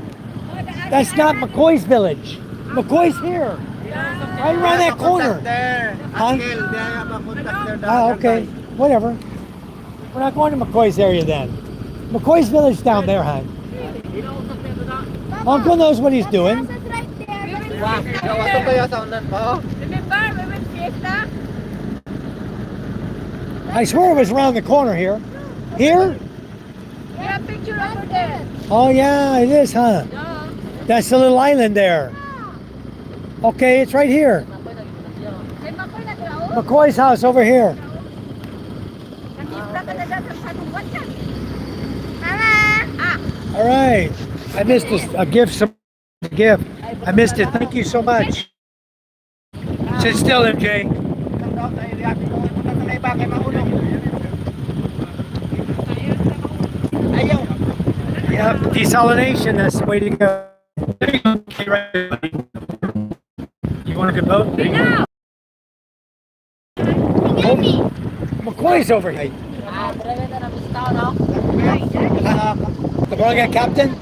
That's not McCoy's village. McCoy's here. Right around that corner. There. Huh? Uncle, they have a contact there. Ah, okay. Whatever. We're not going to McCoy's area then. McCoy's village down there, hon. Uncle knows what he's doing. It's right there. Nawato kaya sa unan pa. Remember, we went fiesta? I swear it was around the corner here. Here? We have picture over there. Oh yeah, it is, huh? That's the little island there. Okay, it's right here. May makoy na tao. McCoy's house over here. Nakita ka na dyan sa buwan yan. Mama! Ah! All right. I missed a gift. Some gift. I missed it. Thank you so much. Sit still, MJ. Yeah, desalination. That's the way to go. Okay, right. You want a good boat? McCoy's over here. The barangay captain?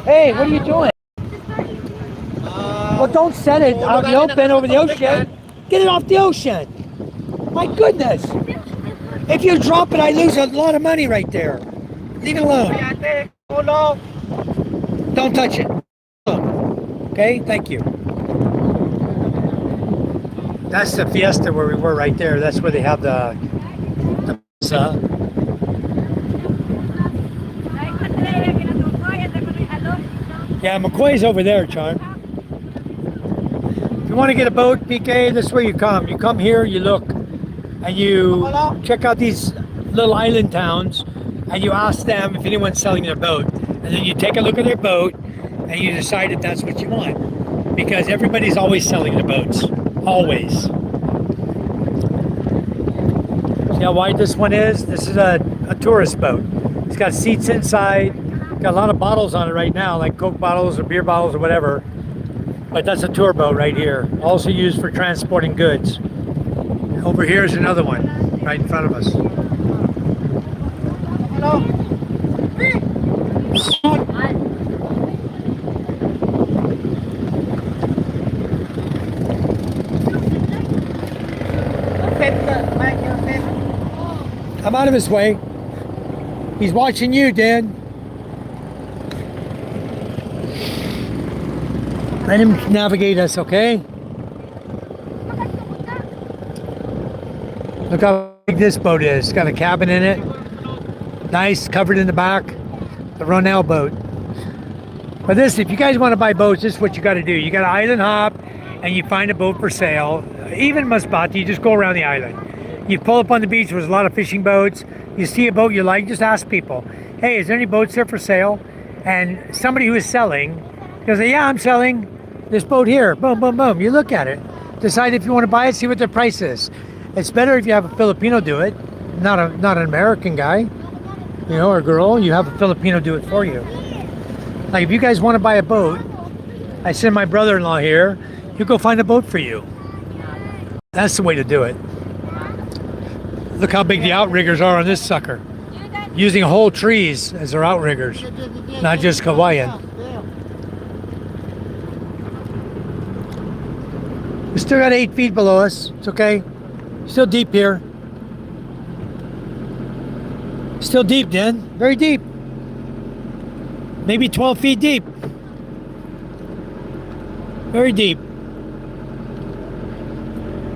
Hey, what are you doing? Well, don't set it out in the open over the ocean. Get it off the ocean. My goodness. If you drop it, I lose a lot of money right there. Leave it alone. Don't touch it. Okay, thank you. That's the fiesta where we were right there. That's where they have the yeah, McCoy's over there, Charm. If you want to get a boat, PK, this is where you come. You come here, you look, and you check out these little island towns, and you ask them if anyone's selling their boat. And then you take a look at their boat, and you decide if that's what you want. Because everybody's always selling their boats. Always. See how wide this one is? This is a tourist boat. It's got seats inside. Got a lot of bottles on it right now, like Coke bottles or beer bottles or whatever. But that's a tour boat right here. Also used for transporting goods. Over here is another one, right in front of us. I'm out of his way. He's watching you, Dan. Let him navigate us, okay? Look how big this boat is. It's got a cabin in it. Nice, covered in the back. The Ronell boat. But this, if you guys want to buy boats, this is what you got to do. You got to island hop, and you find a boat for sale. Even Masbate, you just go around the island. You pull up on the beach, there's a lot of fishing boats. You see a boat you like, just ask people, hey, is there any boats there for sale? And somebody who is selling, goes, yeah, I'm selling this boat here. Boom, boom, boom. You look at it, decide if you want to buy it, see what the price is. It's better if you have a Filipino do it, not an American guy, you know, or girl. You have a Filipino do it for you. Like if you guys want to buy a boat, I send my brother-in-law here. He'll go find a boat for you. That's the way to do it. Look how big the outriggers are on this sucker. Using whole trees as their outriggers, not just Hawaiian. We still got 8 feet below us. It's okay. Still deep here. Still deep, Dan. Very deep. Maybe 12 feet deep. Very deep.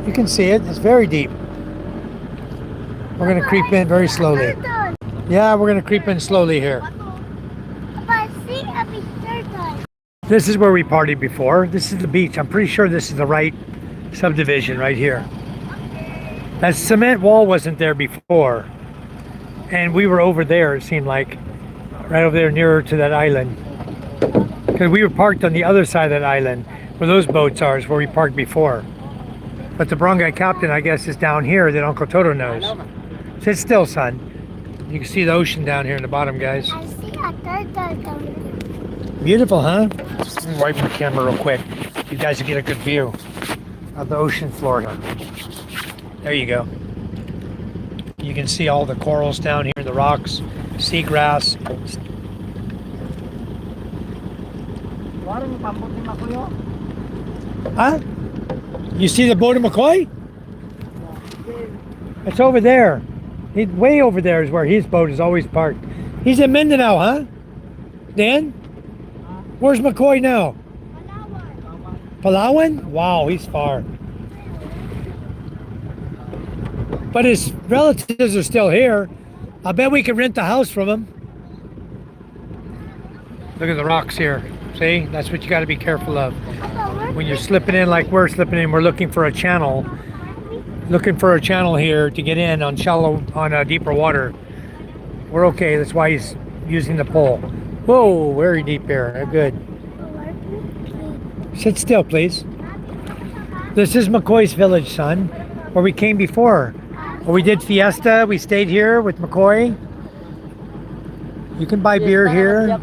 You can see it. It's very deep. We're going to creep in very slowly. Yeah, we're going to creep in slowly here. This is where we partied before. This is the beach. I'm pretty sure this is the right subdivision right here. That cement wall wasn't there before. And we were over there, it seemed like. Right over there nearer to that island. Because we were parked on the other side of that island. Where those boats are is where we parked before. But the barangay captain, I guess, is down here that Uncle Toto knows. Sit still, son. You can see the ocean down here in the bottom, guys. I see a turtle down there. Beautiful, huh? Let me wipe the camera real quick. You guys will get a good view of the ocean floor. There you go. You can see all the corals down here, the rocks, seagrass. Huh? You see the boat of McCoy? It's over there. Way over there is where his boat is always parked. He's in Mindanao, huh? Dan? Where's McCoy now? Palawan? Wow, he's far. But his relatives are still here. I bet we can rent the house from him. Look at the rocks here. See? That's what you got to be careful of. When you're slipping in like we're slipping in, we're looking for a channel. Looking for a channel here to get in on deeper water. We're okay. That's why he's using the pole. Whoa, very deep here. Good. Sit still, please. This is McCoy's village, son, where we came before. Where we did fiesta. We stayed here with McCoy. You can buy beer here.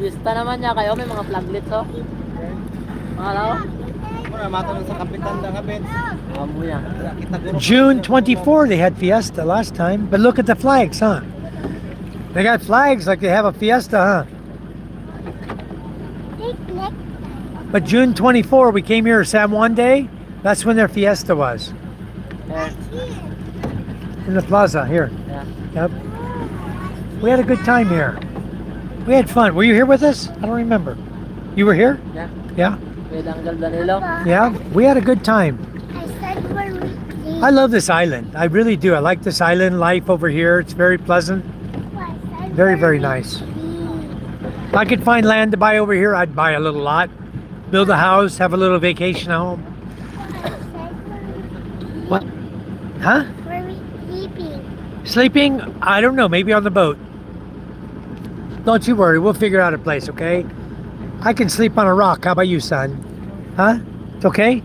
Pista naman niya kayo, may mga flaglets, oh. Mga lao? June 24, they had fiesta last time. But look at the flags, huh? They got flags like they have a fiesta, huh? But June 24, we came here San Juan Day. That's when their fiesta was. In the plaza here. Yeah. Yep. We had a good time here. We had fun. Were you here with us? I don't remember. You were here? Yeah. Yeah? With Uncle Danilo. Yeah? We had a good time. I said we're I love this island. I really do. I like this island life over here. It's very pleasant. Very, very nice. If I could find land to buy over here, I'd buy a little lot. Build a house, have a little vacation home. What? Huh? Where are we sleeping? Sleeping? I don't know. Maybe on the boat. Don't you worry. We'll figure out a place, okay? I can sleep on a rock. How about you, son? Huh? It's okay?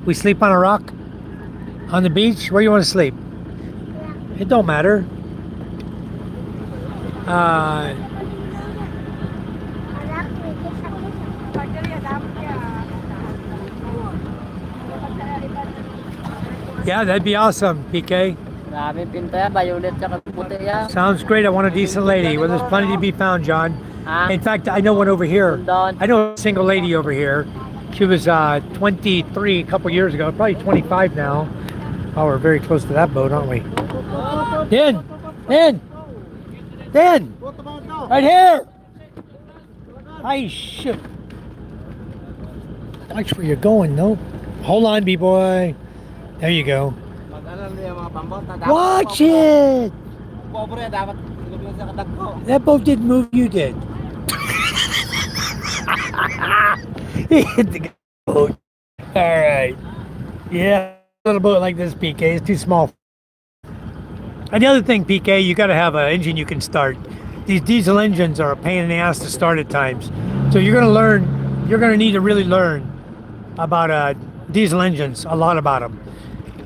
We sleep on a rock? On the beach? Where you want to sleep? It don't matter. Yeah, that'd be awesome, PK. Grabe, pinta yan, violet tsaka puti yan. Sounds great. I want a decent lady. Well, there's plenty to be found, John. Ah. In fact, I know one over here. Doon. I know a single lady over here. She was 23 a couple years ago, probably 25 now. Oh, we're very close to that boat, aren't we? Dan! Dan! Dan! Right here! Ay, shit. Watch where you're going, no? Hold on, B-boy. There you go. Watch it! That boat didn't move, you did. He hit the boat. Alright. Yeah, a little boat like this, PK. It's too small. And the other thing, PK, you got to have an engine you can start. These diesel engines are a pain in the ass to start at times. So you're going to learn, you're going to need to really learn about diesel engines, a lot about them.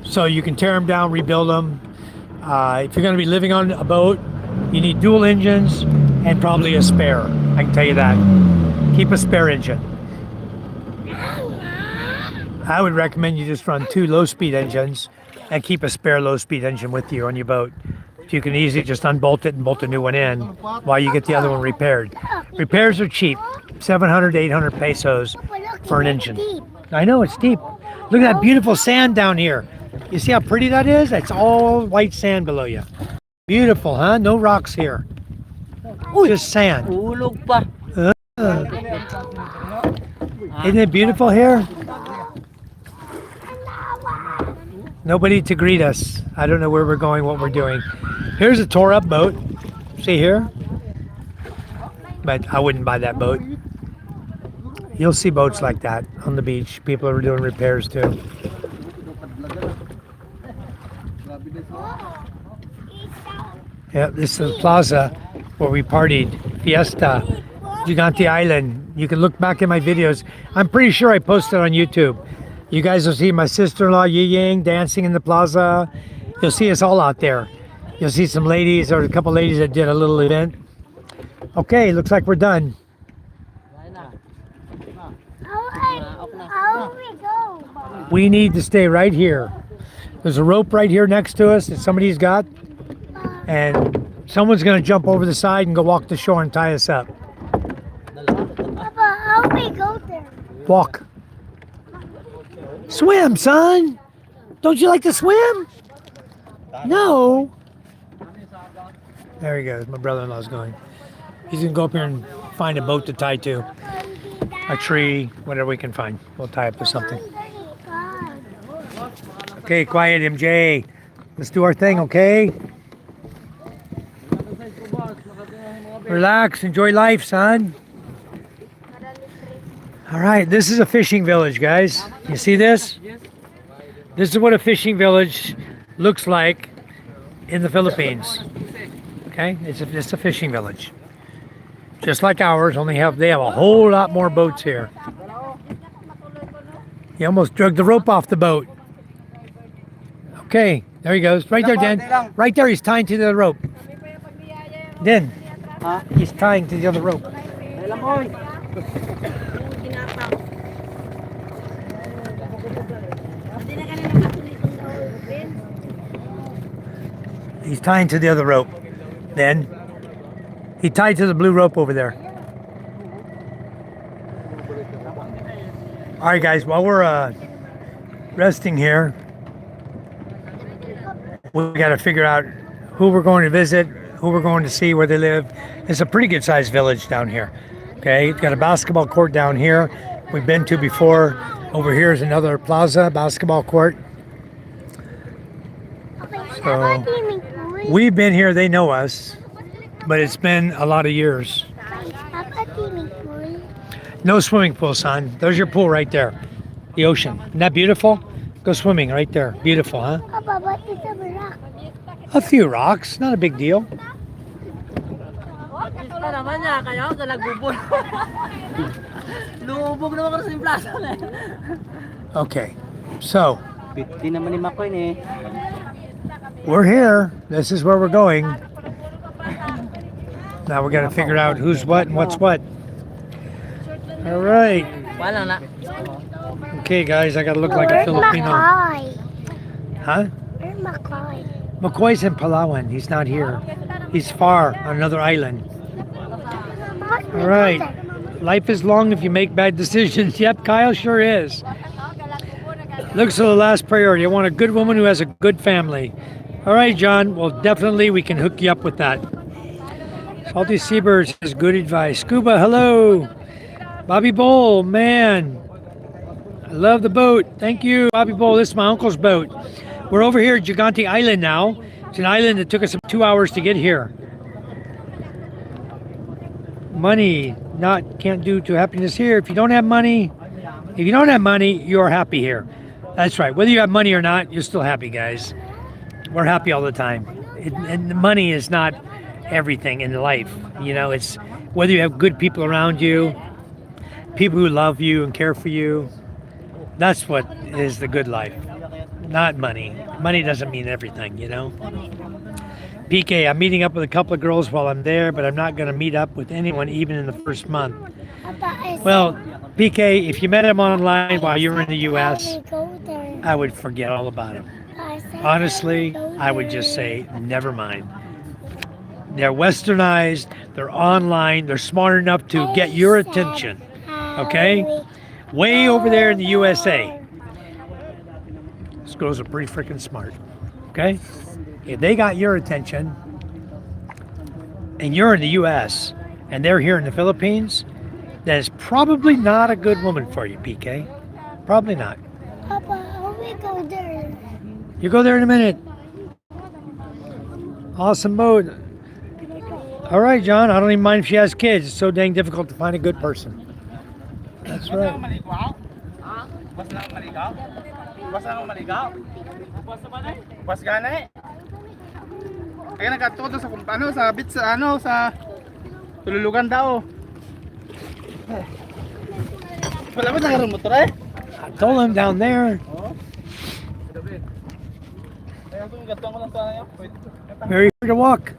So you can tear them down, rebuild them. If you're going to be living on a boat, you need dual engines and probably a spare. I can tell you that. Keep a spare engine. I would recommend you just run 2 low-speed engines and keep a spare low-speed engine with you on your boat. You can easily just unbolt it and bolt a new one in while you get the other one repaired. Repairs are cheap, 700 to 800 pesos for an engine. I know, it's deep. Look at that beautiful sand down here. You see how pretty that is? That's all white sand below you. Beautiful, huh? No rocks here. Oh, just sand. Ulog pa. Isn't it beautiful here? Nobody to greet us. I don't know where we're going, what we're doing. Here's a tore up boat. See here? But I wouldn't buy that boat. You'll see boats like that on the beach. People are doing repairs too. Yeah, this is the plaza where we partied. Fiesta. Gigante Island. You can look back at my videos. I'm pretty sure I posted on YouTube. You guys will see my sister-in-law Yi Ying dancing in the plaza. You'll see us all out there. You'll see some ladies. There were a couple ladies that did a little event. Okay, looks like we're done. How do we go? We need to stay right here. There's a rope right here next to us that somebody's got. And someone's going to jump over the side and go walk the shore and tie us up. Papa, how do we go there? Walk. Swim, son. Don't you like to swim? No. There he goes. My brother-in-law's going. He's going to go up here and find a boat to tie to. A tree, whatever we can find. We'll tie up to something. Okay, quiet, MJ. Let's do our thing, okay? Relax, enjoy life, son. All right, this is a fishing village, guys. You see this? This is what a fishing village looks like in the Philippines. Okay, it's just a fishing village. Just like ours, only they have a whole lot more boats here. He almost dragged the rope off the boat. Okay, there he goes. Right there, Dan. Right there, he's tying to the rope. Dan, he's tying to the other rope. He's tying to the other rope. Then he tied to the blue rope over there. All right, guys, while we're resting here, we got to figure out who we're going to visit, who we're going to see, where they live. It's a pretty good sized village down here. Okay, it's got a basketball court down here we've been to before. Over here is another plaza, basketball court. So we've been here, they know us, but it's been a lot of years. No swimming pool, son. There's your pool right there. The ocean. Isn't that beautiful? Go swimming right there. Beautiful, huh? A few rocks. Not a big deal. Okay. So, we're here. This is where we're going. Now we're going to figure out who's what and what's what. All right. Okay, guys, I got to look like a Filipino. Huh? Where's McCoy? McCoy's in Palawan. He's not here. He's far on another island. All right. Life is long if you make bad decisions. Yep, Kyle sure is. Looks to the last priority. I want a good woman who has a good family. All right, John. Well, definitely we can hook you up with that. Salty Seabird says good advice. Scuba, hello. Bobby Bowl, man. I love the boat. Thank you, Bobby Bowl. This is my uncle's boat. We're over here at Gigante Island now. It's an island that took us 2 hours to get here. Money can't do to happiness here. If you don't have money, you're happy here. That's right. Whether you have money or not, you're still happy, guys. We're happy all the time. And the money is not everything in life. You know, it's whether you have good people around you, people who love you and care for you. That's what is the good life, not money. Money doesn't mean everything, you know. PK, I'm meeting up with a couple of girls while I'm there, but I'm not going to meet up with anyone even in the first month. Well, PK, if you met them online while you were in the U.S., I would forget all about them. Honestly, I would just say, never mind. They're westernized, they're online, they're smart enough to get your attention, okay? Way over there in the USA. These girls are pretty freaking smart, okay? If they got your attention and you're in the US and they're here in the Philippines, then it's probably not a good woman for you, PK. Probably not. Papa, how we go there? You go there in a minute. Awesome boat. All right, John. I don't even mind if she has kids. It's so dang difficult to find a good person. That's right. Kaya nagkatuto sa sa bit sa tululugan daw. Wala ba nang motor eh? I told him down there. Very free to walk.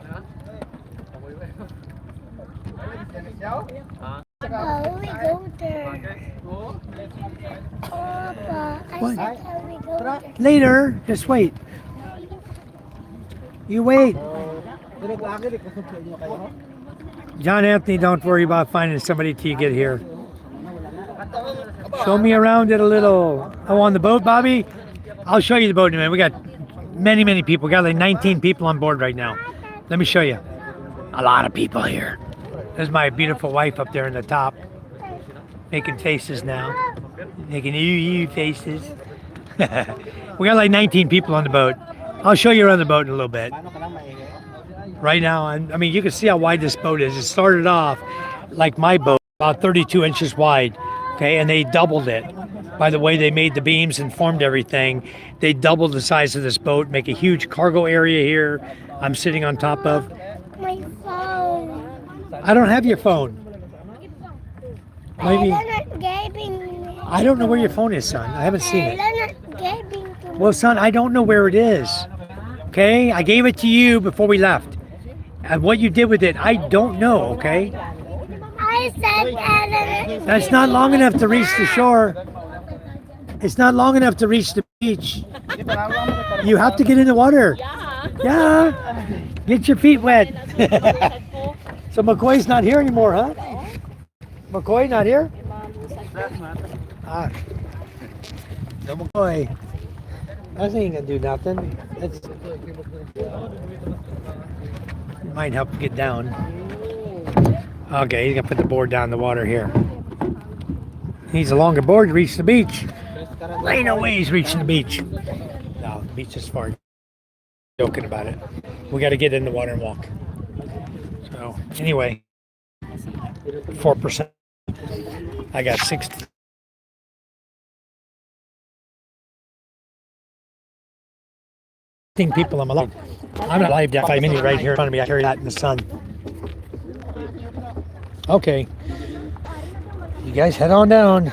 How we go there? Papa, I What? said how we go there? Later. Just wait. You wait. John Anthony, don't worry about finding somebody till you get here. Show me around it a little. Oh, on the boat, Bobby? I'll show you the boat in a minute. We got many people. We got like 19 people on board right now. Let me show you. A lot of people here. There's my beautiful wife up there in the top, making faces now. Making ew faces. We got like 19 people on the boat. I'll show you around the boat in a little bit. Right now, I mean, you can see how wide this boat is. It started off like my boat, about 32 inches wide, okay, and they doubled it. By the way they made the beams and formed everything, they doubled the size of this boat, make a huge cargo area here I'm sitting on top of. My phone. I don't have your phone. Maybe. I don't know where your phone is, son. I haven't seen it. Well, son, I don't know where it is. Okay? I gave it to you before we left. And what you did with it, I don't know, okay? I said that. That's not long enough to reach the shore. It's not long enough to reach the beach. You have to get in the water. Yeah. Get your feet wet. So McCoy's not here anymore, huh? McCoy not here? Ah. No McCoy. That ain't gonna do nothing. That's might help get down. Okay, he's gonna put the board down in the water here. Needs a longer board to reach the beach. Ain't no way he's reaching the beach. No, the beach is far. Joking about it. We got to get in the water and walk. So anyway, 4%. I got 16 people on my live. I'm not live down 5 minutes right here in front of me. I carry that in the sun. Okay. You guys head on down.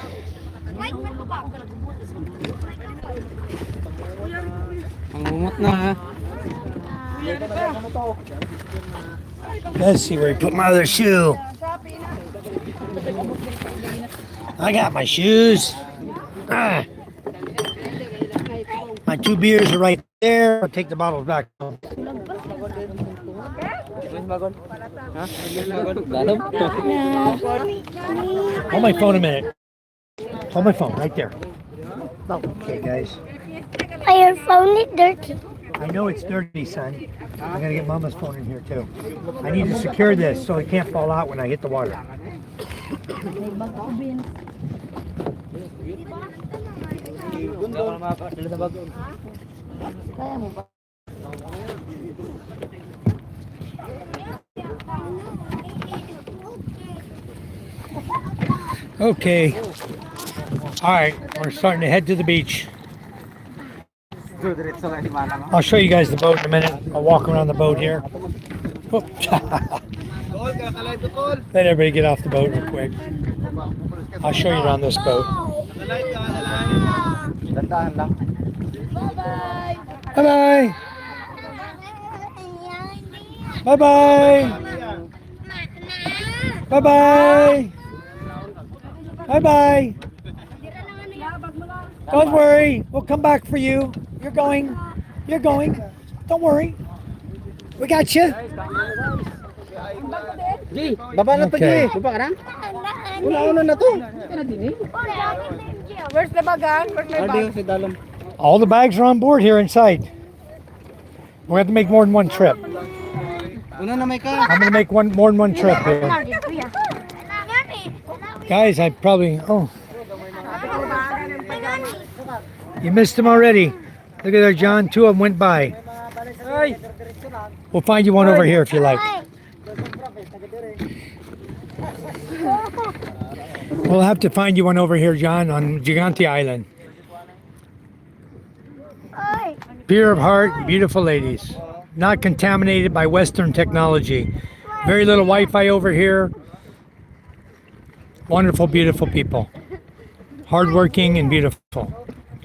Ang na ha. Let's see where he put my other shoe. I got my shoes. Ah. My 2 beers are right there. I'll take the bottles back. Hold my phone a minute. Hold my phone right there. Okay, guys. Your phone is dirty. I know it's dirty, son. I gotta get Mama's phone in here too. I need to secure this so it can't fall out when I hit the water. Okay. All right, we're starting to head to the beach. I'll show you guys the boat in a minute. I'll walk around the boat here. Oh. Let everybody get off the boat real quick. I'll show you around this boat. Bye-bye. Bye-bye. Bye-bye. Bye-bye. Don't worry. We'll come back for you. You're going. You're going. Don't worry. We got you. G, baba na to, Okay. G. Baba ka na? Una na to. Where's the bagan? Where's my bag? Si Dalam. All the bags are on board here inside. We have to make more than one trip. Una na may ka. I'm gonna make more than one trip here. Guys, I probably you missed them already. Look at there, John. 2 of them went by. We'll find you one over here if you like. We'll have to find you one over here, John, on Gigante Island. Pure of heart, beautiful ladies. Not contaminated by Western technology. Very little Wi-Fi over here. Wonderful, beautiful people. Hardworking and beautiful.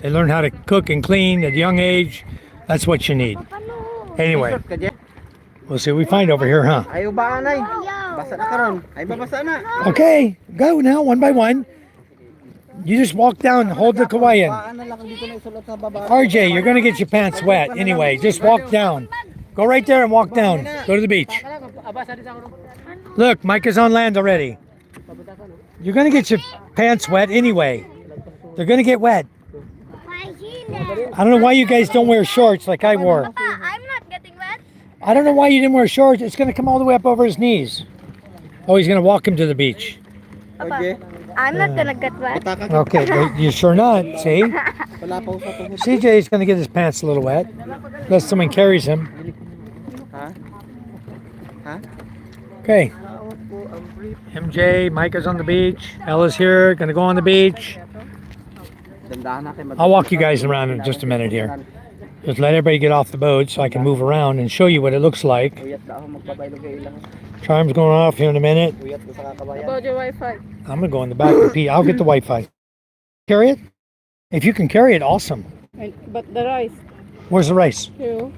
They learn how to cook and clean at a young age. That's what you need. Anyway, we'll see what we find over here, huh? Ayaw ba, anay? Basa na karon. Ay babasa na. Okay, go now, one by one. You just walk down and hold the kawayan. Baan na lang dito na isulot sa baba. RJ, you're going to get your pants wet. Anyway, just walk down. Go right there and walk down. Go to the beach. Look, Mike is on land already. You're going to get your pants wet anyway. They're going to get wet. I don't know why you guys don't wear shorts like I wore. Papa, I'm not getting wet. I don't know why you didn't wear shorts. It's going to come all the way up over his knees. Oh, he's going to walk him to the beach. Papa, Okay. I'm not gonna get wet. Taka ka. Okay, but you're sure not. See? Wala pa sa tuhod. CJ's going to get his pants a little wet. Unless someone carries him. Ha? Ha? Okay. MJ, Micah's on the beach. Ella's here. Going to go on the beach. Dandahan na kayo mag- I'll walk you guys around in just a minute here. Just let everybody get off the boat so I can move around and show you what it looks like. Uyat na ako magbabaylo kayo lang. Charm's going off here in a minute. Uyat ko sa kakabayan. About your Wi-Fi. I'm going to go in the back and pee. I'll get the Wi-Fi. Carry it? If you can carry it, awesome. But the rice. Where's the rice? Here.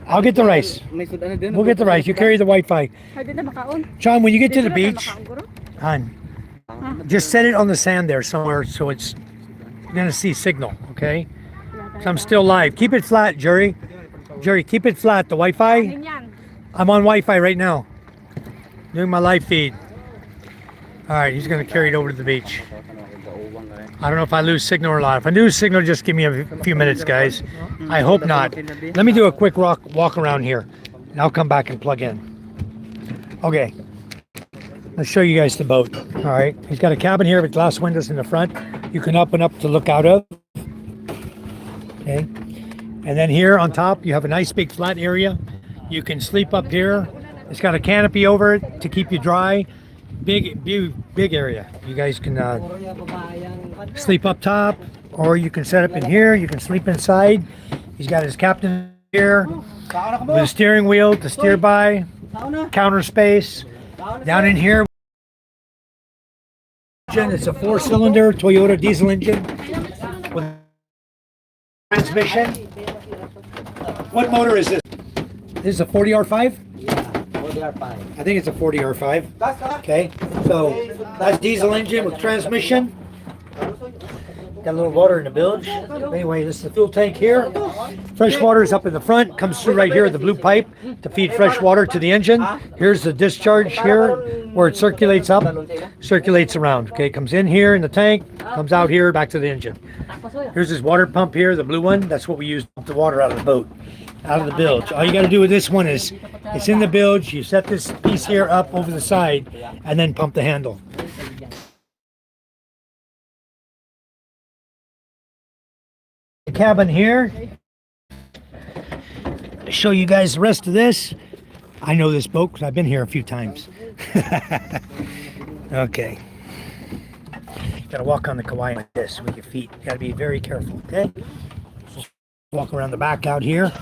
I'll get the rice. May sudan na din. We'll get the rice. You carry the Wi-Fi. Hindi na makaon. John, when you get to the Hindi na beach, makaon, guro. hon, just set it on the sand there somewhere so it's going to see signal, okay? So I'm still live. Keep it flat, Jerry. Jerry, keep it flat. The Wi-Fi, Yun yan. I'm on Wi-Fi right now. Doing my live feed. All right, he's going to carry it over to the beach. I don't know if I lose signal or not. If I lose signal, just give me a few minutes, guys. I hope not. Let me do a quick walk around here, and I'll come back and plug in. Okay. Let's show you guys the boat. All right. He's got a cabin here with glass windows in the front. You can open up to look out of. Okay. And then here on top, you have a nice big flat area. You can sleep up here. It's got a canopy over it to keep you dry. Big area. You guys can sleep up top, or you can set up in here. You can sleep inside. He's got his captain here with a steering wheel to steer by, counter space. Down in here, it's a 4-cylinder Toyota diesel engine with transmission. What motor is this? This is a 40R5? I think it's a 40R5. Okay, so that's diesel engine with transmission. Got a little water in the bilge. Anyway, this is the fuel tank here. Fresh water is up in the front, comes through right here, the blue pipe to feed fresh water to the engine. Here's the discharge here where it circulates up, circulates around. Okay, comes in here in the tank, comes out here, back to the engine. Here's this water pump here, the blue one. That's what we use to pump the water out of the boat, out of the bilge. All you got to do with this one is, it's in the bilge. You set this piece here up over the side and then pump the handle. The cabin here. Show you guys the rest of this. I know this boat because I've been here a few times. Okay. Got to walk on the kawaii like this with your feet. Got to be very careful, okay? Walk around the back out here.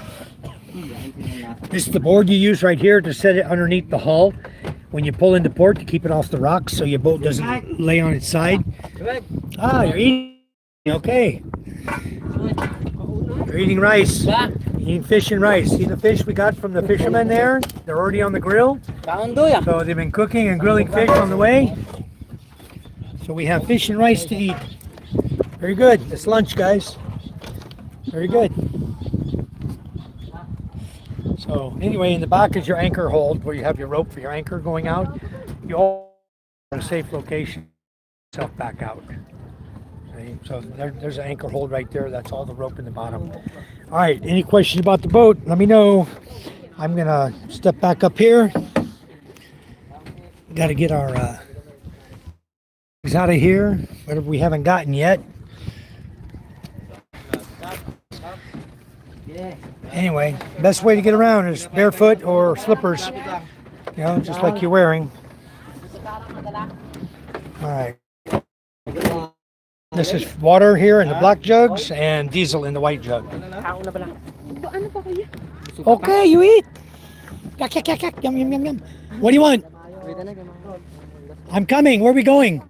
This is the board you use right here to set it underneath the hull when you pull into port to keep it off the rocks so your boat doesn't lay on its side. Ah, you're eating. Okay. You're eating rice. Eating fish and rice. See the fish we got from the fishermen there? They're already on the grill. So they've been cooking and grilling fish on the way. So we have fish and rice to eat. Very good. It's lunch, guys. Very good. So anyway, in the back is your anchor hold where you have your rope for your anchor going out. You all are in a safe location. Yourself back out. Okay, so there's an anchor hold right there. That's all the rope in the bottom. All right, any questions about the boat, let me know. I'm gonna step back up here. Got to get our out of here, whatever we haven't gotten yet. Anyway, best way to get around is barefoot or slippers, you know, just like you're wearing. All right. This is water here in the black jugs and diesel in the white jug. Okay, you eat. Yak, yak, yak, yak. Yum, yum, yum, yum. What do you want? I'm coming. Where are we going?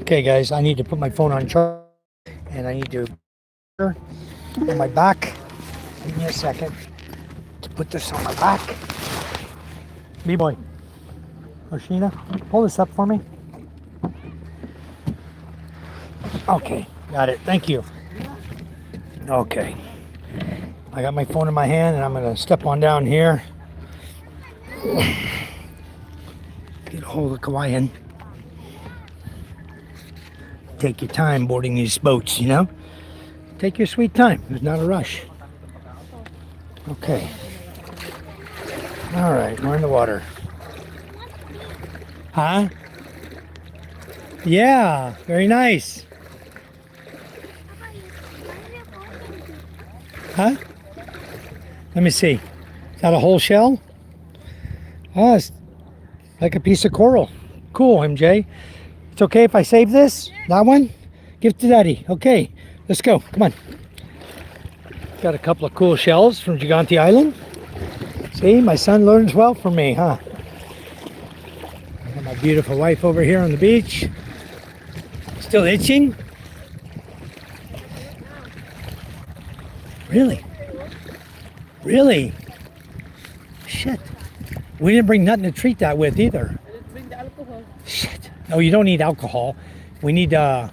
Okay, guys, I need to put my phone on charge and I need to on my back. Give me a second to put this on my back. B-boy, Oshina, pull this up for me. Okay, got it. Thank you. Okay. I got my phone in my hand and I'm going to step on down here. Get a hold of Kauaian. take your time boarding these boats, you know? Take your sweet time. There's not a rush. Okay. All right, we're in the water. Huh? Yeah, very nice. Huh? Let me see. Is that a whole shell? Oh, it's like a piece of coral. Cool, MJ. It's okay if I save this? That one? Give it to Daddy. Okay, let's go. Come on. Got a couple of cool shells from Gigante Island. See, my son learns well from me, huh? Got my beautiful wife over here on the beach. Still itching? Really? Really? Shit. We didn't bring nothing to treat that with either. Bring the alcohol. Shit. No, you don't need alcohol. We need, you got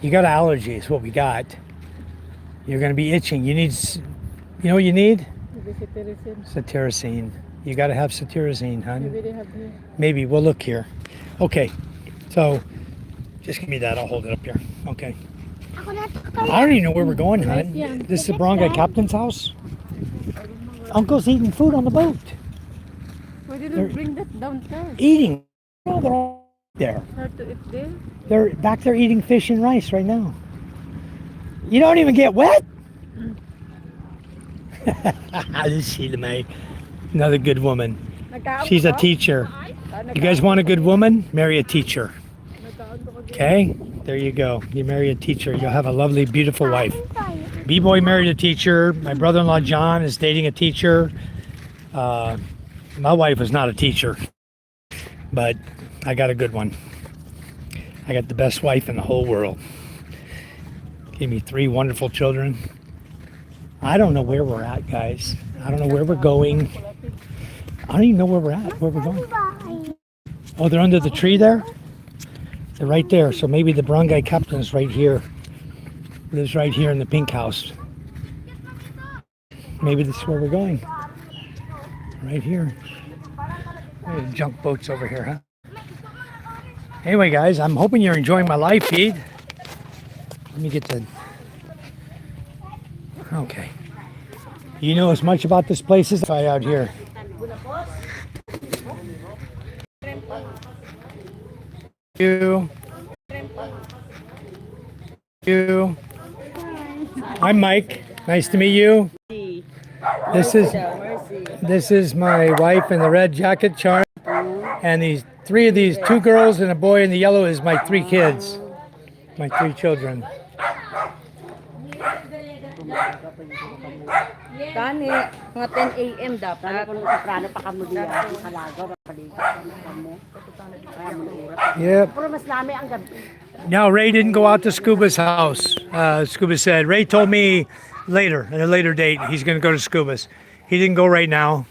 allergies, what we got. You're going to be itching. You need, you know what you need? Cetirizine. You got to have cetirizine, hon. Maybe they have here. Maybe. We'll look here. Okay. So, just give me that. I'll hold it up here. Okay. I don't even know where we're going, hon. This is the barangay captain's house. Uncle's eating food on the boat. Why didn't you bring that downstairs? Eating. No, they're all there. Hard to eat there. They're back there eating fish and rice right now. You don't even get wet? This is Sheila May. Another good woman. She's a teacher. You guys want a good woman? Marry a teacher. Okay? There you go. You marry a teacher. You'll have a lovely, beautiful wife. B-boy married a teacher. My brother-in-law John is dating a teacher. My wife was not a teacher, but I got a good one. I got the best wife in the whole world. Gave me 3 wonderful children. I don't know where we're at, guys. I don't know where we're going. I don't even know where we're at, where we're going. Oh, they're under the tree there? They're right there. So maybe the barangay captain's right here. Lives right here in the pink house. Maybe this is where we're going. Right here. There's junk boats over here, huh? Anyway, guys, I'm hoping you're enjoying my live feed. Let me get the... Okay. You know as much about this place as I out here. You. I'm Mike. Nice to meet you. This is my wife in the red jacket, Charm, and these 3 of these 2 girls and a boy in the yellow is my 3 kids, my 3 children. Kani, mga 10 a.m. dapat. Prano pa kamo diyan, kalagaw, Yep. pero mas lami ang gabi. Now Ray didn't go out to Scuba's house. Scuba said Ray told me later, at a later date, he's going to go to Scuba's. He didn't go right now.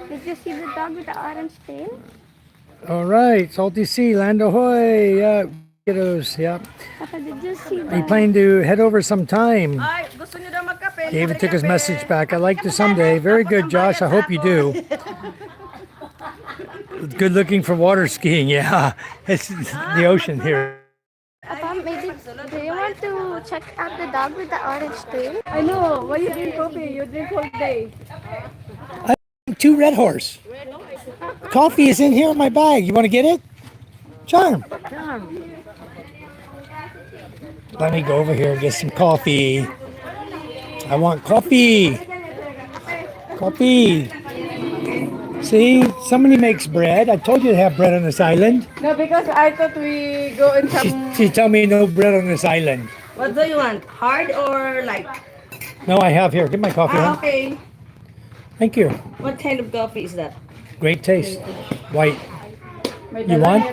Did you see the dog with the orange tail? All right, Salty Sea, Land Ahoy. Yeah, kiddos. Yeah. Papa, did you see He that? planned to head over sometime. Ay, gusto niyo daw magkape? He even took his message back. I'd like to someday. Very good, Josh. I hope you do. Good looking for water skiing. Yeah, it's the ocean here. Papa, maybe, do you want to check out the dog with the orange tail? I know. Why you drink coffee? You drink whole day. 2 Red Horse. Coffee is in here in my bag. You want to get it? Charm. Let me go over here and get some coffee. I want coffee. Coffee. See, somebody makes bread. I told you to have bread on this island. No, because I thought we go in She told me no bread on this island. What do you want? Hard or light? No, I have here. Get my coffee. Huh? Okay. Thank you. What kind of coffee is that? Great taste. White. You want?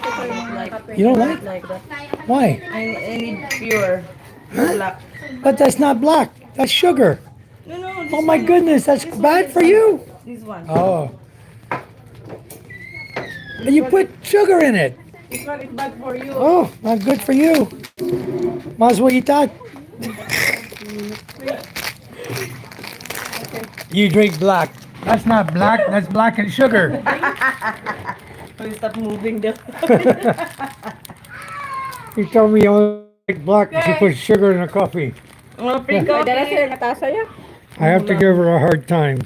You don't like? Like that. Why? I need pure. Black. But that's not black. That's sugar. No, no. Oh my goodness, that's bad for you. This one. Oh. But you put sugar in it. This one is bad for you. Oh, not good for you. Might as well eat that. You drink black. That's not black, that's black and sugar. Stop moving daw. You told me you only like black if you put sugar in the coffee. Mga free coffee. Dala sila natasa yan. I have to give her a hard time.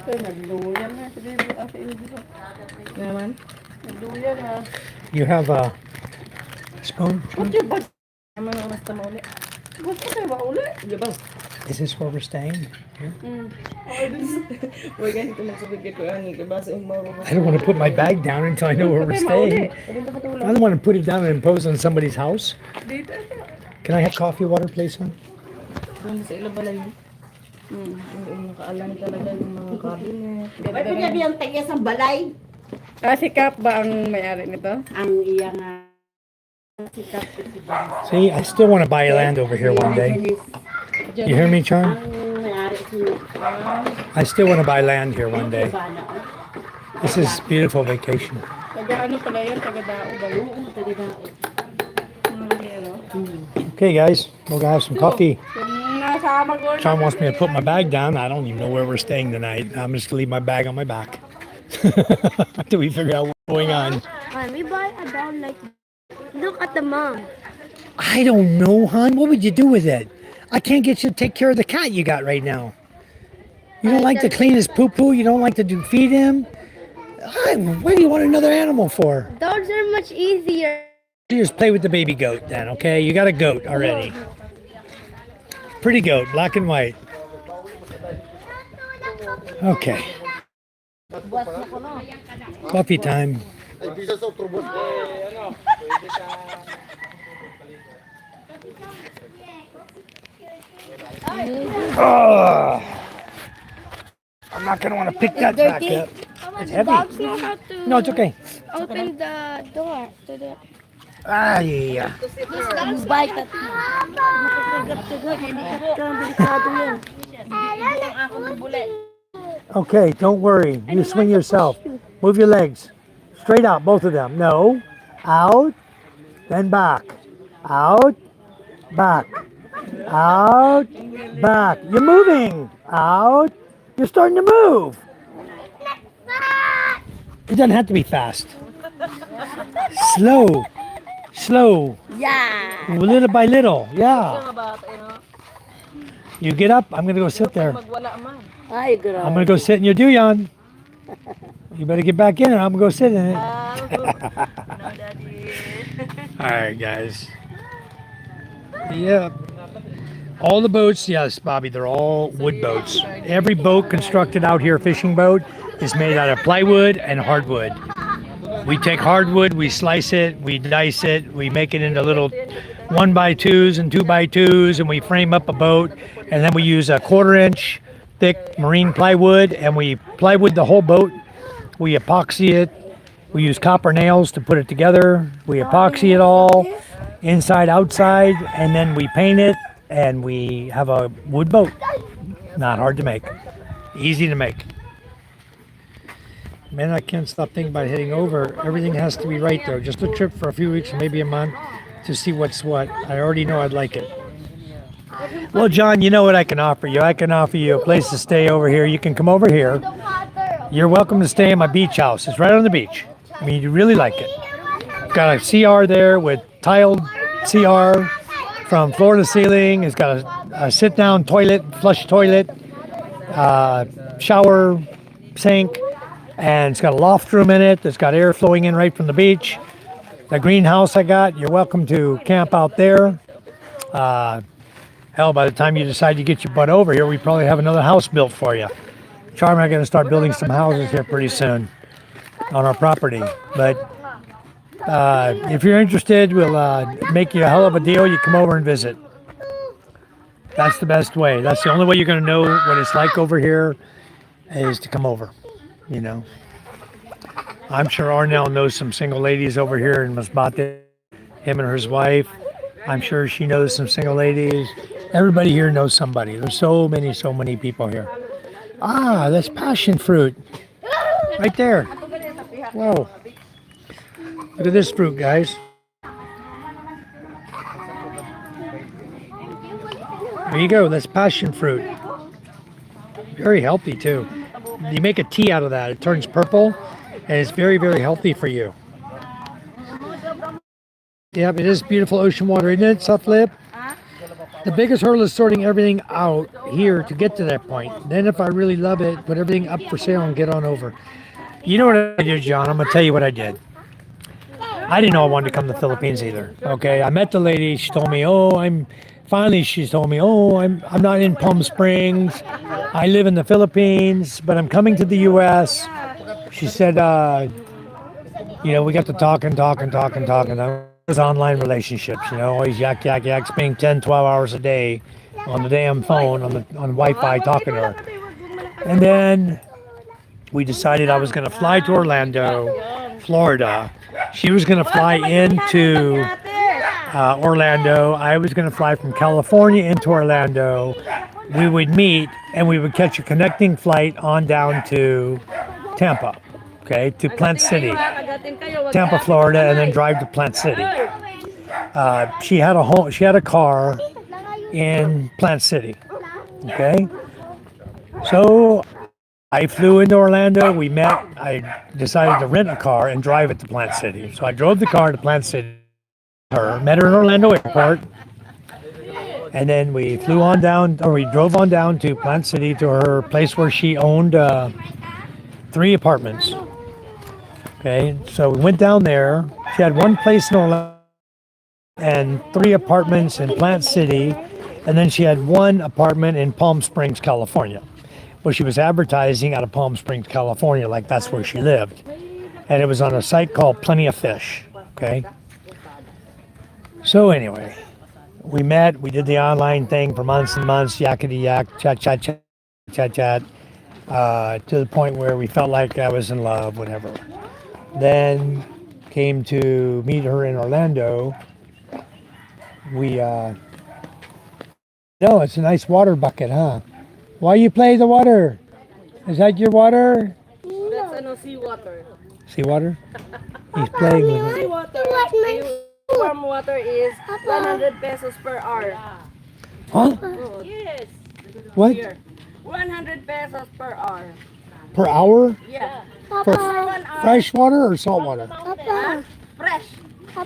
Nagluyan na. Naman. Nagluyan na. You have a spoon? Ba't yung bag? Naman ang nasta mo ulit. Ba't ka ba ulit? Diba? Is this where we're staying? Here? Huwag ganito magsabigay ko yan. Basta yung mga I don't want to put my bag down until I know where we're staying. I don't want to put it down and impose on somebody's house. Can I have coffee water, please, hon? Doon sa ilo balay. Yung nakaalam talaga yung mga cabinet. Ay, pinabi ang taga sa balay. Si Kap ba ang may-ari nito? Ang iyang si Kap. See, I still want to buy land over here one day. You hear me, Charm? Ang may-ari si I still want to buy land here one day. Bana. This is beautiful vacation. Taga ano pala yun? Taga Dao ba yun? Taga na. Okay, guys, we're gonna have some coffee. Nasama ko. Charm wants me to put my bag down. I don't even know where we're staying tonight. I'm just gonna leave my bag on my back until we figure out what's going on. Can we buy a dog like? Look at the mom. I don't know, hon. What would you do with it? I can't get you to take care of the cat you got right now. You don't like to clean his poo-poo. You don't like to feed him. What do you want another animal for? Dogs are much easier. You just play with the baby goat then, okay? You got a goat already. Pretty goat, black and white. Okay. Coffee time. Oh, I'm not gonna want to pick that back up. It's heavy. Dogs know how to No, it's okay. open the door to the. Ah, yeah. Bite that. Okay, don't worry. You swing yourself. Move your legs. Straight out, both of them. No. Out, then back. Out, back. Out, back. You're moving. Out. You're starting to move. It doesn't have to be fast. Slow. Slow. Yeah. Little by little. Yeah. You get up. I'm going to go sit there. Ay, grabe. I'm going to go sit in your duyan. You better get back in it. I'm going to go sit in it. All right, guys. Yeah. All the boats, yes, Bobby, they're all wood boats. Every boat constructed out here, fishing boat, is made out of plywood and hardwood. We take hardwood, we slice it, we dice it, we make it into little 1x2s and 2x2s, and we frame up a boat, and then we use a 1/4-inch thick marine plywood, and we plywood the whole boat. We epoxy it. We use copper nails to put it together. We epoxy it all, inside, outside, and then we paint it, and we have a wood boat. Not hard to make. Easy to make. Man, I can't stop thinking about heading over. Everything has to be right, though. Just a trip for a few weeks, maybe a month, to see what's what. I already know I'd like it. Well, John, you know what I can offer you. I can offer you a place to stay over here. You can come over here. You're welcome to stay in my beach house. It's right on the beach. I mean, you really like it. Got a CR there with tiled CR from floor to ceiling. It's got a sit-down toilet, flush toilet, shower, sink, and it's got a loft room in it. It's got air flowing in right from the beach. The greenhouse I got, you're welcome to camp out there. Hell, by the time you decide to get your butt over here, we probably have another house built for you. Charm and I are going to start building some houses here pretty soon on our property. But if you're interested, we'll make you a hell of a deal. You come over and visit. That's the best way. That's the only way you're going to know what it's like over here is to come over, you know. I'm sure Arnell knows some single ladies over here in Masbate, him and his wife. I'm sure she knows some single ladies. Everybody here knows somebody. There's so many people here. Ah, that's passion fruit. Right there. Whoa. Look at this fruit, guys. There you go. That's passion fruit. Very healthy, too. you make a tea out of that. It turns purple, and it's very, very healthy for you. Yep, it is beautiful ocean water, isn't it, Soft Lip? The biggest hurdle is sorting everything out here to get to that point. Then if I really love it, put everything up for sale and get on over. You know what I did, John? I'm going to tell you what I did. I didn't know I wanted to come to the Philippines either. Okay, I met the lady. She told me, she told me, I'm not in Palm Springs. I live in the Philippines, but I'm coming to the U.S. She said, we got to talking. That was online relationships, always yak, spending 10, 12 hours a day on the damn phone, on Wi-Fi talking to her. And then we decided I was going to fly to Orlando, Florida. She was going to fly into Orlando. I was going to fly from California into Orlando. We would meet and we would catch a connecting flight on down to Tampa, to Plant City, Tampa, Florida, and then drive to Plant City. She had a car in Plant City. Okay, so I flew into Orlando. We met. I decided to rent a car and drive it to Plant City. So I drove the car to Plant City. Met her in Orlando Airport, and then we drove on down to Plant City to her place where she owned 3 apartments. Okay, so we went down there. She had one place in Orlando and 3 apartments in Plant City, and then she had 1 apartment in Palm Springs, California. Well, she was advertising out of Palm Springs, California, like that's where she lived. And it was on a site called Plenty of Fish, okay? So anyway, we met, we did the online thing for months and months, yakety yak, chat, to the point where we felt like I was in love, whatever. Then came to meet her in Orlando. No, it's a nice water bucket, huh? Why you play the water? Is that your water? That's seawater. Seawater? He's playing with it. Seawater. Warm water is 100 pesos per hour. Huh? Oh, yes. What? Here. 100 pesos per hour. Per hour? Yeah. For fresh water or salt water? Fresh.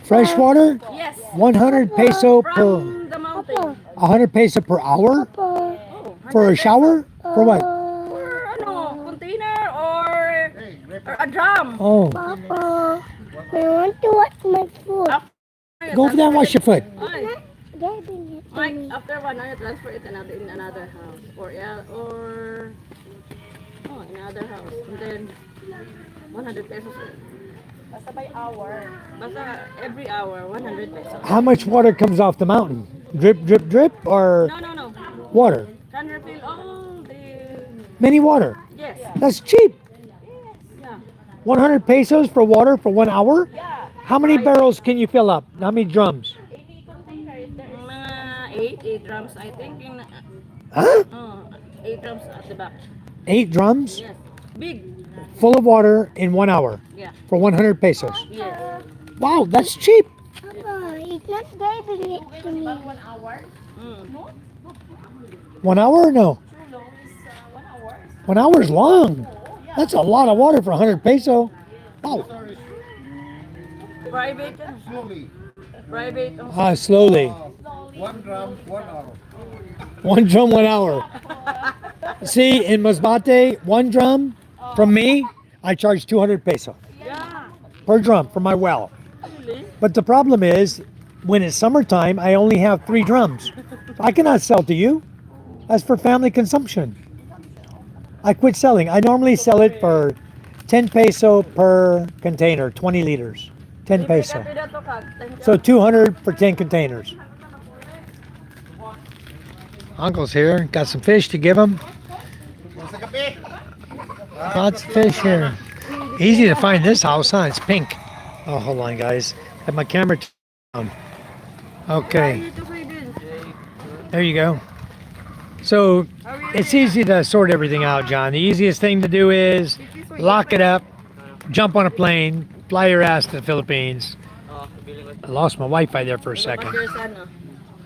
Fresh water? Yes. 100 peso per... From the mountain. 100 peso per hour? For a shower? For what? For container or a drum. Oh. Papa, I want to wash my foot. Go over there and wash your foot. Mike, after 1 hour, transfer it in another house. Or another house. And then 100 pesos. Basta by hour. Basta every hour, 100 pesos. How much water comes off the mountain? Drip, drip, drip? Or No. water? Can refill all the... Mini water? Yes. That's cheap. Yeah. 100 pesos for water for 1 hour? Yeah. How many barrels can you fill up? How many drums? 8 drums, I think. Huh? 8 drums at the back. 8 drums? Yes. Big. Full of water in 1 hour? Yeah. For 100 pesos? Yes. Wow, that's cheap. Papa, he's not giving it to me. 1 hour? 1 hour or no? 1 hour is long. That's a lot of water for 100 peso. Wow. Private. Private. Slowly. 1 drum, 1 hour. 1 drum, 1 hour. See, in Masbate, 1 drum from me, I charge 200 peso Yeah. per drum for my well. But the problem is, when it's summertime, I only have 3 drums. I cannot sell to you. That's for family consumption. I quit selling. I normally sell it for 10 peso per container, 20 liters. 10 peso. So 200 for 10 containers. Uncle's here. Got some fish to give him. Lots of fish here. Easy to find this house, huh? It's pink. Oh, hold on, guys. I have my camera down. Okay. There you go. So it's easy to sort everything out, John. The easiest thing to do is lock it up, jump on a plane, fly your ass to the Philippines. I lost my Wi-Fi there for a second.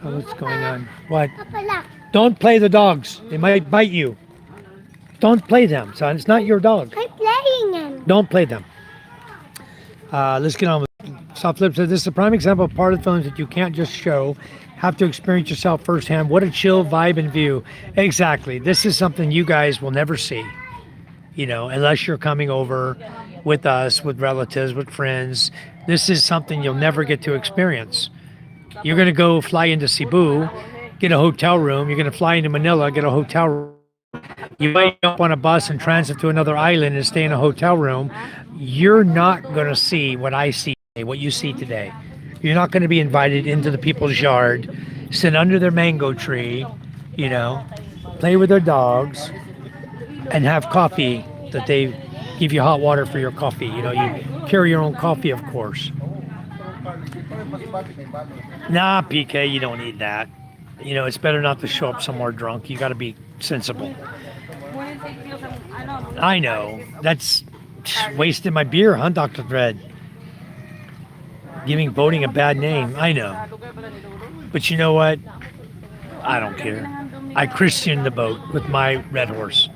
Oh, what's going on? What? Don't play the dogs. They might bite you. Don't play them, son. It's not your dog. I'm playing him. Don't play them. Let's get on with Soft Flip says, this is a prime example of part of the films that you can't just show. Have to experience yourself firsthand. What a chill vibe and view. Exactly. This is something you guys will never see. You know, unless you're coming over with us, with relatives, with friends. This is something you'll never get to experience. You're going to go fly into Cebu, get a hotel room. You're going to fly into Manila, get a hotel room. You might jump on a bus and transit to another island and stay in a hotel room. You're not going to see what I see, what you see today. You're not going to be invited into the people's yard, sit under their mango tree, you know, play with their dogs, and have coffee that they give you hot water for your coffee. You know, you carry your own coffee, of course. Nah, PK, you don't need that. You know, it's better not to show up somewhere drunk. You got to be sensible. I know. That's wasting my beer, huh, Dr. Thread? Giving boating a bad name. I know. But you know what? I don't care. I christened the boat with my red horse.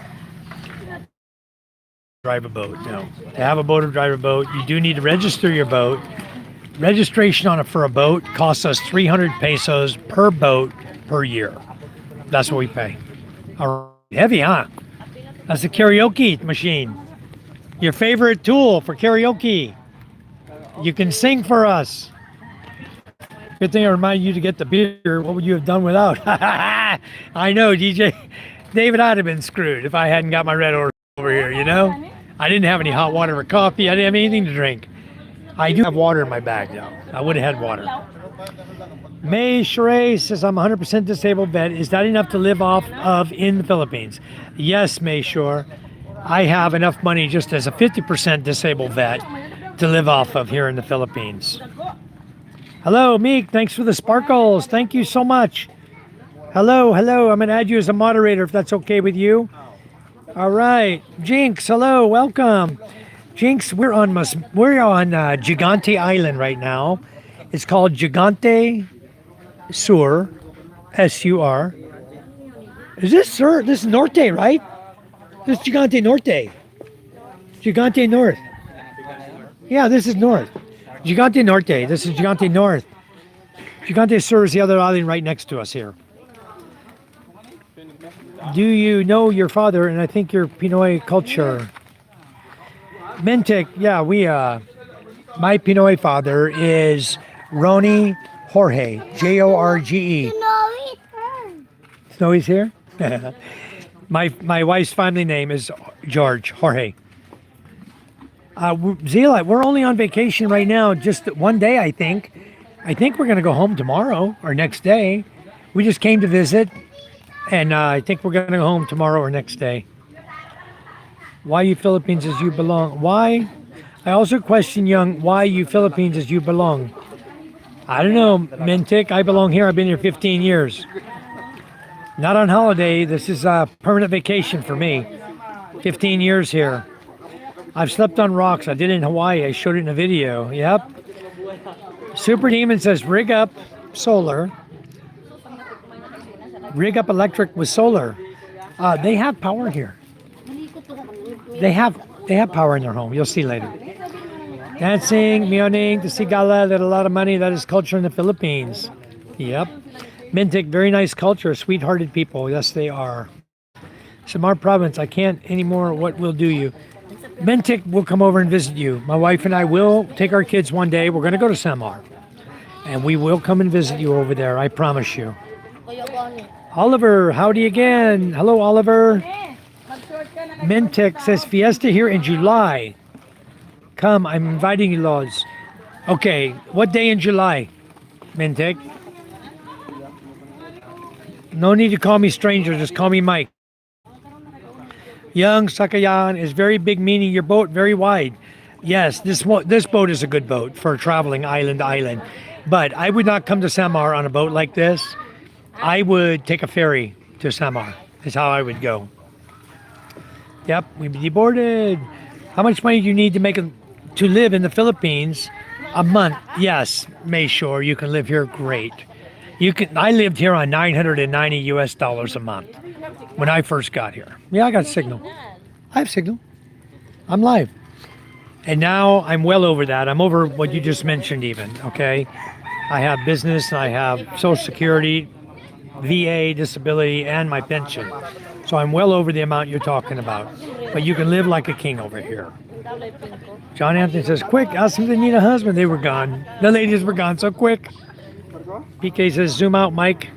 Drive a boat. No. To have a boat or drive a boat, you do need to register your boat. Registration for a boat costs us 300 pesos per boat per year. That's what we pay. All right. Heavy, huh? That's the karaoke machine. Your favorite tool for karaoke. You can sing for us. Good thing I reminded you to get the beer. What would you have done without? I know, DJ. David, I'd have been screwed if I hadn't got my red horse over here, you know? I didn't have any hot water or coffee. I didn't have anything to drink. I do have water in my bag, though. I would have had water. May Sheree says, I'm 100% disabled vet. Is that enough to live off of in the Philippines? Yes, May Shore. I have enough money just as a 50% disabled vet to live off of here in the Philippines. Hello, Meek. Thanks for the sparkles. Thank you so much. Hello. I'm going to add you as a moderator if that's okay with you. All right. Jinx, hello. Welcome. Jinx, we're on Gigante Island right now. It's called Gigante Sur, S-U-R. Is this Sur? This is Norte, right? This is Gigante Norte. Gigante North. Yeah, this is North. Gigante Norte. This is Gigante North. Gigante Sur is the other island right next to us here. Do you know your father? And I think your Pinoy culture. Mentic, yeah, my Pinoy father is Ronnie Jorge, Jorge. Snowy's here? My wife's family name is Jorge. Zila, we're only on vacation right now, just one day, I think. I think we're going to go home tomorrow or next day. We just came to visit, and I think we're going to go home tomorrow or next day. Why you Philippines as you belong? Why? I also question Young, why you Philippines as you belong? I don't know, Mintic. I belong here. I've been here 15 years. Not on holiday. This is a permanent vacation for me. 15 years here. I've slept on rocks. I did it in Hawaii. I showed it in a video. Yep. Super Demon says, rig up solar. Rig up electric with solar. They have power here. They have power in their home. You'll see later. Dancing, mioning, the Sigala, that a lot of money. That is culture in the Philippines. Yep. Mintic, very nice culture. Sweethearted people. Yes, they are. Samar Province, I can't anymore. What will do you? Mintic will come over and visit you. My wife and I will take our kids one day. We're going to go to Samar. And we will come and visit you over there. I promise you. Oliver, howdy again. Hello, Oliver. Mintic says, Fiesta here in July. Come, I'm inviting you, Laws. Okay, what day in July, Mintic? No need to call me stranger, just call me Mike. Young Sakayan is very big, meaning your boat very wide. Yes, this boat is a good boat for traveling island to island. But I would not come to Samar on a boat like this. I would take a ferry to Samar. Is how I would go. Yep, we'd be deboarded. How much money do you need to live in the Philippines? A month. Yes, Mayshore, you can live here great. You can. I lived here on $990 a month when I first got here. Yeah, I got signal. I have signal. I'm live. And now I'm well over that. I'm over what you just mentioned even, okay? I have business, I have Social Security, VA, disability, and my pension. So I'm well over the amount you're talking about. But you can live like a king over here. John Anthony says, quick, ask them if they need a husband. They were gone. The ladies were gone so quick. PK says, zoom out, Mike.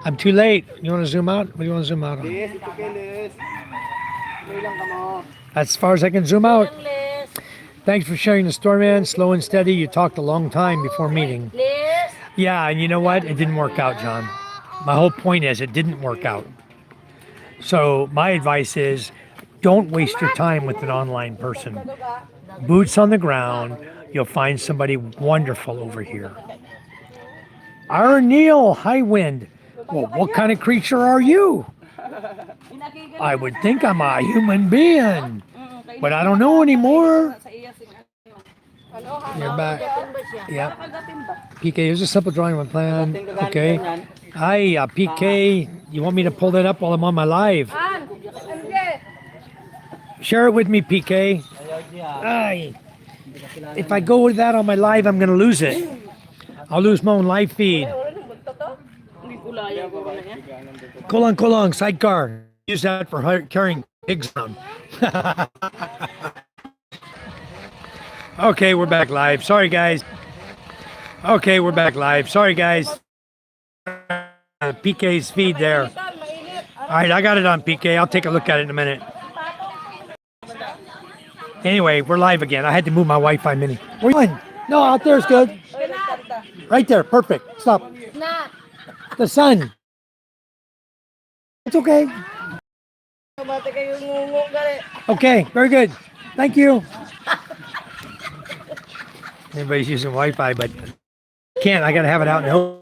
I'm too late. You want to zoom out? What do you want to zoom out on? Liz, ito kay Liz. Tuloy lang ka mo. That's as far as I can zoom out. Thanks for sharing the story, man. Slow and steady. You talked a long time before meeting. Yeah, and you know what? It didn't work out, John. My whole point is it didn't work out. So my advice is don't waste your time with an online person. Boots on the ground. You'll find somebody wonderful over here. Our Neil, high wind. Well, what kind of creature are you? I would think I'm a human being, but I don't know anymore. You're back. Yeah. PK, here's a simple drawing of my plan. Okay. Hi, PK. You want me to pull that up while I'm on my live? Share it with me, PK. Aye. If I go with that on my live, I'm going to lose it. I'll lose my own live feed. Kulong, sidecar. Use that for carrying pigs around. Okay, we're back live. Sorry, guys. Okay, we're back live. Sorry, guys. PK's feed there. All right, I got it on PK. I'll take a look at it in a minute. Anyway, we're live again. I had to move my Wi-Fi mini. Where are you going? No, out there's good. Right there, perfect. Stop. The sun. It's okay. Okay, very good. Thank you. Everybody's using Wi-Fi, but can't. I gotta have it out in the open.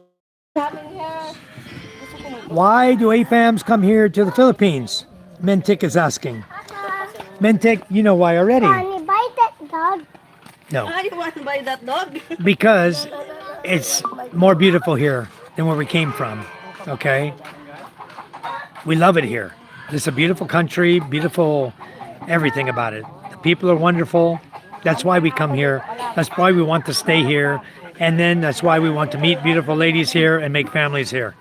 Why do AFAMs come here to the Philippines? Mentik is asking. Mentik, you know why already. Can you buy that dog? No. You want to buy that dog? Because it's more beautiful here than where we came from. Okay? We love it here. It's a beautiful country, beautiful everything about it. The people are wonderful. That's why we come here. That's why we want to stay here. And then that's why we want to meet beautiful ladies here and make families here.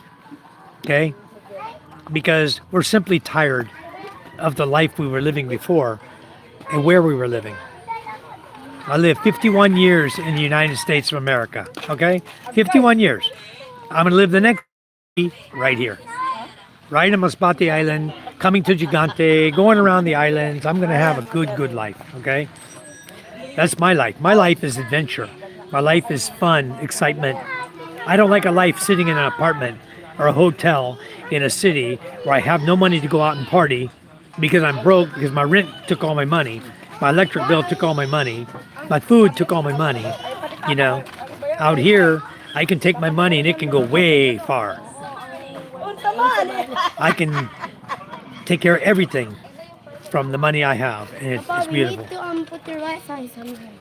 Okay? Because we're simply tired of the life we were living before and where we were living. I lived 51 years in the United States of America. Okay? 51 years. I'm going to live the next right here. Right in Masbate Island, coming to Gigante, going around the islands. I'm going to have a good life. Okay? That's my life. My life is adventure. My life is fun, excitement. I don't like a life sitting in an apartment or a hotel in a city where I have no money to go out and party because I'm broke, because my rent took all my money, my electric bill took all my money, my food took all my money. You know, out here, I can take my money and it can go way far. I can take care of everything from the money I have, and it's beautiful. We need to put the Wi-Fi somewhere.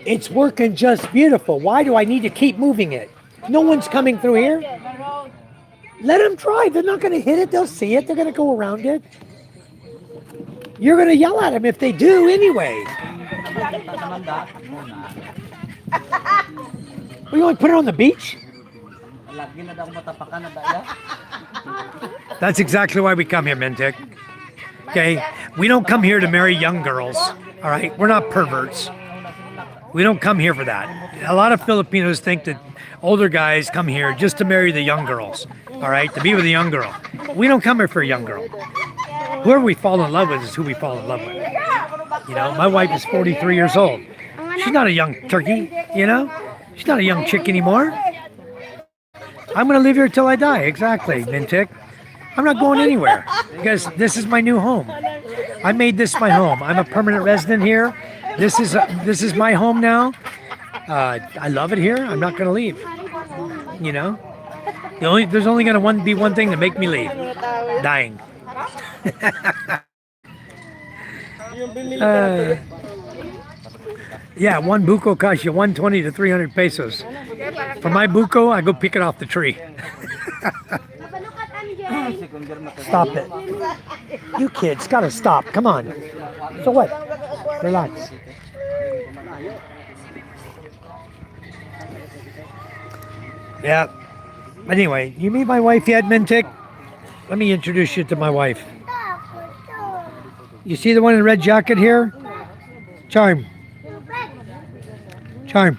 It's working just beautiful. Why do I need to keep moving it? No one's coming through here. Let them try. They're not going to hit it. They'll see it. They're going to go around it. You're going to yell at them if they do anyway. We want to put it on the beach? That's exactly why we come here, Mentik. Okay? We don't come here to marry young girls. All right? We're not perverts. We don't come here for that. A lot of Filipinos think that older guys come here just to marry the young girls. All right? To be with a young girl. We don't come here for a young girl. Whoever we fall in love with is who we fall in love with. You know, my wife is 43 years old. She's not a young turkey, you know? She's not a young chick anymore. I'm going to live here till I die. Exactly, Mentik. I'm not going anywhere because this is my new home. I made this my home. I'm a permanent resident here. This is my home now. I love it here. I'm not going to leave. You know, there's only going to be one thing to make me leave: dying. Yeah, one buko costs you 120 to 300 pesos. For my buko, I go pick it off the tree. Papa, look at MJ. Stop it. You kids gotta stop. Come on. So what? Relax. Yeah. Anyway, you meet my wife yet, Mintic? Let me introduce you to my wife. You see the one in the red jacket here? Charm. Charm.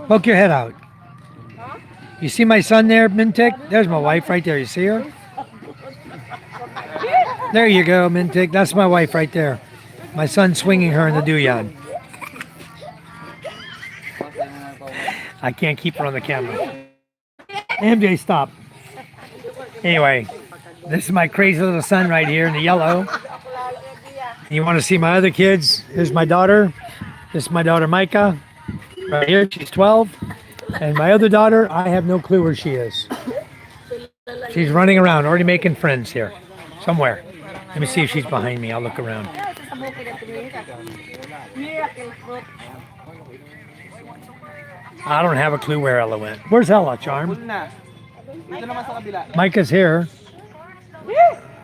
Poke your head out. You see my son there, Mintic? There's my wife right there. You see her? There you go, Mintic. That's my wife right there. My son swinging her in the dooyard. I can't keep her on the camera. MJ, stop. Anyway, this is my crazy little son right here in the yellow. You want to see my other kids? Here's my daughter. This is my daughter Micah. Right here, she's 12. And my other daughter, I have no clue where she is. She's running around, already making friends here. Somewhere. Let me see if she's behind me. I'll look around. I don't have a clue where Ella went. Where's Ella, Charm? Dito naman sa kabila. Micah's here.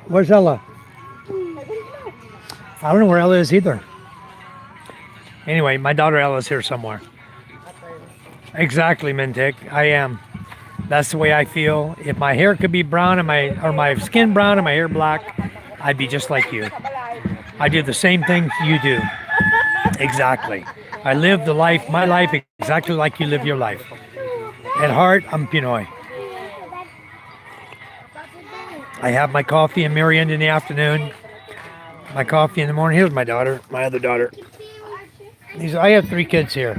Where's Ella? I don't know where Ella is either. Anyway, my daughter Ella's here somewhere. Exactly, Mintic. I am. That's the way I feel. If my hair could be brown and my skin brown and my hair black, I'd be just like you. I do the same thing you do. Exactly. I live my life exactly like you live your life. At heart, I'm Pinoy. I have my coffee and merienda in the afternoon. My coffee in the morning. Here's my daughter, my other daughter. I have 3 kids here.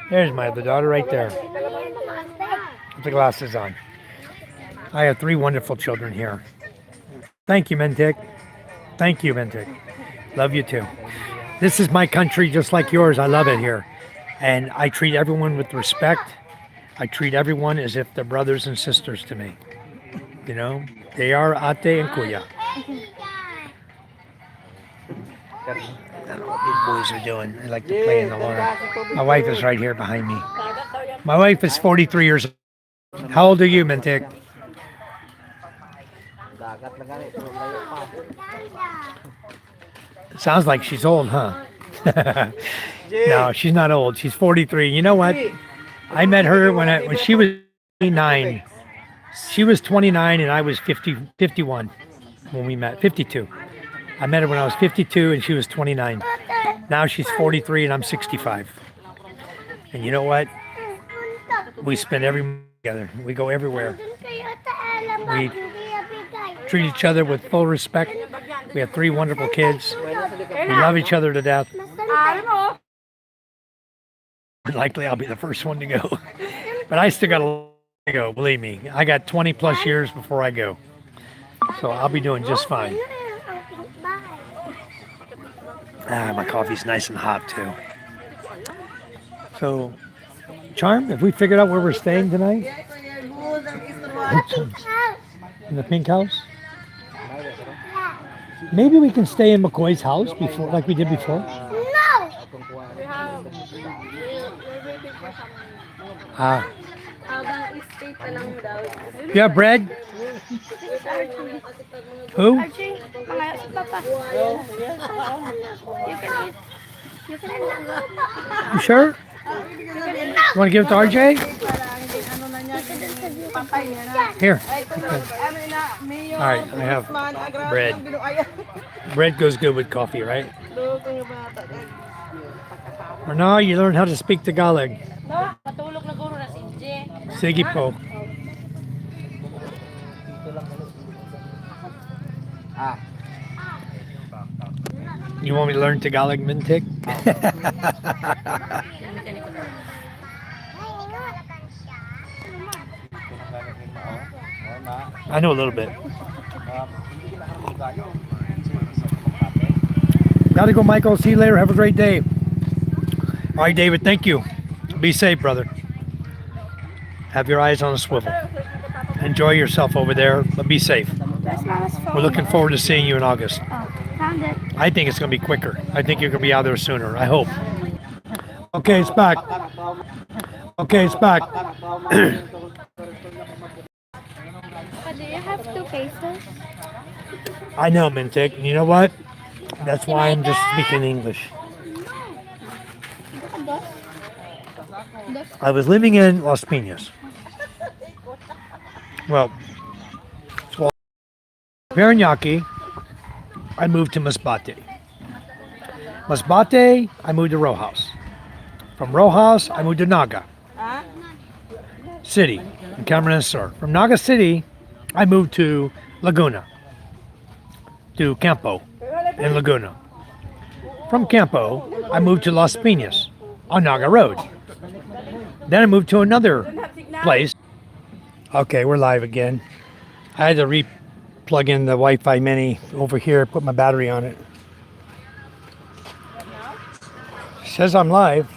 There's my other daughter right there. With the glasses on. I have 3 wonderful children here. Thank you, Mintic. Thank you, Mintic. Love you too. This is my country just like yours. I love it here. And I treat everyone with respect. I treat everyone as if they're brothers and sisters to me. You know, they are ate and kuya. I don't know what these boys are doing. They like to play in the water. My wife is right here behind me. My wife is 43 years old. How old are you, Mintic? Sounds like she's old, huh? No, she's not old. She's 43. You know what? I met her when she was 29. She was 29 and I was 51 when we met. 52. I met her when I was 52 and she was 29. Now she's 43 and I'm 65. And you know what? We spend every month together. We go everywhere. We treat each other with full respect. We have 3 wonderful kids. We love each other to death. Likely I'll be the first one to go. But I still got a long to go, believe me. I got 20 plus years before I go. So I'll be doing just fine. My coffee's nice and hot too. So, Charm, have we figured out where we're staying tonight? In the pink house? Maybe we can stay in McCoy's house before, like we did before. No! You have bread? Who? You sure? You want to give it to RJ? Here. Okay. All right, I have bread. Bread goes good with coffee, right? Or now you learn how to speak Tagalog. Sige po. You want me to learn Tagalog, Mintic? I know a little bit. Gotta go, Michael. See you later. Have a great day. All right, David. Thank you. Be safe, brother. Have your eyes on a swivel. Enjoy yourself over there, but be safe. We're looking forward to seeing you in August. Found it. I think it's going to be quicker. I think you're going to be out there sooner. I hope. Okay, it's back. Okay, it's back. But do you have 2 pesos? I know, Mintic. And you know what? That's why I'm just speaking English. I was living in Las Piñas. Well, Parañaki, I moved to Masbate. Masbate, I moved to Rojas. From Rojas, I moved to Naga City in Camarines Sur. From Naga City, I moved to Laguna, to Campo in Laguna. From Campo, I moved to Las Piñas on Naga Road. Then I moved to another place. Okay, we're live again. I had to plug in the Wi-Fi mini over here, put my battery on it. Says I'm live.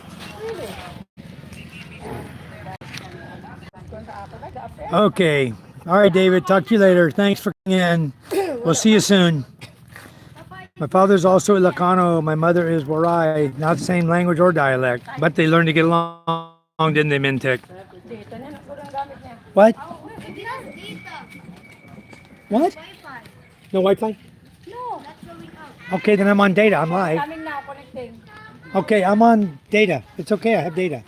Okay. All right, David. Talk to you later. Thanks for coming in. We'll see you soon. My father's also Ilocano. My mother is Waray. Not the same language or dialect, but they learned to get along, didn't they, Mintic? What? What? No Wi-Fi? No. That's going out. Okay, then I'm on data. I'm live. Coming now, connecting. Okay, I'm on data. It's okay. I have data.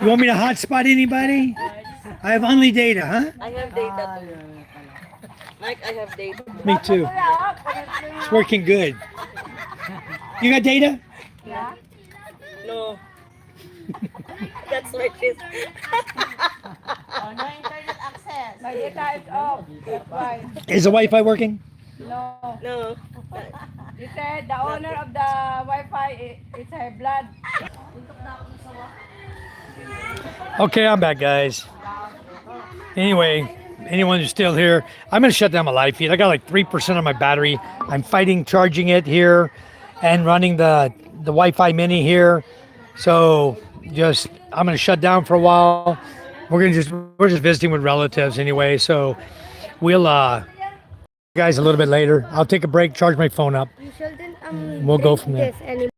You want me to hotspot anybody? I have only data, huh? I have data too. Mike, I have data. Me too. It's working good. You got data? No. That's what it is. My data is off. That's why. Is the Wi-Fi working? No. No. You said the owner of the Wi-Fi is her blood. Okay, I'm back, guys. Anyway, anyone who's still here, I'm going to shut down my live feed. I got like 3% of my battery. I'm fighting charging it here and running the Wi-Fi mini here. So I'm going to shut down for a while. We're just visiting with relatives anyway. So we'll guys a little bit later. I'll take a break, charge my phone up. You shouldn't We'll go from there. this anymore.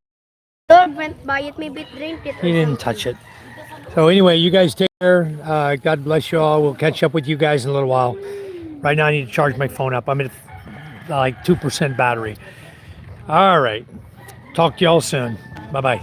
Lord went by it, maybe drink it. He didn't touch it. So anyway, you guys take care. God bless you all. We'll catch up with you guys in a little while. Right now I need to charge my phone up. I'm at like 2% battery. All right. Talk to y'all soon. Bye-bye.